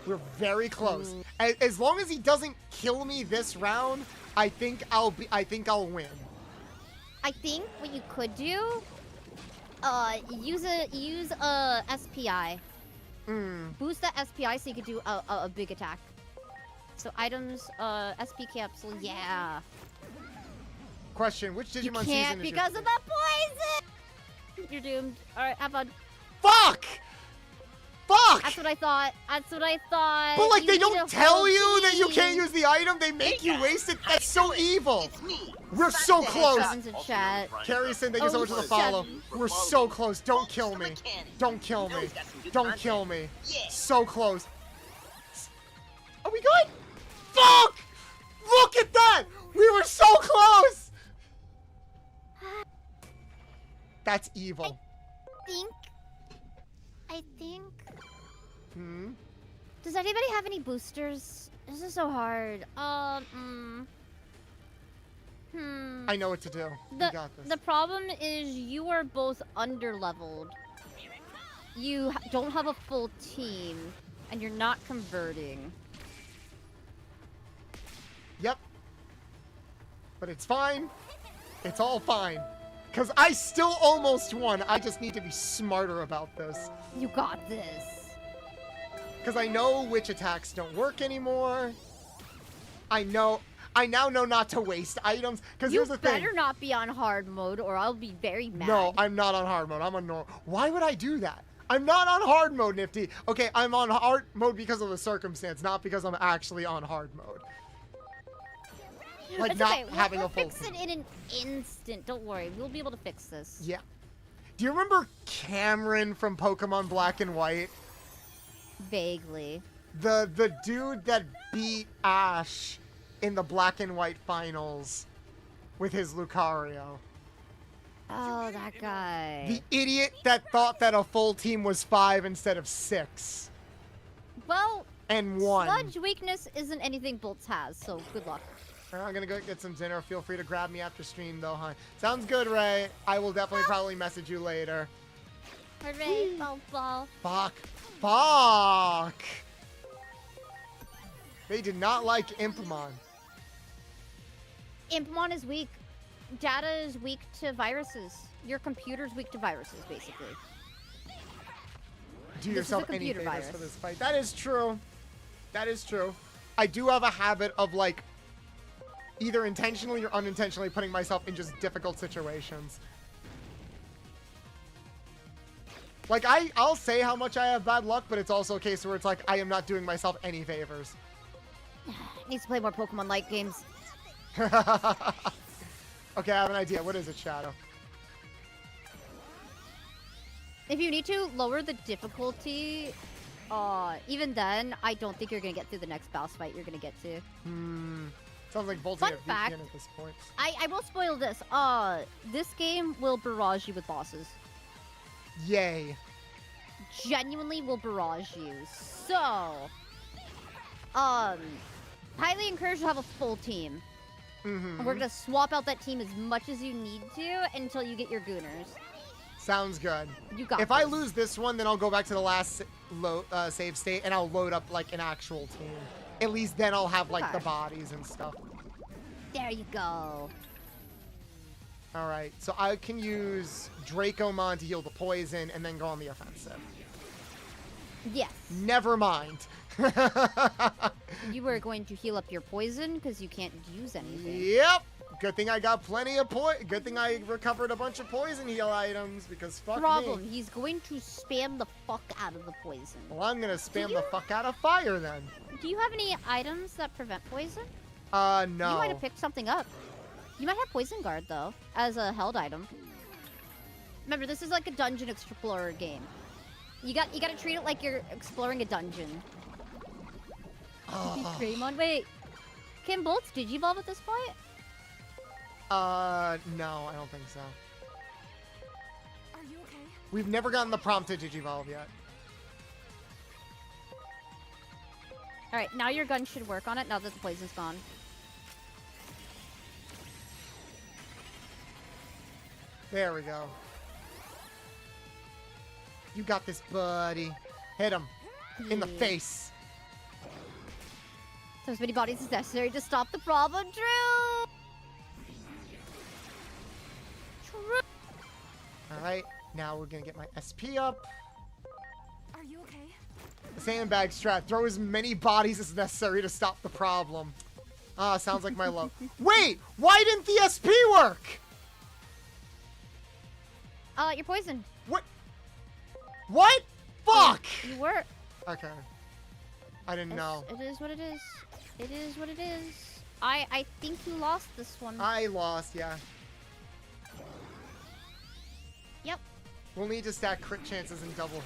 We're very close. As long as he doesn't kill me this round, I think I'll win. I think what you could do, use a SPI. Boost that SPI so you could do a big attack. So items, SP capsule, yeah. Question, which Digimon You season can't is because of the poison! You're doomed. Alright, have fun. Fuck! Fuck! That's what I thought. That's what I thought. But like, You they need a don't tell whole you that you can't team. use the item. They make you waste it. That's so evil. It's me. We're so close. Someone's in chat. Carrieson, thank you so much for the follow. We're so close. Don't kill me. Don't kill me. Don't kill me. So close. Are we good? Fuck! Look at that! We were so close! That's evil. I think. Does anybody have any boosters? This is so hard. I know what to do. You got this. The problem is you are both underleveled. You don't have a full team, and you're not converting. Yep. But it's fine. It's all fine. Because I still almost won. I just need to be smarter about this. You got this. Because I know which attacks don't work anymore. I now know not to waste items. Because here's the thing. You better not be on hard mode, or I'll be very mad. No, I'm not on hard mode. I'm on normal. Why would I do that? I'm not on hard mode, Nifty. Okay, I'm on hard mode because of the circumstance, not because I'm actually on hard mode. Like It's not okay. having we'll a full fix it in an instant. Don't worry. We'll be able to fix this. Yeah. Do you remember Cameron from Pokemon Black and White? Vaguely. The dude that beat Ash in the Black and White finals with his Lucario. Oh, that guy. The idiot that thought that a full team was 5 instead of 6. Well, And 1. sludge weakness isn't anything Bolts has, so good luck. I'm gonna go get some dinner. Feel free to grab me after stream though, huh? Sounds good, Ray. I will definitely probably message you later. Hooray, ball. Fuck. Fuck! They did not like Impmon. Impmon is weak. Data is weak to viruses. Your computer's weak to viruses, basically. do This is yourself a any computer favors virus. for this fight. That is true. That is true. I do have a habit of, like, either intentionally or unintentionally putting myself in just difficult situations. Like, I'll say how much I have bad luck, but it's also a case where it's like, I am not doing myself any favors. Needs to play more Pokemon Light games. Okay, I have an idea. What is it, Shadow? If you need to lower the difficulty, even then, I don't think you're gonna get through the next boss fight you're gonna get to. Sounds like Voltage Fun at fact, VPN at this point. I will spoil this. This game will barrage you with bosses. Yay. Genuinely will barrage you. So, highly encourage you to have a full team. And we're gonna swap out that team as much as you need to until you get your Gooners. Sounds good. You got If I lose this one, then I'll go back to the last save state and I'll load up like an actual team. At least then I'll have like the bodies and stuff. There you go. All right, so I can use Dracomon to heal the poison and then go on the offensive. Yes. Never mind. You were going to heal up your poison because you can't use anything. Yep. Good thing I got plenty of Good thing I recovered a bunch of poison heal items because fuck Problem, me. he's going to spam the fuck out of the poison. Well, I'm gonna spam the fuck out of fire then. Do you have any items that prevent poison? No. You might have picked something up. You might have Poison Guard, though, as a held item. Remember, this is like a dungeon explorer game. You gotta treat it like you're exploring a dungeon. Greymon, wait. Can Bolts Digivolve at this point? No, I don't think so. Are you okay? We've never gotten the prompt to Digivolve yet. Alright, now your gun should work on it now that the poison's gone. There we go. You got this, buddy. Hit him. In the face. So as many bodies as necessary to stop the problem. True! Alright, now we're gonna get my SP up. Are you okay? Sandbag strat. Throw as many bodies as necessary to stop the problem. Ah, sounds like my love. Wait! Why didn't the SP work? You're poisoned. What? What? Fuck! You were. Okay. I didn't know. It is what it is. It is what it is. I think you lost this one. I lost, yeah. Yep. We'll need to stack crit chances and double.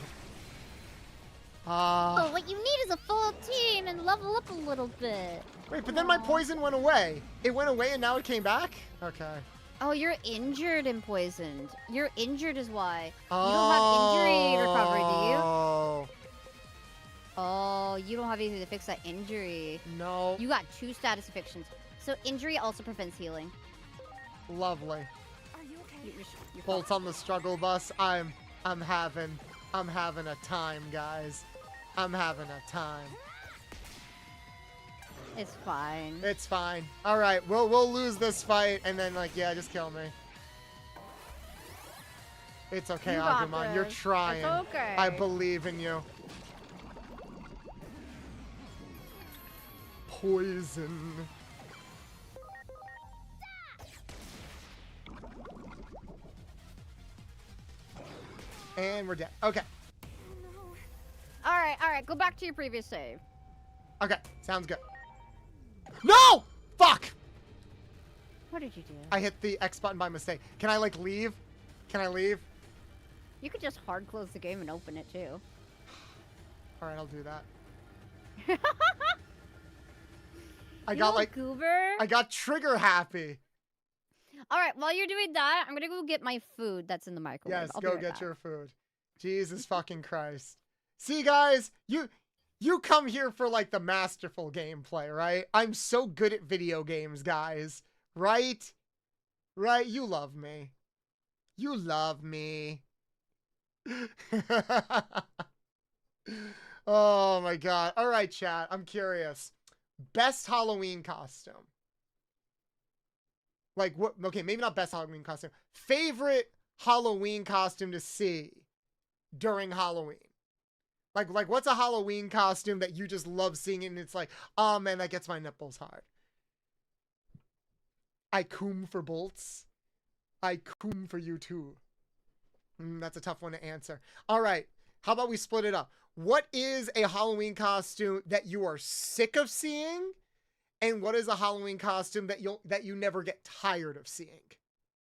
Oh, what you need is a full team and level up a little bit. Wait, but then my poison went away. It went away and now it came back? Okay. Oh, you're injured and poisoned. You're injured is why. You don't have injury recovery, do you? Oh, you don't have anything to fix that injury. No. You got 2 status afflictions. So injury also prevents healing. Lovely. Are you okay? You're Bolts on the struggle bus. I'm having a time, guys. I'm having a time. It's fine. It's fine. All right, we'll lose this fight and then like just kill me. It's okay, You got Agumon. You're this. trying. It's okay. I believe in you. Poison. And we're dead. Okay. All right. Go back to your previous save. Okay, sounds good. No! Fuck! What did you do? I hit the X button by mistake. Can I like leave? Can I leave? You could just hard close the game and open it too. All right, I'll do that. I got trigger happy. All right, while you're doing that, I'm gonna go get my food that's in the microwave. Yes, I'll be go right get back. your food. Jesus fucking Christ. See, guys, you come here for like the masterful gameplay, right? I'm so good at video games, guys. Right? Right? You love me. You love me. Oh my god. All right, chat. I'm curious. Best Halloween costume. Like what? Okay, maybe not best Halloween costume. Favorite Halloween costume to see during Halloween. Like what's a Halloween costume that you just love seeing and it's like, oh man, that gets my nipples hard. I coom for bolts. I coom for you too. That's a tough one to answer. All right, how about we split it up? What is a Halloween costume that you are sick of seeing? And what is a Halloween costume that you never get tired of seeing?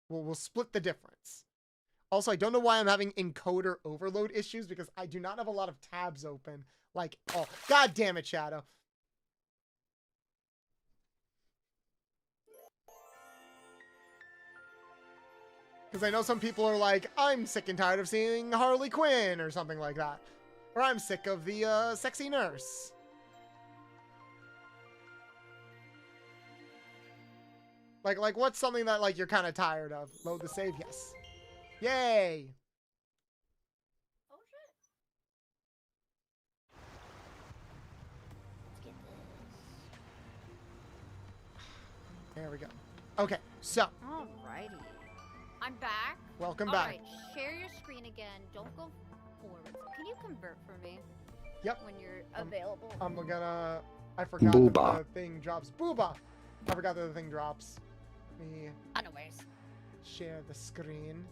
We'll split the difference. Also, I don't know why I'm having encoder overload issues because I do not have a lot of tabs open. Like, oh, god damn it, Shadow. Because I know some people are like, I'm sick and tired of seeing Harley Quinn or something like that. Or I'm sick of the sexy nurse. Like what's something that like you're kind of tired of? Load the save, yes. Yay! Oh shit. Let's get this. There we go. Okay, so. Alrighty. I'm back. Welcome back. Alright, share your screen again. Don't go forward. Can you convert for me? Yep. When you're available. I'm gonna. I forgot that the thing drops. Booba! I forgot that the thing drops. Let me Unawares. share the screen.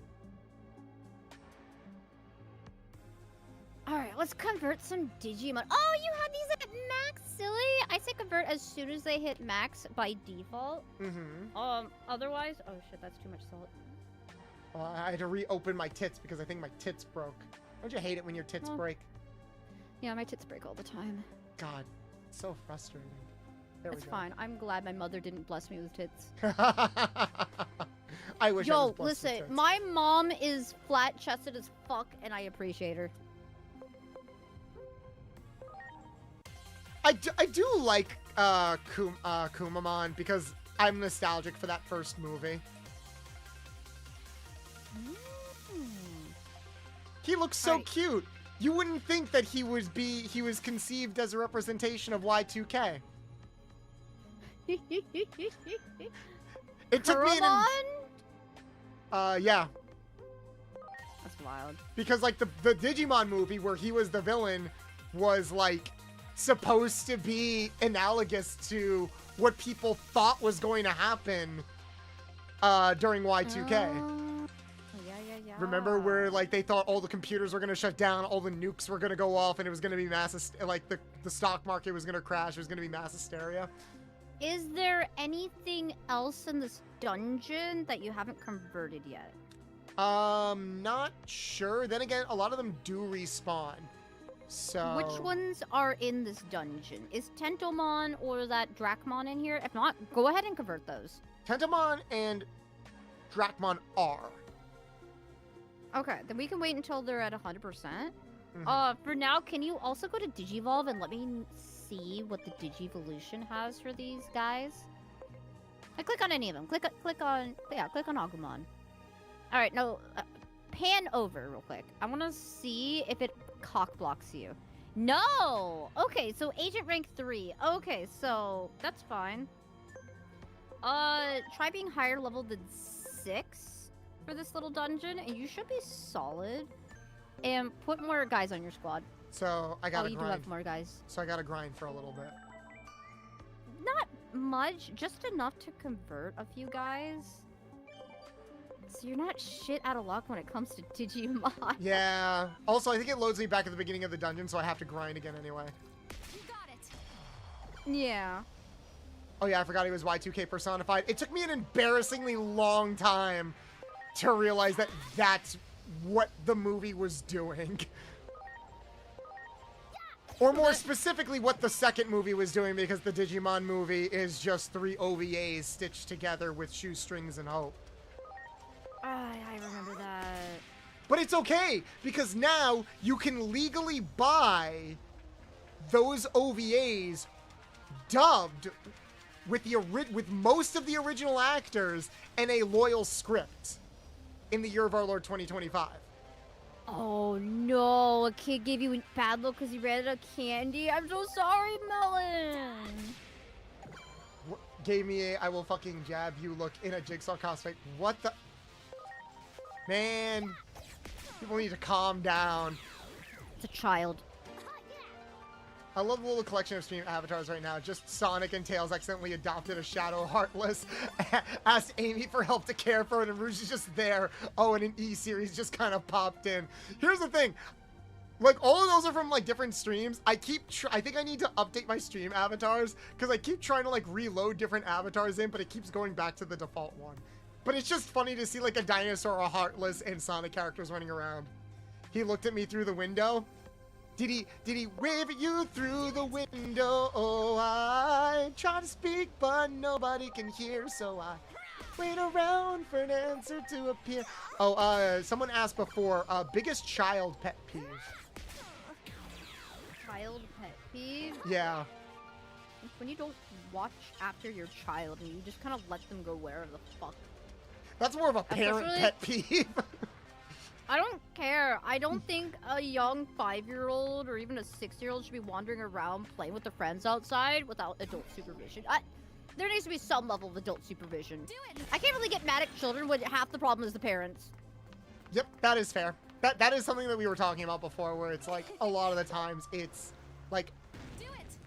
Alright, let's convert some Digimon. Oh, you had these at max, silly! I say convert as soon as they hit max by default. Otherwise... Oh shit, that's too much salt. I had to reopen my tits because I think my tits broke. Don't you hate it when your tits break? Yeah, my tits break all the time. God, it's so frustrating. There It's fine. I'm glad my mother didn't bless me with tits. I wish I was blessed with listen, tits. my mom is flat-chested as fuck, and I appreciate her. I do like Kumamon because I'm nostalgic for that first movie. He looks so cute. You wouldn't think that he was conceived as a representation of Y2K. It took me yeah. That's wild. Because like the Digimon movie where he was the villain was like supposed to be analogous to what people thought was going to happen during Y2K. Remember where like they thought all the computers were going to shut down, all the nukes were going to go off, and it was going to be like the stock market was going to crash, it was going to be mass hysteria. Is there anything else in this dungeon that you haven't converted yet? Not sure. Then again, a lot of them do respawn. So Which ones are in this dungeon? Is Tentomon or that Dracmon in here? If not, go ahead and convert those. Tentomon and Dracmon are. Okay, then we can wait until they're at 100%. For now, can you also go to Digivolve and let me see what the Digivolution has for these guys? I click on any of them. Click on Agumon. All right, no, pan over real quick. I want to see if it cock blocks you. No. Okay, so Agent rank 3. Okay, so that's fine. Try being higher level than 6 for this little dungeon, and you should be solid. And put more guys on your squad. So I gotta grind. You do have more guys. So I gotta grind for a little bit. Not much, just enough to convert a few guys. So you're not shit out of luck when it comes to Digimon. Yeah. Also, I think it loads me back at the beginning of the dungeon, so I have to grind again anyway. You got it. Yeah. Oh yeah, I forgot he was Y2K personified. It took me an embarrassingly long time to realize that that's what the movie was doing. Or more specifically, what the second movie was doing, because the Digimon movie is just 3 OVAs stitched together with shoestrings and hope. I remember that. But it's okay, because now you can legally buy those OVAs dubbed with most of the original actors and a loyal script in the year of our Lord 2025. Oh no, a kid gave you a bad look because you ran out of candy? I'm so sorry, Melon. Gave me a I will fucking jab you look in a Jigsaw cosplay. What the? Man, people need to calm down. It's a child. I love the little collection of stream avatars right now. Just Sonic and Tails accidentally adopted a Shadow Heartless, asked Amy for help to care for it, and Rouge is just there. Oh, and an E-Series just kind of popped in. Here's the thing. Like, all of those are from, like, different streams. I think I need to update my stream avatars, because I keep trying to, like, reload different avatars in, but it keeps going back to the default one. But it's just funny to see, like, a dinosaur, a Heartless, and Sonic characters running around. He looked at me through the window. Did he wave at you through the window? Oh, I try to speak, but nobody can hear, so I wait around for an answer to appear. Oh, someone asked before, biggest child pet peeve. Child pet peeve? Yeah. It's when you don't watch after your child and you just kind of let them go wherever the fuck. That's more of a parent pet peeve. I don't care. I don't think a young 5-year-old or even a 6-year-old should be wandering around playing with their friends outside without adult supervision. There needs to be some level of adult supervision. I can't really get mad at children when half the problem is the parents. Yep, that is fair. That is something that we were talking about before, where it's like a lot of the times it's like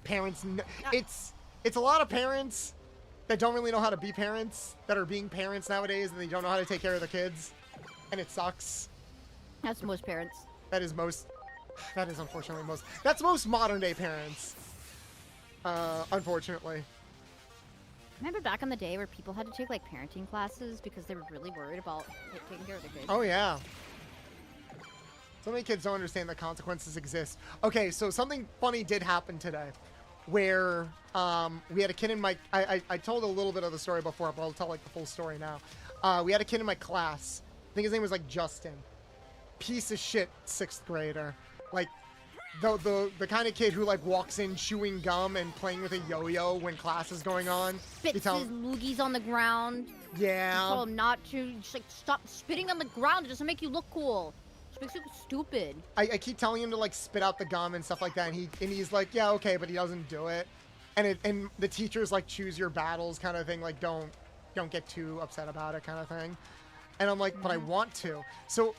parents. It's a lot of parents that don't really know how to be parents that are being parents nowadays, and they don't know how to take care of their kids, and it sucks. That's most parents. That is unfortunately most. That's most modern day parents. Unfortunately. Remember back in the day where people had to take like parenting classes because they were really worried about taking care of their kids? Oh yeah. So many kids don't understand that consequences exist. Okay, so something funny did happen today, where we had a kid in my. I told a little bit of the story before, but I'll tell like the full story now. We had a kid in my class. I think his name was like Justin. Piece of shit 6th grader. Like the kind of kid who like walks in chewing gum and playing with a yo-yo when class is going on. Spits his loogies on the ground. Yeah. You told him not to. Just like stop spitting on the ground. It doesn't make you look cool. It makes you look stupid. I keep telling him to like spit out the gum and stuff like that, and he's like, yeah, okay, but he doesn't do it. And the teacher's like, choose your battles kind of thing. Like don't get too upset about it kind of thing. And I'm like, but I want to. So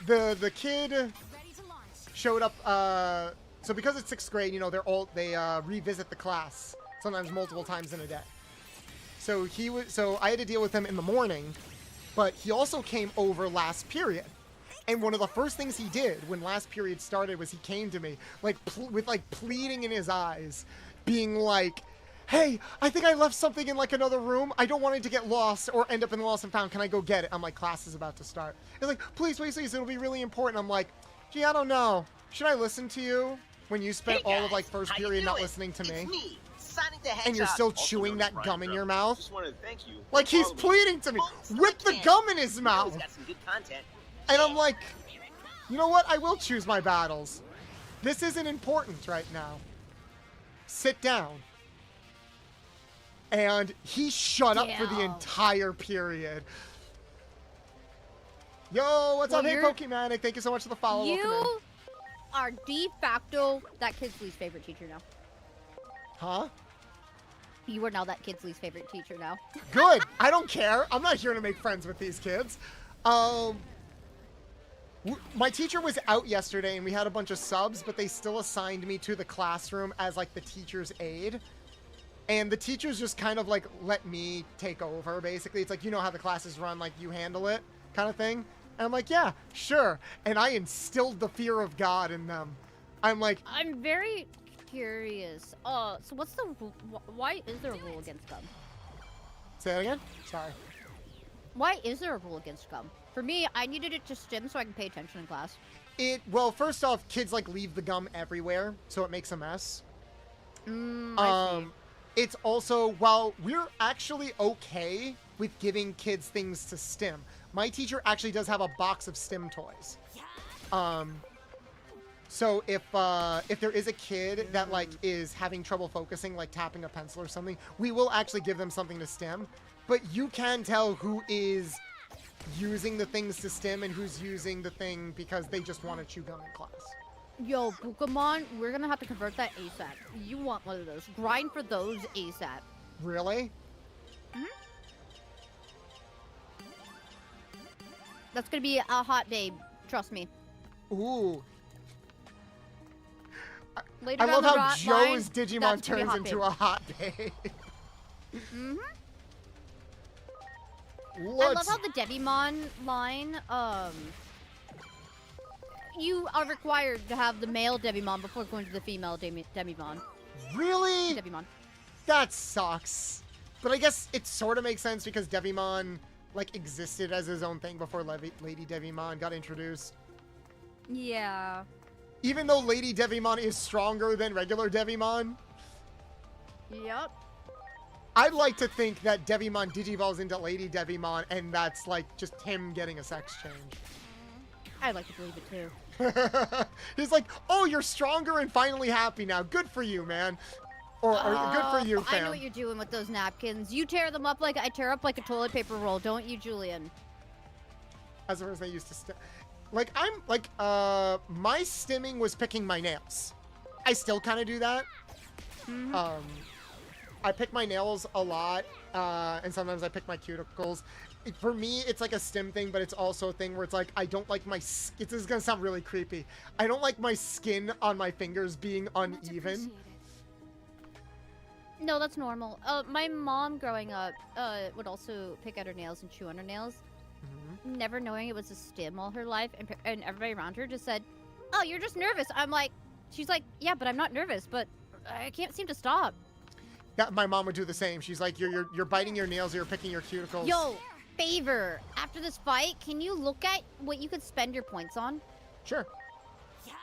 the kid showed up. So because it's 6th grade, you know, they revisit the class sometimes multiple times in a day. So I had to deal with him in the morning, but he also came over last period. And one of the first things he did when last period started was he came to me like with like pleading in his eyes, being like, hey, I think I left something in like another room. I don't want it to get lost or end up in the lost and found. Can I go get it? I'm like, class is about to start. He's like, please, it'll be really important. I'm like, gee, I don't know. Should I listen to you when you spent all of like first period not listening to me? Sonic the Hedgehog. And you're still chewing that gum in your mouth? Just wanted to thank you. Like he's pleading to me with the gum in his mouth. Got some good content. And I'm like, you know what? I will choose my battles. This isn't important right now. Sit down. And he shut up for the entire period. Yo, what's up? Hey, Pokemanic. Thank you so much for the follow-up. You are de facto that kid's least favorite teacher now. Huh? You are now that kid's least favorite teacher now. Good. I don't care. I'm not here to make friends with these kids. My teacher was out yesterday and we had a bunch of subs, but they still assigned me to the classroom as like the teacher's aide. And the teachers just kind of like let me take over, basically. It's like, you know how the classes run, like you handle it kind of thing. And I'm like, yeah, sure. And I instilled the fear of God in them. I'm like... I'm very curious. So what's the... Why is there a rule against gum? Say that again? Sorry. Why is there a rule against gum? For me, I needed it to stim so I can pay attention in class. Well, first off, kids like leave the gum everywhere, so it makes a mess. I see. It's also, while we're actually okay with giving kids things to stim, my teacher actually does have a box of stim toys. So if there is a kid that like is having trouble focusing, like tapping a pencil or something, we will actually give them something to stim. But you can tell who is using the things to stim and who's using the thing because they just want to chew gum in class. Yo, Pokemon, we're gonna have to convert that ASAP. You want one of those. Grind for those ASAP. Really? Mm-hmm. That's gonna be a hot day. Trust me. Ooh. Later I down love the how line, Joe's that's Digimon gonna be turns hot into babe. a hot babe. Mm-hmm. I Let's... love how the Devimon line, you are required to have the male Devimon before going to the female Devimon. Really? Devimon. That sucks. But I guess it sort of makes sense because Devimon, like, existed as his own thing before Lady Devimon got introduced. Yeah. Even though Lady Devimon is stronger than regular Devimon, Yep. I'd like to think that Devimon digivolves into Lady Devimon, and that's, like, just him getting a sex change. I'd like to believe it, too. He's like, oh, you're stronger and finally happy now. Good for you, man. Or good for you, fam. I know what you're doing with those napkins. You tear them up like I tear up like a toilet paper roll, don't you, Julian? As far as I used to like, I'm, like, my stimming was picking my nails. I still kind of do that. Mm-hmm. I pick my nails a lot, and sometimes I pick my cuticles. For me, it's like a stim thing, but it's also a thing where it's like, I don't like my... This is going to sound really creepy. I don't like my skin on my fingers being uneven. No, that's normal. My mom growing up would also pick at her nails and chew on her nails. Never knowing it was a stim all her life, and everybody around her just said, oh, you're just nervous. I'm like... She's like, yeah, but I'm not nervous, but I can't seem to stop. Yeah, my mom would do the same. She's like, you're biting your nails, or you're picking your cuticles. Yo, favor. After this fight, can you look at what you could spend your points on? Sure. Yeah.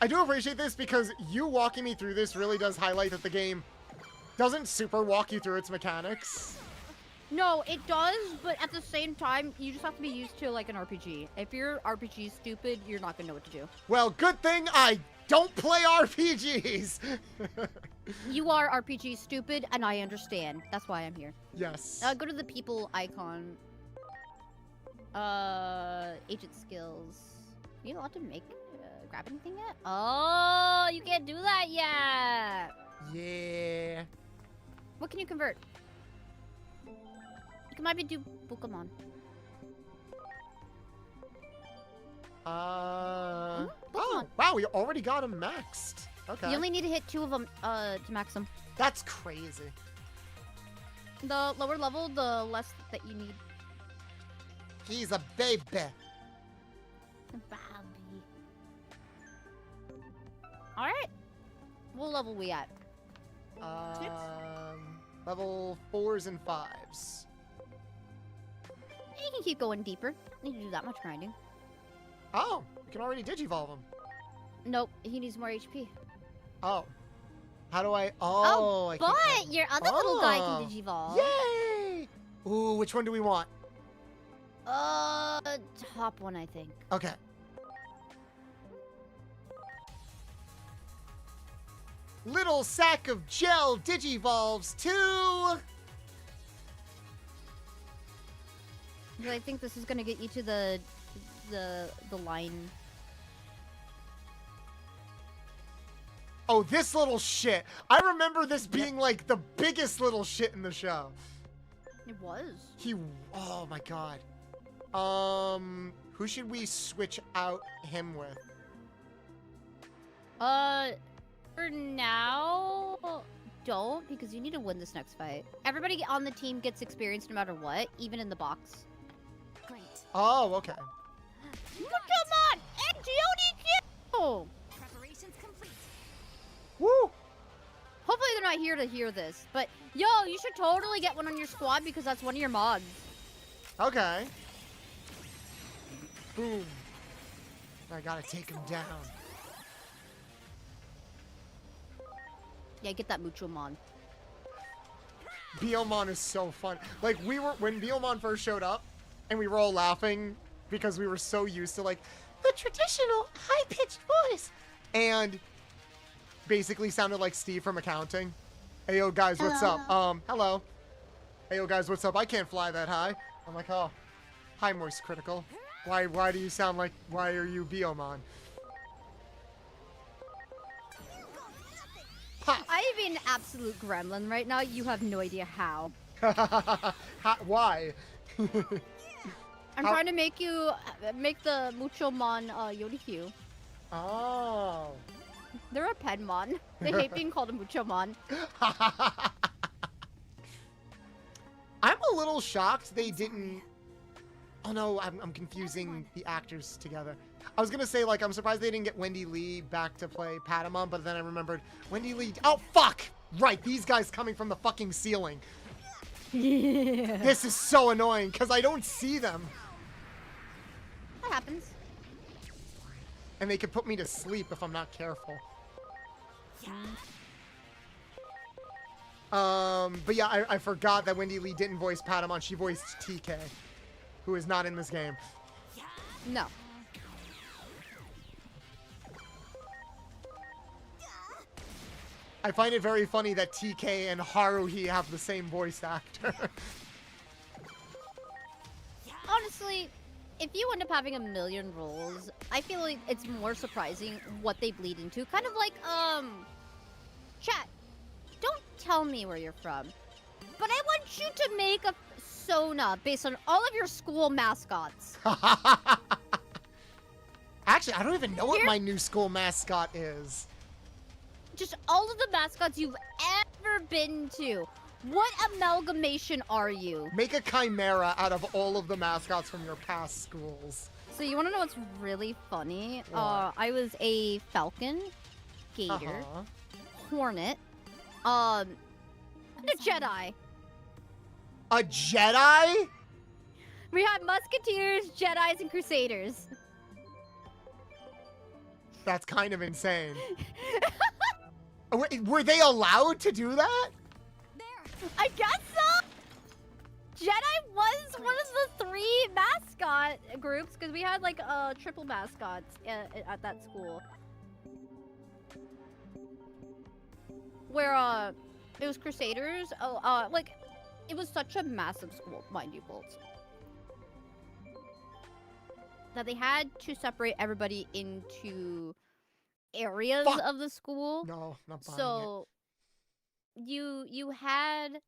I do appreciate this because you walking me through this really does highlight that the game doesn't super walk you through its mechanics. No, it does, but at the same time, you just have to be used to, like, an RPG. If you're RPG stupid, you're not gonna know what to do. Well, good thing I don't play RPGs! You are RPG stupid, and I understand. That's why I'm here. Yes. Go to the people icon. Agent skills. Are you allowed to make, grab anything yet? Oh, you can't do that yet! Yeah. What can you convert? You can maybe do Pokemon. Oh, wow, we already got him maxed. Okay. You only need to hit 2 of them, to max them. That's crazy. The lower level, the less that you need. He's a baby. Alright. What level we at? Level 4s and 5s. You can keep going deeper. You need to do that much grinding. Oh, you can already digivolve him. Nope, he needs more HP. Oh. How do I... Oh, I but can't... your other little guy can digivolve. Yay! Ooh, which one do we want? Top one, I think. Okay. Little sack of gel digivolves to... Because I think this is gonna get you to the line. Oh, this little shit. I remember this being like the biggest little shit in the show. It was. Oh my god. Who should we switch out him with? For now, don't, because you need to win this next fight. Everybody on the team gets experience no matter what, even in the box. Great. Oh, okay. Come on! XGODQ! Preparations complete. Woo! Hopefully they're not here to hear this, but yo, you should totally get one on your squad because that's one of your mods. Okay. Boom. I gotta take him down. Yeah, get that Muchomon. Biomon is so fun. Like, when Biomon first showed up, and we were all laughing because we were so used to, like, the traditional high-pitched voice. And basically sounded like Steve from accounting. Hey, yo, guys, what's up? Hello. Hey, yo, guys, what's up? I can't fly that high. I'm like, oh, hi, Moist Critical. Why do you sound like, why are you Biomon? I have an absolute gremlin right now. You have no idea how. Why? I'm trying to make the Muchomon Yodihyu. Oh. They're a Penmon. They hate being called a Muchomon. I'm a little shocked they didn't... Oh no, I'm confusing the actors together. I was gonna say, like, I'm surprised they didn't get Wendy Lee back to play Patamon, but then I remembered Wendy Lee... Oh, fuck! Right, these guys coming from the fucking ceiling. Yeah. This is so annoying, because I don't see them. That happens. And they could put me to sleep if I'm not careful. But yeah, I forgot that Wendy Lee didn't voice Patamon. She voiced TK, who is not in this game. No. I find it very funny that TK and Haruhi have the same voice actor. Honestly, if you end up having a million roles, I feel like it's more surprising what they bleed into. Kind of like, chat, don't tell me where you're from, but I want you to make a persona based on all of your school mascots. Actually, I don't even know what my new school mascot is. Just all of the mascots you've ever been to. What amalgamation are you? Make a chimera out of all of the mascots from your past schools. So you want to know what's really funny? What? I was a falcon, gator, hornet, and a Jedi. A Jedi? We had musketeers, Jedis, and crusaders. That's kind of insane. Were they allowed to do that? I guess so. Jedi was one of the 3 mascot groups because we had like triple mascots at that school. Where it was crusaders. Like it was such a massive school, mind you, Bolts, that they had to separate everybody into areas of the school. No, not buying so you had...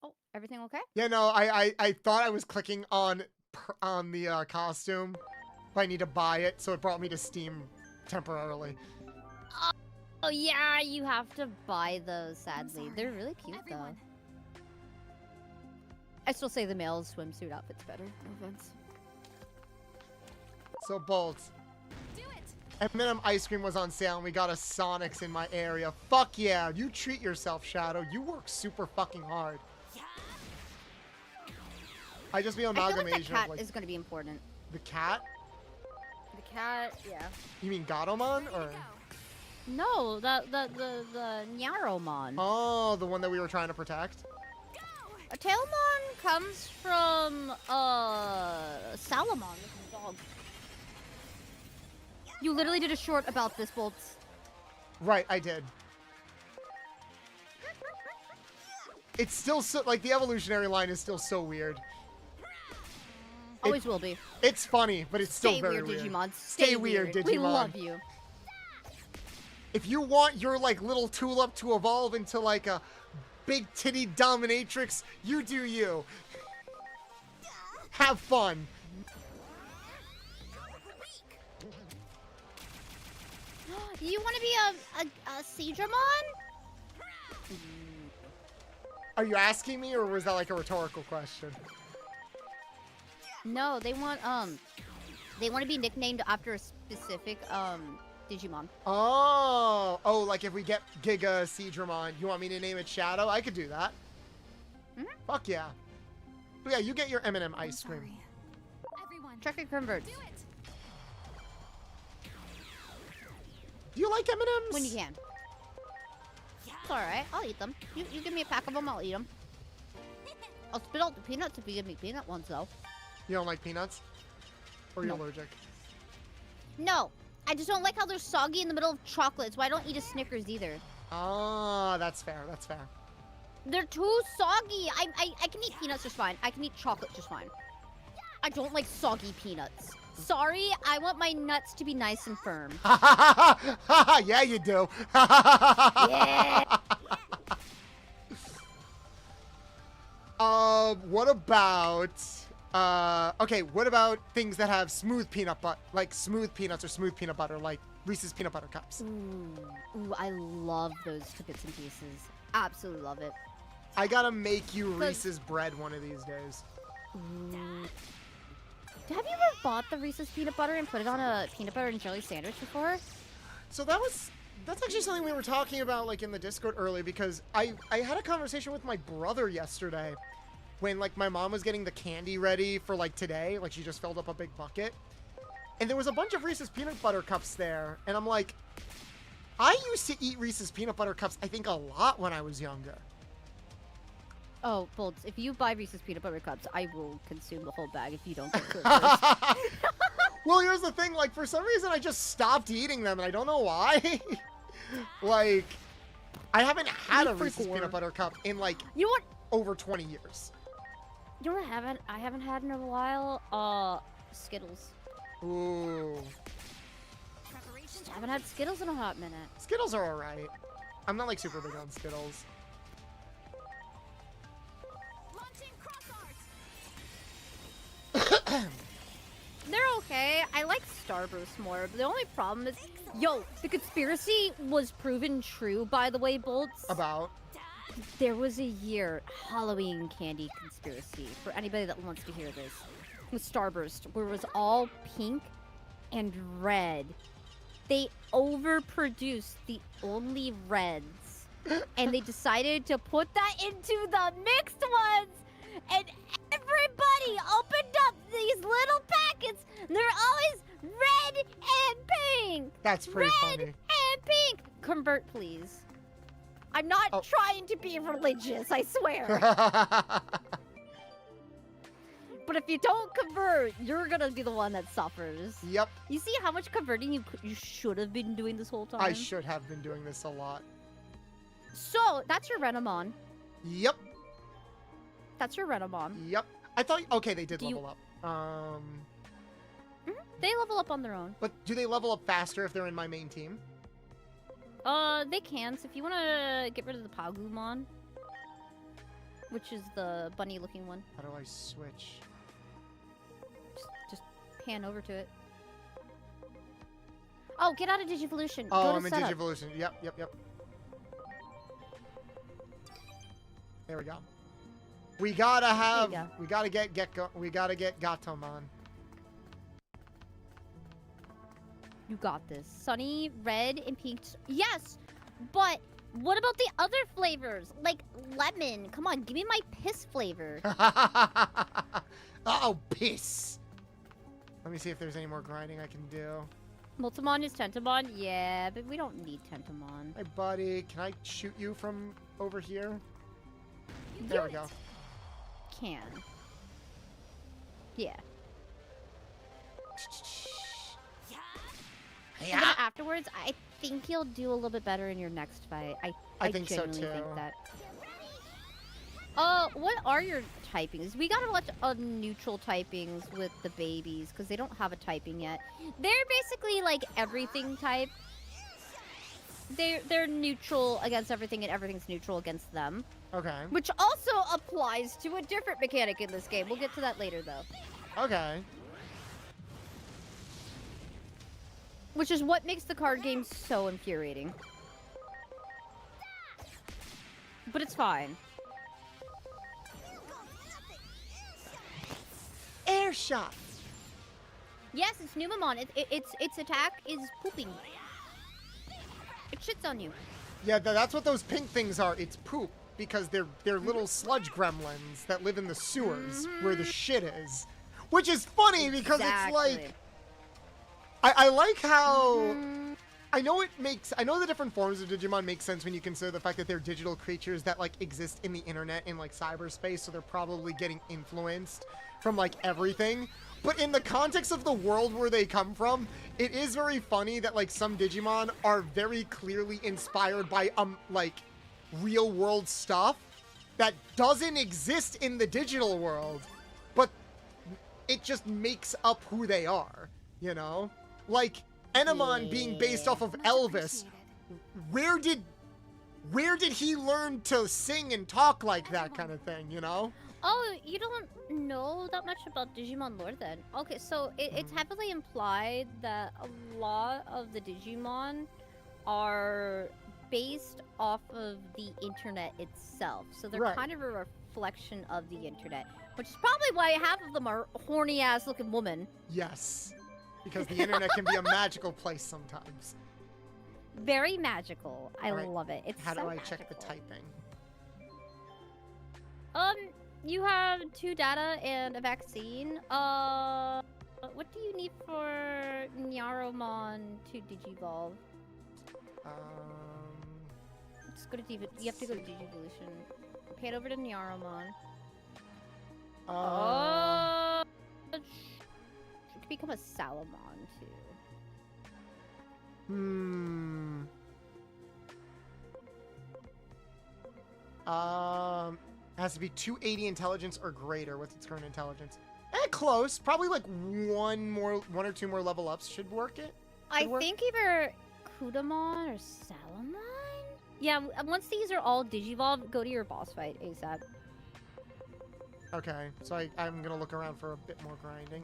Oh, everything okay? Yeah, no, I thought I was clicking on the costume, but I need to buy it, so it brought me to Steam temporarily. Oh yeah, you have to buy those, sadly. They're really cute, though. I still say the male swimsuit outfit's better. No offense. So, Bolts. M&M ice cream was on sale, and we got a Sonic's in my area. Fuck yeah, you treat yourself, Shadow. You work super fucking hard. I just be amalgamation. I feel like the cat like, is going to be important. The cat? The cat, yeah. You mean Gatomon, or? No, the Nyaromon. Oh, the one that we were trying to protect? A Tailmon comes from, Salamon, this dog. You literally did a short about this, Bolts. Right, I did. It's still so, like, the evolutionary line is still so weird. Always will be. It's funny, but it's still very weird. Digimon. Stay weird, Digimon. We love you. If you want your, like, little tulip to evolve into, like, a big titty dominatrix, you do you. Have fun. You want to be a Seedramon? Are you asking me, or was that like a rhetorical question? No, they want to be nicknamed after a specific Digimon. Oh, like if we get Giga Seedramon, you want me to name it Shadow? I could do that. Fuck yeah. But yeah, you get your M&M ice cream. Everyone, check it converts. Do you like M&Ms? When you can. It's alright, I'll eat them. You give me a pack of them, I'll eat them. I'll spit out the peanuts if you give me peanut ones, though. You don't like peanuts? Or you're allergic? No, I just don't like how they're soggy in the middle of chocolate, so I don't eat a Snickers either. Ah, that's fair, that's fair. They're too soggy. I can eat peanuts just fine. I can eat chocolate just fine. I don't like soggy peanuts. Sorry, I want my nuts to be nice and firm. Yeah, you do. Yeah. What about Okay, what about things that have smooth peanut butter, like smooth peanuts or smooth peanut butter, like Reese's peanut butter cups? Ooh, I love those to bits and pieces. Absolutely love it. I gotta make you Reese's bread one of these days. Have you ever bought the Reese's peanut butter and put it on a peanut butter and jelly sandwich before? So that's actually something we were talking about like in the Discord earlier, because I had a conversation with my brother yesterday when like my mom was getting the candy ready for like today, like she just filled up a big bucket. And there was a bunch of Reese's peanut butter cups there, and I'm like, I used to eat Reese's peanut butter cups I think a lot when I was younger. Oh, Bolts, if you buy Reese's peanut butter cups, I will consume the whole bag if you don't get to it first. Well, here's the thing, like, for some reason I just stopped eating them, and I don't know why. Like, I haven't had a Reese's peanut butter cup in, like, you know what? Over 20 years. You know what I haven't had in a while? Skittles. Ooh. I haven't had Skittles in a hot minute. Skittles are alright. I'm not, like, super big on Skittles. They're okay. I like Starburst more, but the only problem is... Yo, the conspiracy was proven true, by the way, Bolts. About? There was a year Halloween candy conspiracy, for anybody that wants to hear this, with Starburst, where it was all pink and red. They overproduced the only reds, and they decided to put that into the mixed ones, and everybody opened up these little packets, and they're always red and pink. That's pretty funny. Red and pink. Convert, please. I'm not trying to be religious, I swear. But if you don't convert, you're gonna be the one that suffers. Yep. You see how much converting you should have been doing this whole time? I should have been doing this a lot. So, that's your Renamon. Yep. That's your Renamon. Yep. I thought, okay, they did level up. They level up on their own. But do they level up faster if they're in my main team? They can. So if you want to get rid of the Pagumon, which is the bunny-looking one. How do I switch? Just pan over to it. Oh, get out of Digivolution. Oh, Go to I'm in setup. Digivolution. Yep. There we go. We gotta have. We gotta get Gatomon. You got this. Sunny, red, and pink. Yes, but what about the other flavors? Like lemon. Come on, give me my piss flavor. Oh, piss. Let me see if there's any more grinding I can do. Multimon is Tentamon? Yeah, but we don't need Tentamon. Hey, buddy. Can I shoot you from over here? There we go. Can. Yeah. And then afterwards, I think you'll do a little bit better in your next fight. I think so, genuinely too. think that. What are your typings? We got a lot of neutral typings with the babies because they don't have a typing yet. They're basically like everything type. They're neutral against everything and everything's neutral against them. Okay. Which also applies to a different mechanic in this game. We'll get to that later though. Okay. Which is what makes the card game so infuriating. But it's fine. Air shot. Yes, it's Numemon. Its attack is pooping. It shits on you. Yeah, that's what those pink things are. It's poop because they're little sludge gremlins that live in the sewers where the shit is. Which is funny because it's like I like how I know the different forms of Digimon make sense when you consider the fact that they're digital creatures that like exist in the internet in like cyberspace, so they're probably getting influenced from like everything. But in the context of the world where they come from, it is very funny that like some Digimon are very clearly inspired by like real world stuff that doesn't exist in the digital world, but it just makes up who they are, you know? Like Enemon being based off of Elvis. Where did he learn to sing and talk like that kind of thing, you know? Oh, you don't know that much about Digimon lore then? Okay, so it's heavily implied that a lot of the Digimon are based off of the internet itself. So they're Right. kind of a reflection of the internet, which is probably why half of them are horny ass looking women. Yes. Because the internet can be a magical place sometimes. Very magical. I Alright, what it. It's How so do I magical. check the typing? You have 2 data and a vaccine. What do you need for Nyaromon to Digivolve? Just go to you have to go to Digivolution. Pay it over to Nyaromon. She could become a Salamon too. Has to be 280 intelligence or greater with its current intelligence. Close. Probably like one or two more level ups should work it. I think either Kudamon or Salamon? Yeah, once these are all Digivolved, go to your boss fight ASAP. Okay, so I'm gonna look around for a bit more grinding.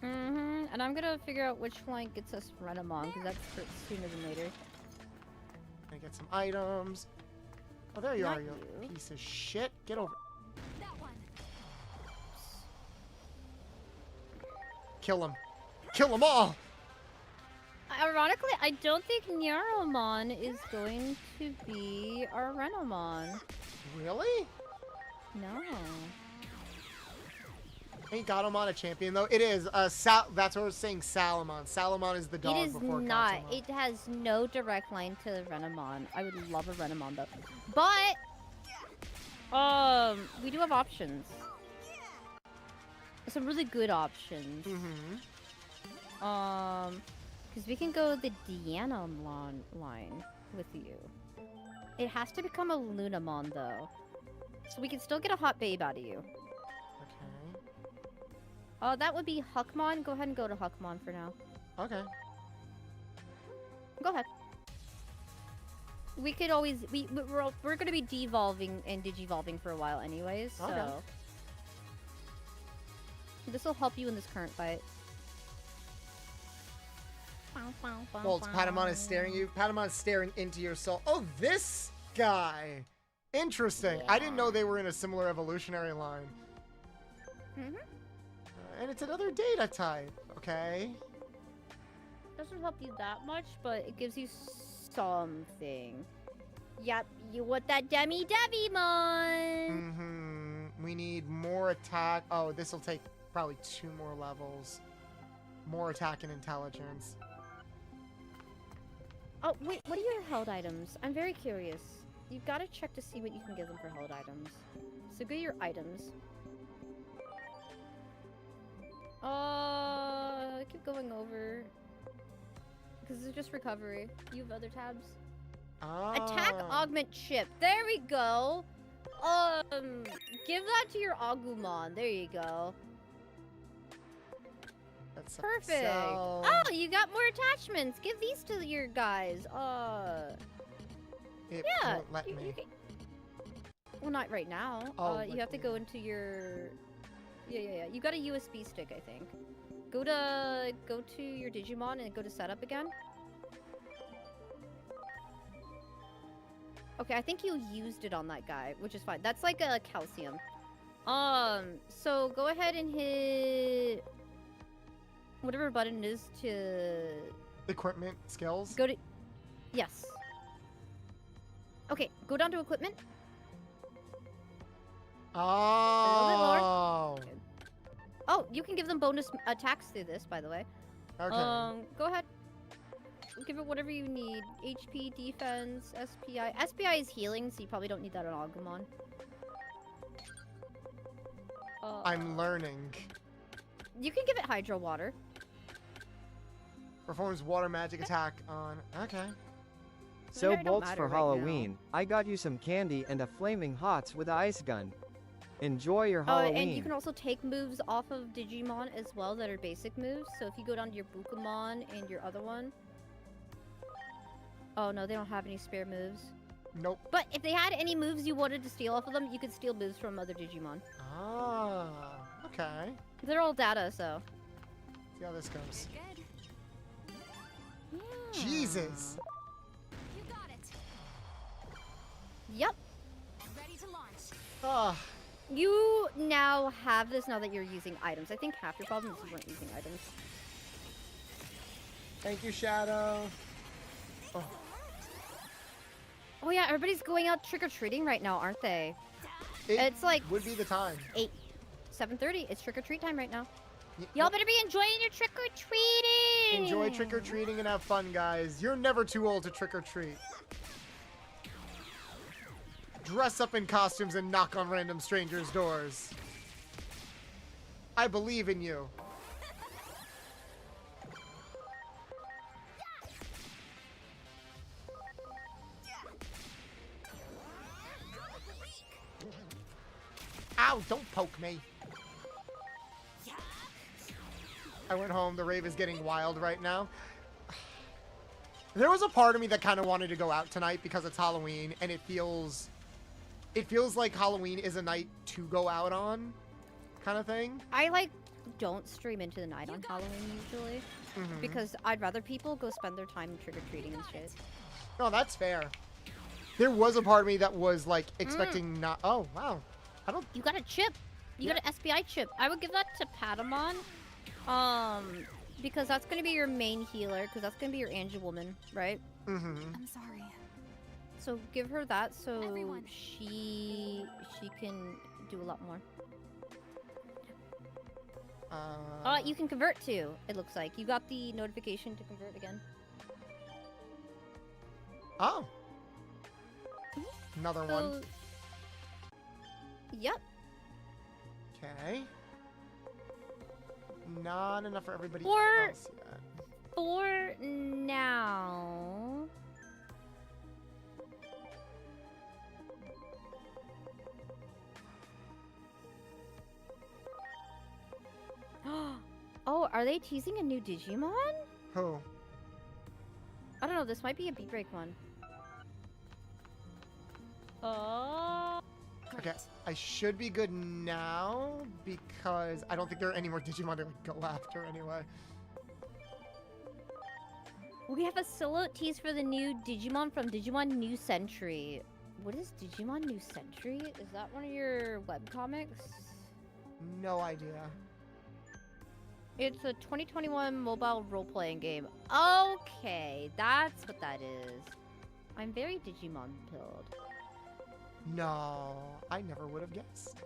And I'm gonna figure out which one gets us Renamon, because that's for sooner than later. I get some items. Oh, there you Not are, you piece of shit. Get over. That one. Kill him. Kill them all! Ironically, I don't think Nyaromon is going to be our Renamon. Really? No. Ain't Gatomon a champion though? It is. That's what I was saying. Salamon. Salamon is the dog It is before not. Gatomon. It has no direct line to Renamon. I would love a Renamon though. But we do have options. Some really good options. Because we can go the Dianamon line with you. It has to become a Lunamon though. So we can still get a hot babe out of you. Okay. That would be Huckmon. Go ahead and go to Huckmon for now. Okay. Go ahead. We could always we're gonna be devolving and digivolving for a while anyways, so Okay. this will help you in this current fight. Bolts, Patamon is staring at you. Patamon is staring into your soul. Oh, this guy. Interesting. I didn't know they were in a similar evolutionary line. And it's another data type. Okay. Doesn't help you that much, but it gives you something. Yep, you want that Devimon. We need more attack. Oh, this will take probably 2 more levels. More attack and intelligence. Oh, wait, what are your held items? I'm very curious. You've got to check to see what you can give them for held items. So go to your items. Keep going over. Because it's just recovery. You have other tabs. Attack augment chip. There we go. Give that to your Agumon. There you go. That's Perfect. Oh, you got more attachments. Give these to your guys. It yeah. won't let me. Well, not right now. You have to go into your. Yeah. You got a USB stick, I think. Go to your Digimon and go to setup again. Okay, I think you used it on that guy, which is fine. That's like a calcium. So go ahead and hit whatever button it is to Equipment, skills. go to. Yes. Okay, go down to equipment. Oh. Oh, you can give them bonus attacks through this, by the way. Okay. Go ahead. Give it whatever you need. HP, defense, SPI. SPI is healing, so you probably don't need that on Agumon. I'm learning. You can give it Hydro Water. Performs water magic attack on. Okay. So It don't bolts matter for right Halloween, I got you some candy and a flaming hots with an ice gun. Enjoy your Halloween. And you can also take moves off of Digimon as well that are basic moves. So if you go down to your Bukamon and your other one. Oh no, they don't have any spare moves. Nope. But if they had any moves you wanted to steal off of them, you could steal moves from other Digimon. Ah, okay. They're all data, so. See how this goes. Yeah. Jesus. You got it. Yep. Ready to launch. Ah. You now have this now that you're using items. I think half your problem is you weren't using items. Thank you, Shadow. Oh. Oh yeah, everybody's going out trick-or-treating right now, aren't they? It's like would be the time. 7:30. It's trick-or-treat time right now. Y'all better be enjoying your trick-or-treating. Enjoy trick-or-treating and have fun, guys. You're never too old to trick-or-treat. Dress up in costumes and knock on random strangers' doors. I believe in you. Ow, don't poke me. I went home. The rave is getting wild right now. There was a part of me that kind of wanted to go out tonight because it's Halloween, and it feels like Halloween is a night to go out on, kind of thing. I don't stream into the night on Halloween usually, because I'd rather people go spend their time trick-or-treating and shit. No, that's fair. There was a part of me that was like expecting not. Oh wow, I don't. You got a chip. You got an SPI chip. I would give that to Patamon, because that's gonna be your main healer. Because that's gonna be your Angel Woman, right? I'm sorry. So give her that so she can do a lot more. You can convert too. It looks like you got the notification to convert again. Oh. Another one. Yep. Okay. Not enough for everybody For else yet. For now. Oh, are they teasing a new Digimon? Who? I don't know. This might be a beat break one. Oh. Okay, I should be good now because I don't think there are any more Digimon to go after anyway. We have a solo tease for the new Digimon from Digimon New Century. What is Digimon New Century? Is that one of your webcomics? No idea. It's a 2021 mobile role-playing game. Okay, that's what that is. I'm very Digimon pilled. No, I never would have guessed.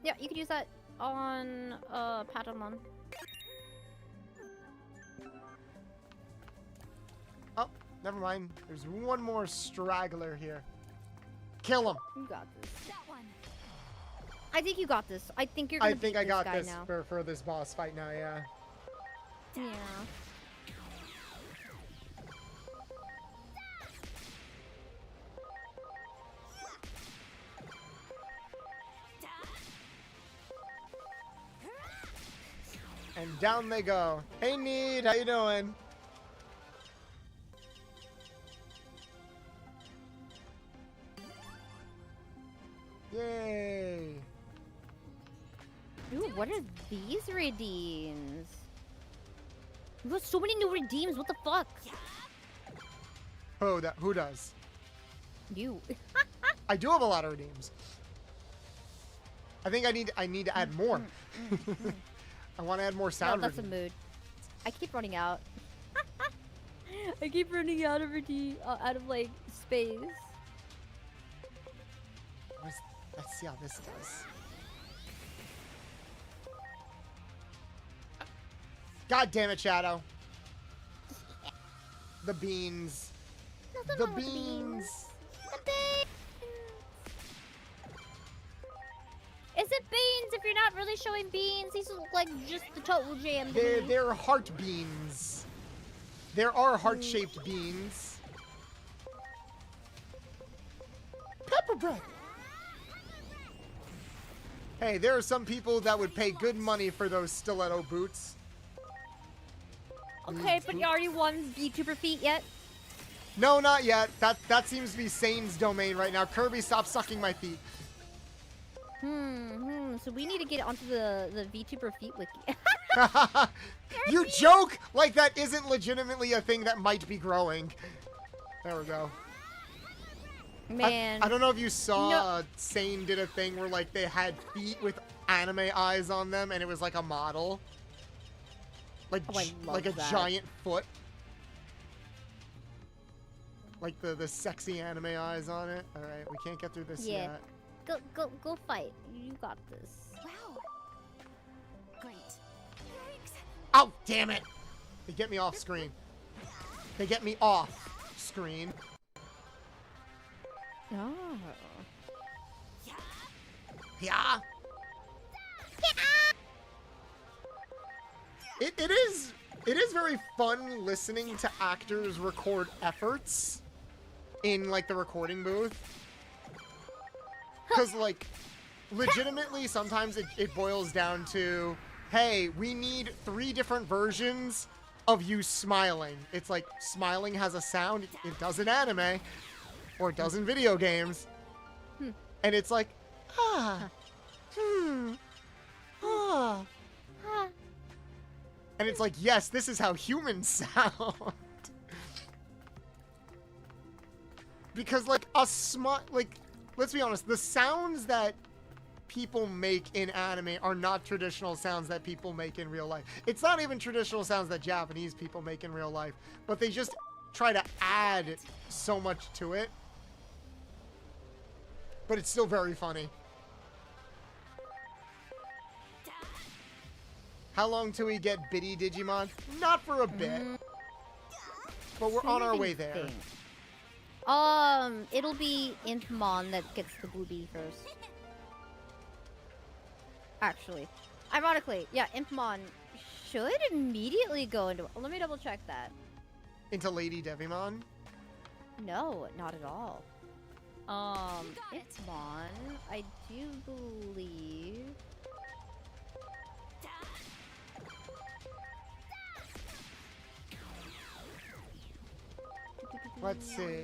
Yeah, you could use that on Patamon. Oh, never mind. There's one more straggler here. Kill him. You got this. That one. I think you got this. I think you're gonna beat I got this guy this now. for this boss fight now, yeah. Yeah. And down they go. Hey, Need, how you doing? Yay. Ooh, what are these redeems? You got so many new redeems. What the fuck? Who does? You. I do have a lot of redeems. I think I need to add more. I want to add more sound. No, that's a mood. I keep running out. I keep running out of out of like space. Let's see how this does. God damn it, Shadow. The beans. The beans. The beans. Is it beans if you're not really showing beans? These look like just the total jam. They're heart beans. There are heart-shaped beans. Pepper bread. Hey, there are some people that would pay good money for those stiletto boots. Okay, but are you won VTuber feet yet? No, not yet. That seems to be Sane's domain right now. Kirby, stop sucking my feet. So we need to get onto the VTuber feet wiki. You joke like that isn't legitimately a thing that might be growing. There we go. Man. I don't know if you saw Sane did a thing where like they had feet with anime eyes on them and it was like a model. Like like a giant foot. Like the sexy anime eyes on it. All right, we can't get through this yet. Go fight. You got this. Wow. Great. Thanks. Oh, damn it. They get me off screen. They get me off screen. Oh. Yeah. It is very fun listening to actors record efforts in like the recording booth. Because like legitimately sometimes it boils down to, hey, we need 3 different versions of you smiling. It's like smiling has a sound it does in anime or it does in video games. And it's like, and it's like, yes, this is how humans sound. Because like let's be honest, the sounds that people make in anime are not traditional sounds that people make in real life. It's not even traditional sounds that Japanese people make in real life, but they just try to add so much to it. But it's still very funny. How long till we get Bitty Digimon? Not for a bit. But we're on our way there. It'll be Impmon that gets the booby first. Actually. Ironically, yeah, Impmon should immediately go into... Let me double check that. Into Lady Devimon? No, not at all. Impmon, I do believe... Let's see.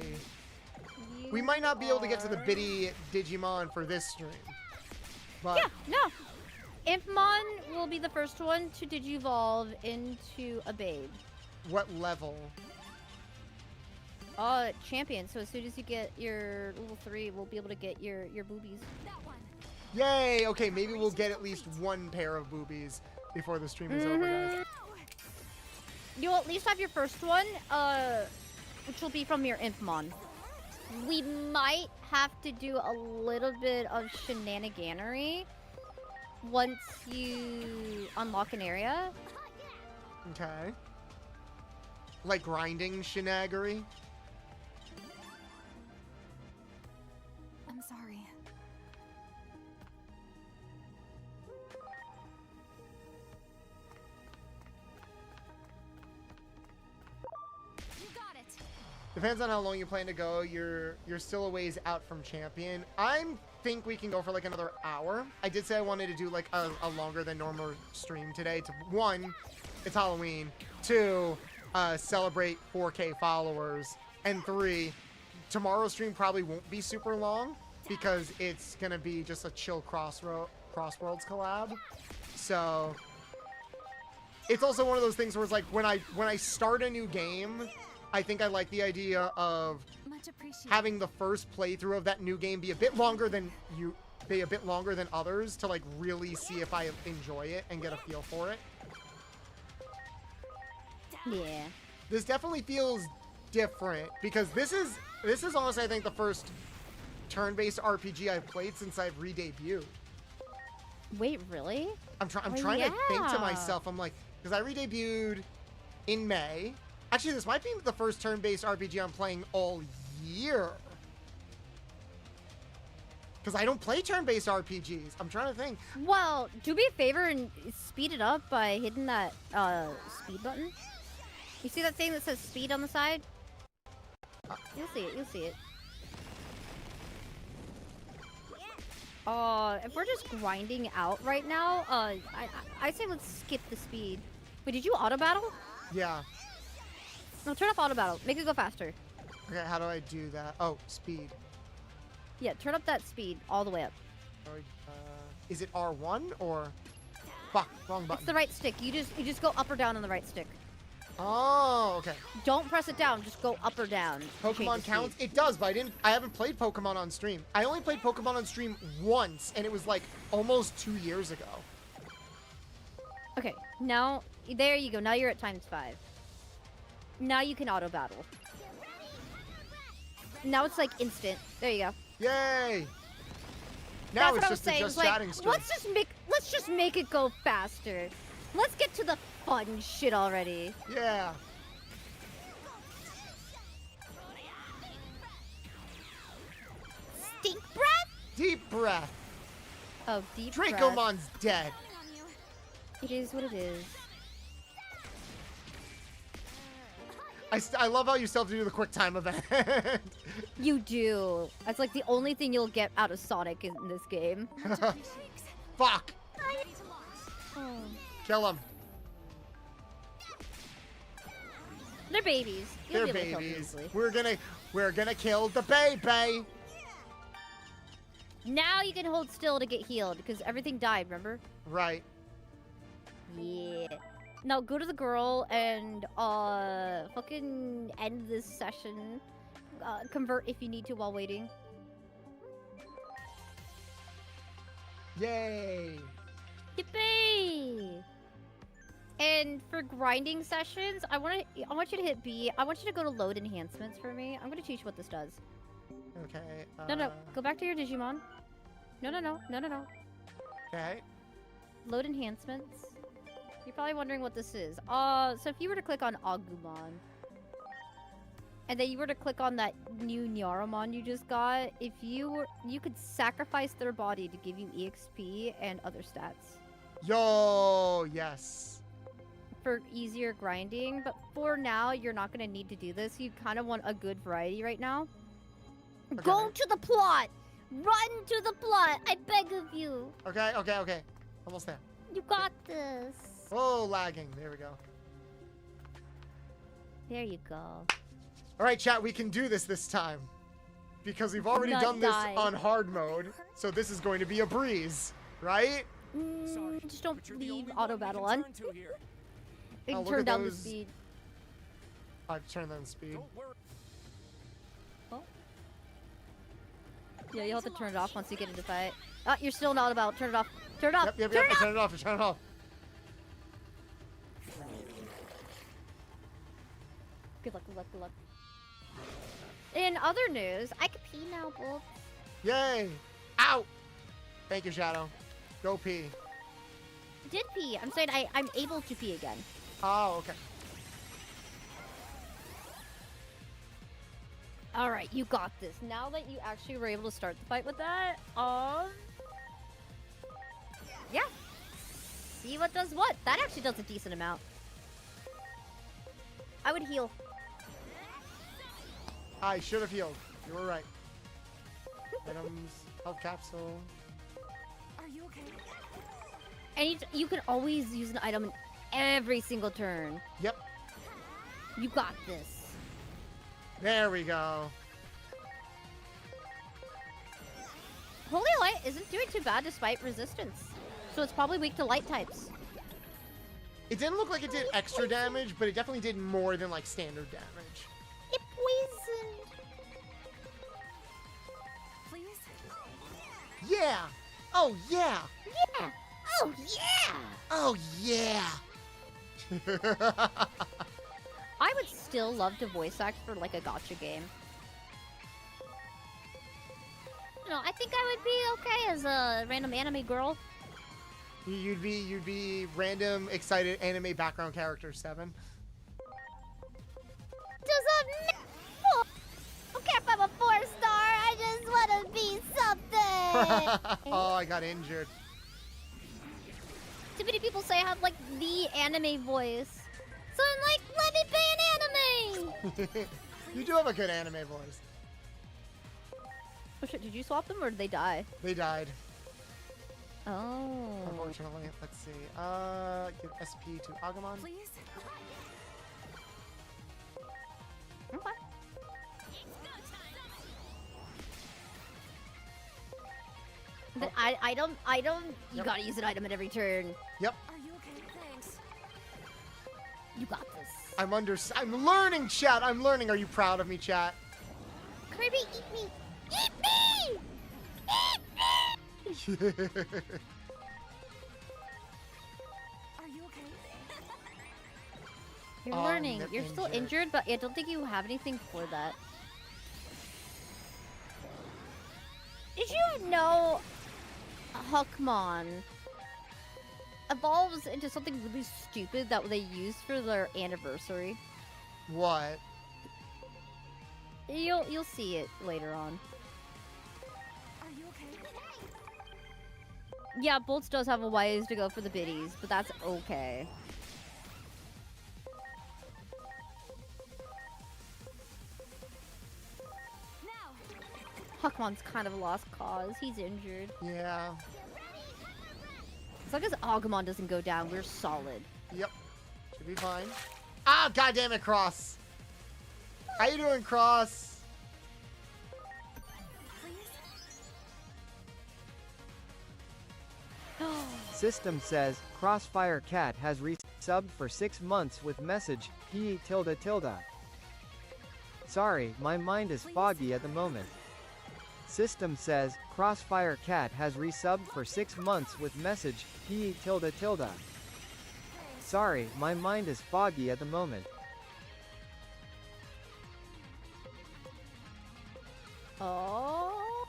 We might not be able to get to the Bitty Digimon for this stream. But yeah, no. Impmon will be the first one to digivolve into a babe. What level? Champion. So as soon as you get your level 3, we'll be able to get your boobies. Yay! Okay, maybe we'll get at least 1 pair of boobies before the stream is over, guys. You'll at least have your first one, which will be from your Impmon. We might have to do a little bit of shenaniganery once you unlock an area. Okay. Like grinding shenaggery? I'm sorry. You got it. Depends on how long you plan to go. You're still a ways out from champion. I think we can go for like another hour. I did say I wanted to do like a longer than normal stream today. To 1, it's Halloween. 2, celebrate 4K followers. And 3, tomorrow's stream probably won't be super long because it's gonna be just a chill Crossworlds collab. So it's also one of those things where it's like when I start a new game, I think I like the idea of having the first playthrough of that new game be a bit longer than others to like really see if I enjoy it and get a feel for it. Yeah. This definitely feels different because this is honestly I think the first turn-based RPG I've played since I've re-debuted. Wait, really? I'm trying to think to myself. I'm like, because I re-debuted in May. Actually, this might be the first turn-based RPG I'm playing all year. Because I don't play turn-based RPGs. I'm trying to think. Well, do me a favor and speed it up by hitting that speed button. You see that thing that says speed on the side? You'll see it. You'll see it. If we're just grinding out right now, I say let's skip the speed. Wait, did you auto battle? Yeah. No, turn off auto battle. Make it go faster. Okay, how do I do that? Oh, speed. Yeah, turn up that speed all the way up. Is it R1 or? Fuck, wrong button. It's the right stick. You just go up or down on the right stick. Oh, okay. Don't press it down. Just go up or down. Pokemon counts? It does, but I haven't played Pokemon on stream. I only played Pokemon on stream once, and it was like almost 2 years ago. Okay, now there you go. Now you're at ×5. Now you can auto battle. Now it's like instant. There you go. Yay! Now That's it's what I was just saying. a It's just chatting like, stream. let's just make it go faster. Let's get to the fun shit already. Yeah. Stink breath? Deep breath. Oh, deep breath. Dracomon's dead. It is what it is. I love how you still have to do the quick time event. You do. That's like the only thing you'll get out of Sonic in this game. Fuck. Oh. Kill him. They're babies. You'll They're be able to kill them babies. easily. We're gonna kill the baby. Now you can hold still to get healed because everything died, remember? Right. Yeah. Now go to the girl and fucking end this session. Convert if you need to while waiting. Yay. Yippee! And for grinding sessions, I want you to hit B. I want you to go to load enhancements for me. I'm gonna teach you what this does. Okay. No, go back to your Digimon. No. Okay. Load enhancements. You're probably wondering what this is. So if you were to click on Agumon, and then you were to click on that new Nyaramon you just got, you could sacrifice their body to give you EXP and other stats. Yo, yes. For easier grinding, but for now, you're not going to need to do this. You kind of want a good variety right now. Okay. Go to the plot! Run to the plot! I beg of you! Okay. Almost there. You got this! Oh, lagging. There we go. There you go. All right, chat, we can do this time. Because we've already done this on hard mode, so this is going to be a breeze, right? Just don't leave auto battle on. You can look turn at down the those. speed. I've turned down the speed. Oh. Yeah, you'll have to turn it off once you get into fight. Ah, you're still not about. Turn it off. Turn it off. Yep. Turn it off. Turn it off. Turn it off. Good luck. In other news, I can pee now, Bolt. Yay! Ow! Thank you, Shadow. Go pee. Did pee. I'm saying I'm able to pee again. Oh, okay. All right, you got this. Now that you actually were able to start the fight with that, yeah. See what does what. That actually does a decent amount. I would heal. I should have healed. You were right. Items, health capsule. Are you okay? And you can always use an item in every single turn. Yep. You got this. There we go. Holy Light isn't doing too bad despite resistance. So it's probably weak to light types. It didn't look like it did extra damage, but it definitely did more than like standard damage. It poisoned. Please? Yeah! Oh, yeah! Yeah! Oh, yeah! Oh, yeah! I would still love to voice act for like a gacha game. No, I think I would be okay as a random anime girl. You'd be random excited anime background character 7. Okay, if I'm a 4-star, I just want to be something. Oh, I got injured. Too many people say I have like the anime voice. So I'm like, let me be an anime! You do have a good anime voice. Oh shit, did you swap them or did they die? They died. Oh. Unfortunately. Let's see. Give SP to Agumon. Please? Okay. But item, you gotta use an item at every turn. Yep. Are you okay? Thanks. You got this. I'm learning, chat. I'm learning. Are you proud of me, chat? Kirby, eat me. Eat me! Eat me! Are you okay? You're learning. You're still injured, but I don't think you have anything for that. Did you know Huckmon evolves into something really stupid that they use for their anniversary? What? You'll see it later on. Are you okay? Yeah, Bolts does have a ways to go for the biddies, but that's okay. Huckmon's kind of a lost cause. He's injured. Yeah. As long as Agumon doesn't go down, we're solid. Yep. Should be fine. Ah, goddammit, Cross. How you doing, Cross? System says, Crossfire Cat has resubbed for 6 months with message, P tilde tilde. Sorry, my mind is foggy at the moment. System says, Crossfire Cat has resubbed for 6 months with message, P tilde tilde. Sorry, my mind is foggy at the moment. Oh.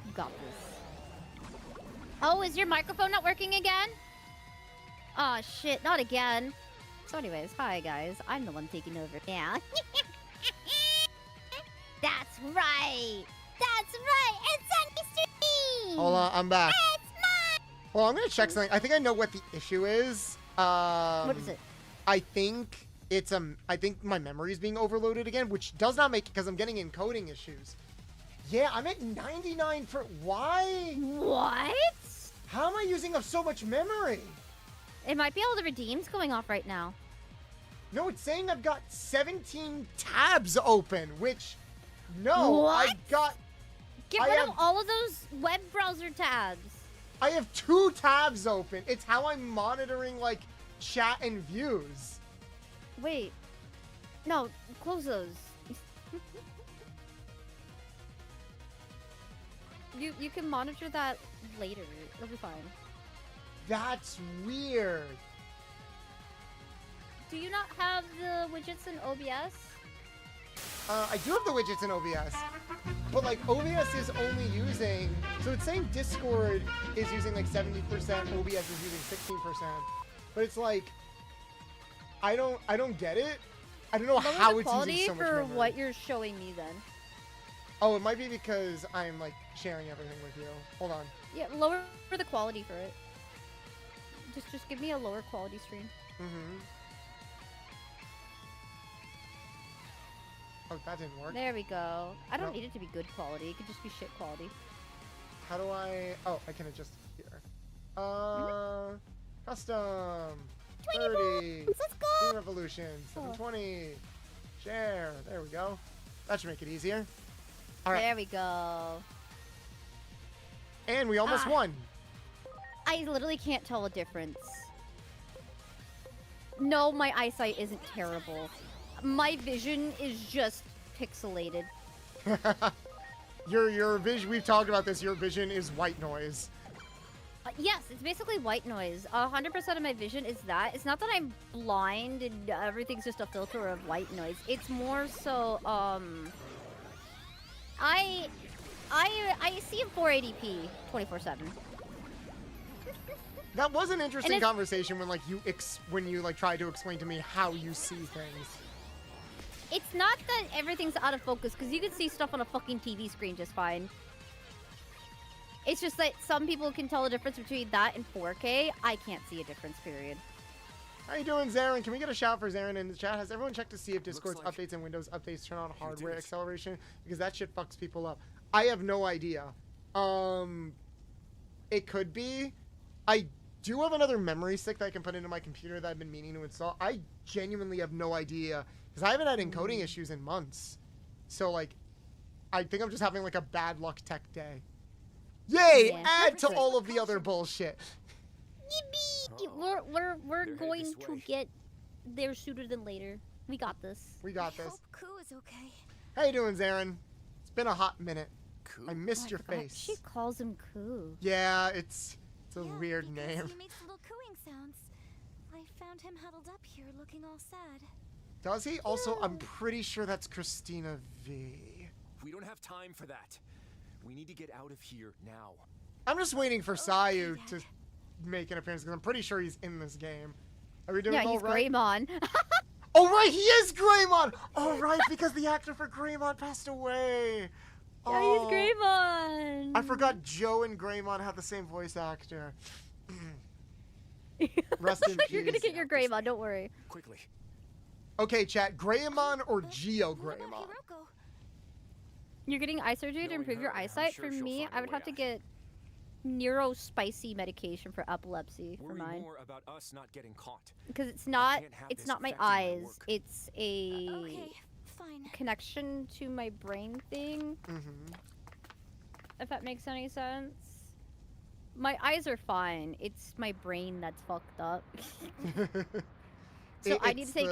You got this. Oh, is your microphone not working again? Oh shit, not again. So anyways, hi guys. I'm the one taking over now. That's right! That's right! It's on Mr. B! Hold on, I'm back. It's mine! Well, I'm gonna check something. I think I know what the issue is. What is it? I think it's I think my memory is being overloaded again, which does not make it because I'm getting encoding issues. Yeah, I'm at 99 for why? What? How am I using up so much memory? It might be all the redeems going off right now. No, it's saying I've got 17 tabs open, which no, what? I've got. Get rid of all of those web browser tabs. I have 2 tabs open. It's how I'm monitoring like chat and views. Wait. No, close those. You can monitor that later. It'll be fine. That's weird. Do you not have the widgets in OBS? I do have the widgets in OBS, but like OBS is only using, so it's saying Discord is using like 70%, OBS is using 16%, but it's like, I don't get it. I don't know how it's using so much for memory. what you're showing me then. Oh, it might be because I'm like sharing everything with you. Hold on. Yeah, lower the quality for it. Just give me a lower quality stream. Mm-hmm. Oh, that didn't work. There we go. I don't Nope. need it to be good quality. It could just be shit quality. How do I? Oh, I can adjust it here. Custom. 30. Let's go. Team Revolution. 720. Share. There we go. That should make it easier. All right. There we go. And we almost won. I literally can't tell a difference. No, my eyesight isn't terrible. My vision is just pixelated. Your vision. We've talked about this. Your vision is white noise. Yes, it's basically white noise. 100% of my vision is that. It's not that I'm blind and everything's just a filter of white noise. It's more so, I see in 480p 24/7. That was an interesting conversation when when you tried to explain to me how you see things. It's not that everything's out of focus, because you can see stuff on a fucking TV screen just fine. It's just that some people can tell the difference between that and 4K. I can't see a difference, period. How you doing, Zarin? Can we get a shout for Zarin in the chat? Has everyone checked to see if Discord's updates and Windows updates turn on hardware acceleration? Because that shit fucks people up. I have no idea. It could be. I do have another memory stick that I can put into my computer that I've been meaning to install. I genuinely have no idea. Because I haven't had encoding issues in months. So, I think I'm just having like a bad luck tech day. Yay! Yeah. Add to all of the other bullshit. Yippee! We're They're going headed this to way. get there sooner than later. We got this. We got this. Hope Koo is okay. How you doing, Zarin? It's been a hot minute. Cool. I missed your forgot face. She calls him Koo. Yeah, it's a Yeah, weird because name. He makes little cooing sounds. I found him huddled up here, looking all sad. Does he? Also, I'm pretty sure that's Christina V. We don't have time for that. We need to get out of here now. I'm just waiting for Sayu to make an appearance because I'm pretty sure he's in this game. Are we doing Yeah, all he's right? Greymon. Oh right, he is Greymon. Oh right, because the actor for Greymon passed away. Yeah, he's Greymon. I forgot Joe and Greymon have the same voice actor. Rest in You're gonna peace. get your Greymon, don't worry. Quickly. Okay, chat, Greymon or Geo What about Greymon? Hiroko? You're getting eye surgery to Knowing improve your her, I'm eyesight. sure For she'll me, find I a would way have to out. get neurospicy medication for epilepsy for Worry mine. more about us not getting caught. Because it's not can't have it's this not my affecting my eyes. work. It's a Okay, fine. connection to my brain thing. Mm-hmm. If that makes any sense. My eyes are fine. It's my brain that's fucked up. So I need to take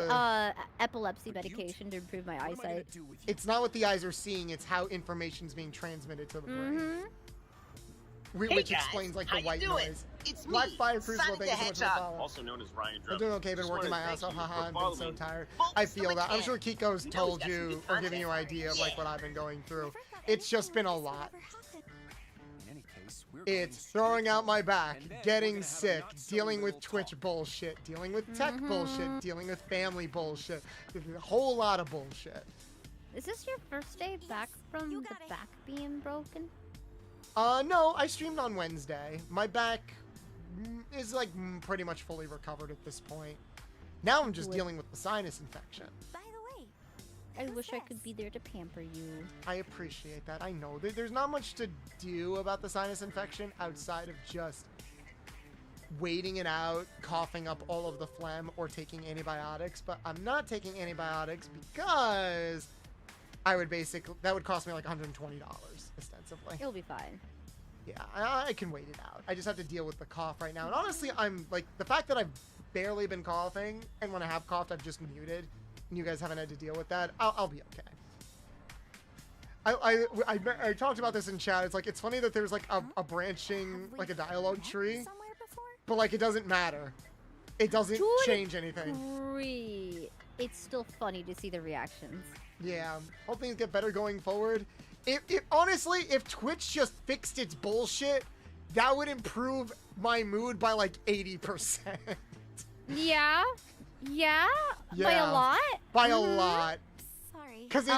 epilepsy medication to improve my What am I gonna eyesight. do with you? It's not what the eyes are seeing, it's how information's being transmitted to the brain. Mm-hmm. Hey Which guys, explains like how the you white doing? noise. It's Black me, Fire Crucible, Sonic thank you so the much for the Hedgehog. follow. Also known as Ryan I'm Drummond. doing okay, been Just working my wanted ass to off, thank you haha, for I've been so following tired. Bolts I the feel that. I'm sure Mechanic. Kiko's You know told he's got some you new or giving you an content. idea of like Yeah. what I've been going through. Never thought It's just anything been a like this would lot. ever happen. In any case, we're going It's straight throwing out home. my back, And then we're getting gonna have a sick, not so dealing with little Twitch talk. bullshit, dealing with tech bullshit, dealing with family bullshit. There's a whole lot of bullshit. Is this your first day back from you the got it. back being broken? No, I streamed on Wednesday. My back is like pretty much fully recovered at this point. Now I'm just Good. dealing with the sinus infection. By the way, I who's wish I this? could be there to pamper you. I appreciate that. I know there's not much to do about the sinus infection outside of just waiting it out, coughing up all of the phlegm, or taking antibiotics. But I'm not taking antibiotics because that would cost me like $120 ostensibly. It'll be fine. Yeah, I can wait it out. I just have to deal with the cough right now. And honestly, I'm like, the fact that I've barely been coughing, and when I have coughed, I've just muted, and you guys haven't had to deal with that, I'll be okay. I talked about this in chat. It's like, it's funny that there's like a branching, Have we like a dialogue met tree, somewhere before? but like it doesn't matter. It doesn't To a change anything. degree, it's still funny to see the reactions. Yeah, hope things get better going forward. Honestly, if Twitch just fixed its bullshit, that would improve my mood by like 80%. Yeah? Yeah? By Yeah. a lot? By a Mhm. lot. Sorry. 'Cause it's-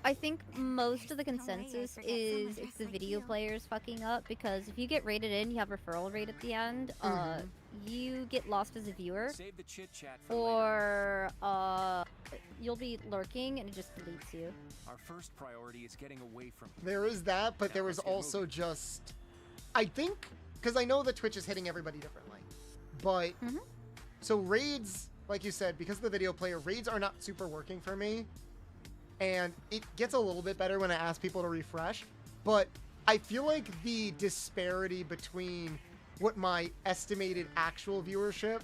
I think most of the There's no way I consensus forget someone is it's dressed the like video you. players fucking up, because if you get rated in, you have referral rate at the end. You get lost as a viewer, Save the chit chat for later. or you'll be lurking and it just deletes you. Our first priority is getting away from here. There is that, but Now there was let's get also moving. just, I think, because I know that Twitch is hitting everybody differently, but so raids, like you said, because of the video player, raids are not super working for me, and it gets a little bit better when I ask people to refresh, but I feel like the disparity between what my estimated actual viewership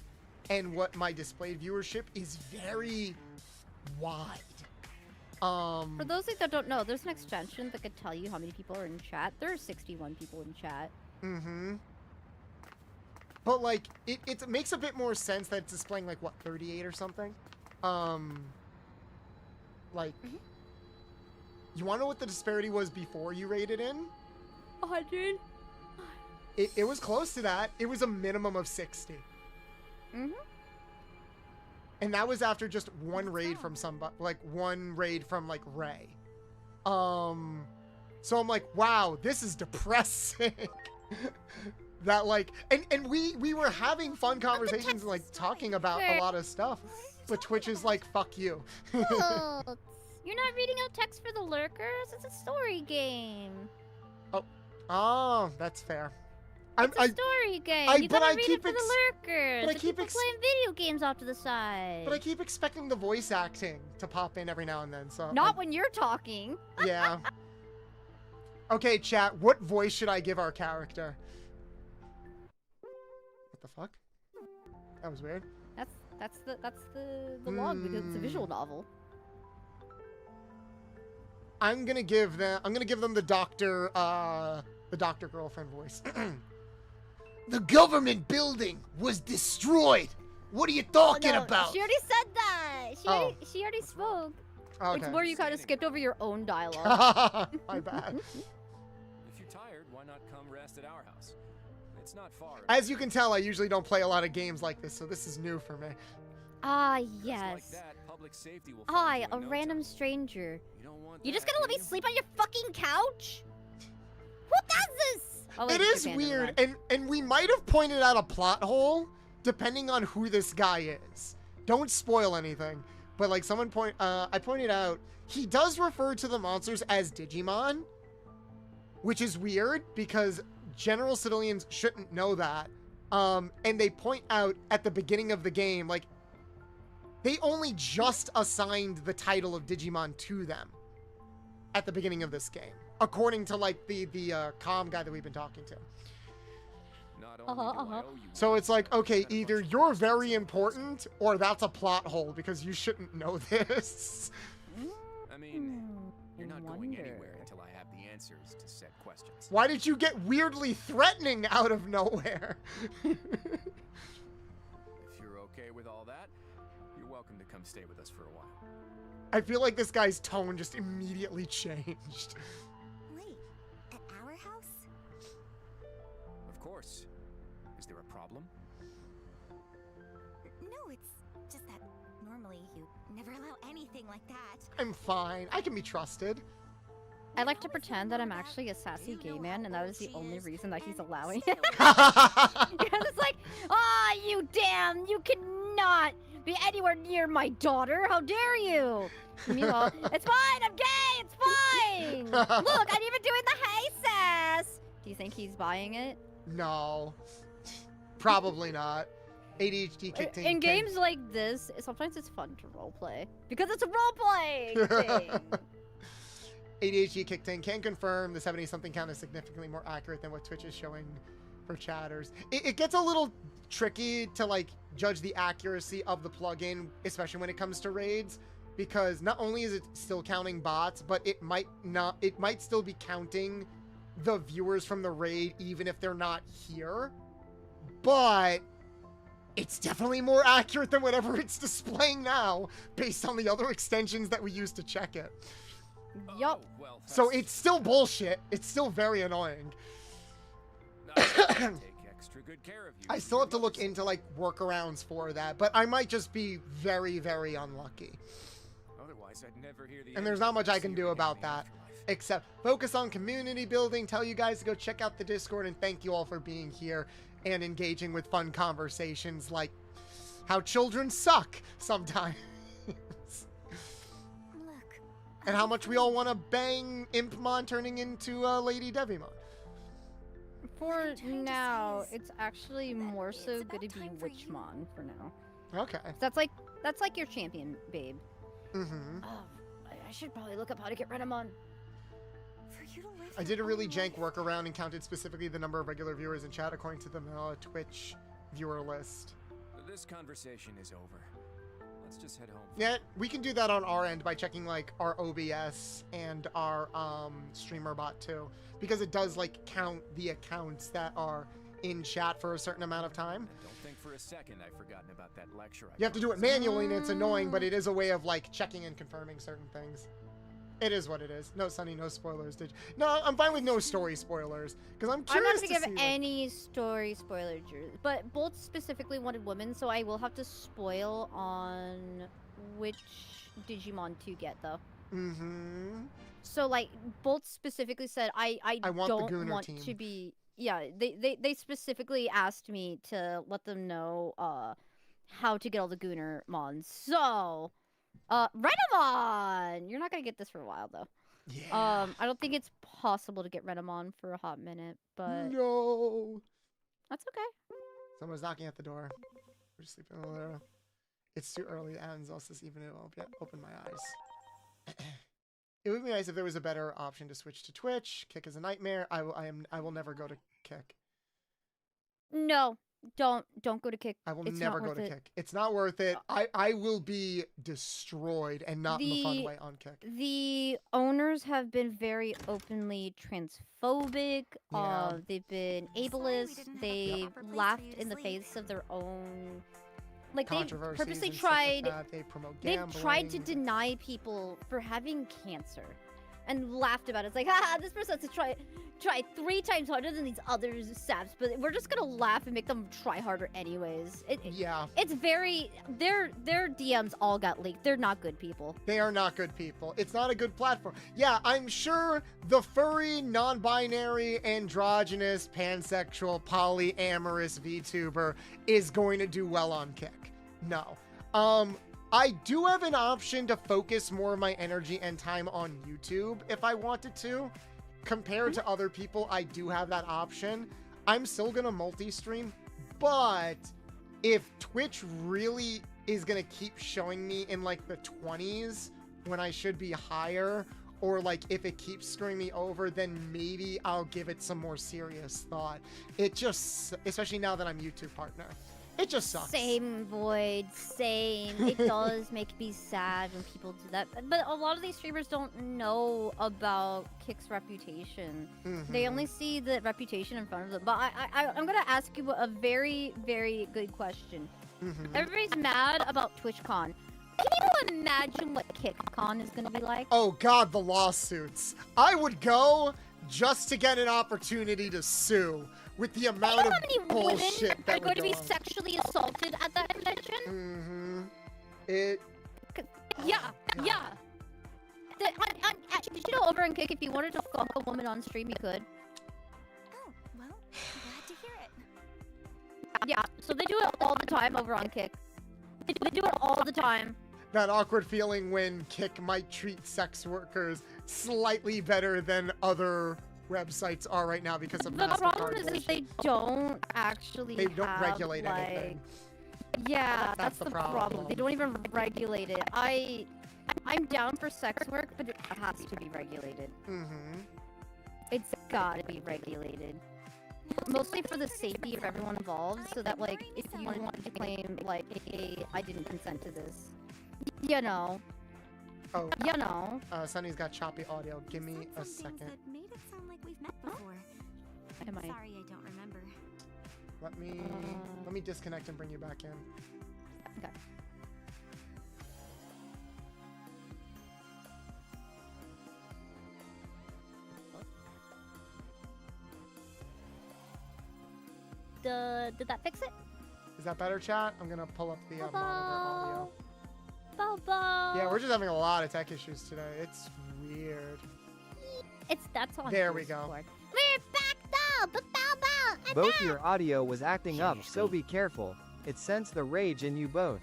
and what my displayed viewership is very wide. For those that don't know, there's an extension that could tell you how many people are in chat. There are 61 people in chat. But like it makes a bit more sense that it's displaying like what, 38 or something. Like you want to know what the disparity was before you rated in? 100. It was close to that. It was a minimum of 60. And that was after just one raid from somebody, like one raid from like Ray. So I'm like, wow, this is depressing. That like, and we were having fun conversations and like talking about a lot of stuff, but Twitch is like, fuck you. Bolts, you're not reading out text for the lurkers? It's a story game. Oh, that's fair. It's a story game. You but gotta I read keep it for the lurkers. but I The keep people playing video games off to the side. But I keep expecting the voice acting to pop in every now and then. So Not when you're talking. Yeah. Okay, chat. What voice should I give our character? What the fuck? That was weird. That's the log because it's a visual novel. I'm gonna give them the doctor girlfriend voice. The government building was destroyed. What are you talking about? She already said that. She already spoke. Okay. It's more you kind of skipped over your own dialogue. My bad. If you're tired, why not come rest at our house? It's not far. As you can tell, I usually don't play a lot of games like this, so this is new for me. Ah, yes. Like that, public safety will Hi, find you a in no random time. stranger. You don't want You just that, gonna let do me you? sleep on your fucking couch? Who does this? Oh, wait, It it's is Japan, never weird, mind. and we might have pointed out a plot hole depending on who this guy is. Don't spoil anything, but like I pointed out, he does refer to the monsters as Digimon, which is weird because general civilians shouldn't know that. And they point out at the beginning of the game, like, they only just assigned the title of Digimon to them at the beginning of this game, according to like the comm guy that we've been talking to. Not only do I owe you So one, it's like, okay, but a either bunch of you're questions very and important or that's a plot hole because you shouldn't know this. I mean, you're not going wonder. anywhere until I have the answers to said questions. Why did you get weirdly threatening out of nowhere? If you're okay with all that, you're welcome to come stay with us for a while. I feel like this guy's tone just immediately changed. Wait, at our house? Of course. Is there a problem? No, it's just that normally you never allow anything like that. I'm fine. I can be trusted. I like to pretend that I'm actually a sassy gay man, and that is the only reason that he's allowing it. Because it's like, you damn, you cannot be anywhere near my daughter. How dare you? Meanwhile, it's fine, I'm gay, it's fine. Look, I'm even doing the hey sass. Do you think he's buying it? No. Probably not. ADHD kicked in. In games like this, sometimes it's fun to roleplay. Because it's a roleplay thing. ADHD kicked in. Can confirm the 70-something count is significantly more accurate than what Twitch is showing for chatters. It gets a little tricky to like judge the accuracy of the plugin, especially when it comes to raids, because not only is it still counting bots, but it might still be counting the viewers from the raid even if they're not here. But it's definitely more accurate than whatever it's displaying now based on the other extensions that we use to check it. Yup. Well, So it's still bullshit. It's still very annoying. take extra good care of you. I still have to look into like workarounds for that, but I might just be very, very unlucky. Otherwise, I'd never hear the And there's end not of much it. I can See do you again about in the that, afterlife. except focus on community building, tell you guys to go check out the Discord, and thank you all for being here and engaging with fun conversations like how children suck sometimes. Look. And how much we all want to bang Impmon turning into Lady Devimon. For Trying to now, say is it's actually that more it's so about gonna be time for you. Witchmon for now. Okay. That's like your champion, babe. Mm-hmm. Oh, I should probably look up how to get Renamon. For you to live I did a your really own jank life. workaround and counted specifically the number of regular viewers in chat according to the Twitch viewer list. This conversation is over. Let's just head home. Yeah, we can do that on our end by checking like our OBS and our streamer bot too, because it does like count the accounts that are in chat for a certain amount of time. And don't think for a second I've forgotten about that lecture. You have to do it manually and it's annoying, but it is a way of like checking and confirming certain things. It is what it is. No, Sunny, no spoilers. No, I'm fine with no story spoilers because I'm I'm not curious gonna give to see. like- any story spoilers, but both specifically wanted women, so I will have to spoil on which Digimon to get though. Mm-hmm. So like both specifically said I want the don't Gooner want team. to be they specifically asked me to let them know how to get all the Gooner Mons. So Renamon! You're not gonna get this for a while though. Yeah. I don't think it's possible to get Renamon for a hot minute, but No. That's okay. Someone's knocking at the door. We're just sleeping a little. It's too early. Adam's also even open my eyes. It would be nice if there was a better option to switch to Twitch. Kick is a nightmare. I will never go to Kick. No, don't go to Kick. I will It's never not go to worth it. Kick. It's not worth it. I will be destroyed, and not in the fun way on Kick. The owners have been very openly transphobic. Yeah. They've been ableist. They've laughed in the face of their own. Like they Controversies purposely and stuff like tried. that. They promote gambling. They've tried to deny people for having cancer, and laughed about it. It's like, haha, this person has to try 3 times harder than these others saps, but we're just gonna laugh and make them try harder anyways. Yeah. It's very their DMs all got leaked. They're not good people. They are not good people. It's not a good platform. Yeah, I'm sure the furry, non-binary, androgynous, pansexual, polyamorous VTuber is going to do well on Kick. No. I do have an option to focus more of my energy and time on YouTube if I wanted to. Compared to other people, I do have that option. I'm still gonna multi-stream, but if Twitch really is gonna keep showing me in like the 20s when I should be higher, or like if it keeps screwing me over, then maybe I'll give it some more serious thought. It just, especially now that I'm YouTube partner, it just sucks. Same, Void, same. It does make me sad when people do that. But a lot of these streamers don't know about Kick's reputation. They only see the reputation in front of them. But I'm going to ask you a very, very good question. Everybody's mad about TwitchCon. Can you imagine what KickCon is going to be like? Oh God, the lawsuits. I would go just to get an opportunity to sue. With the amount of bullshit that are going to be on. sexually assaulted at that convention? Yeah. Did you know over on Kick, if you wanted to fuck a woman on stream, you could? Oh, well, glad to hear it. Yeah, so they do it all the time over on Kick. They do it all the time. That awkward feeling when Kick might treat sex workers slightly better than other websites are right now because of the MasterCard problem is bullshit. they don't actually They don't regulate anything. Yeah, That's that's the the problem. They problem. don't even regulate it. I'm down for sex work, but it has to be regulated. It's gotta be regulated. Mostly for the safety of everyone involved, so that like if you want to claim like, hey, I didn't consent to this, you know. Oh. You know. Sunny's got choppy audio. Give me a second. That made it sound like we've met before. Am I? Sorry, I don't remember. Let me disconnect and bring you back in. Okay. Did that fix it? Is that better, chat? I'm gonna pull up the monitor audio. Bobo. Yeah, we're just having a lot of tech issues today. It's weird. That's on. There we go. We're back though. Both your audio was acting up, so be careful. It sensed the rage in you both.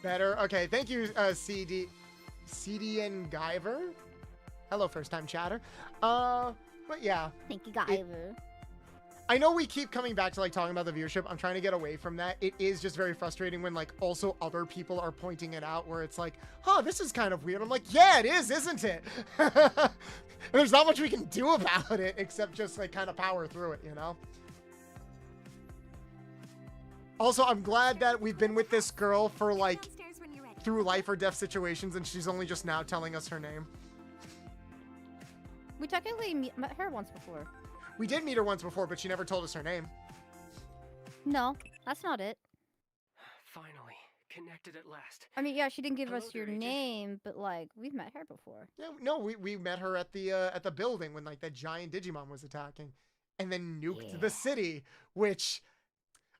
Better. Okay, thank you, CDN Guyver. Hello, first time chatter. But yeah. Thank you, Guyver. I know we keep coming back to like talking about the viewership. I'm trying to get away from that. It is just very frustrating when like also other people are pointing it out where it's like, huh, this is kind of weird. I'm like, yeah, it is, isn't it? And there's not much we can do about it except just like kind of power through it, you know? Also, I'm glad that we've been with this girl for like through life or death situations and she's only just now telling us her name. We technically met her once before. We did meet her once before, but she never told us her name. No, that's not it. Finally, connected at last. I mean, yeah, she didn't give Hello us your there, Agent. name, but like we've met her before. Yeah, no, we met her at the building when like that giant Digimon was attacking, and then nuked the city, which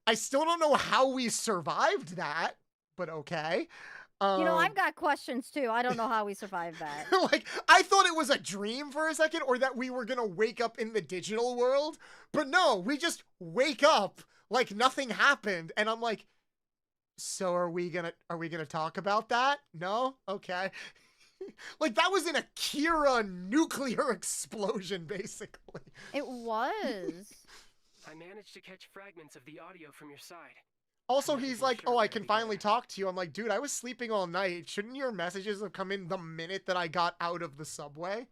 I still don't know how we survived that, but okay. You know, I've got questions too. I don't know how we survived that. Like, I thought it was a dream for a second, or that we were gonna wake up in the digital world, but no, we just wake up like nothing happened, and I'm like, so are we gonna talk about that? No? Okay. Like, that was an Akira nuclear explosion, basically. It was. I managed to catch fragments of the audio from your side. Also, he's like, oh, I can finally talk to you. I'm like, dude, I was sleeping all night. Shouldn't your messages have come in the minute that I got out of the subway?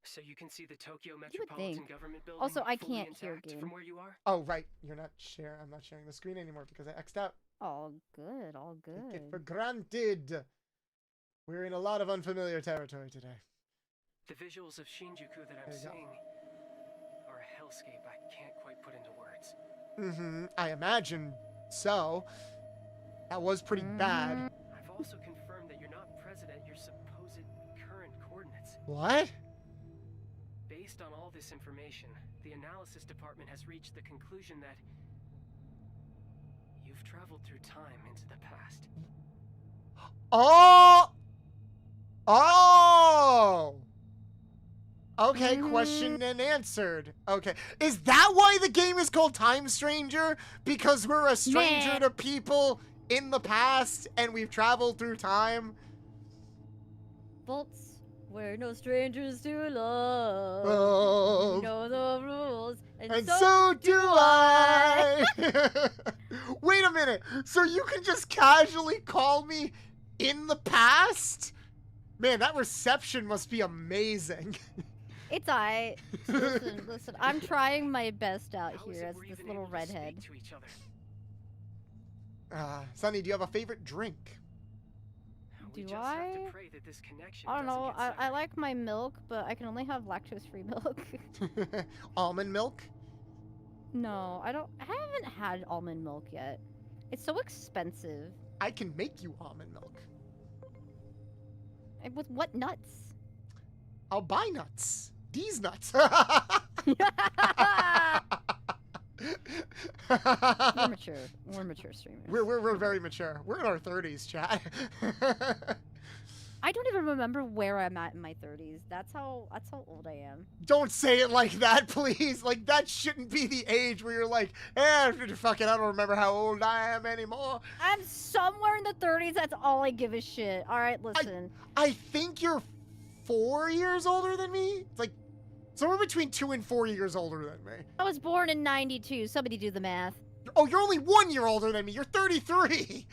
So you can see the Tokyo You would Metropolitan think. Government Building Also, I fully can't hear intact game. from where you are? Oh, right. I'm not sharing the screen anymore because I X'd out. All good, all good. Take it for granted. We're in a lot of unfamiliar territory today. The visuals of Shinjuku that I'm seeing are a hellscape I can't quite put into words. Mm-hmm. I imagine so. That was pretty bad. I've also confirmed that you're not present at your supposed current coordinates. What? Based on all this information, the analysis department has reached the conclusion that you've traveled through time into the past. Oh! Oh! Okay, question and answered. Okay. Is that why the game is called Time Stranger? Because we're a stranger to people in the past and we've traveled through time? Bolts, we're no strangers to love. Love. You know the rules. And so do I! Wait a minute. So you can just casually call me in the past? Man, that reception must be amazing. It's alright. Listen, I'm trying my best out here as this little redhead. Sunny, do you have a favorite drink? Do I? I don't know. I like my milk, but I can only have lactose-free milk. Almond milk? No, I haven't had almond milk yet. It's so expensive. I can make you almond milk. With what nuts? I'll buy nuts. These nuts. We're mature. We're mature streamers. We're very mature. We're in our 30s, chat. I don't even remember where I'm at in my 30s. That's how old I am. Don't say it like that, please. Like, that shouldn't be the age where you're like, fucking, I don't remember how old I am anymore. I'm somewhere in the 30s. That's all I give a shit. All right, listen. I think you're 4 years older than me. It's like somewhere between 2 and 4 years older than me. I was born in 92. Somebody do the math. Oh, you're only 1 year older than me. You're 33.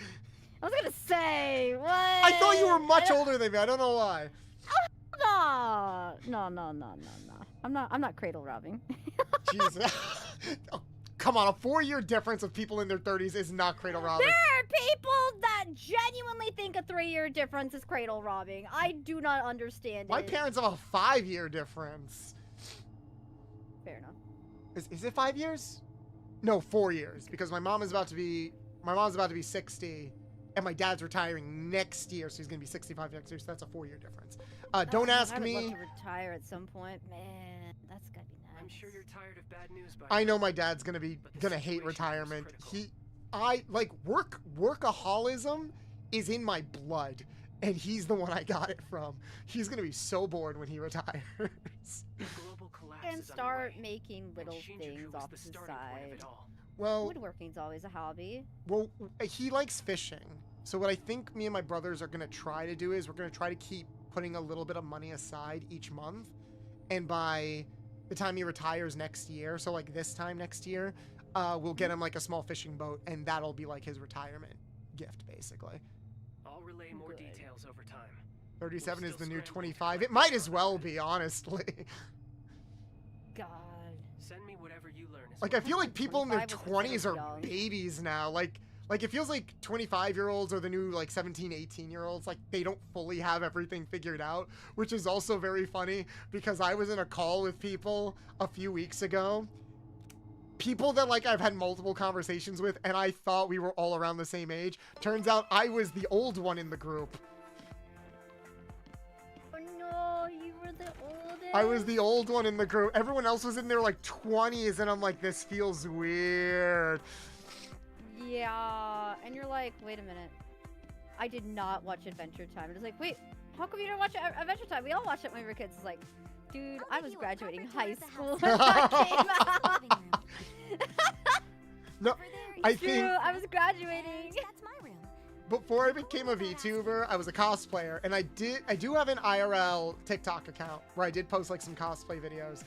I was gonna say, what? I thought you were much older than me. I don't know why. Oh, no. I'm not cradle robbing. Jesus. Oh, come on, a 4-year difference of people in their 30s is not cradle robbing. There are people that genuinely think a 3-year difference is cradle robbing. I do not understand My it. parents have a 5-year difference. Fair enough. Is it 5 years? No, 4 years, because my mom's about to be 60. And my dad's retiring next year, so he's gonna be 65 next year. So that's a 4-year difference. Don't ask me. I would love to retire at some point, man. That's gotta be nice. I'm sure you're tired of bad news by I know my dad's gonna hate retirement. Workaholism is in my blood, and he's the one I got it from. He's gonna be so bored when he retires. And start making little things off the side. Well, woodworking's always a hobby. Well, he likes fishing. So what I think me and my brothers are going to try to do is we're going to try to keep putting a little bit of money aside each month. And by the time he retires next year, so like this time next year, we'll get him like a small fishing boat, and that'll be like his retirement gift, basically. I'll relay more details over time. 37 is the new 25. It might as well be, honestly. God. Send me whatever you learn. Like, I feel like people in their 20s are babies now. Like it feels like 25-year-olds are the new, like, 17, 18-year-olds. Like, they don't fully have everything figured out, which is also very funny because I was in a call with people a few weeks ago. People that, like, I've had multiple conversations with, and I thought we were all around the same age. Turns out I was the old one in the group. Oh, no, you were the oldest. I was the old one in the group. Everyone else was in their, like, 20s, and I'm like, this feels weird. Yeah, and you're like, wait a minute. I did not watch Adventure Time. It was like, wait, how come you didn't watch Adventure Time? We all watched it when we were kids. It's like, dude, I was graduating high school when that came out. No, I think... I was graduating. That's my room. Before I became a VTuber, I was a cosplayer, and I do have an IRL TikTok account where I did post like some cosplay videos.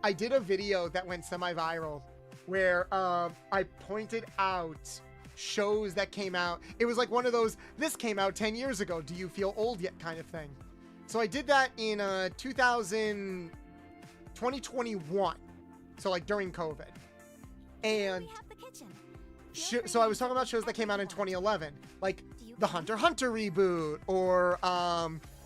I did a video that went semi-viral where I pointed out shows that came out. It was like one of those, this came out 10 years ago, do you feel old yet kind of thing. So I did that in 2021. So like during COVID. And so I was talking about shows that came out in 2011, like the Hunter x Hunter reboot, or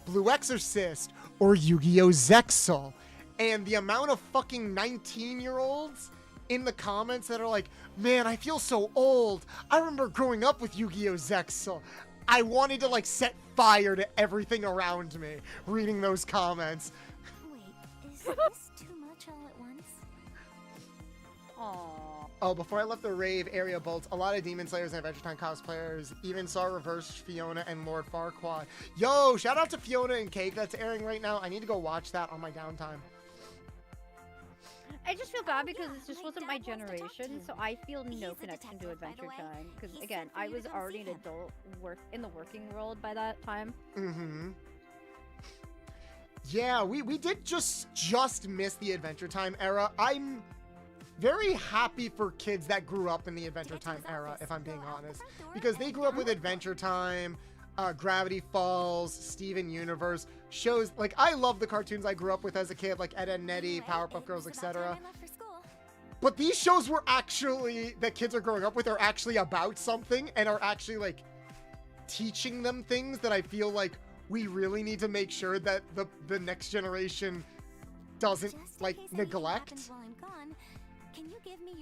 Blue Exorcist, or Yu-Gi-Oh! Zexal. And the amount of fucking 19-year-olds in the comments that are like, man, I feel so old. I remember growing up with Yu-Gi-Oh! Zexal. I wanted to like set fire to everything around me reading those comments. Wait, is this too much all at once? Aww. Oh, before I left the rave area, Bolts, a lot of Demon Slayers and Adventure Time cosplayers even saw Reverse Fiona and Lord Farquaad. Yo, shout out to Fiona and Cake that's airing right now. I need to go watch that on my downtime. I just feel bad because it just wasn't my generation, so I feel no connection to Adventure Time. Because again, I was already an adult in the working world by that time. Mm-hmm. Yeah, we did just miss the Adventure Time era. I'm very happy for kids that grew up in the Adventure Time era, if I'm being honest, because they grew up with Adventure Time, Gravity Falls, Steven Universe, shows like I love the cartoons I grew up with as a kid, like Ed, Edd n Eddy, Powerpuff Girls, etc. But these shows were actually, that kids are growing up with, are actually about something and are actually like teaching them things that I feel like we really need to make sure that the next generation doesn't like neglect.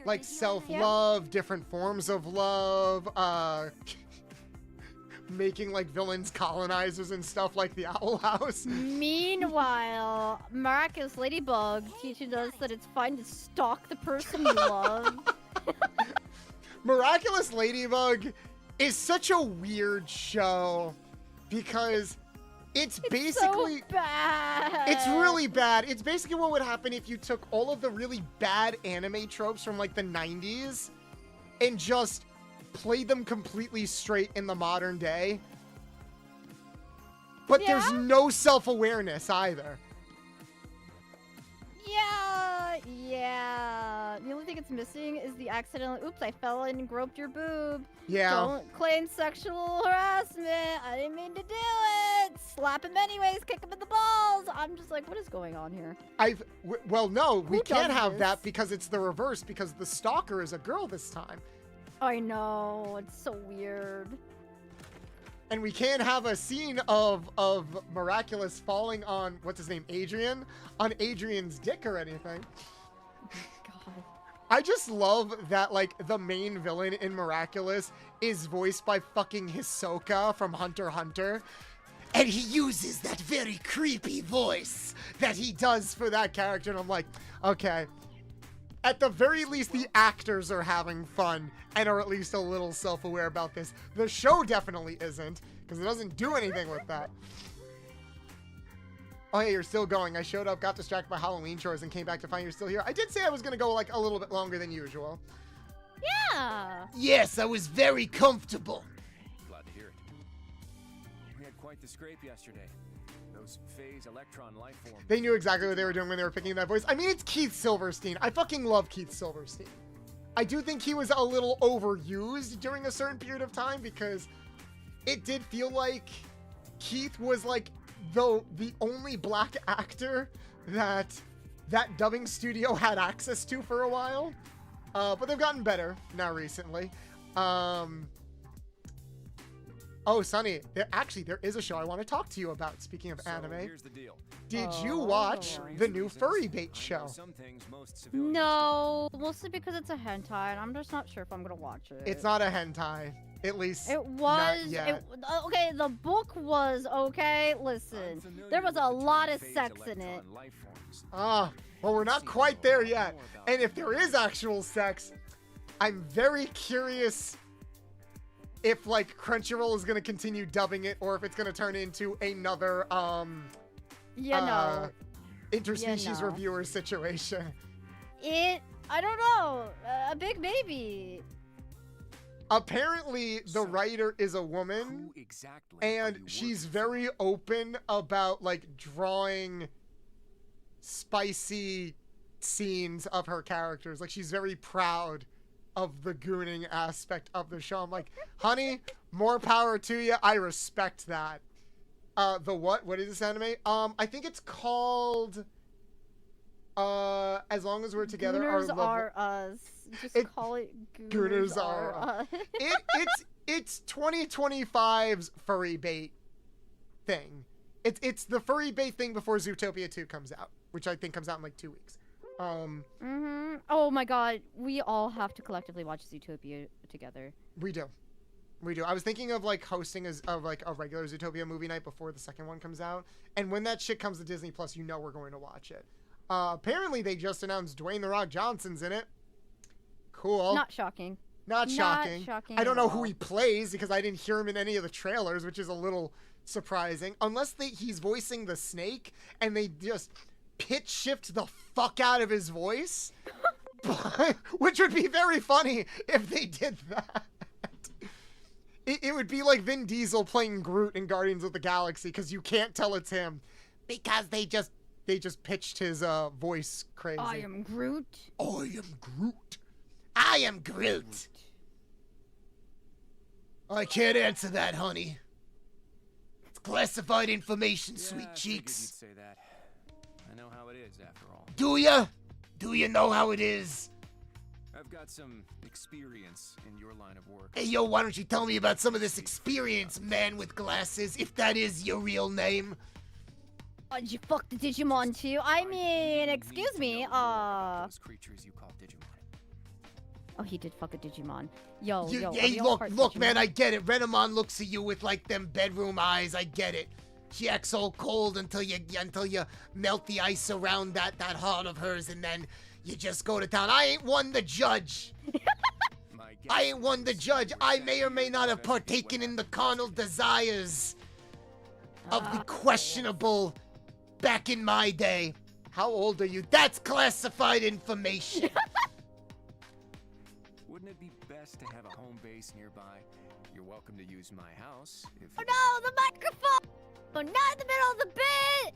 Like self-love, different forms of love, making like villains colonizers and stuff like the Owl House. Meanwhile, Miraculous Ladybug teaching us that it's fine to stalk the person you love. Miraculous Ladybug is such a weird show because it's basically so bad. It's really bad. It's basically what would happen if you took all of the really bad anime tropes from like the 90s and just played them completely straight in the modern day. But there's no self-awareness either. Yeah. The only thing it's missing is the accidental, oops, I fell in and groped your boob. Yeah. Don't claim sexual harassment. I didn't mean to do it. Slap him anyways, kick him in the balls. I'm just like, what is going on here? Well, no, we can't have this? that because it's the reverse, because the stalker is a girl this time. I know, it's so weird. And we can't have a scene of Miraculous falling on, what's his name, Adrian? On Adrian's dick or anything. God. I just love that, like, the main villain in Miraculous is voiced by fucking Hisoka from Hunter x Hunter. And he uses that very creepy voice that he does for that character. And I'm like, okay. At the very least, the actors are having fun and are at least a little self-aware about this. The show definitely isn't, because it doesn't do anything with that. Oh, hey, you're still going. I showed up, got distracted by Halloween chores, and came back to find you're still here. I did say I was going to go, like, a little bit longer than usual. Yeah. Yes, I was very comfortable. Glad to hear it. We had quite the scrape yesterday. Those phase electron life forms. They knew exactly what they were doing when they were picking that voice. I mean, it's Keith Silverstein. I fucking love Keith Silverstein. I do think he was a little overused during a certain period of time because it did feel like Keith was like the only black actor that dubbing studio had access to for a while. But they've gotten better now recently. Oh, Sonny, there is a show I want to talk to you about, speaking of anime. Here's the deal. Did you watch the new Furry Bait show? No, mostly because it's a hentai, and I'm just not sure if I'm gonna watch it. It's not a hentai, at least it was. not yet. Okay, the book was okay. Listen, there was a lot of sex in it. Well, we're not quite there yet. And if there is actual sex, I'm very curious if like Crunchyroll is gonna continue dubbing it, or if it's gonna turn into another interspecies reviewer situation. I don't know. A big maybe. Apparently, the writer is a woman, and she's very open about like drawing spicy scenes of her characters. Like, she's very proud of the gooning aspect of the show. I'm like, honey, more power to you. I respect that. The what? What is this anime? I think it's called As Long As We're Together. Gooners are us. Just call it Gooners are us. It's 2025's furry bait thing. It's the furry bait thing before Zootopia 2 comes out, which I think comes out in like 2 weeks. Oh my god, we all have to collectively watch Zootopia together. We do. I was thinking of like hosting a regular Zootopia movie night before the second one comes out, and when that shit comes to Disney Plus, you know we're going to watch it. Apparently they just announced Dwayne "The Rock" Johnson's in it. Cool. Not shocking. Not shocking. I don't know who all. he plays because I didn't hear him in any of the trailers, which is a little surprising. Unless he's voicing the snake and they just pitch shift the fuck out of his voice, which would be very funny if they did that. It would be like Vin Diesel playing Groot in Guardians of the Galaxy because you can't tell it's him because they just pitched his voice crazy. I am Groot. I am Groot. I am Groot. I can't answer that, honey. It's classified information, sweet cheeks. You'd say that. I know how it is, after all. Do ya? Do you know how it is? I've got some experience in your line of work. Hey, yo, why don't you tell me about some of this experience, man with glasses, if that is your real name? Oh, did you fuck the Digimon too? I mean, excuse me, Those creatures you call Digimon. Oh, he did fuck a Digimon. Yo, Hey, look, man, I get it. Renamon looks at you with like them bedroom eyes. I get it. She acts all cold until you melt the ice around that heart of hers, and then you just go to town. I ain't one to judge. I ain't one to judge. I may or may not have partaken in the carnal desires of the questionable back in my day. How old are you? That's classified information. Wouldn't it be best to have a home base nearby? You're welcome to use my house if Oh no, the microphone! Oh, not in the middle of the bit!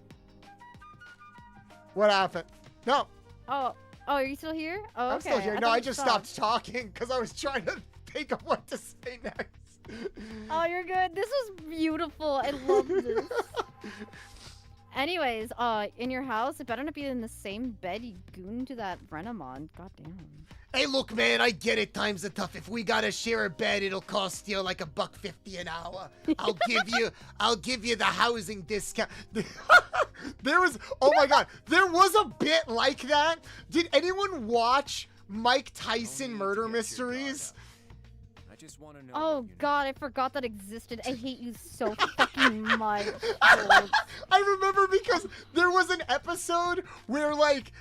What happened? No. Oh, are you still here? Oh, okay. I'm still here. No, I just stopped talking because I was trying to think of what to say next. Oh, you're good. This was beautiful. I love this. Anyways, in your house, it better not be in the same bed you goon to that Renamon. Goddamn. Hey, look, man, I get it. Times are tough. If we gotta share a bed, it'll cost you like $1.50 an hour. I'll give you the housing discount. Oh my God, there was a bit like that. Did anyone watch Mike Tyson Murder Mysteries? I just want to know. Oh God, I forgot that existed. I hate you so fucking much. I remember because there was an episode where like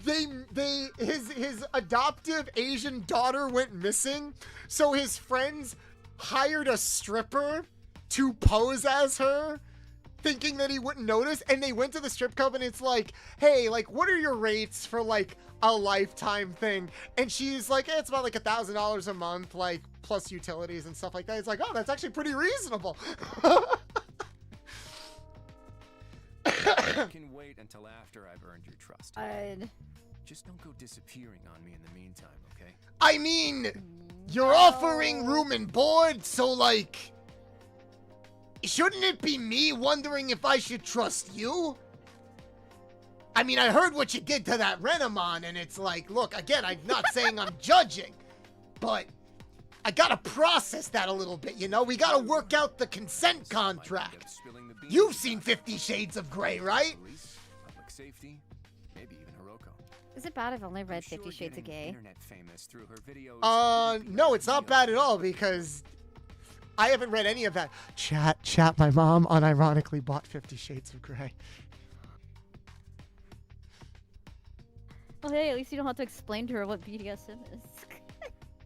his adoptive Asian daughter went missing, so his friends hired a stripper to pose as her, thinking that he wouldn't notice, and they went to the strip club and it's like, hey, like, what are your rates for like a lifetime thing? And she's like, it's about like $1,000 a month, like plus utilities and stuff like that. It's like, oh, that's actually pretty reasonable. I can wait until after I've earned your trust. Just don't go disappearing on me in the meantime, okay? I mean, you're offering room and board, so like, shouldn't it be me wondering if I should trust you? I mean, I heard what you did to that Renamon, and it's like, look, again, I'm not saying I'm judging, but I gotta process that a little bit, you know? We gotta work out the consent contract. You've seen 50 Shades of Grey, right? Public safety, maybe even Hiroko. Is it bad I've only read 50 Shades of Grey? Internet famous through her videos. No, it's not bad at all because I haven't read any of that. Chat, my mom unironically bought 50 Shades of Grey. Well, hey, at least you don't have to explain to her what BDSM is.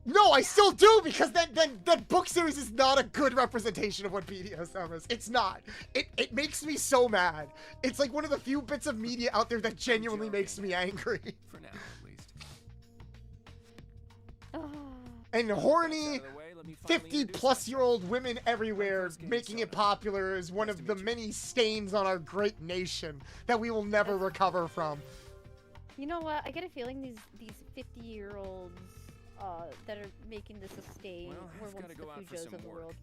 No, I still do, because that book series is not a good representation of what BDSM is. It's not. It makes me so mad. It's like one of the few bits of media out there that genuinely makes me angry. For now, at least. And horny 50-plus-year-old women everywhere making it popular is one of the many stains on our great nation that we will never recover from. You know what? I get a feeling these 50-year-olds that are making this a state were once the Fujos of the world.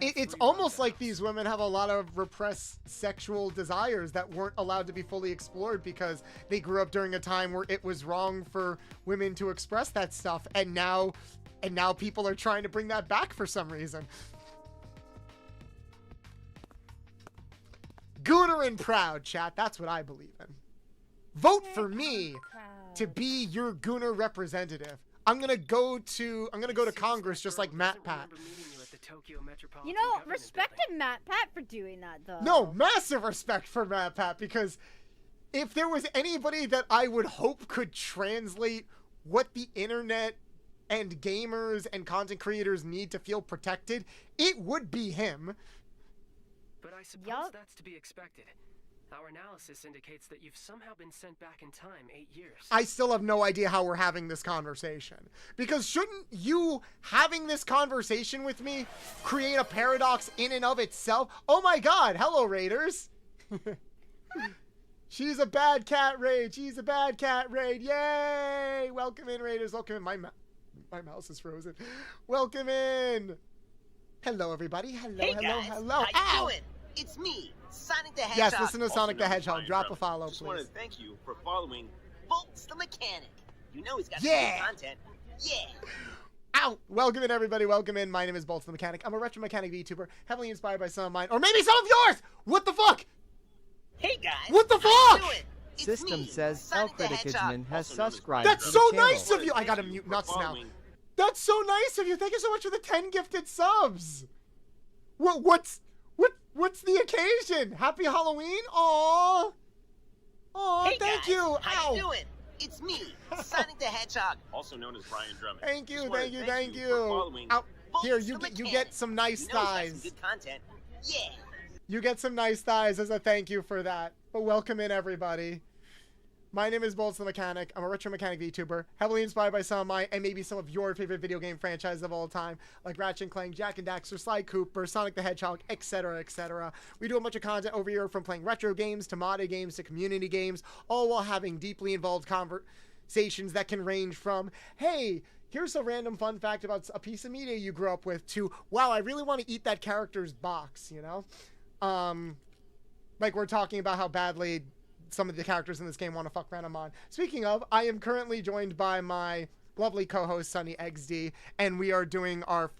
It's almost like these women have a lot of repressed sexual desires that weren't allowed to be fully explored because they grew up during a time where it was wrong for women to express that stuff, and now people are trying to bring that back for some reason. Gooner and proud, chat. That's what I believe in. Vote for me to be your Gooner representative. I'm gonna go to Congress just like Matt Pat. You know, respect to Matt Pat for doing that, though. No, massive respect for Matt Pat, because if there was anybody that I would hope could translate what the internet and gamers and content creators need to feel protected, it would be him. But I suppose that's to be expected. Our analysis indicates that you've somehow been sent back in time 8 years. I still have no idea how we're having this conversation. Because shouldn't you having this conversation with me create a paradox in and of itself? Oh my god, hello Raiders. She's a bad cat raid. She's a bad cat raid. Yay! Welcome in, Raiders. Welcome in. My mouse is frozen. Welcome in. Hello, everybody. Hello, hey hello, guys, hello. How you doing? It's me, Sonic the Hedgehog. Yes, listen to Sonic the Hedgehog. Drop a follow, Just please. want to thank you for following Bolts the Mechanic. You know he's got some good content. Yeah. Ow! Welcome in, everybody. Welcome in. My name is Bolts the Mechanic. I'm a retro mechanic VTuber, heavily inspired by some of mine, or maybe some of yours! What the fuck? Hey guys. What the how fuck? you doing? It's System me, says Sonic the Hedgehog. Elcriticagman has subscribed That's to so the channel. nice of you! I gotta mute nuts now. That's so nice of you. Thank you so much for the 10 gifted subs. What's the occasion? Happy Halloween? Aww. Aww, hey thank guys, you. How Ow. you doing? It's me, Sonic the Hedgehog. Also known as Brian Drummond. Thank you, Just wanna thank you. for following Ow. Here, Bolts you the get Mechanic. some nice You know he's got thighs. some good content. Yeah. You get some nice thighs as a thank you for that. But welcome in, everybody. My name is Bolts the Mechanic. I'm a retro mechanic VTuber, heavily inspired by some of my and maybe some of your favorite video game franchises of all time, like Ratchet & Clank, Jak and Daxter, Sly Cooper, Sonic the Hedgehog, etc., etc. We do a bunch of content over here, from playing retro games to modded games to community games, all while having deeply involved conversations that can range from, hey, here's a random fun fact about a piece of media you grew up with, to, wow, I really want to eat that character's box, you know? Like we're talking about how badly some of the characters in this game want to fuck Renamon. Speaking of, I am currently joined by my lovely co-host Sunny XD, and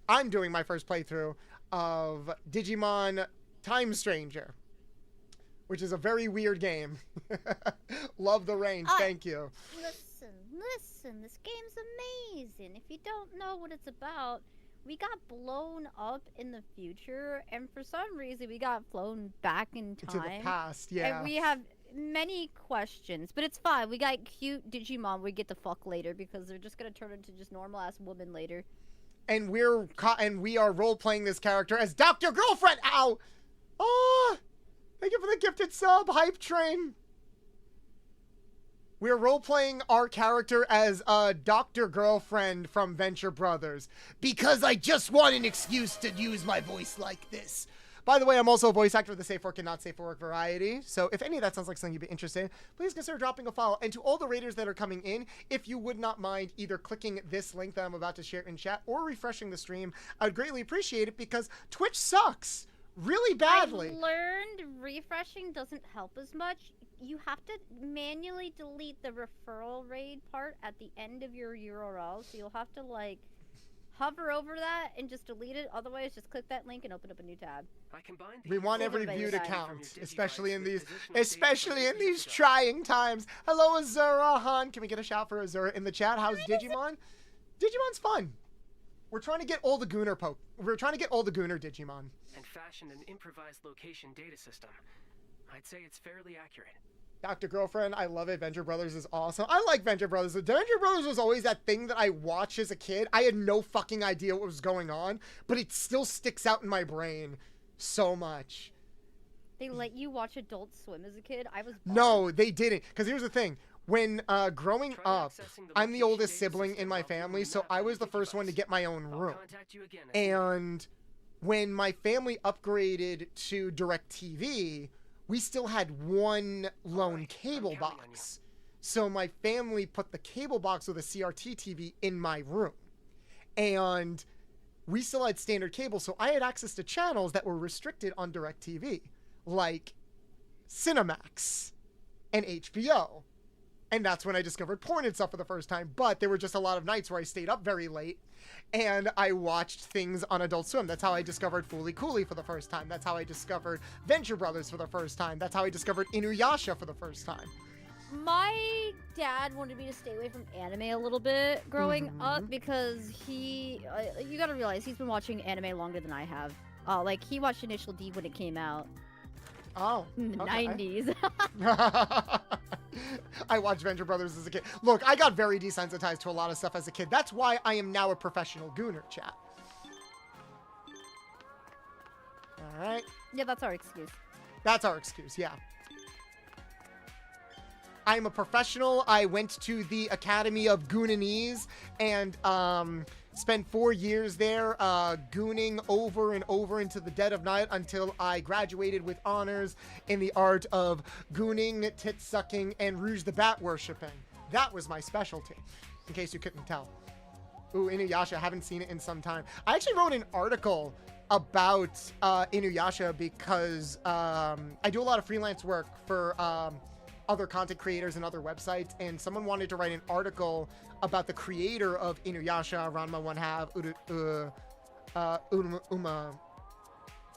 I'm doing my first playthrough of Digimon Time Stranger, which is a very weird game. Love the range, thank you. Listen, this game's amazing. If you don't know what it's about, we got blown up in the future, and for some reason we got flown back in time. To the past, yeah. And we have many questions, but it's fine. We got cute Digimon we get to fuck later, because they're just gonna turn into just normal ass women later. And we are role playing this character as Dr. Girlfriend. Ow! Oh, thank you for the gifted sub, Hype Train. We're role-playing our character as Dr. Girlfriend from Venture Brothers. Because I just want an excuse to use my voice like this. By the way, I'm also a voice actor of the Safe Work and Not Safe for Work variety. So if any of that sounds like something you'd be interested in, please consider dropping a follow. And to all the raiders that are coming in, if you would not mind either clicking this link that I'm about to share in chat or refreshing the stream, I would greatly appreciate it, because Twitch sucks really badly. I learned refreshing doesn't help as much. You have to manually delete the referral raid part at the end of your URL, so you'll have to like hover over that and just delete it. Otherwise, just click that link and open up a new tab. We want every view to count, especially in these trying times. Hello, Azura Han. Can we get a shout for Azura in the chat? How's Digimon? Digimon's fun. We're trying to get all the Gooner Digimon. And fashion an improvised location data system. I'd say it's fairly accurate. Dr. Girlfriend, I love it. Venture Brothers is awesome. I like Venture Brothers. Venture Brothers was always that thing that I watched as a kid. I had no fucking idea what was going on, but it still sticks out in my brain so much. They let you watch Adult Swim as a kid? I was bored. No, they didn't. Because here's the thing. When growing up, I'm the oldest sibling in my family, so I was the first one to get my own room. And when my family upgraded to DirecTV, we still had one lone cable box. So my family put the cable box with a CRT TV in my room. And we still had standard cable, so I had access to channels that were restricted on DirecTV, like Cinemax and HBO. And that's when I discovered porn and stuff for the first time. But there were just a lot of nights where I stayed up very late and I watched things on Adult Swim. That's how I discovered Fooly Cooley for the first time. That's how I discovered Venture Brothers for the first time. That's how I discovered Inuyasha for the first time. My dad wanted me to stay away from anime a little bit growing up because you gotta realize he's been watching anime longer than I have. Like, he watched Initial D when it came out. Oh, in the okay. 90s. I watched Venture Brothers as a kid. Look, I got very desensitized to a lot of stuff as a kid. That's why I am now a professional gooner, chat. All right. Yeah, that's our excuse. That's our excuse, yeah. I'm a professional. I went to the Academy of Gooninese and spent 4 years there gooning over and over into the dead of night until I graduated with honors in the art of gooning, tit-sucking, and Rouge the Bat worshipping. That was my specialty, in case you couldn't tell. Ooh, Inuyasha, haven't seen it in some time. I actually wrote an article about Inuyasha because I do a lot of freelance work for other content creators and other websites, and someone wanted to write an article about the creator of Inuyasha, Ranma 1/2,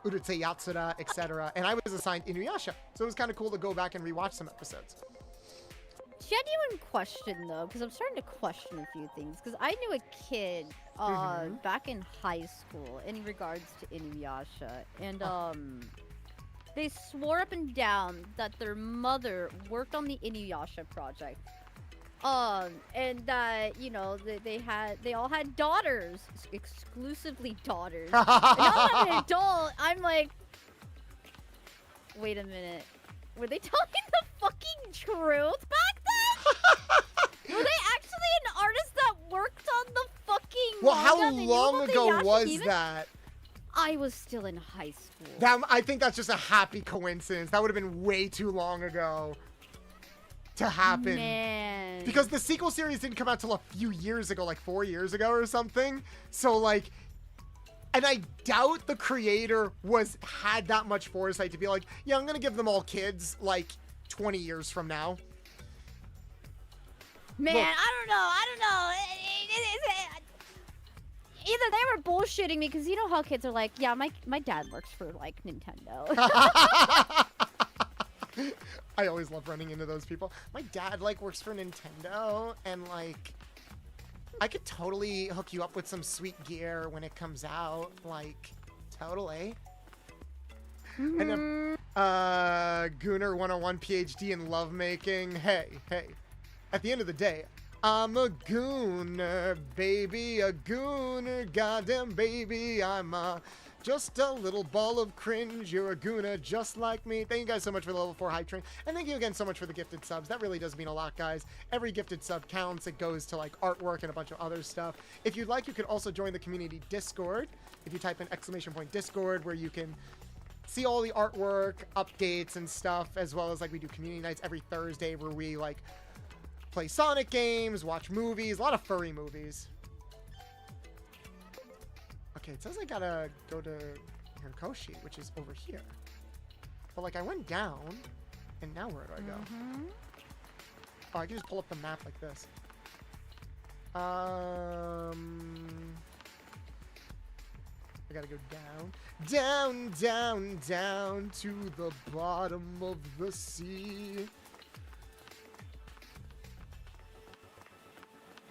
Urusei Yatsura, etc. And I was assigned Inuyasha, so it was kind of cool to go back and rewatch some episodes. Genuine question, though, because I'm starting to question a few things. Because I knew a kid back in high school in regards to Inuyasha, and they swore up and down that their mother worked on the Inuyasha project. And that, you know, they all had daughters, exclusively daughters. And now I'm an adult, I'm like, wait a minute. Were they telling the fucking truth back then? Were they actually an artist that worked on the fucking Well, manga? how long ago was that? I was still in high school. I think that's just a happy coincidence. That would have been way too long ago to happen. Man. Because the sequel series didn't come out till a few years ago, like 4 years ago or something. So, like, and I doubt the creator had that much foresight to be like, yeah, I'm gonna give them all kids, like, 20 years from now. Man, Look, I don't know. Either they were bullshitting me, because you know how kids are like, yeah, my dad works for, like, Nintendo. I always love running into those people. My dad, like, works for Nintendo, and, like, I could totally hook you up with some sweet gear when it comes out. Like, totally. And then, Gooner 101 PhD in lovemaking. Hey. At the end of the day, I'm a gooner, baby, a gooner, goddamn baby. I'm just a little ball of cringe. You're a gooner just like me. Thank you guys so much for the level 4 hype train. And thank you again so much for the gifted subs. That really does mean a lot, guys. Every gifted sub counts. It goes to, like, artwork and a bunch of other stuff. If you'd like, you could also join the community Discord. If you type in !Discord, where you can see all the artwork, updates, and stuff, as well as, like, we do community nights every Thursday where we, like, play Sonic games, watch movies, a lot of furry movies. Okay, it says I gotta go to Hirkoshi, which is over here. But, like, I went down, and now where do I go? Oh, I can just pull up the map like this. I gotta go down, down to the bottom of the sea.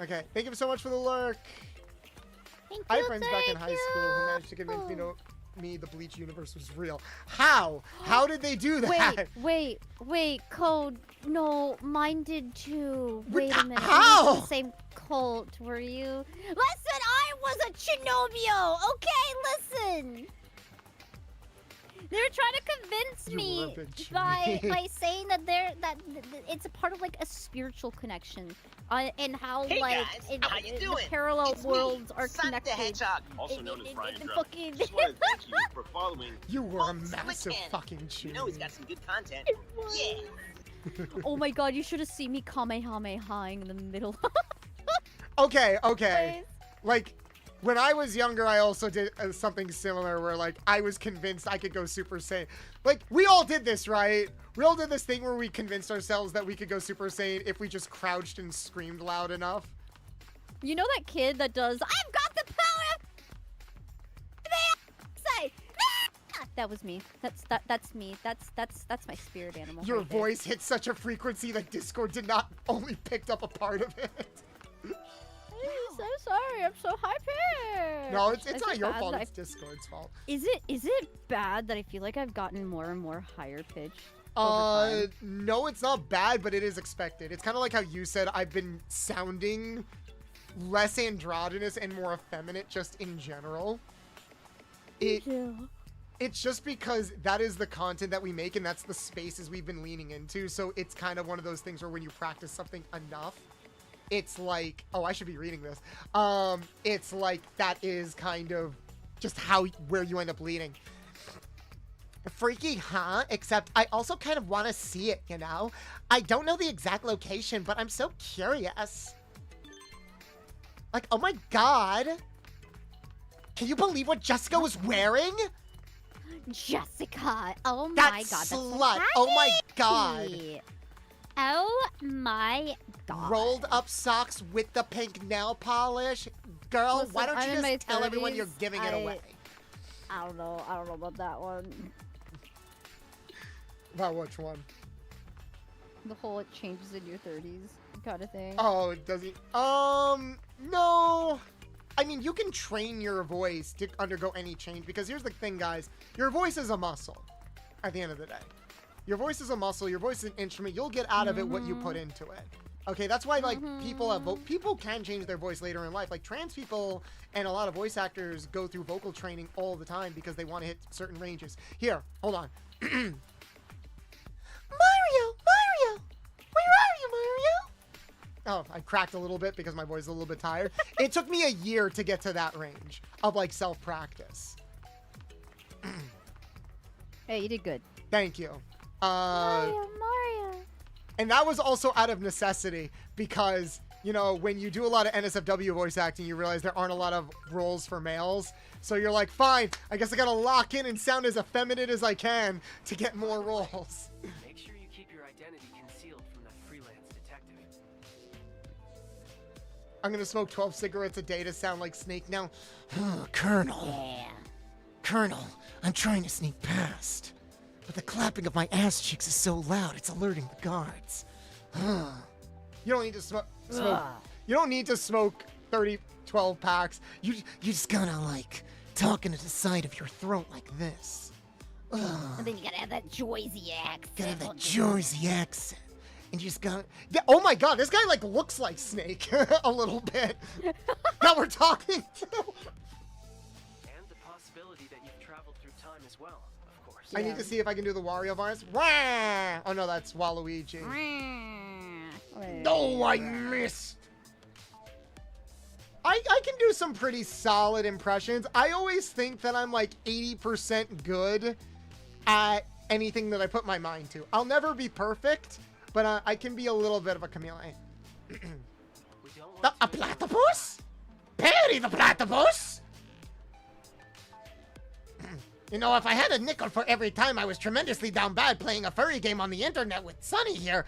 Okay, thank you so much for the lurk. I have friends back in high school who managed to convince me the Bleach universe was real. How? How did they do that? Wait, Code. No, mine did too. Wait a minute. How? We were in the same cult, were you? Listen, I was a Chinomio, okay? Listen. They were trying to convince me by saying that it's a part of, like, a spiritual connection, and how, hey like, guys, how you doing? the parallel it's worlds me, are Sonic connected. the Hedgehog. Also known as Brian Drummond. fucking- Just want to thank you for following. You were a massive fucking cheat. You know he's got some good content. Yeah. Oh my god, you should have seen me kamehamehaing in the middle. Okay. Please. Like, when I was younger, I also did something similar where, like, I was convinced I could go Super Saiyan. Like, we all did this, right? We all did this thing where we convinced ourselves that we could go Super Saiyan if we just crouched and screamed loud enough. You know that kid that does, I've got the power of say. That was me. That's me. That's my spirit animal. Your right there. voice hit such a frequency that Discord did not only picked up a part of it. I'm so sorry. I'm so high pitched. No, it's Is not it your bad fault. that It's Discord's fault. Is it bad that I feel like I've gotten more and more higher pitched? No, it's not bad, but it is expected. It's kind of like how you said I've been sounding less androgynous and more effeminate just in general. It's just because that is the content that we make and that's the spaces we've been leaning into. So it's kind of one of those things where when you practice something enough, it's like, oh, I should be reading this. It's like that is kind of just where you end up leading. Freaky, huh? Except I also kind of want to see it, you know? I don't know the exact location, but I'm so curious. Like, oh my god. Can you believe what Jessica was wearing? Jessica. Oh my That god. That's slut. Oh my god. Oh my god. Rolled up socks with the pink nail polish. Girl, Listen, why don't I'm you in my just tell everyone 30s. you're giving it away? I don't know about that one. About which one? The whole it changes in your 30s kind of thing. Oh, does he? No. I mean, you can train your voice to undergo any change because here's the thing, guys. Your voice is a muscle at the end of the day. Your voice is a muscle. Your voice is an instrument. You'll get out of it what you put into it. Okay, that's why, like, people can change their voice later in life. Like, trans people and a lot of voice actors go through vocal training all the time because they want to hit certain ranges. Here, hold on. Mario! Where are you, Mario? Oh, I cracked a little bit because my voice is a little bit tired. It took me a year to get to that range of, like, self-practice. Hey, you did good. Thank you. Mario. And that was also out of necessity because, you know, when you do a lot of NSFW voice acting, you realize there aren't a lot of roles for males. So you're like, fine, I guess I gotta lock in and sound as effeminate as I can to get more roles. Make sure you keep your identity concealed from that freelance detective. I'm gonna smoke 12 cigarettes a day to sound like Snake now. Colonel. Yeah. Colonel, I'm trying to sneak past. But the clapping of my ass cheeks is so loud, it's alerting the guards. You don't need to smoke. You don't need to smoke 12 packs. You just gotta, like, talk into the side of your throat like this. And then you gotta have that Jersey accent. Gotta have that Jersey accent. And you just gotta... Yeah, oh my god, this guy, like, looks like Snake a little bit. That we're talking to. And the possibility that you've traveled through time as well, of course. I need to see if I can do the Wario virus. Wah! Oh no, that's Waluigi. No, I missed. I can do some pretty solid impressions. I always think that I'm like 80% good at anything that I put my mind to. I'll never be perfect, but I can be a little bit of a chameleon. A platypus? Perry the platypus? You know, if I had a nickel for every time I was tremendously down bad playing a furry game on the internet with Sunny here,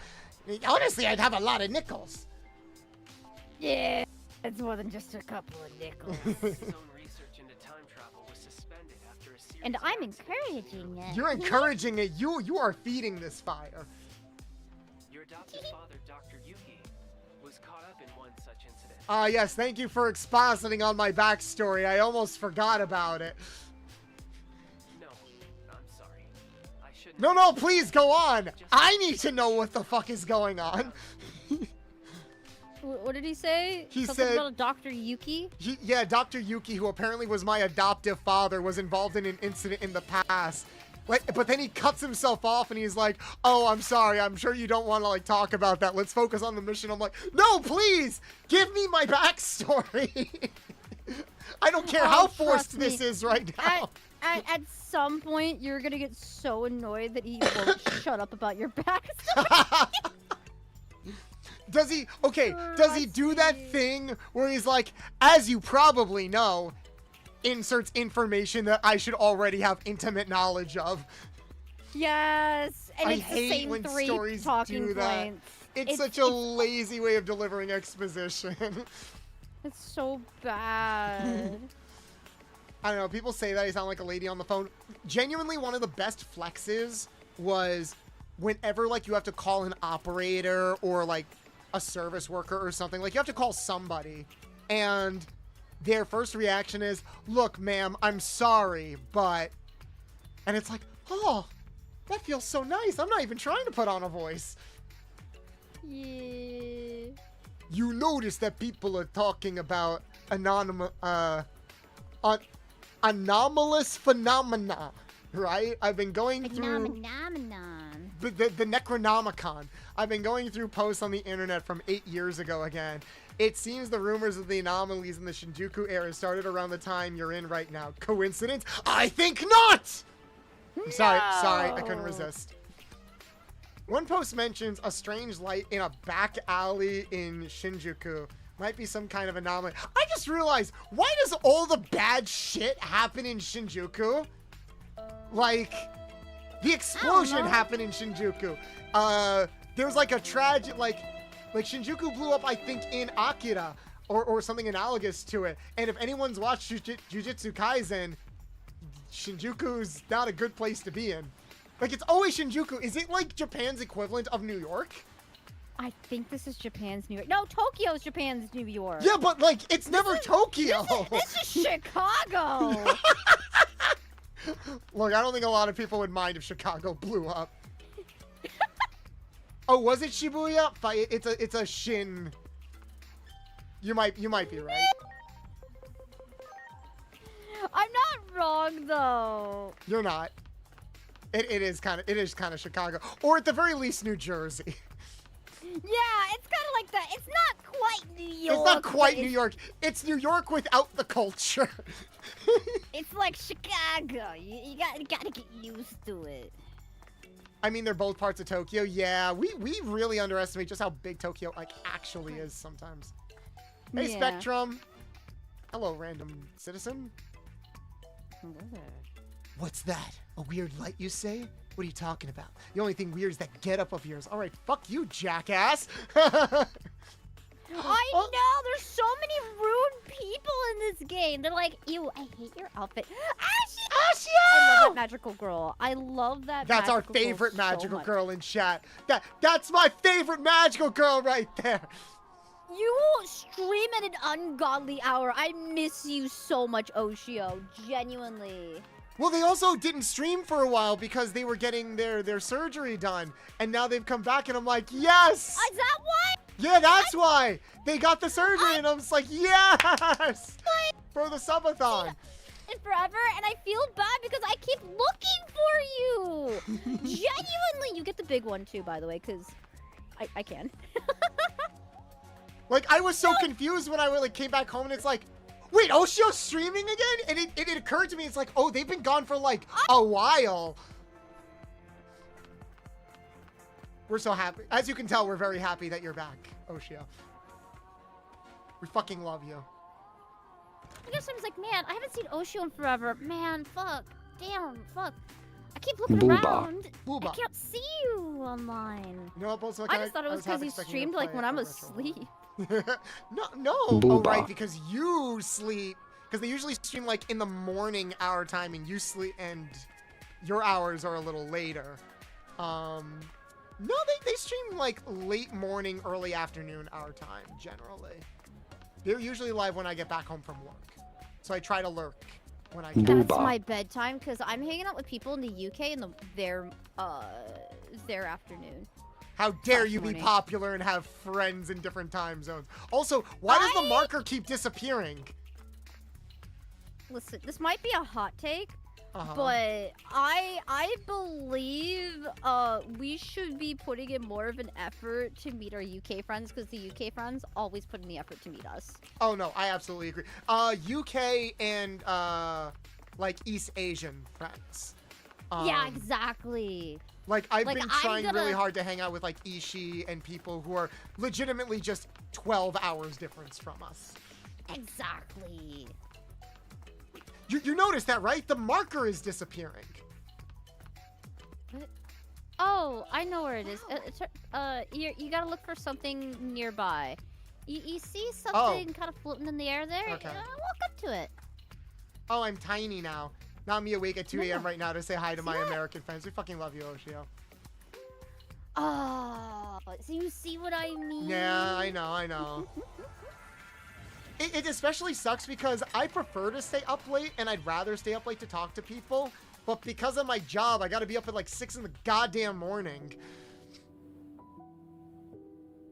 honestly, I'd have a lot of nickels. Yeah, it's more than just a couple of nickels. And I'm encouraging it. You're encouraging it. You are feeding this fire. Your adoptive father, Dr. Yuki, was caught up in one such incident. Yes, thank you for expositing on my backstory. I almost forgot about it. No, I'm sorry. I shouldn't. No, please go on. I need to know what the fuck is going on. What did he say? He Something said- about a Dr. Yuki? Yeah, Dr. Yuki, who apparently was my adoptive father, was involved in an incident in the past. But then he cuts himself off and he's like, oh, I'm sorry. I'm sure you don't want to, like, talk about that. Let's focus on the mission. I'm like, no, please, give me my backstory. I don't care how forced this is right now. At some point, you're gonna get so annoyed that he won't shut up about your backstory. Does he do that thing where he's like, as you probably know, inserts information that I should already have intimate knowledge of? Yes, and I it's the hate same when 3 stories talking do that. points. It's such a lazy way of delivering exposition. It's so bad. I don't know, people say that I sound like a lady on the phone. Genuinely, one of the best flexes was whenever, like, you have to call an operator or, like, a service worker or something. Like, you have to call somebody, and their first reaction is, look, ma'am, I'm sorry, but... And it's like, oh, that feels so nice. I'm not even trying to put on a voice. Yeah. You notice that people are talking about anomalous phenomena, right? I've been going through the Necronomicon. I've been going through posts on the internet from 8 years ago again. It seems the rumors of the anomalies in the Shinjuku area started around the time you're in right now. Coincidence? I think not! I'm sorry, I couldn't resist. One post mentions a strange light in a back alley in Shinjuku. Might be some kind of anomaly. I just realized, why does all the bad shit happen in Shinjuku? Like, the explosion happened in Shinjuku. There's like a tragic, like Shinjuku blew up, I think, in Akira, or something analogous to it. And if anyone's watched Jujutsu Kaisen, Shinjuku's not a good place to be in. Like, it's always Shinjuku. Is it like Japan's equivalent of New York? I think this is Japan's New York. No, Tokyo's Japan's New York. Yeah, but like, it's never Tokyo. This is Chicago. Look, I don't think a lot of people would mind if Chicago blew up. Oh, was it Shibuya? It's a Shin. You might be right. I'm not wrong though. You're not. It is kind of Chicago, or at the very least New Jersey. Yeah, it's kind of like that. It's not quite New York. It's not quite New York. It's New York without the culture. It's like Chicago. You gotta get used to it. I mean, they're both parts of Tokyo. Yeah, we really underestimate just how big Tokyo like actually is sometimes. Hey, Yeah. Spectrum. Hello, random citizen. What's that? A weird light, you say? What are you talking about? The only thing weird is that getup of yours. All right, fuck you, jackass. I know, there's so many rude people in this game. They're like, ew, I hate your outfit. Ashio! I love that magical girl. I love that. That's our favorite magical girl in chat. That's my favorite magical girl right there. You stream at an ungodly hour. I miss you so much, Oshio. Genuinely. Well, they also didn't stream for a while because they were getting their surgery done. And now they've come back and I'm like, yes! Is that why? Yeah, that's why! They got the surgery and I'm just like, yes! For the subathon. And forever, and I feel bad because I keep looking for you. Genuinely, you get the big one too, by the way, because I can. Like, I was so confused when I like came back home and it's like, wait, Oshio's streaming again? And it occurred to me, it's like, oh, they've been gone for like a while. We're so happy. As you can tell, we're very happy that you're back, Oshio. We fucking love you. I guess I was like, man, I haven't seen Oshio in forever. Man, fuck. Damn, fuck. I keep looking around. Booba. I can't see you online. You know what, I just thought it was because you streamed like when I'm asleep. No. Oh, right, because you sleep. Because they usually stream like in the morning our time, and you sleep, and your hours are a little later. No, they stream like late morning, early afternoon our time generally. They're usually live when I get back home from work, so I try to lurk when I can. That's my bedtime because I'm hanging out with people in the UK in their afternoon. How dare you be popular and have friends in different time zones? Also, why does the marker keep disappearing? Listen, this might be a hot take, But I believe we should be putting in more of an effort to meet our UK friends, because the UK friends always put in the effort to meet us. Oh no, I absolutely agree. UK and like East Asian friends. Yeah, exactly. Like I've been trying really hard to hang out with like Ishii and people who are legitimately just 12 hours difference from us. Exactly. You noticed that, right? The marker is disappearing. What? Oh, I know where it is. You gotta look for something nearby. You see something kind of floating in the air there? Okay. Walk up to it. Oh, I'm tiny now. Not me awake at 2 a.m. right now to say hi to my American friends. We fucking love you, Oshio. Oh, so you see what I mean? Yeah, I know. It especially sucks because I prefer to stay up late, and I'd rather stay up late to talk to people. But because of my job, I gotta be up at like 6 in the goddamn morning.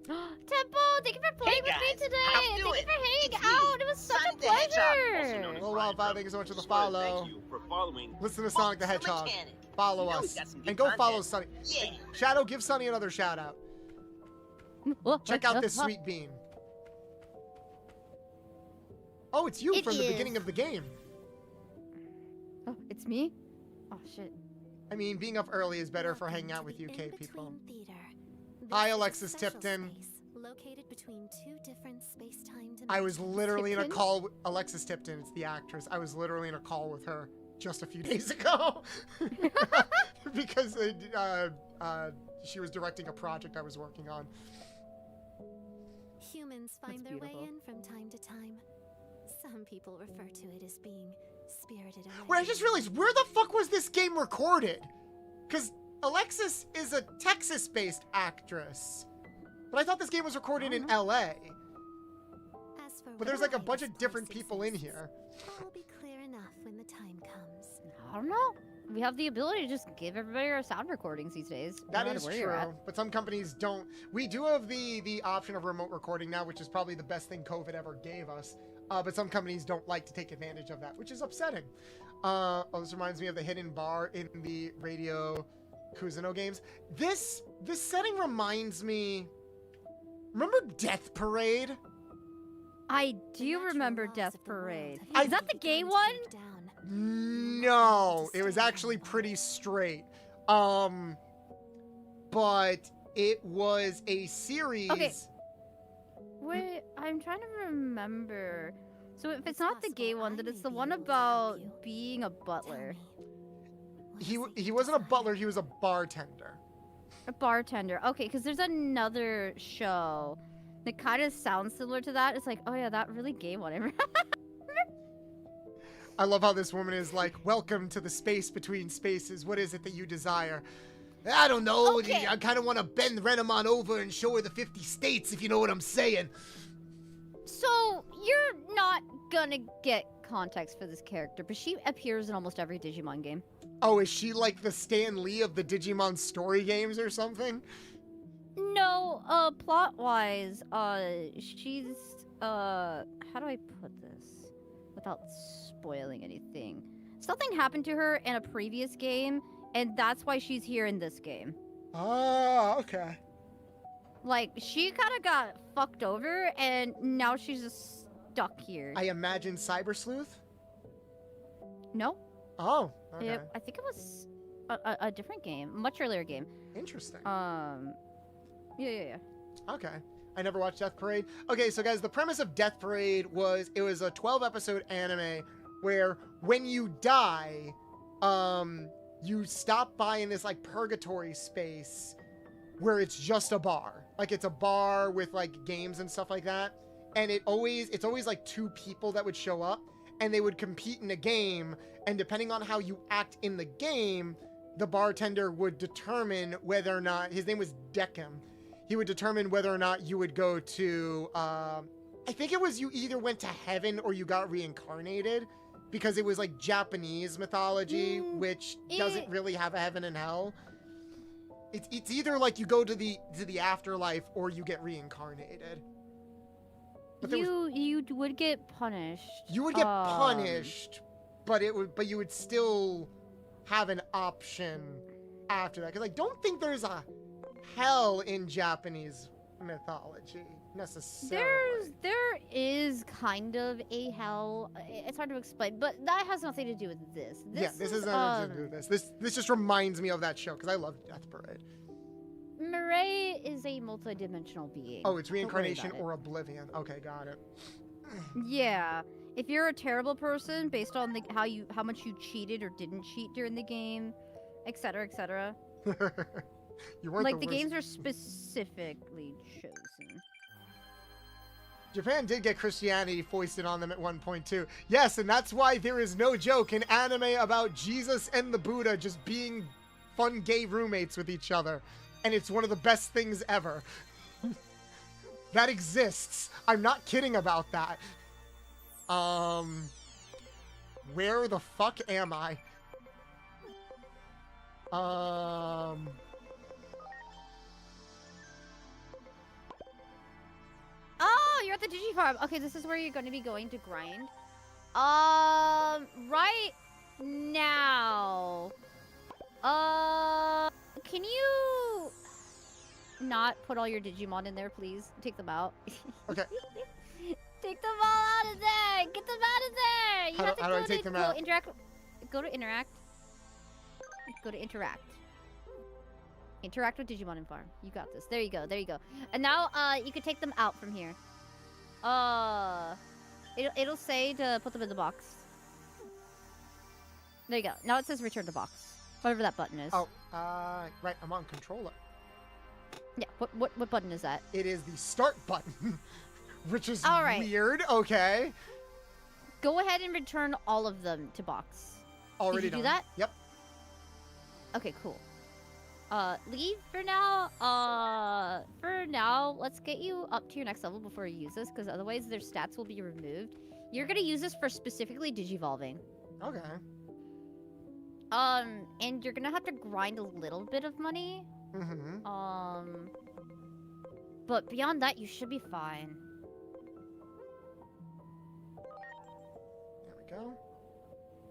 Temple, thank you for playing with me today. Thank you for hanging out. It was such a pleasure. Oh wow, Bob, thank you so much for the follow. Thank you for following. Listen to Sonic the Hedgehog. Follow us. And go follow Sunny. Yeah. Shadow, give Sunny another shout out. Check out this sweet bean. Oh, it's you from the beginning of the game. Oh, it's me? Oh, shit. I mean, being up early is better for hanging out with UK people. Hi, Alexis Tipton. Located between two different space-time dimensions. I was literally in a call with Alexis Tipton. It's the actress. I was literally in a call with her just a few days ago because she was directing a project I was working on. Humans find their way in from time to time. Some people refer to it as being spirited away. Wait, I just realized, where the fuck was this game recorded? Because Alexis is a Texas-based actress. But I thought this game was recorded in LA. But there's like a bunch of different people in here. That will be clear enough when the time comes. I don't know. We have the ability to just give everybody our sound recordings these days. That is true, but some companies don't. We do have the option of remote recording now, which is probably the best thing COVID ever gave us. But some companies don't like to take advantage of that, which is upsetting. Oh, this reminds me of the hidden bar in the Radio Kuzuno games. This setting reminds me. Remember Death Parade? I do remember Death Parade. Is that the gay one? No, it was actually pretty straight. But it was a series. Okay. Wait, I'm trying to remember. So if it's not the gay one, then it's the one about being a butler. He wasn't a butler, he was a bartender. A bartender. Okay, because there's another show that kind of sounds similar to that. It's like, oh yeah, that really gay one. I love how this woman is like, welcome to the space between spaces. What is it that you desire? I don't know. Okay. I kind of want to bend Renamon over and show her the 50 states, if you know what I'm saying. So, you're not gonna get context for this character, but she appears in almost every Digimon game. Oh, is she like the Stan Lee of the Digimon story games or something? No, plot-wise, she's, how do I put this without spoiling anything? Something happened to her in a previous game, and that's why she's here in this game. Oh, okay. Like, she kind of got fucked over, and now she's just stuck here. I imagine Cyber Sleuth? No. Oh, okay. I think it was a different game, much earlier game. Interesting. Yeah. Okay. I never watched Death Parade. Okay, so guys, the premise of Death Parade was, it was a 12-episode anime where when you die, you stop by in this like purgatory space where it's just a bar. Like it's a bar with like games and stuff like that. And it's always like two people that would show up and they would compete in a game. And depending on how you act in the game, the bartender would determine whether or not, his name was Deckham. He would determine whether or not you would go to, I think it was you either went to heaven or you got reincarnated, because it was like Japanese mythology, which doesn't really have a heaven and hell. It's either like you go to the afterlife or you get reincarnated. But you would get punished. You would get punished, but you would still have an option after that. Because I don't think there's a hell in Japanese mythology necessarily. There is kind of a hell. It's hard to explain, but that has nothing to do with this. This has nothing to do with this. This just reminds me of that show because I love Death Parade. Mireille is a multi-dimensional being. Oh, it's reincarnation or oblivion. Okay, got it. Yeah. If you're a terrible person based on how much you cheated or didn't cheat during the game, etc., etc. You weren't like the games are specifically chosen. Japan did get Christianity foisted on them at one point too. Yes, and that's why there is no joke in anime about Jesus and the Buddha just being fun gay roommates with each other. And it's one of the best things ever. That exists. I'm not kidding about that. Where the fuck am I? Oh, you're at the Digifarm. Okay, this is where you're going to be going to grind. Right now. Can you not put all your Digimon in there, please? Take them out. Okay. Take them all out of there. Get them out of there. You have to how do I take them out? Interact. Go to interact. Go to interact. Interact with Digimon and farm. You got this. There you go. There you go. And now, you can take them out from here. It'll say to put them in the box. There you go. Now it says return to box. Whatever that button is. Oh, right. I'm on controller. Yeah. What button is that? It is the start button, which is all right. Weird. Okay. Go ahead and return all of them to box. Already Did you done. do that? Yep. Okay, cool. Leave for now. For now, let's get you up to your next level before you use this, because otherwise their stats will be removed. You're gonna use this for specifically digivolving. Okay. And you're gonna have to grind a little bit of money. Mm-hmm. But beyond that, you should be fine. There we go.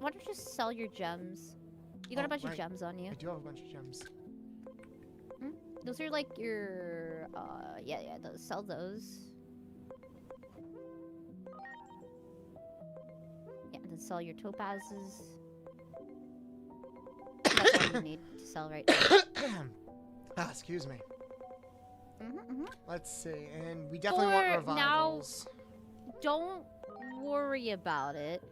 Why don't you just sell your gems? You got a bunch of gems on you. I do have a bunch of gems. Those are like your, yeah, those. Sell those. Yeah, and then sell your topazes. That's all you need to sell right now. Excuse me. Let's see, and we definitely want revivals. Now, don't worry about it.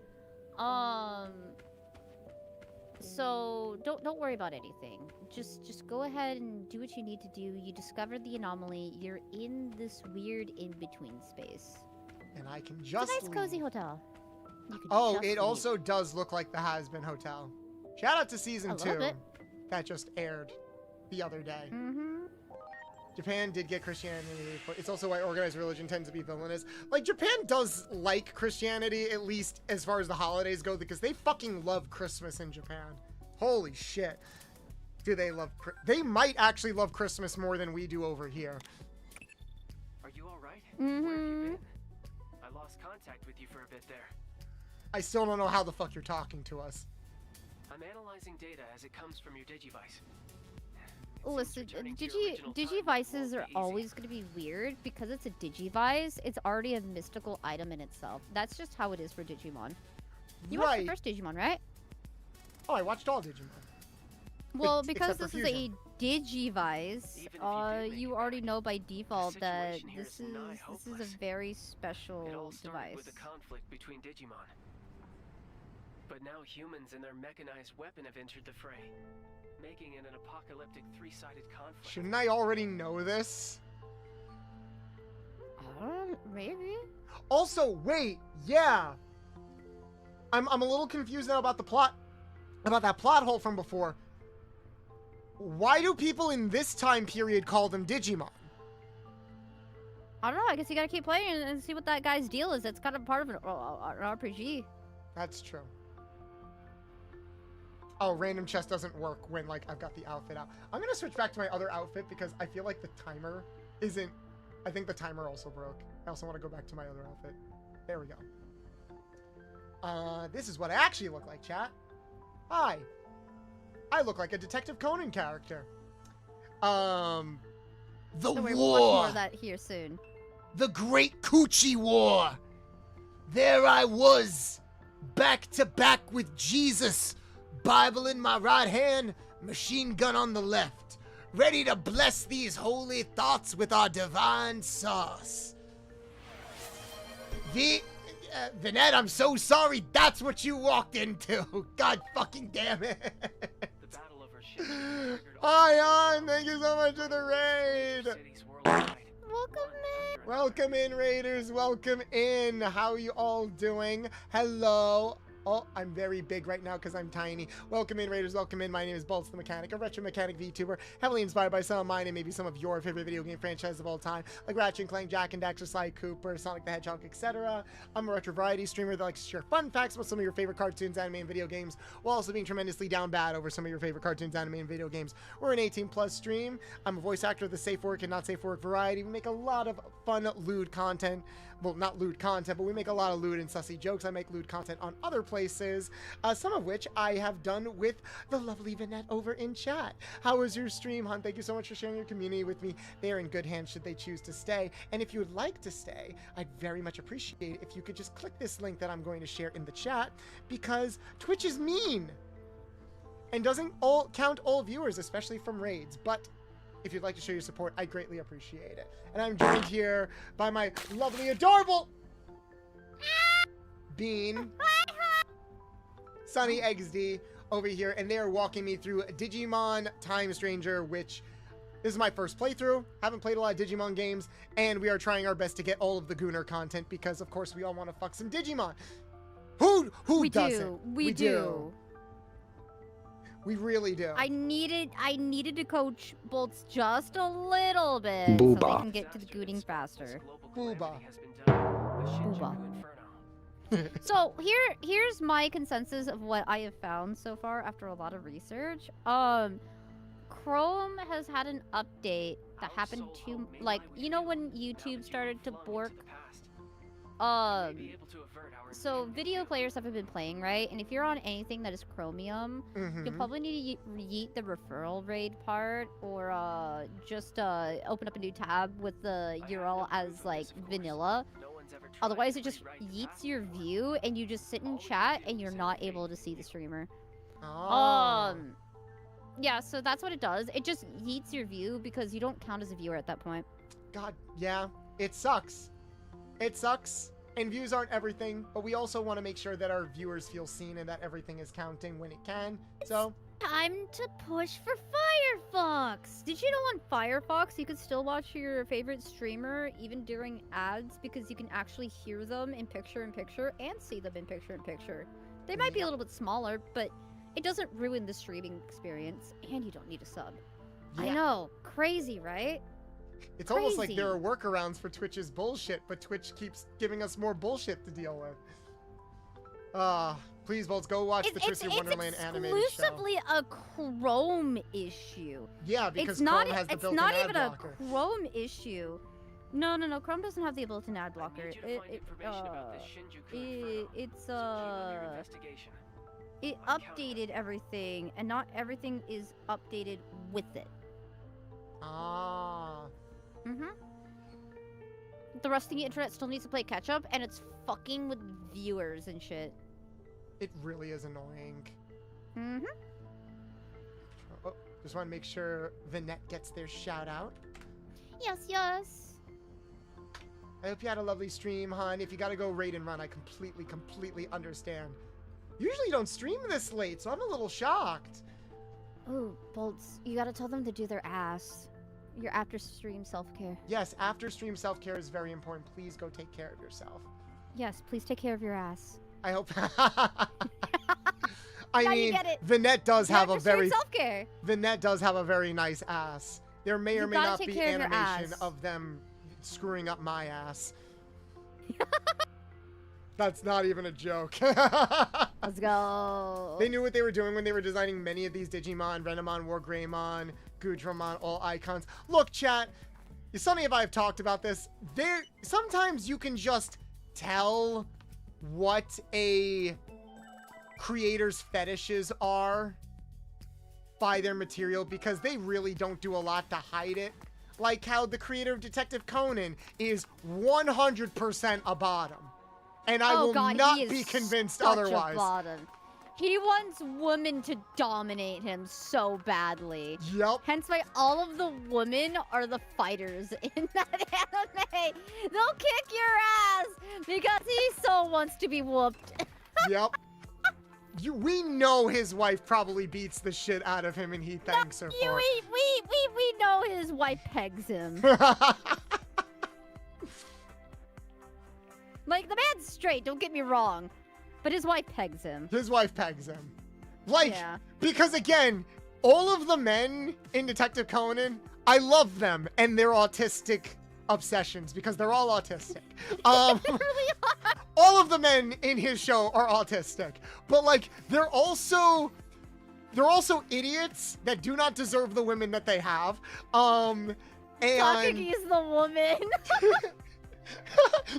So don't worry about anything. Just go ahead and do what you need to do. You discovered the anomaly. You're in this weird in-between space. And I can just It's a nice cozy hotel. Oh, it also does look like the Has-Been Hotel. Shout out to season 2 bit. that just aired the other day. Japan did get Christianity, but it's also why organized religion tends to be villainous. Like, Japan does like Christianity, at least as far as the holidays go, because they fucking love Christmas in Japan. Holy shit. Do they love... They might actually love Christmas more than we do over here. Are you alright? Where have you been? I lost contact with you for a bit there. I still don't know how the fuck you're talking to us. I'm analyzing data as it comes from your Digivice. Listen, Digivices are always going to be weird because it's a Digivice. It's already a mystical item in itself. That's just how it is for Digimon. You watched the first Digimon, right? Oh, I watched all Digimon. Well, because this is a Digivice, you already know by default that this is a very special device. With a conflict between Digimon. But now humans and their mechanized weapon have entered the fray, making it an apocalyptic three-sided conflict. Shouldn't I already know this? Maybe. Also, wait, yeah. I'm a little confused now about the plot, about that plot hole from before. Why do people in this time period call them Digimon? I don't know. I guess you gotta keep playing and see what that guy's deal is. It's kind of part of an RPG. That's true. Oh, random chest doesn't work when, like, I've got the outfit out. I'm gonna switch back to my other outfit because I feel like the timer isn't... I think the timer also broke. I also want to go back to my other outfit. There we go. This is what I actually look like, chat. Hi. I look like a Detective Conan character. The So we're much war. more of that here soon. The Great Coochie War. There I was, back to back with Jesus, Bible in my right hand, machine gun on the left, ready to bless these holy thoughts with our divine sauce. Vinette, I'm so sorry that's what you walked into. God fucking damn it. The battle over Shinju. Hi, On. Thank you so much for the raid. Cities worldwide. Welcome in. Welcome in, Raiders. Welcome in. How are you all doing? Hello. Oh, I'm very big right now because I'm tiny. Welcome in, Raiders. Welcome in. My name is Bolts the Mechanic, a retro mechanic VTuber, heavily inspired by some of mine and maybe some of your favorite video game franchises of all time, like Ratchet and Clank, Jak and Daxter, Sly Cooper, Sonic the Hedgehog, etc. I'm a retro variety streamer that likes to share fun facts about some of your favorite cartoons, anime, and video games, while also being tremendously down bad over some of your favorite cartoons, anime, and video games. We're an 18+ stream. I'm a voice actor of the safe work and not safe work variety. We make a lot of fun lewd content. Well, not lewd content, but we make a lot of lewd and sussy jokes. I make lewd content on other places, some of which I have done with the lovely Vinette over in chat. How was your stream, Hunt? Thank you so much for sharing your community with me. They are in good hands should they choose to stay. And if you would like to stay, I'd very much appreciate it if you could just click this link that I'm going to share in the chat, because Twitch is mean and doesn't count all viewers, especially from raids. But if you'd like to show your support, I greatly appreciate it. And I'm joined here by my lovely, adorable Bean, Sunny XD over here, and they are walking me through Digimon Time Stranger, which this is my first playthrough. Haven't played a lot of Digimon games, and we are trying our best to get all of the Gooner content because, of course, we all want to fuck some Digimon. Who doesn't? We do. We really do. I needed to coach Bolts just a little bit so they can get to the gooting faster. Booba. Booba. So here's my consensus of what I have found so far after a lot of research. Chrome has had an update that happened to, like, you know when YouTube started to bork? So video players haven't been playing, right? And if you're on anything that is Chromium, you'll probably need to yeet the referral raid part, or just open up a new tab with the URL as like vanilla. Otherwise, it just yeets your view, and you just sit in chat, and you're not able to see the streamer. Yeah, so that's what it does. It just yeets your view because you don't count as a viewer at that point. God, yeah, it sucks. It sucks, and views aren't everything, but we also want to make sure that our viewers feel seen and that everything is counting when it can, so... Time to push for Firefox! Did you know on Firefox you could still watch your favorite streamer even during ads because you can actually hear them in picture-in-picture and see them in picture-in-picture? They might be a little bit smaller, but it doesn't ruin the streaming experience, and you don't need a sub. Yeah. I know, crazy, right? It's almost like there are workarounds for Twitch's bullshit, but Twitch keeps giving us more bullshit to deal with. Please, Bolts, go watch the Tricia Wonderland animated show. It's exclusively a Chrome issue. Yeah, because Chrome has the built-in ad blocker. It's not even a Chrome issue. No. Chrome doesn't have the built-in ad blocker. It updated everything, and not everything is updated with it. The rest of the internet still needs to play catch up, and it's fucking with viewers and shit. It really is annoying. Oh, just want to make sure Vinette gets their shout out. Yes. I hope you had a lovely stream, hon. If you gotta go raid and run, I completely understand. Usually you don't stream this late, so I'm a little shocked. Ooh, Bolts, you gotta tell them to do their ass. Your after-stream self-care. Yes, after-stream self-care is very important. Please go take care of yourself. Yes, please take care of your ass. I hope... I mean, Vinette does have a very... self-care. Vinette does have a very nice ass. There may or may not be animation of them screwing up my ass. That's not even a joke. Let's go. They knew what they were doing when they were designing many of these Digimon, Renamon, Wargreymon, Gudramon, all icons. Look, chat, Sunny and I have talked about this. Sometimes you can just tell what a creator's fetishes are by their material, because they really don't do a lot to hide it. Like how the creator of Detective Conan is 100% a bottom. And I will not be convinced otherwise. A bottom. He wants women to dominate him so badly. Yep. Hence why all of the women are the fighters in that anime. They'll kick your ass because he so wants to be whooped. Yep. We know his wife probably beats the shit out of him and he thanks her for it. We know his wife pegs him. Like, the man's straight, don't get me wrong. But his wife pegs him. His wife pegs him. Like, because again, all of the men in Detective Conan, I love them and their autistic obsessions because they're all autistic. They really are. All of the men in his show are autistic, but like they're also idiots that do not deserve the women that they have. And Takagi is the woman.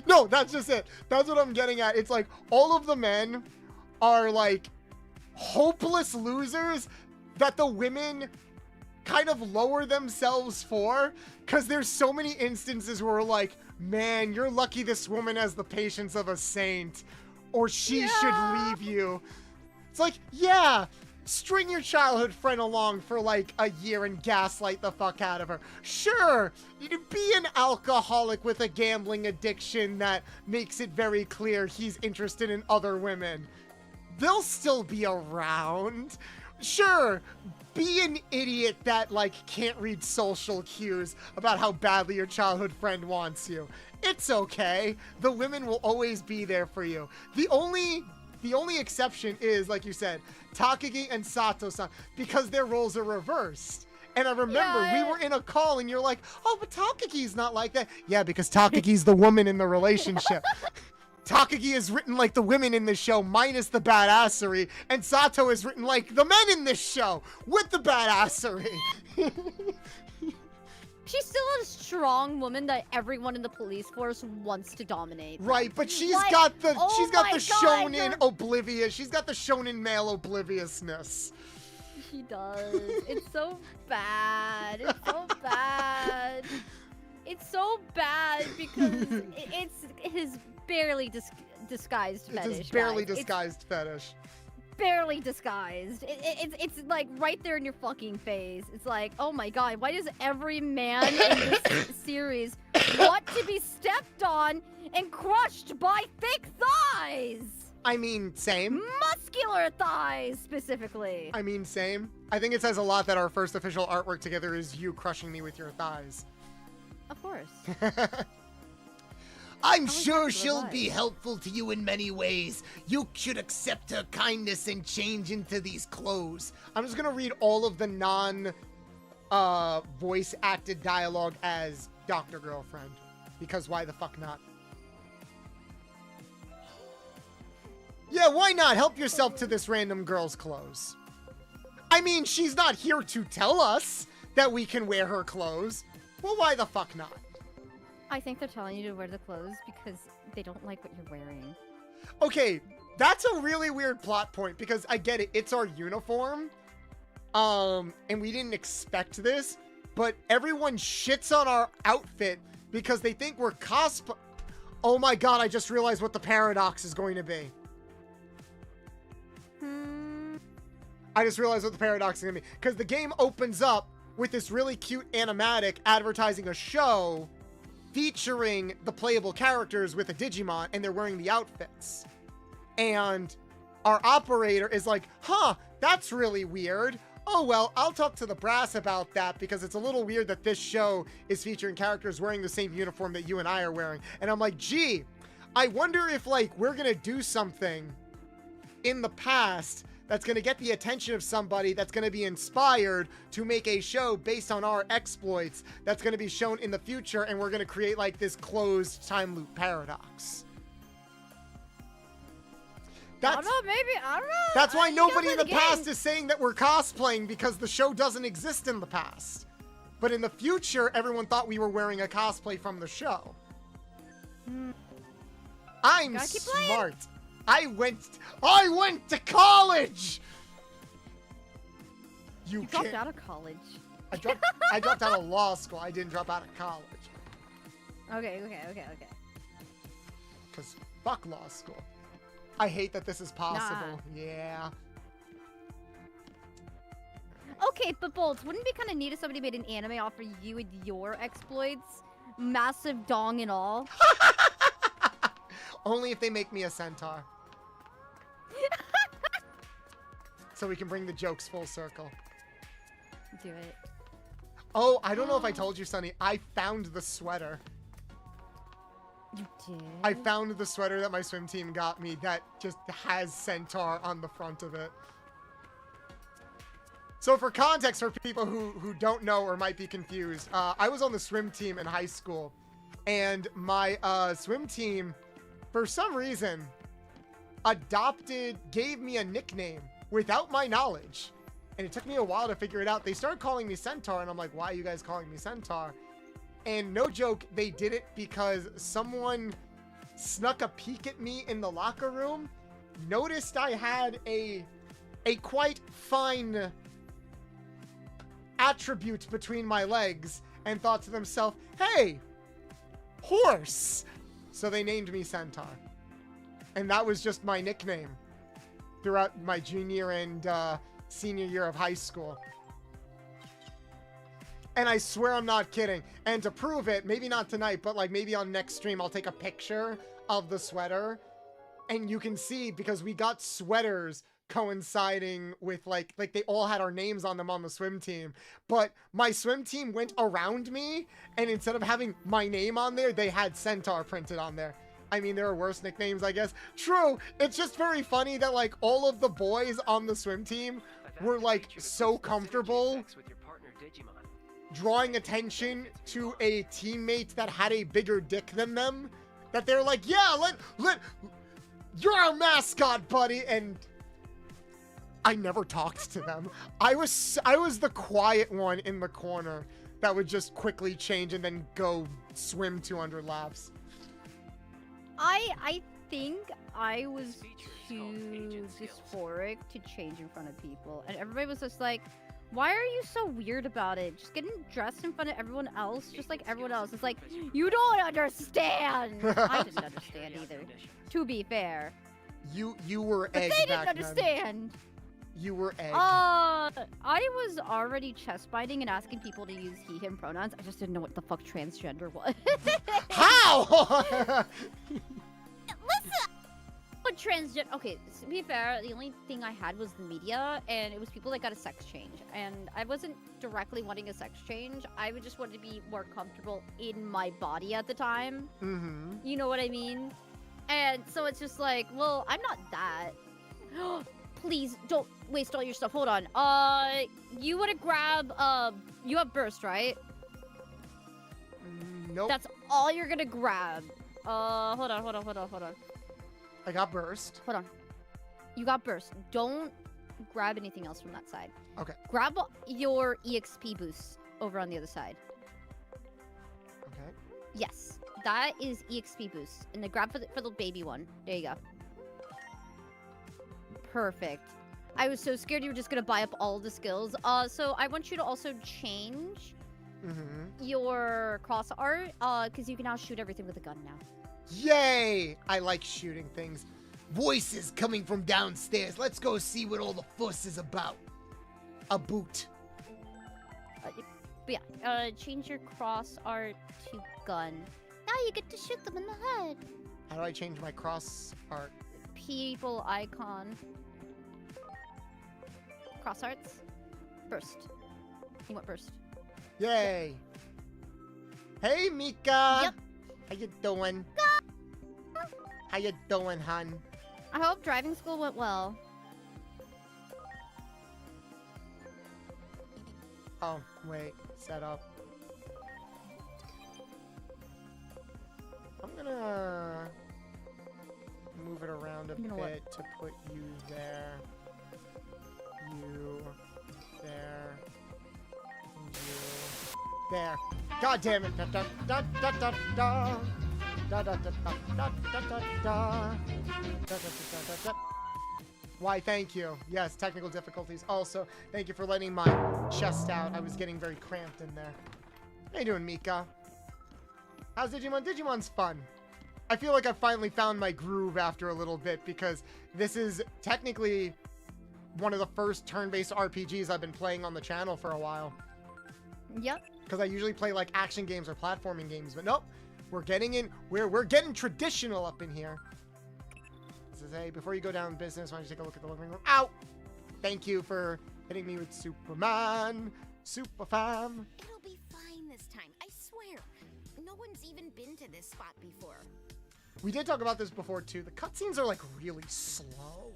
No, that's just it. That's what I'm getting at. It's like all of the men are like hopeless losers that the women kind of lower themselves for, because there's so many instances where like, man, you're lucky this woman has the patience of a saint, or she should leave you. It's like, yeah, string your childhood friend along for like a year and gaslight the fuck out of her. Sure, you be an alcoholic with a gambling addiction that makes it very clear he's interested in other women. They'll still be around. Sure, be an idiot that like can't read social cues about how badly your childhood friend wants you. It's okay. The women will always be there for you. The only exception is, like you said, Takagi and Sato-san, because their roles are reversed. And I remember we were in a call and you're like, oh, but Takagi's not like that. Yeah, because Takagi's the woman in the relationship. Takagi is written like the women in this show, minus the badassery, and Sato is written like the men in this show, with the badassery. She's still a strong woman that everyone in the police force wants to dominate. Right, but she's got the shonen oblivious. She's got the shonen male obliviousness. She does. It's so bad. It's so bad. It's so bad because it's his barely disguised fetish. It's his barely disguised fetish. Barely disguised. It's like right there in your fucking face. It's like, oh my god, why does every man in this series want to be stepped on and crushed by thick thighs? I mean, same. Muscular thighs, specifically. I mean, same. I think it says a lot that our first official artwork together is you crushing me with your thighs. Of course. I'm sure she'll be helpful to you in many ways. You should accept her kindness and change into these clothes. I'm just gonna read all of the voice acted dialogue as Dr. Girlfriend, because why the fuck not? Yeah, why not? Help yourself to this random girl's clothes. I mean, she's not here to tell us that we can wear her clothes. Well, why the fuck not? I think they're telling you to wear the clothes because they don't like what you're wearing. Okay, that's a really weird plot point because I get it. It's our uniform. And we didn't expect this, but everyone shits on our outfit because they think we're cosplay. Oh my god, I just realized what the paradox is going to be. I just realized what the paradox is going to be. Because the game opens up with this really cute animatic advertising a show featuring the playable characters with a Digimon, and they're wearing the outfits. And our operator is like, huh, that's really weird. Oh, well, I'll talk to the brass about that because it's a little weird that this show is featuring characters wearing the same uniform that you and I are wearing. And I'm like, gee, I wonder if, like, we're going to do something in the past that's going to get the attention of somebody that's going to be inspired to make a show based on our exploits that's going to be shown in the future, and we're going to create like this closed time loop paradox. I don't know, maybe, I don't know. That's why nobody in the past is saying that we're cosplaying, because the show doesn't exist in the past. But in the future, everyone thought we were wearing a cosplay from the show. I'm Gotta keep smart. I went to college. You dropped can't. out of college. I dropped out of law school. I didn't drop out of college. Okay. Cause fuck law school. I hate that this is possible. Nah. Yeah. Okay, but Bolts, wouldn't it be kind of neat if somebody made an anime off of you with your exploits? Massive dong and all. Only if they make me a centaur. So we can bring the jokes full circle. Do it. Oh, I don't know if I told you, Sunny. I found the sweater. You did? I found the sweater that my swim team got me that just has centaur on the front of it. So for context, for people who don't know or might be confused, I was on the swim team in high school. And my swim team, for some reason, gave me a nickname without my knowledge. And it took me a while to figure it out. They started calling me Centaur, and I'm like, why are you guys calling me Centaur? And no joke, they did it because someone snuck a peek at me in the locker room, noticed I had a quite fine attribute between my legs, and thought to themselves, hey, horse! So they named me Centaur. And that was just my nickname throughout my junior and senior year of high school. And I swear I'm not kidding. And to prove it, maybe not tonight, but like maybe on next stream, I'll take a picture of the sweater. And you can see, because we got sweaters coinciding with like they all had our names on them on the swim team. But my swim team went around me, and instead of having my name on there, they had Centaur printed on there. I mean, there are worse nicknames, I guess. True, it's just very funny that like all of the boys on the swim team were like so comfortable drawing attention to a teammate that had a bigger dick than them, that they're like, yeah, you're our mascot, buddy. And I never talked to them. I was the quiet one in the corner that would just quickly change and then go swim 200 laps. I think I was too dysphoric to change in front of people. And everybody was just like, why are you so weird about it? Just getting dressed in front of everyone else, just like everyone else. It's like, you don't understand. I didn't understand either, to be fair. You were egg they back didn't understand. Then. You were egg. I was already chest biting and asking people to use he, him pronouns. I just didn't know what the fuck transgender was. How? Listen! But transgender... Okay, to be fair, the only thing I had was the media, and it was people that got a sex change. And I wasn't directly wanting a sex change. I would just want to be more comfortable in my body at the time. Mm-hmm. You know what I mean? And so it's just like, well, I'm not that. Please, don't waste all your stuff. Hold on. You want to grab, you have burst, right? Nope. That's all you're gonna grab. Hold on. I got burst. Hold on. You got burst. Don't grab anything else from that side. Okay. Grab your EXP boost over on the other side. Okay. Yes, that is EXP boost. And then grab for the baby one. There you go. Perfect. I was so scared you were just gonna buy up all the skills. So I want you to also change your cross art, because you can now shoot everything with a gun now. Yay! I like shooting things. Voices coming from downstairs. Let's go see what all the fuss is about. A boot. But yeah, change your cross art to gun. Now you get to shoot them in the head. How do I change my cross art? People icon. Cross arts. Burst. You want burst. Yay! Hey, Mika! Yep. How you doing? How you doing, hun? I hope driving school went well. Oh, wait. Set up. I'm gonna move it around a bit to put you there. You there. And you there. God damn it. Da, da, da, da, da, da. Da da da da da da da da. Da da da da da. Why, thank you. Yes, technical difficulties. Also, thank you for letting my chest out. I was getting very cramped in there. How you doing, Mika? How's Digimon? Digimon's fun. I feel like I finally found my groove after a little bit because this is technically one of the first turn-based RPGs I've been playing on the channel for a while. Yep. Because I usually play like action games or platforming games, but nope. We're getting in, we're getting traditional up in here. This is, hey, before you go down business, why don't you take a look at the living room? Ow! Thank you for hitting me with Superman. Superfam. It'll be fine this time, I swear. No one's even been to this spot before. We did talk about this before too. The cutscenes are like really slow.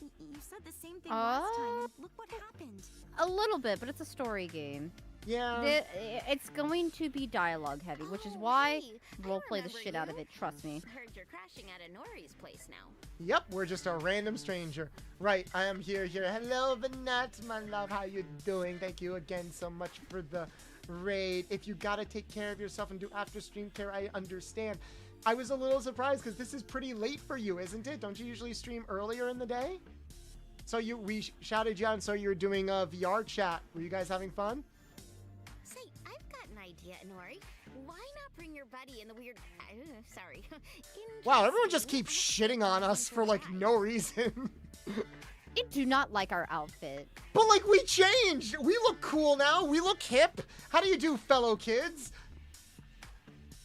You said the same thing last time, and look what happened. A little bit, but it's a story game. Yeah. It's going to be dialogue heavy, which is why hey, roleplay the shit out of it, trust me. Heard you're crashing at Inori's place now. Yep, we're just a random stranger. Right, I am here. Hello, Vanette, my love. How you doing? Thank you again so much for the raid. If you gotta take care of yourself and do after stream care, I understand. I was a little surprised because this is pretty late for you, isn't it? Don't you usually stream earlier in the day? So we shouted you out, and so you're doing a VR chat. Were you guys having fun? Say, I've got an idea, Inori. Why not bring your buddy in the weird... sorry. Wow, everyone just keeps shitting on us for, like, no reason. I do not like our outfit. But, like, we changed! We look cool now! We look hip! How do you do, fellow kids?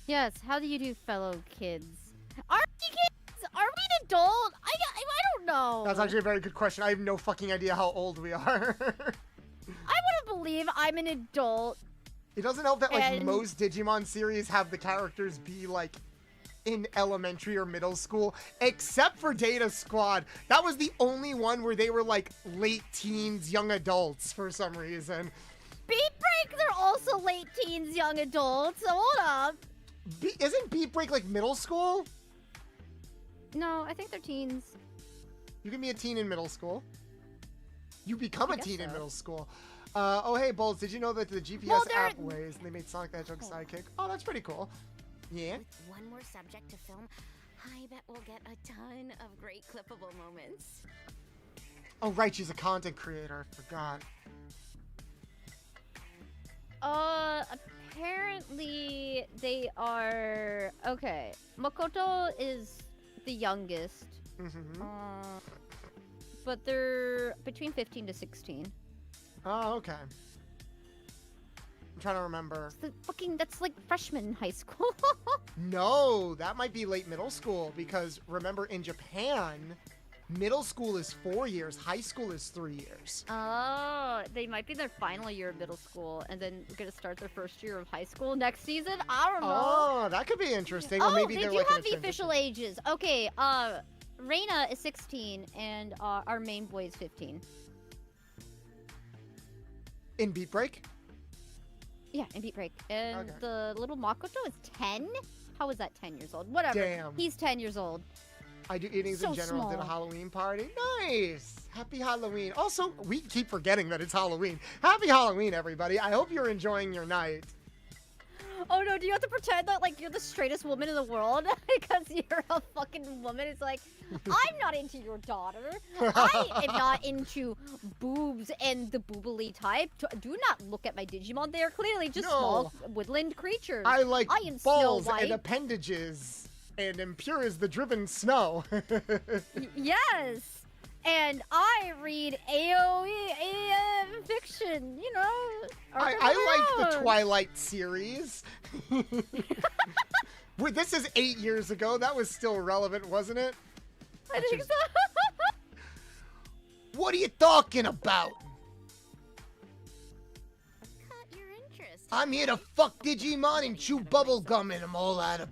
Yes, how do you do, fellow kids? Are we kids? Are we an adult? I don't know. That's actually a very good question. I have no fucking idea how old we are. I wouldn't believe I'm an adult. It doesn't help that, like, most Digimon series have the characters be, like, in elementary or middle school, except for Data Squad. That was the only one where they were, like, late teens, young adults for some reason. Beat Break, they're also late teens, young adults. So hold up. Isn't Beat Break, like, middle school? No, I think they're teens. You can be a teen in middle school. You become a teen in middle school. Oh, hey, Bolts, did you know that the GPS app weighs and they made Sonic the Hedgehog sidekick? Oh, that's pretty cool. Yeah? With one more subject to film, I bet we'll get a ton of great clippable moments. Oh, right, she's a content creator. I forgot. Apparently they are... Okay, Makoto is the youngest. Mm-hmm. But they're between 15 to 16. Oh, okay. I'm trying to remember. That's like freshman in high school. No, that might be late middle school because remember in Japan, middle school is 4 years, high school is 3 years. Oh, they might be their final year of middle school and then gonna start their first year of high school next season. I don't know. Oh, that could be interesting. Oh, or maybe they they're do like have the official ages. Okay, Reina is 16 and our main boy is 15. In Beat Break? Yeah, in Beat Break. And Okay. the little Makoto is 10? How is that 10 years old? Whatever. Damn. He's 10 years old. I do eatings So in general. Did a small. Halloween party. Nice. Happy Halloween. Also, we keep forgetting that it's Halloween. Happy Halloween, everybody. I hope you're enjoying your night. Oh no, do you have to pretend that like you're the straightest woman in the world because you're a fucking woman? It's like, I'm not into your daughter. I am not into boobs and the boobily type. Do not look at my Digimon. They are clearly just small woodland creatures. I like I am balls Snow White. and appendages and am pure as the driven snow. Yes. And I read AOE fiction, you know. I like the Twilight series. Wait, this is 8 years ago. That was still relevant, wasn't it? I think so. What are you talking about? Caught your interest. I'm here to fuck Digimon and chew bubblegum, and I'm all out of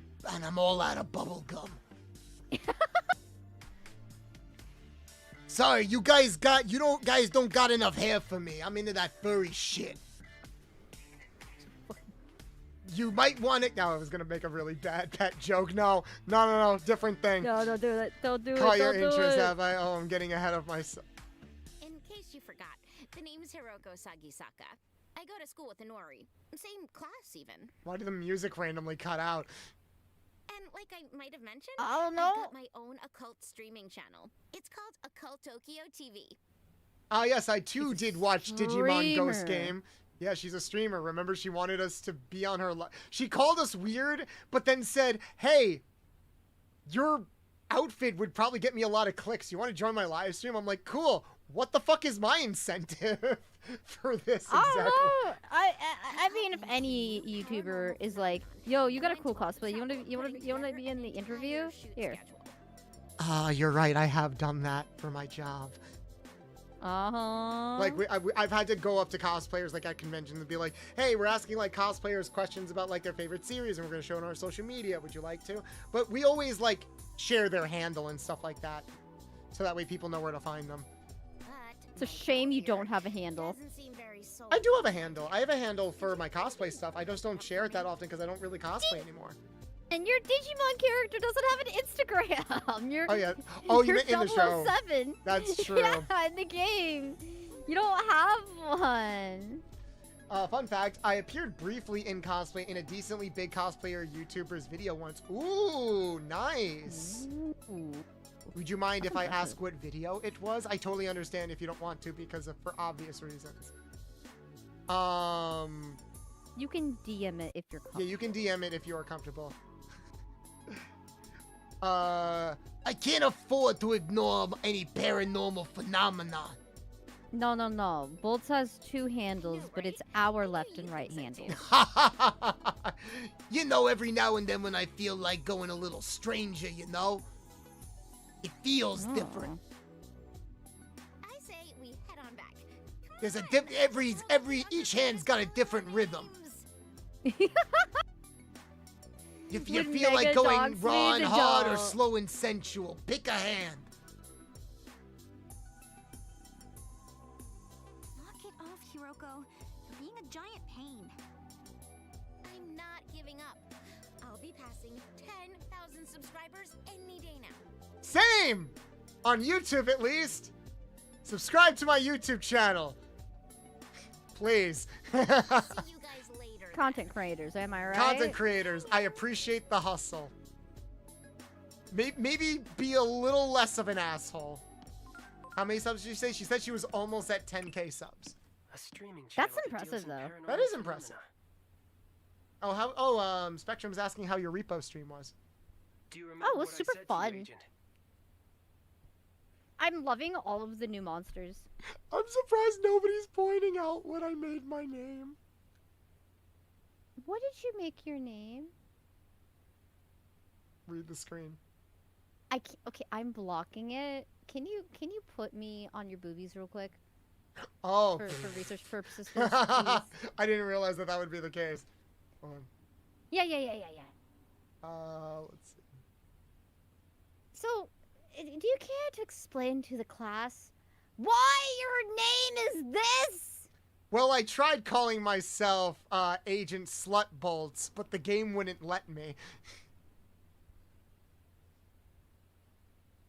bubblegum. Sorry, you guys don't got enough hair for me. I'm into that furry shit. You might want it. No, I was gonna make a really bad pet joke. No, different thing. No, don't do it. Don't do it. Call your Don't do interest, it. have I? Oh, I'm getting ahead of myself. In case you forgot, the name's Hiroko Sagisaka. I go to school with Inori. Same class, even. Why did the music randomly cut out? And like I might have mentioned, I don't I've know. got my own occult streaming channel. It's called Occult Tokyo TV. Ah, yes, I too did watch Digimon Ghost streamer. Game. Yeah, she's a streamer. Remember, she wanted us to be on her she called us weird, but then said, hey, your outfit would probably get me a lot of clicks. You want to join my live stream? I'm like, cool. What the fuck is my incentive for this exactly? I don't know. I mean, if any YouTuber is like, yo, you got a cool cosplay. You wanna be in the interview? Here. You're right. I have done that for my job. Uh-huh. Like, I've had to go up to cosplayers, like, at conventions and be like, hey, we're asking, like, cosplayers questions about, like, their favorite series, and we're going to show it on our social media. Would you like to? But we always, like, share their handle and stuff like that. So that way people know where to find them. It's a shame you don't have a handle. I do have a handle. I have a handle for my cosplay stuff. I just don't share it that often because I don't really cosplay anymore. And your Digimon character doesn't have an Instagram. Oh, yeah. Oh, you you're meant in the show. 007. That's true. Yeah, in the game. You don't have one. Fun fact, I appeared briefly in cosplay in a decently big cosplayer YouTuber's video once. Ooh, nice. Ooh. Would you mind if I ask what video it was? I totally understand if you don't want to for obvious reasons. You can DM it if you're comfortable. Yeah, you can DM it if you are comfortable. I can't afford to ignore any paranormal phenomenon. No. Bolts has 2 handles, but it's our left and right handles. You know, every now and then when I feel like going a little stranger, you know? It feels different. I say we head on back. There's a each hand's got a different rhythm. If you feel like going raw and hard or slow and sensual, pick a hand. Knock it off, Hiroko. You're being a giant pain. I'm not giving up. I'll be passing 10,000 subscribers any day now. Same! On YouTube, at least. Subscribe to my YouTube channel. Please. See you guys later. Content creators, am I right? Content creators, I appreciate the hustle. Maybe be a little less of an asshole. How many subs did she say? She said she was almost at 10k subs. A streaming That's channel that impressive, deals in though. paranormal That is impressive. phenomena. Oh, Spectrum's asking how your repo stream was. Do you remember Oh, it was what I super said to you, fun. Agent? I'm loving all of the new monsters. I'm surprised nobody's pointing out what I made my name. What did you make your name? Read the screen. Okay, I'm blocking it. Can you put me on your boobies real quick? Oh. For research purposes, please. I didn't realize that would be the case. Hold on. Yeah. Let's see. So, do you care to explain to the class why your name is this? Well, I tried calling myself Agent Slutbolts, but the game wouldn't let me.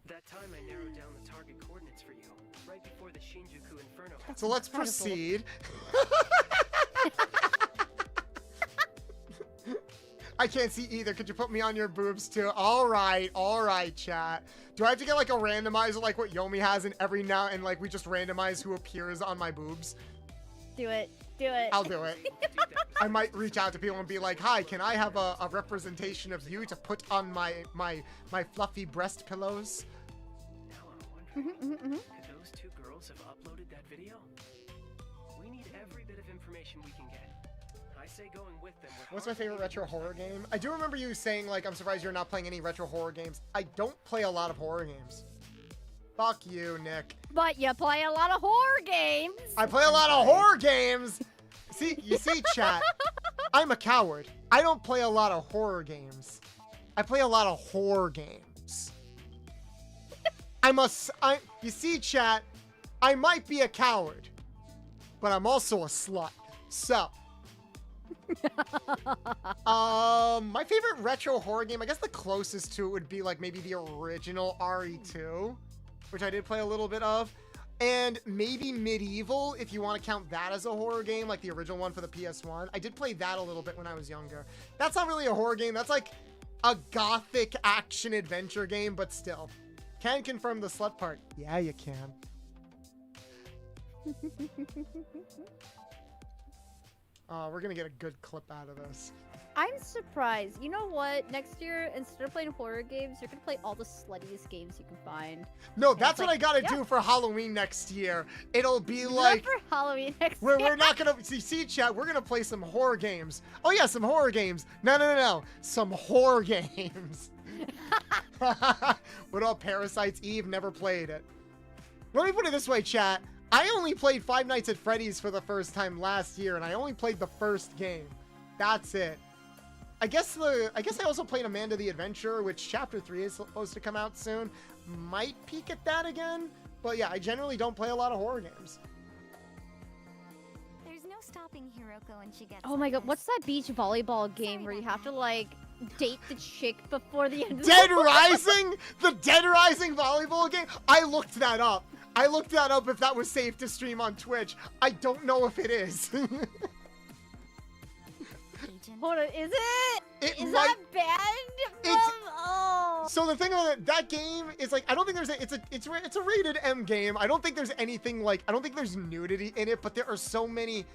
That time I narrowed down the target coordinates for you, right before the Shinjuku Inferno happened. So let's proceed. I can't see either. Could you put me on your boobs too? All right, chat. Do I have to get like a randomizer like what Yomi has in every now and like we just randomize who appears on my boobs? Do it. I'll do it. I might reach out to people and be like, hi, can I have a representation of you to put on my fluffy breast pillows? Now I'm wondering, could those 2 girls have uploaded that video? We need every bit of information we can get. I say going with them. What's my favorite retro horror game? I do remember you saying, like, I'm surprised you're not playing any retro horror games. I don't play a lot of horror games. Fuck you, Nick. But you play a lot of horror games. I play a lot of horror games. You see, chat, I'm a coward. I don't play a lot of horror games. I play a lot of horror games. You see, chat, I might be a coward, but I'm also a slut. So, my favorite retro horror game, I guess the closest to it would be like maybe the original RE2, which I did play a little bit of. And maybe Medieval, if you want to count that as a horror game, like the original one for the PS1. I did play that a little bit when I was younger. That's not really a horror game. That's like a gothic action adventure game, but still. Can confirm the slut part. Yeah, you can. We're gonna get a good clip out of this. I'm surprised. You know what? Next year, instead of playing horror games, you're gonna play all the sluttiest games you can find. No, And that's it's what like, I gotta yeah. do for Halloween next year. It'll be Not like for Halloween next we're year. not gonna see chat. We're gonna play some horror games. Oh yeah, some horror games. No, some horror games. What up, Parasites Eve? Never played it. Let me put it this way, chat. I only played Five Nights at Freddy's for the first time last year, and I only played the first game. That's it. I guess I also played Amanda the Adventurer, which Chapter 3 is supposed to come out soon. Might peek at that again, but yeah, I generally don't play a lot of horror games. There's no stopping Hiroko when she gets Oh my like god, this. what's that beach volleyball game where you have to like date the chick before the end of Dead the Rising? The Dead Rising volleyball game? I looked that up. I looked that up if that was safe to stream on Twitch. I don't know if it is. Hold on, is it? Is might- that banned? It's- Oh. So the thing about that game is like I don't think there's it's a rated M game. I don't think there's anything like I don't think there's nudity in it, but there are so many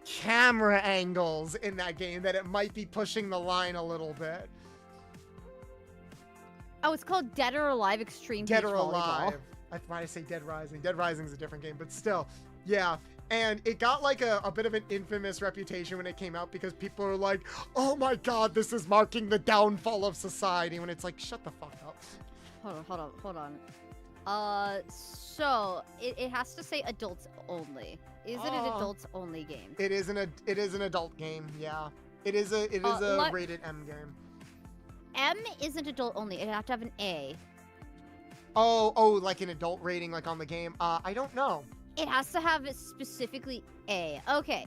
camera angles in that game that it might be pushing the line a little bit. Oh, it's called Dead or Alive Extreme Dead Beach or Volleyball. Alive. That's why I say Dead Rising. Dead Rising is a different game, but still, yeah. And it got like a bit of an infamous reputation when it came out because people are like, oh my god, this is marking the downfall of society. When it's like, shut the fuck up. Hold on. So it has to say adults only. Is it an adults only game? It is an adult game, yeah. It is a rated M game. M isn't adult only. It'd have to have an A. Oh, like an adult rating like on the game. I don't know. It has to have specifically A. Okay.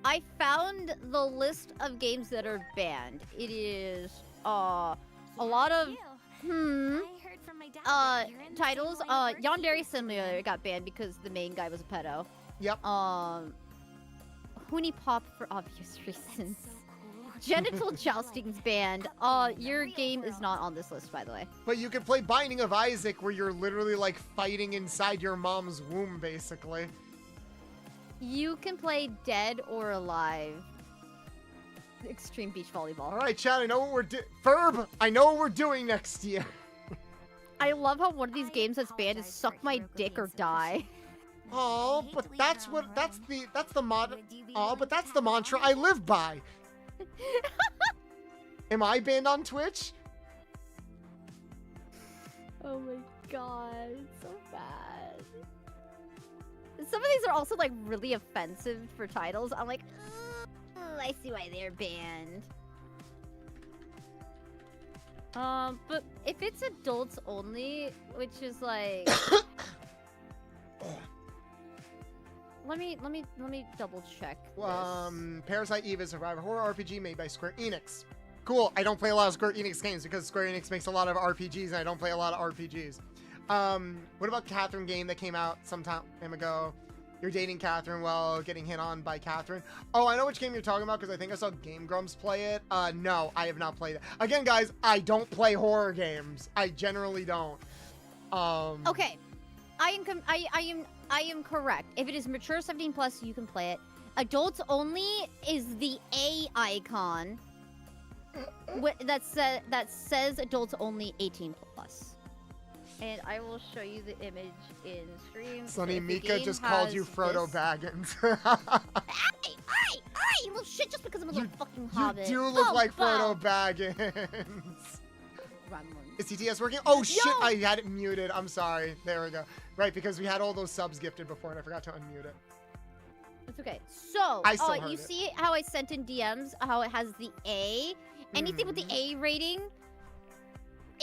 I found the list of games that are banned. It is a lot of I heard from my dad that you're in the titles. same line of work Yandere he does. Simulator got banned because the main guy was a pedo. Yep. Hoonie Pop for obvious reasons. So cool. Genital jousting's banned. Your game is not on this list, by the way. But you can play Binding of Isaac where you're literally like fighting inside your mom's womb, basically. You can play Dead or Alive Extreme Beach Volleyball. All right, Chad, I know what we're Ferb, I know what we're doing next year. I love how one of these games that's banned is Suck My Dick or Die. Oh, but that's the mod. Oh, but that's the mantra I live by. Am I banned on Twitch? Oh my god, it's so bad. Some of these are also like really offensive for titles. I'm like, I see why they're banned. But if it's adults only, which is like, let me double check. Parasite Eve is a survivor horror RPG made by Square Enix. Cool. I don't play a lot of Square Enix games because Square Enix makes a lot of RPGs and I don't play a lot of RPGs. What about Catherine game that came out some time ago? You're dating Catherine while getting hit on by Catherine. Oh, I know which game you're talking about because I think I saw Game Grumps play it. No, I have not played it. Again, guys, I don't play horror games. I generally don't. Okay, I am correct. If it is mature 17 plus, you can play it. Adults only is the A icon that says adults only 18 plus. And I will show you the image in stream. Sonny The Mika game just called you has Frodo this- Baggins. You little shit, just because I'm a little fucking hobbit. You do look Oh, like wow. Frodo Baggins. Gremlins. Is TTS working? Oh shit, Yo! I had it muted. I'm sorry. There we go. Right, because we had all those subs gifted before and I forgot to unmute it. It's okay. So, I still heard you it. see how I sent in DMs, how it has the A? Anything with the A rating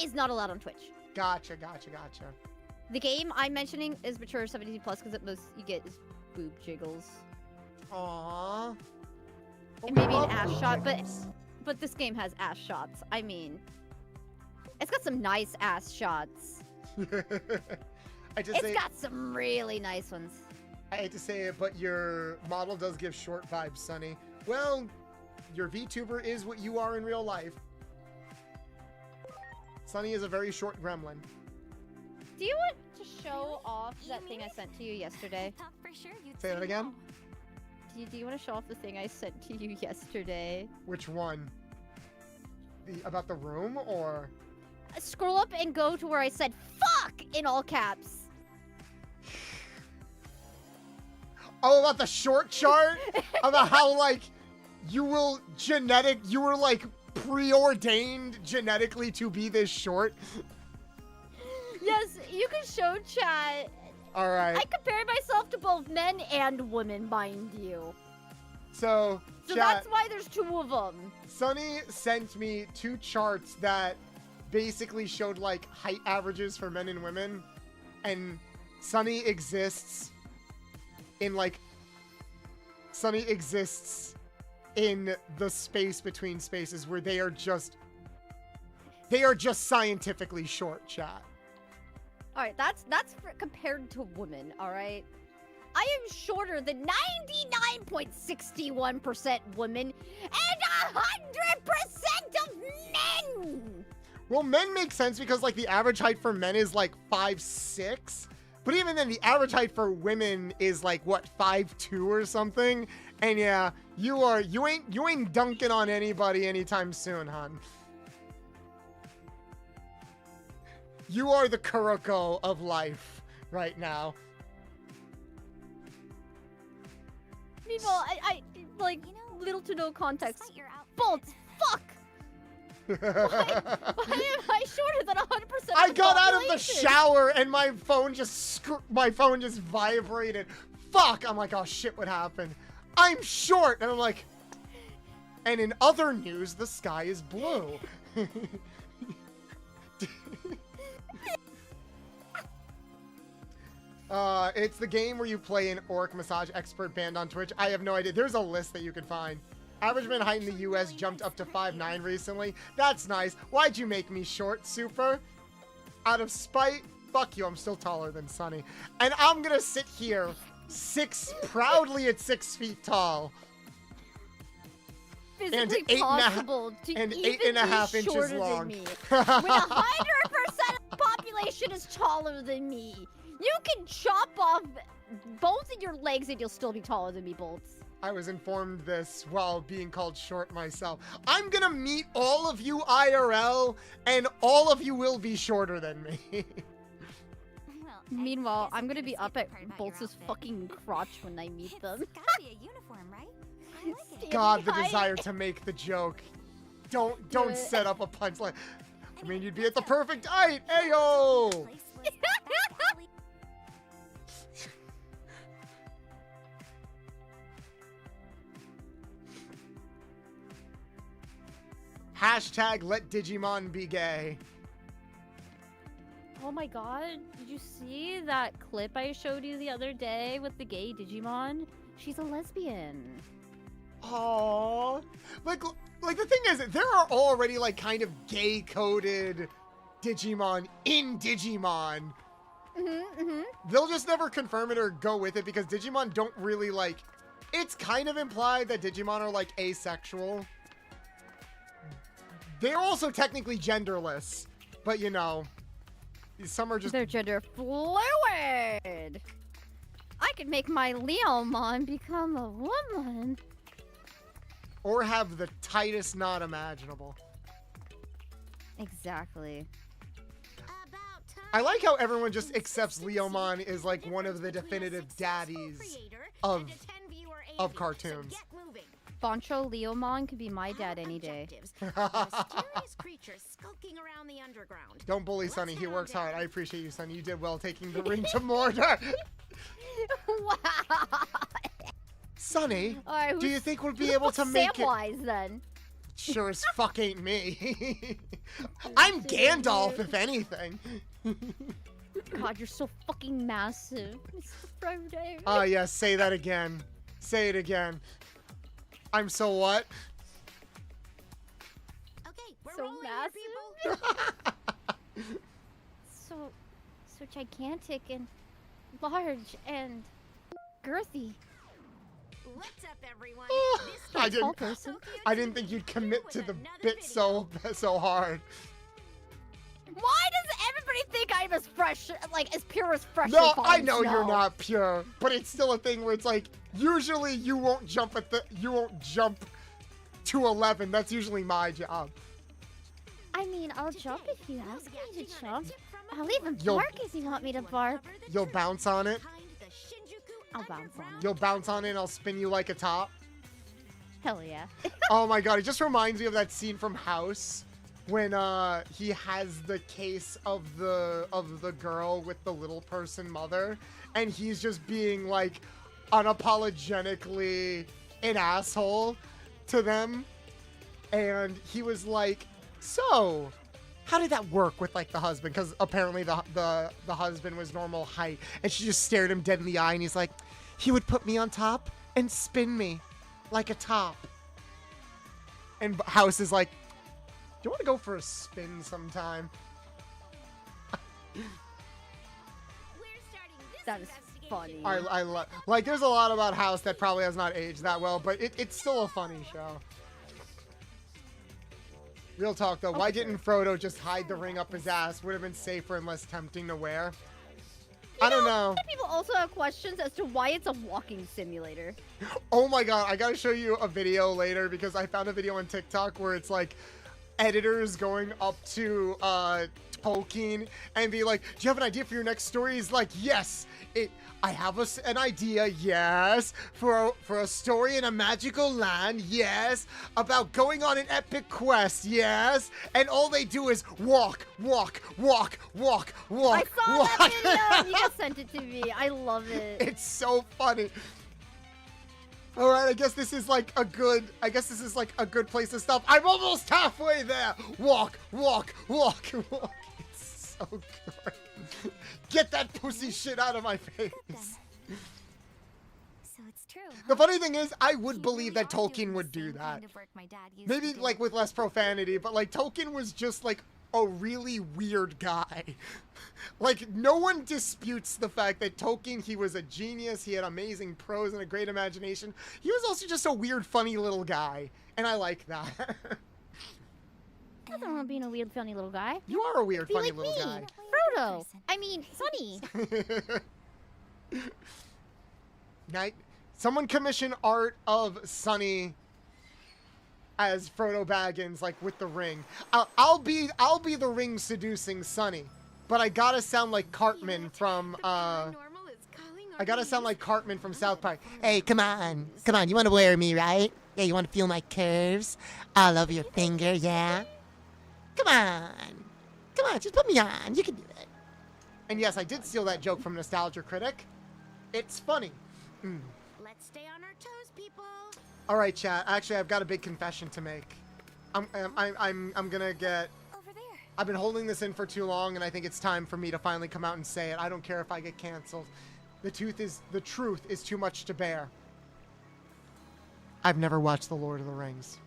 is not allowed on Twitch. Gotcha. The game I'm mentioning is mature 17 plus because at most you get is boob jiggles. Aww. And maybe an ass shot, but this game has ass shots. I mean, it's got some nice ass shots. It's got some really nice ones. I hate to say it, but your model does give short vibes, Sonny. Well, your VTuber is what you are in real life. Sunny is a very short gremlin. Do you want to show off that thing I sent to you yesterday? Say that again? Do you want to show off the thing I sent to you yesterday? Which one? About the room, or? Scroll up and go to where I said "fuck" in all caps. Oh, about the short chart? About how, like, you were like preordained genetically to be this short? Yes, you can show chat. Alright. I compared myself to both men and women, mind you. So chat, that's why there's two of them. Sunny sent me 2 charts that basically showed, like, height averages for men and women. And Sunny exists in, like... Sunny exists in the space between spaces where they are just scientifically short, chat. All right, that's compared to women. All right, I am shorter than 99.61% women and 100% of men. Well, men make sense because, like, the average height for men is like 5'6", but even then, the average height for women is like what, 5'2" or something. And yeah, you ain't dunking on anybody anytime soon, hon. You are the Kuroko of life right now. Meanwhile, I like, little to no context. Bolts, fuck! Why am I shorter than 100% of I the got out of the population? shower and my phone just vibrated. Fuck! I'm like, oh shit, what happened? I'm short! And I'm like... And in other news, the sky is blue. It's the game where you play an orc massage expert banned on Twitch. I have no idea. There's a list that you can find. Average man height in the US jumped up to 5'9" recently. That's nice. Why'd you make me short, Super? Out of spite? Fuck you, I'm still taller than Sunny. And I'm gonna sit here, proudly at 6 feet tall. Physically and possible to and even 8.5 be inches shorter long. than me. When 100% of the population is taller than me, you can chop off both of your legs and you'll still be taller than me, Bolts. I was informed this while being called short myself. I'm gonna meet all of you IRL, and all of you will be shorter than me. Meanwhile, I'm gonna be up at Bolts' fucking crotch when I meet them. Gotta be a uniform, right? I like it. God, the desire to make the joke. Don't set up a punchline. I mean, you'd be at the perfect height. Ayo! Hashtag let Digimon be gay. Oh my god, did you see that clip I showed you the other day with the gay Digimon? She's a lesbian. Aww. Like the thing is, there are already, like, kind of gay-coded Digimon in Digimon. They'll just never confirm it or go with it because Digimon don't really, like... It's kind of implied that Digimon are, like, asexual. They're also technically genderless, but, you know, some are just... They're gender fluid! I could make my Leomon become a woman. Or have the tightest knot imaginable. Exactly. I like how everyone just accepts Leomon as, like, one of the definitive daddies of cartoons. Boncho Leomon could be my dad any day. Don't bully Sunny, he works hard. I appreciate you, Sunny. You did well taking the ring to Mordor. Wow. Sunny, right, do you think we'll be able to make it? Samwise, then? Sure as fuck ain't me. I'm Gandalf, if anything. God, you're so fucking massive, Mr. Friday. Oh, yeah, say that again. Say it again. I'm so what? Okay, we're So rolling massive. here, people. so gigantic and large and girthy. What's up, everyone? I didn't think you'd commit to the bit so hard. fresh, like as pure as fresh. No, I know you're not pure, but it's still a thing where it's like usually you won't jump to 11. That's usually my job. I mean, I'll jump if you ask me to jump. I'll even bark if you want me to bark. You'll bounce on it. I'll bounce on it. You'll bounce on it and I'll spin you like a top. Hell yeah. Oh my god, it just reminds me of that scene from House when he has the case of the girl with the little person mother, and he's just being like unapologetically an asshole to them, and he was like, so how did that work with like the husband? Because apparently the husband was normal height, and she just stared him dead in the eye, and he's like, he would put me on top and spin me like a top. And House is like, do you want to go for a spin sometime? That is funny. I love, like, there's a lot about House that probably has not aged that well, but it's still a funny show. Real talk though, why didn't Frodo just hide the ring up his ass? Would have been safer and less tempting to wear. I don't know. People also have questions as to why it's a walking simulator. Oh my god, I gotta show you a video later because I found a video on TikTok where it's like editors going up to Tolkien and be like, do you have an idea for your next story? He's like, yes, I have an idea, yes, for a story in a magical land, yes, about going on an epic quest, yes, and all they do is walk. I saw that video. You just sent it to me. I love it. It's so funny. All right, I guess this is like a good place to stop. I'm almost halfway there. Walk. It's so good. Get that pussy shit out of my face. So it's true. The funny thing is, I would believe that Tolkien would do that. Maybe like with less profanity, but like Tolkien was just like a really weird guy. Like, no one disputes the fact that Tolkien, he was a genius, he had amazing prose and a great imagination. He was also just a weird, funny little guy, and I like that. Nothing wrong with being a weird, funny little guy. You are a weird, funny like little me. guy. Frodo. I mean, Sunny. Someone commission art of Sunny as Frodo Baggins, like with the ring. I'll be the ring seducing Sunny, but I gotta sound like Cartman from South Park. Hey, come on, you want to wear me, right? Yeah, you want to feel my curves all over your finger, yeah? Come on, just put me on, you can do it. And yes, I did steal that joke from Nostalgia Critic. It's funny. Let's stay on our toes, people. All right, chat. Actually, I've got a big confession to make. I'm gonna get. Over there. I've been holding this in for too long, and I think it's time for me to finally come out and say it. I don't care if I get canceled. The truth is too much to bear. I've never watched The Lord of the Rings.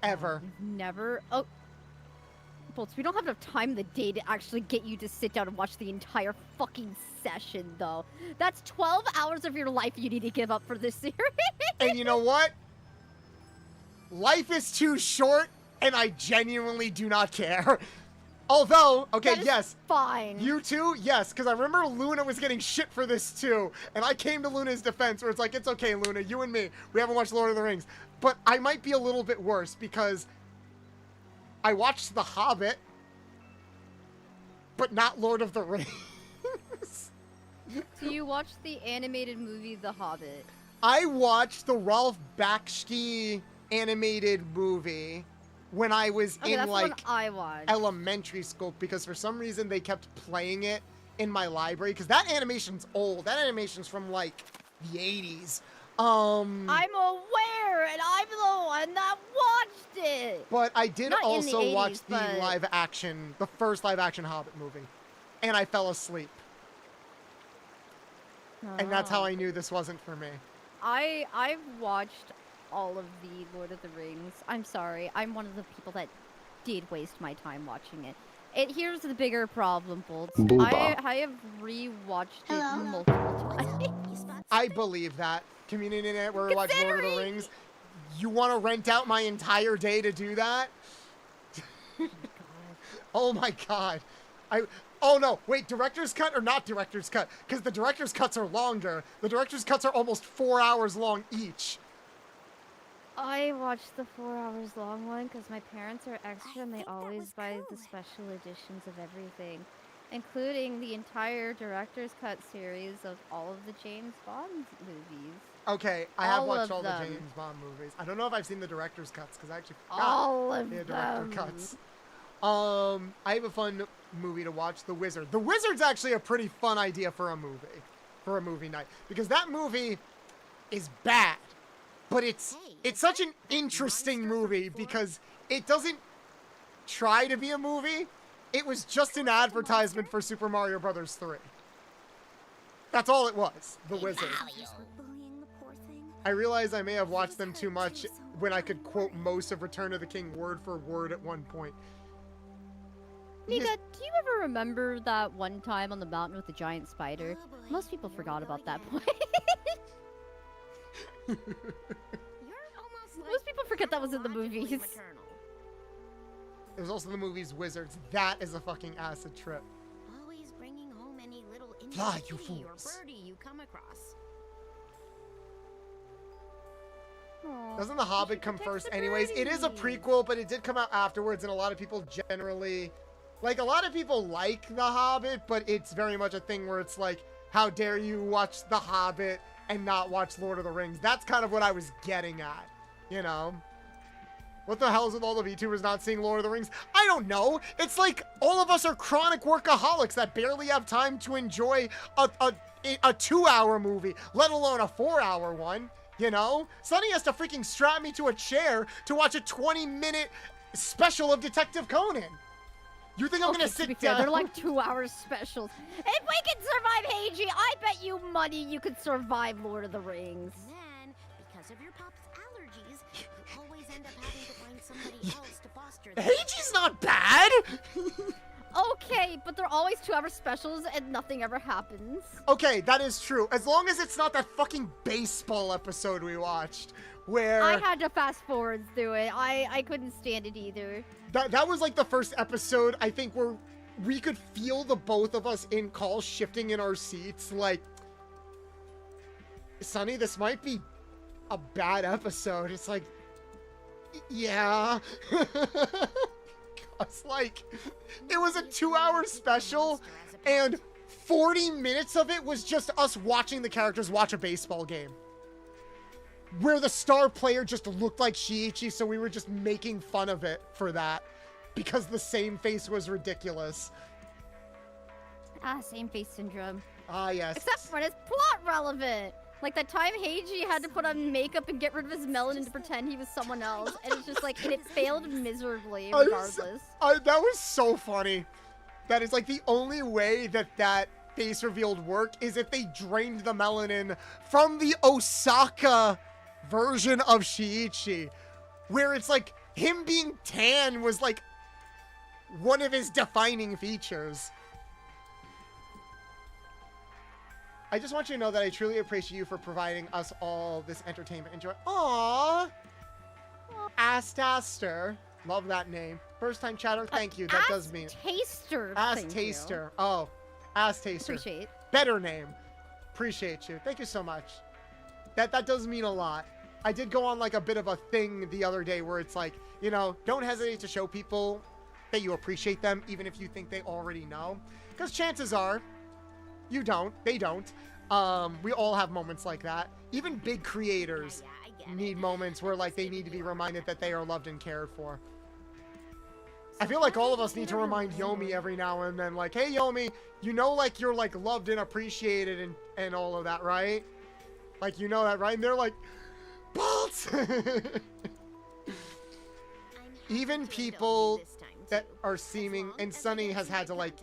Ever. Never. Oh. Bolts, we don't have enough time in the day to actually get you to sit down and watch the entire fucking session, though. That's 12 hours of your life you need to give up for this series. And you know what? Life is too short, and I genuinely do not care. Although, okay, yes. Fine. You too? Yes, because I remember Luna was getting shit for this too. And I came to Luna's defense where it's like, it's okay, Luna, you and me, we haven't watched Lord of the Rings. But I might be a little bit worse because I watched The Hobbit, but not Lord of the Rings. So you watched the animated movie The Hobbit? I watched the Ralph Bakshi animated movie when I was in like elementary school because for some reason they kept playing it in my library because that animation's old. That animation's from like the 80s. I'm aware, and I'm the one that watched it. But I did Not also in the 80s, watch but... the first live action Hobbit movie, and I fell asleep. And that's how I knew this wasn't for me. I've watched all of the Lord of the Rings. I'm sorry, I'm one of the people that did waste my time watching it. Here's the bigger problem, Bolts. I have rewatched it multiple times. I believe that. Community Net where we watch Lord of the Rings. You want to rent out my entire day to do that? Oh my god. Oh no, wait, director's cut or not director's cut? Because the director's cuts are longer. The director's cuts are almost 4 hours long each. I watched the 4 hours long one because my parents are extra and they always buy the special editions of everything, including the entire director's cut series of all of the James Bond movies. Okay, I have watched all the James Bond movies. I don't know if I've seen the director's cuts because I actually forgot all of the director them. cuts. I have a fun movie to watch, The Wizard. The Wizard's actually a pretty fun idea for a movie night, because that movie is bad, but it's such an interesting movie because it doesn't try to be a movie. It was just an advertisement for Super Mario Bros. 3. That's all it was, The Wizard. I realize I may have watched them too much when I could quote most of Return of the King word for word at one point. Nika, do you ever remember that one time on the mountain with the giant spider? Most people forgot about that point. Most people forget that was in the movies. It was also the movie's Wizards. That is a fucking acid trip. Always bringing home any little Fly, you kitty or fools. birdie you come across. Doesn't The Hobbit come first anyways? It is a prequel, but it did come out afterwards, and a lot of people generally... Like, a lot of people like The Hobbit, but it's very much a thing where it's like, how dare you watch The Hobbit and not watch Lord of the Rings? That's kind of what I was getting at, you know? What the hell is with all the VTubers not seeing Lord of the Rings? I don't know. It's like all of us are chronic workaholics that barely have time to enjoy a 2-hour movie, let alone a 4-hour one, you know? Sonny has to freaking strap me to a chair to watch a 20-minute special of Detective Conan. You think I'm gonna sit down? They're like 2-hour specials. If we can survive Heiji, I bet you money you could survive Lord of the Rings. And then, because of your pop's allergies, you always end up having to find somebody else to foster them. Heiji's not bad! Okay, but they're always 2-hour specials and nothing ever happens. Okay, that is true. As long as it's not that fucking baseball episode we watched, where... I had to fast forward through it. I couldn't stand it either. That was like the first episode, I think, where we could feel the both of us in call shifting in our seats. Like, Sonny, this might be a bad episode. It's like, yeah. It's like, it was a 2-hour special, and 40 minutes of it was just us watching the characters watch a baseball game. Where the star player just looked like Shiichi, so we were just making fun of it for that. Because the same face was ridiculous. Same face syndrome. Ah, yes. Except when it's plot relevant. Like the time Heiji had to put on makeup and get rid of his melanin to pretend he was someone else. And it's just like, and it failed miserably regardless. That was so funny. That is like the only way that face reveal would work is if they drained the melanin from the Osaka version of Shiichi, where it's like him being tan was like one of his defining features. I just want you to know that I truly appreciate you for providing us all this entertainment. Enjoy. Aww. Astaster. Love that name. First time chatter. Thank you. That does mean. Taster. Ass Taster. Oh. Ass Taster. Appreciate. Better name. Appreciate you. Thank you so much. That does mean a lot. I did go on like a bit of a thing the other day where it's like, you know, don't hesitate to show people that you appreciate them, even if you think they already know. Because chances are, you don't. They don't. We all have moments like that. Even big creators need moments where like they need to be reminded that they are loved and cared for. I feel like all of us need to remind Yomi every now and then, like, hey Yomi, you know, like you're like loved and appreciated and all of that, right? Like, you know that, right? And they're like, Bolts! Even people that are seeming, and Sunny has had to like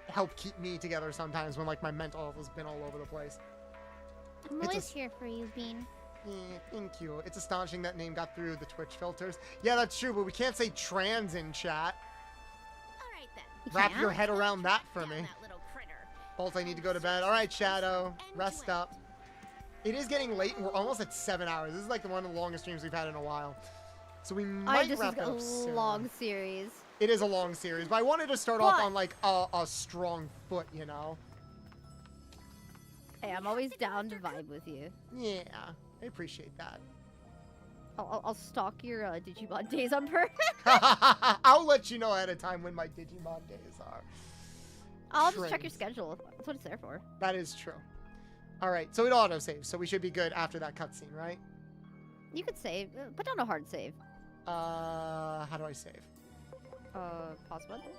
help keep me together sometimes when like my mental health has been all over the place. I'm always here for you, Bean. Yeah, thank you. It's astonishing that name got through the Twitch filters. Yeah, that's true, but we can't say trans in chat. Alright then. Wrap your head around that for me. Bolt, I need to go to bed. Alright, Shadow. Rest up. It is getting late, and we're almost at 7 hours. This is like one of the longest streams we've had in a while. So we might This wrap is it a up soon. long series. It is a long series, but I wanted to start off on like a strong foot, you know? Hey, I'm always down to vibe with you. Yeah, I appreciate that. I'll stalk your Digimon days on purpose. I'll let you know ahead of time when my Digimon days are. I'll just check your schedule. That's what it's there for. That is true. All right, so it auto-saves, so we should be good after that cutscene, right? You could save. Put down a hard save. How do I save? Pause button.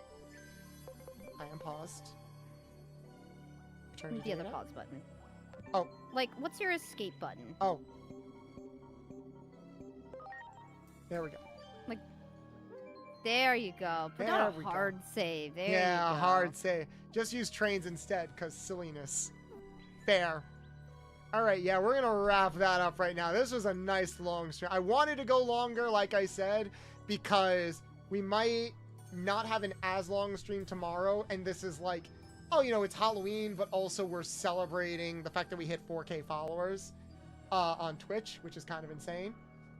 I am paused. The other pause button. Oh. Like, what's your escape button? Oh. There we go. Like, there you go. Put down a hard save. There you go. Hard save. Just use trains instead, because silliness. Fair. All right, yeah, we're going to wrap that up right now. This was a nice long stream. I wanted to go longer, like I said, because we might not have an as long stream tomorrow, and this is like, oh, you know, it's Halloween, but also we're celebrating the fact that we hit 4K followers on Twitch, which is kind of insane.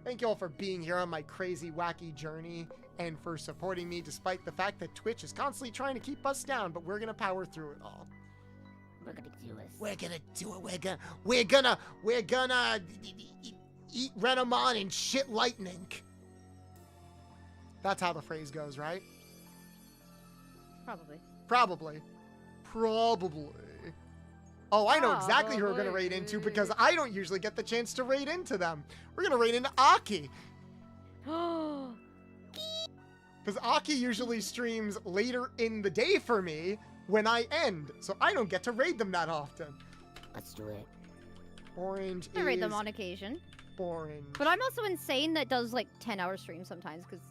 Thank you all for being here on my crazy, wacky journey and for supporting me despite the fact that Twitch is constantly trying to keep us down, but we're going to power through it all. We're gonna do it. We're gonna do it. We're gonna eat Renamon and shit lightning. That's how the phrase goes, right? Probably. Probably. Oh, I know exactly who we're gonna raid into because I don't usually get the chance to raid into them. We're gonna raid into Aki. Because Aki usually streams later in the day for me when I end, so I don't get to raid them that often. Let's do it. Orange I raid them on occasion. Orange. But I'm also insane that does like 10-hour streams sometimes because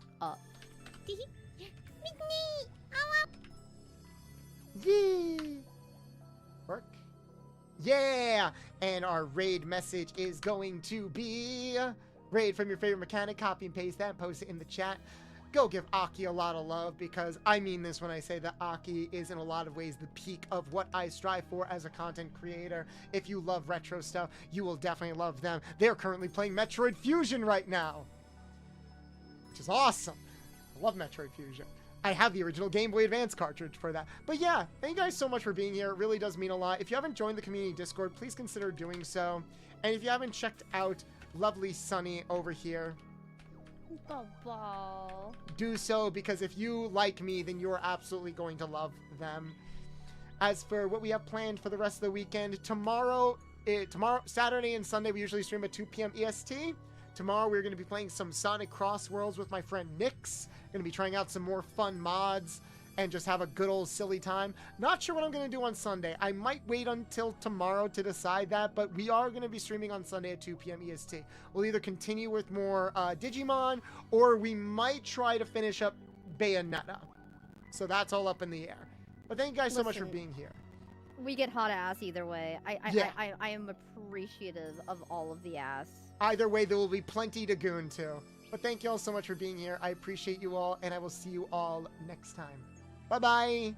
Yee! Work. Yeah! And our raid message is going to be raid from your favorite mechanic. Copy and paste that and post it in the chat. Go give Aki a lot of love because I mean this when I say that Aki is in a lot of ways the peak of what I strive for as a content creator. If you love retro stuff, you will definitely love them. They're currently playing Metroid Fusion right now, which is awesome. I love Metroid Fusion. I have the original Game Boy Advance cartridge for that. But yeah, thank you guys so much for being here. It really does mean a lot. If you haven't joined the community Discord, please consider doing so. And if you haven't checked out lovely Sunny over here, do so, because if you like me, then you're absolutely going to love them. As for what we have planned for the rest of the weekend, tomorrow, Saturday and Sunday, we usually stream at 2 p.m. EST. Tomorrow, we're going to be playing some Sonic Cross Worlds with my friend Nix. Going to be trying out some more fun mods and just have a good old silly time. Not sure what I'm going to do on Sunday. I might wait until tomorrow to decide that, but we are going to be streaming on Sunday at 2 p.m. EST. We'll either continue with more Digimon, or we might try to finish up Bayonetta. So that's all up in the air. But thank you guys so much for being here. We get hot ass either way. I am appreciative of all of the ass. Either way, there will be plenty to goon to. But thank you all so much for being here. I appreciate you all, and I will see you all next time. Bye-bye.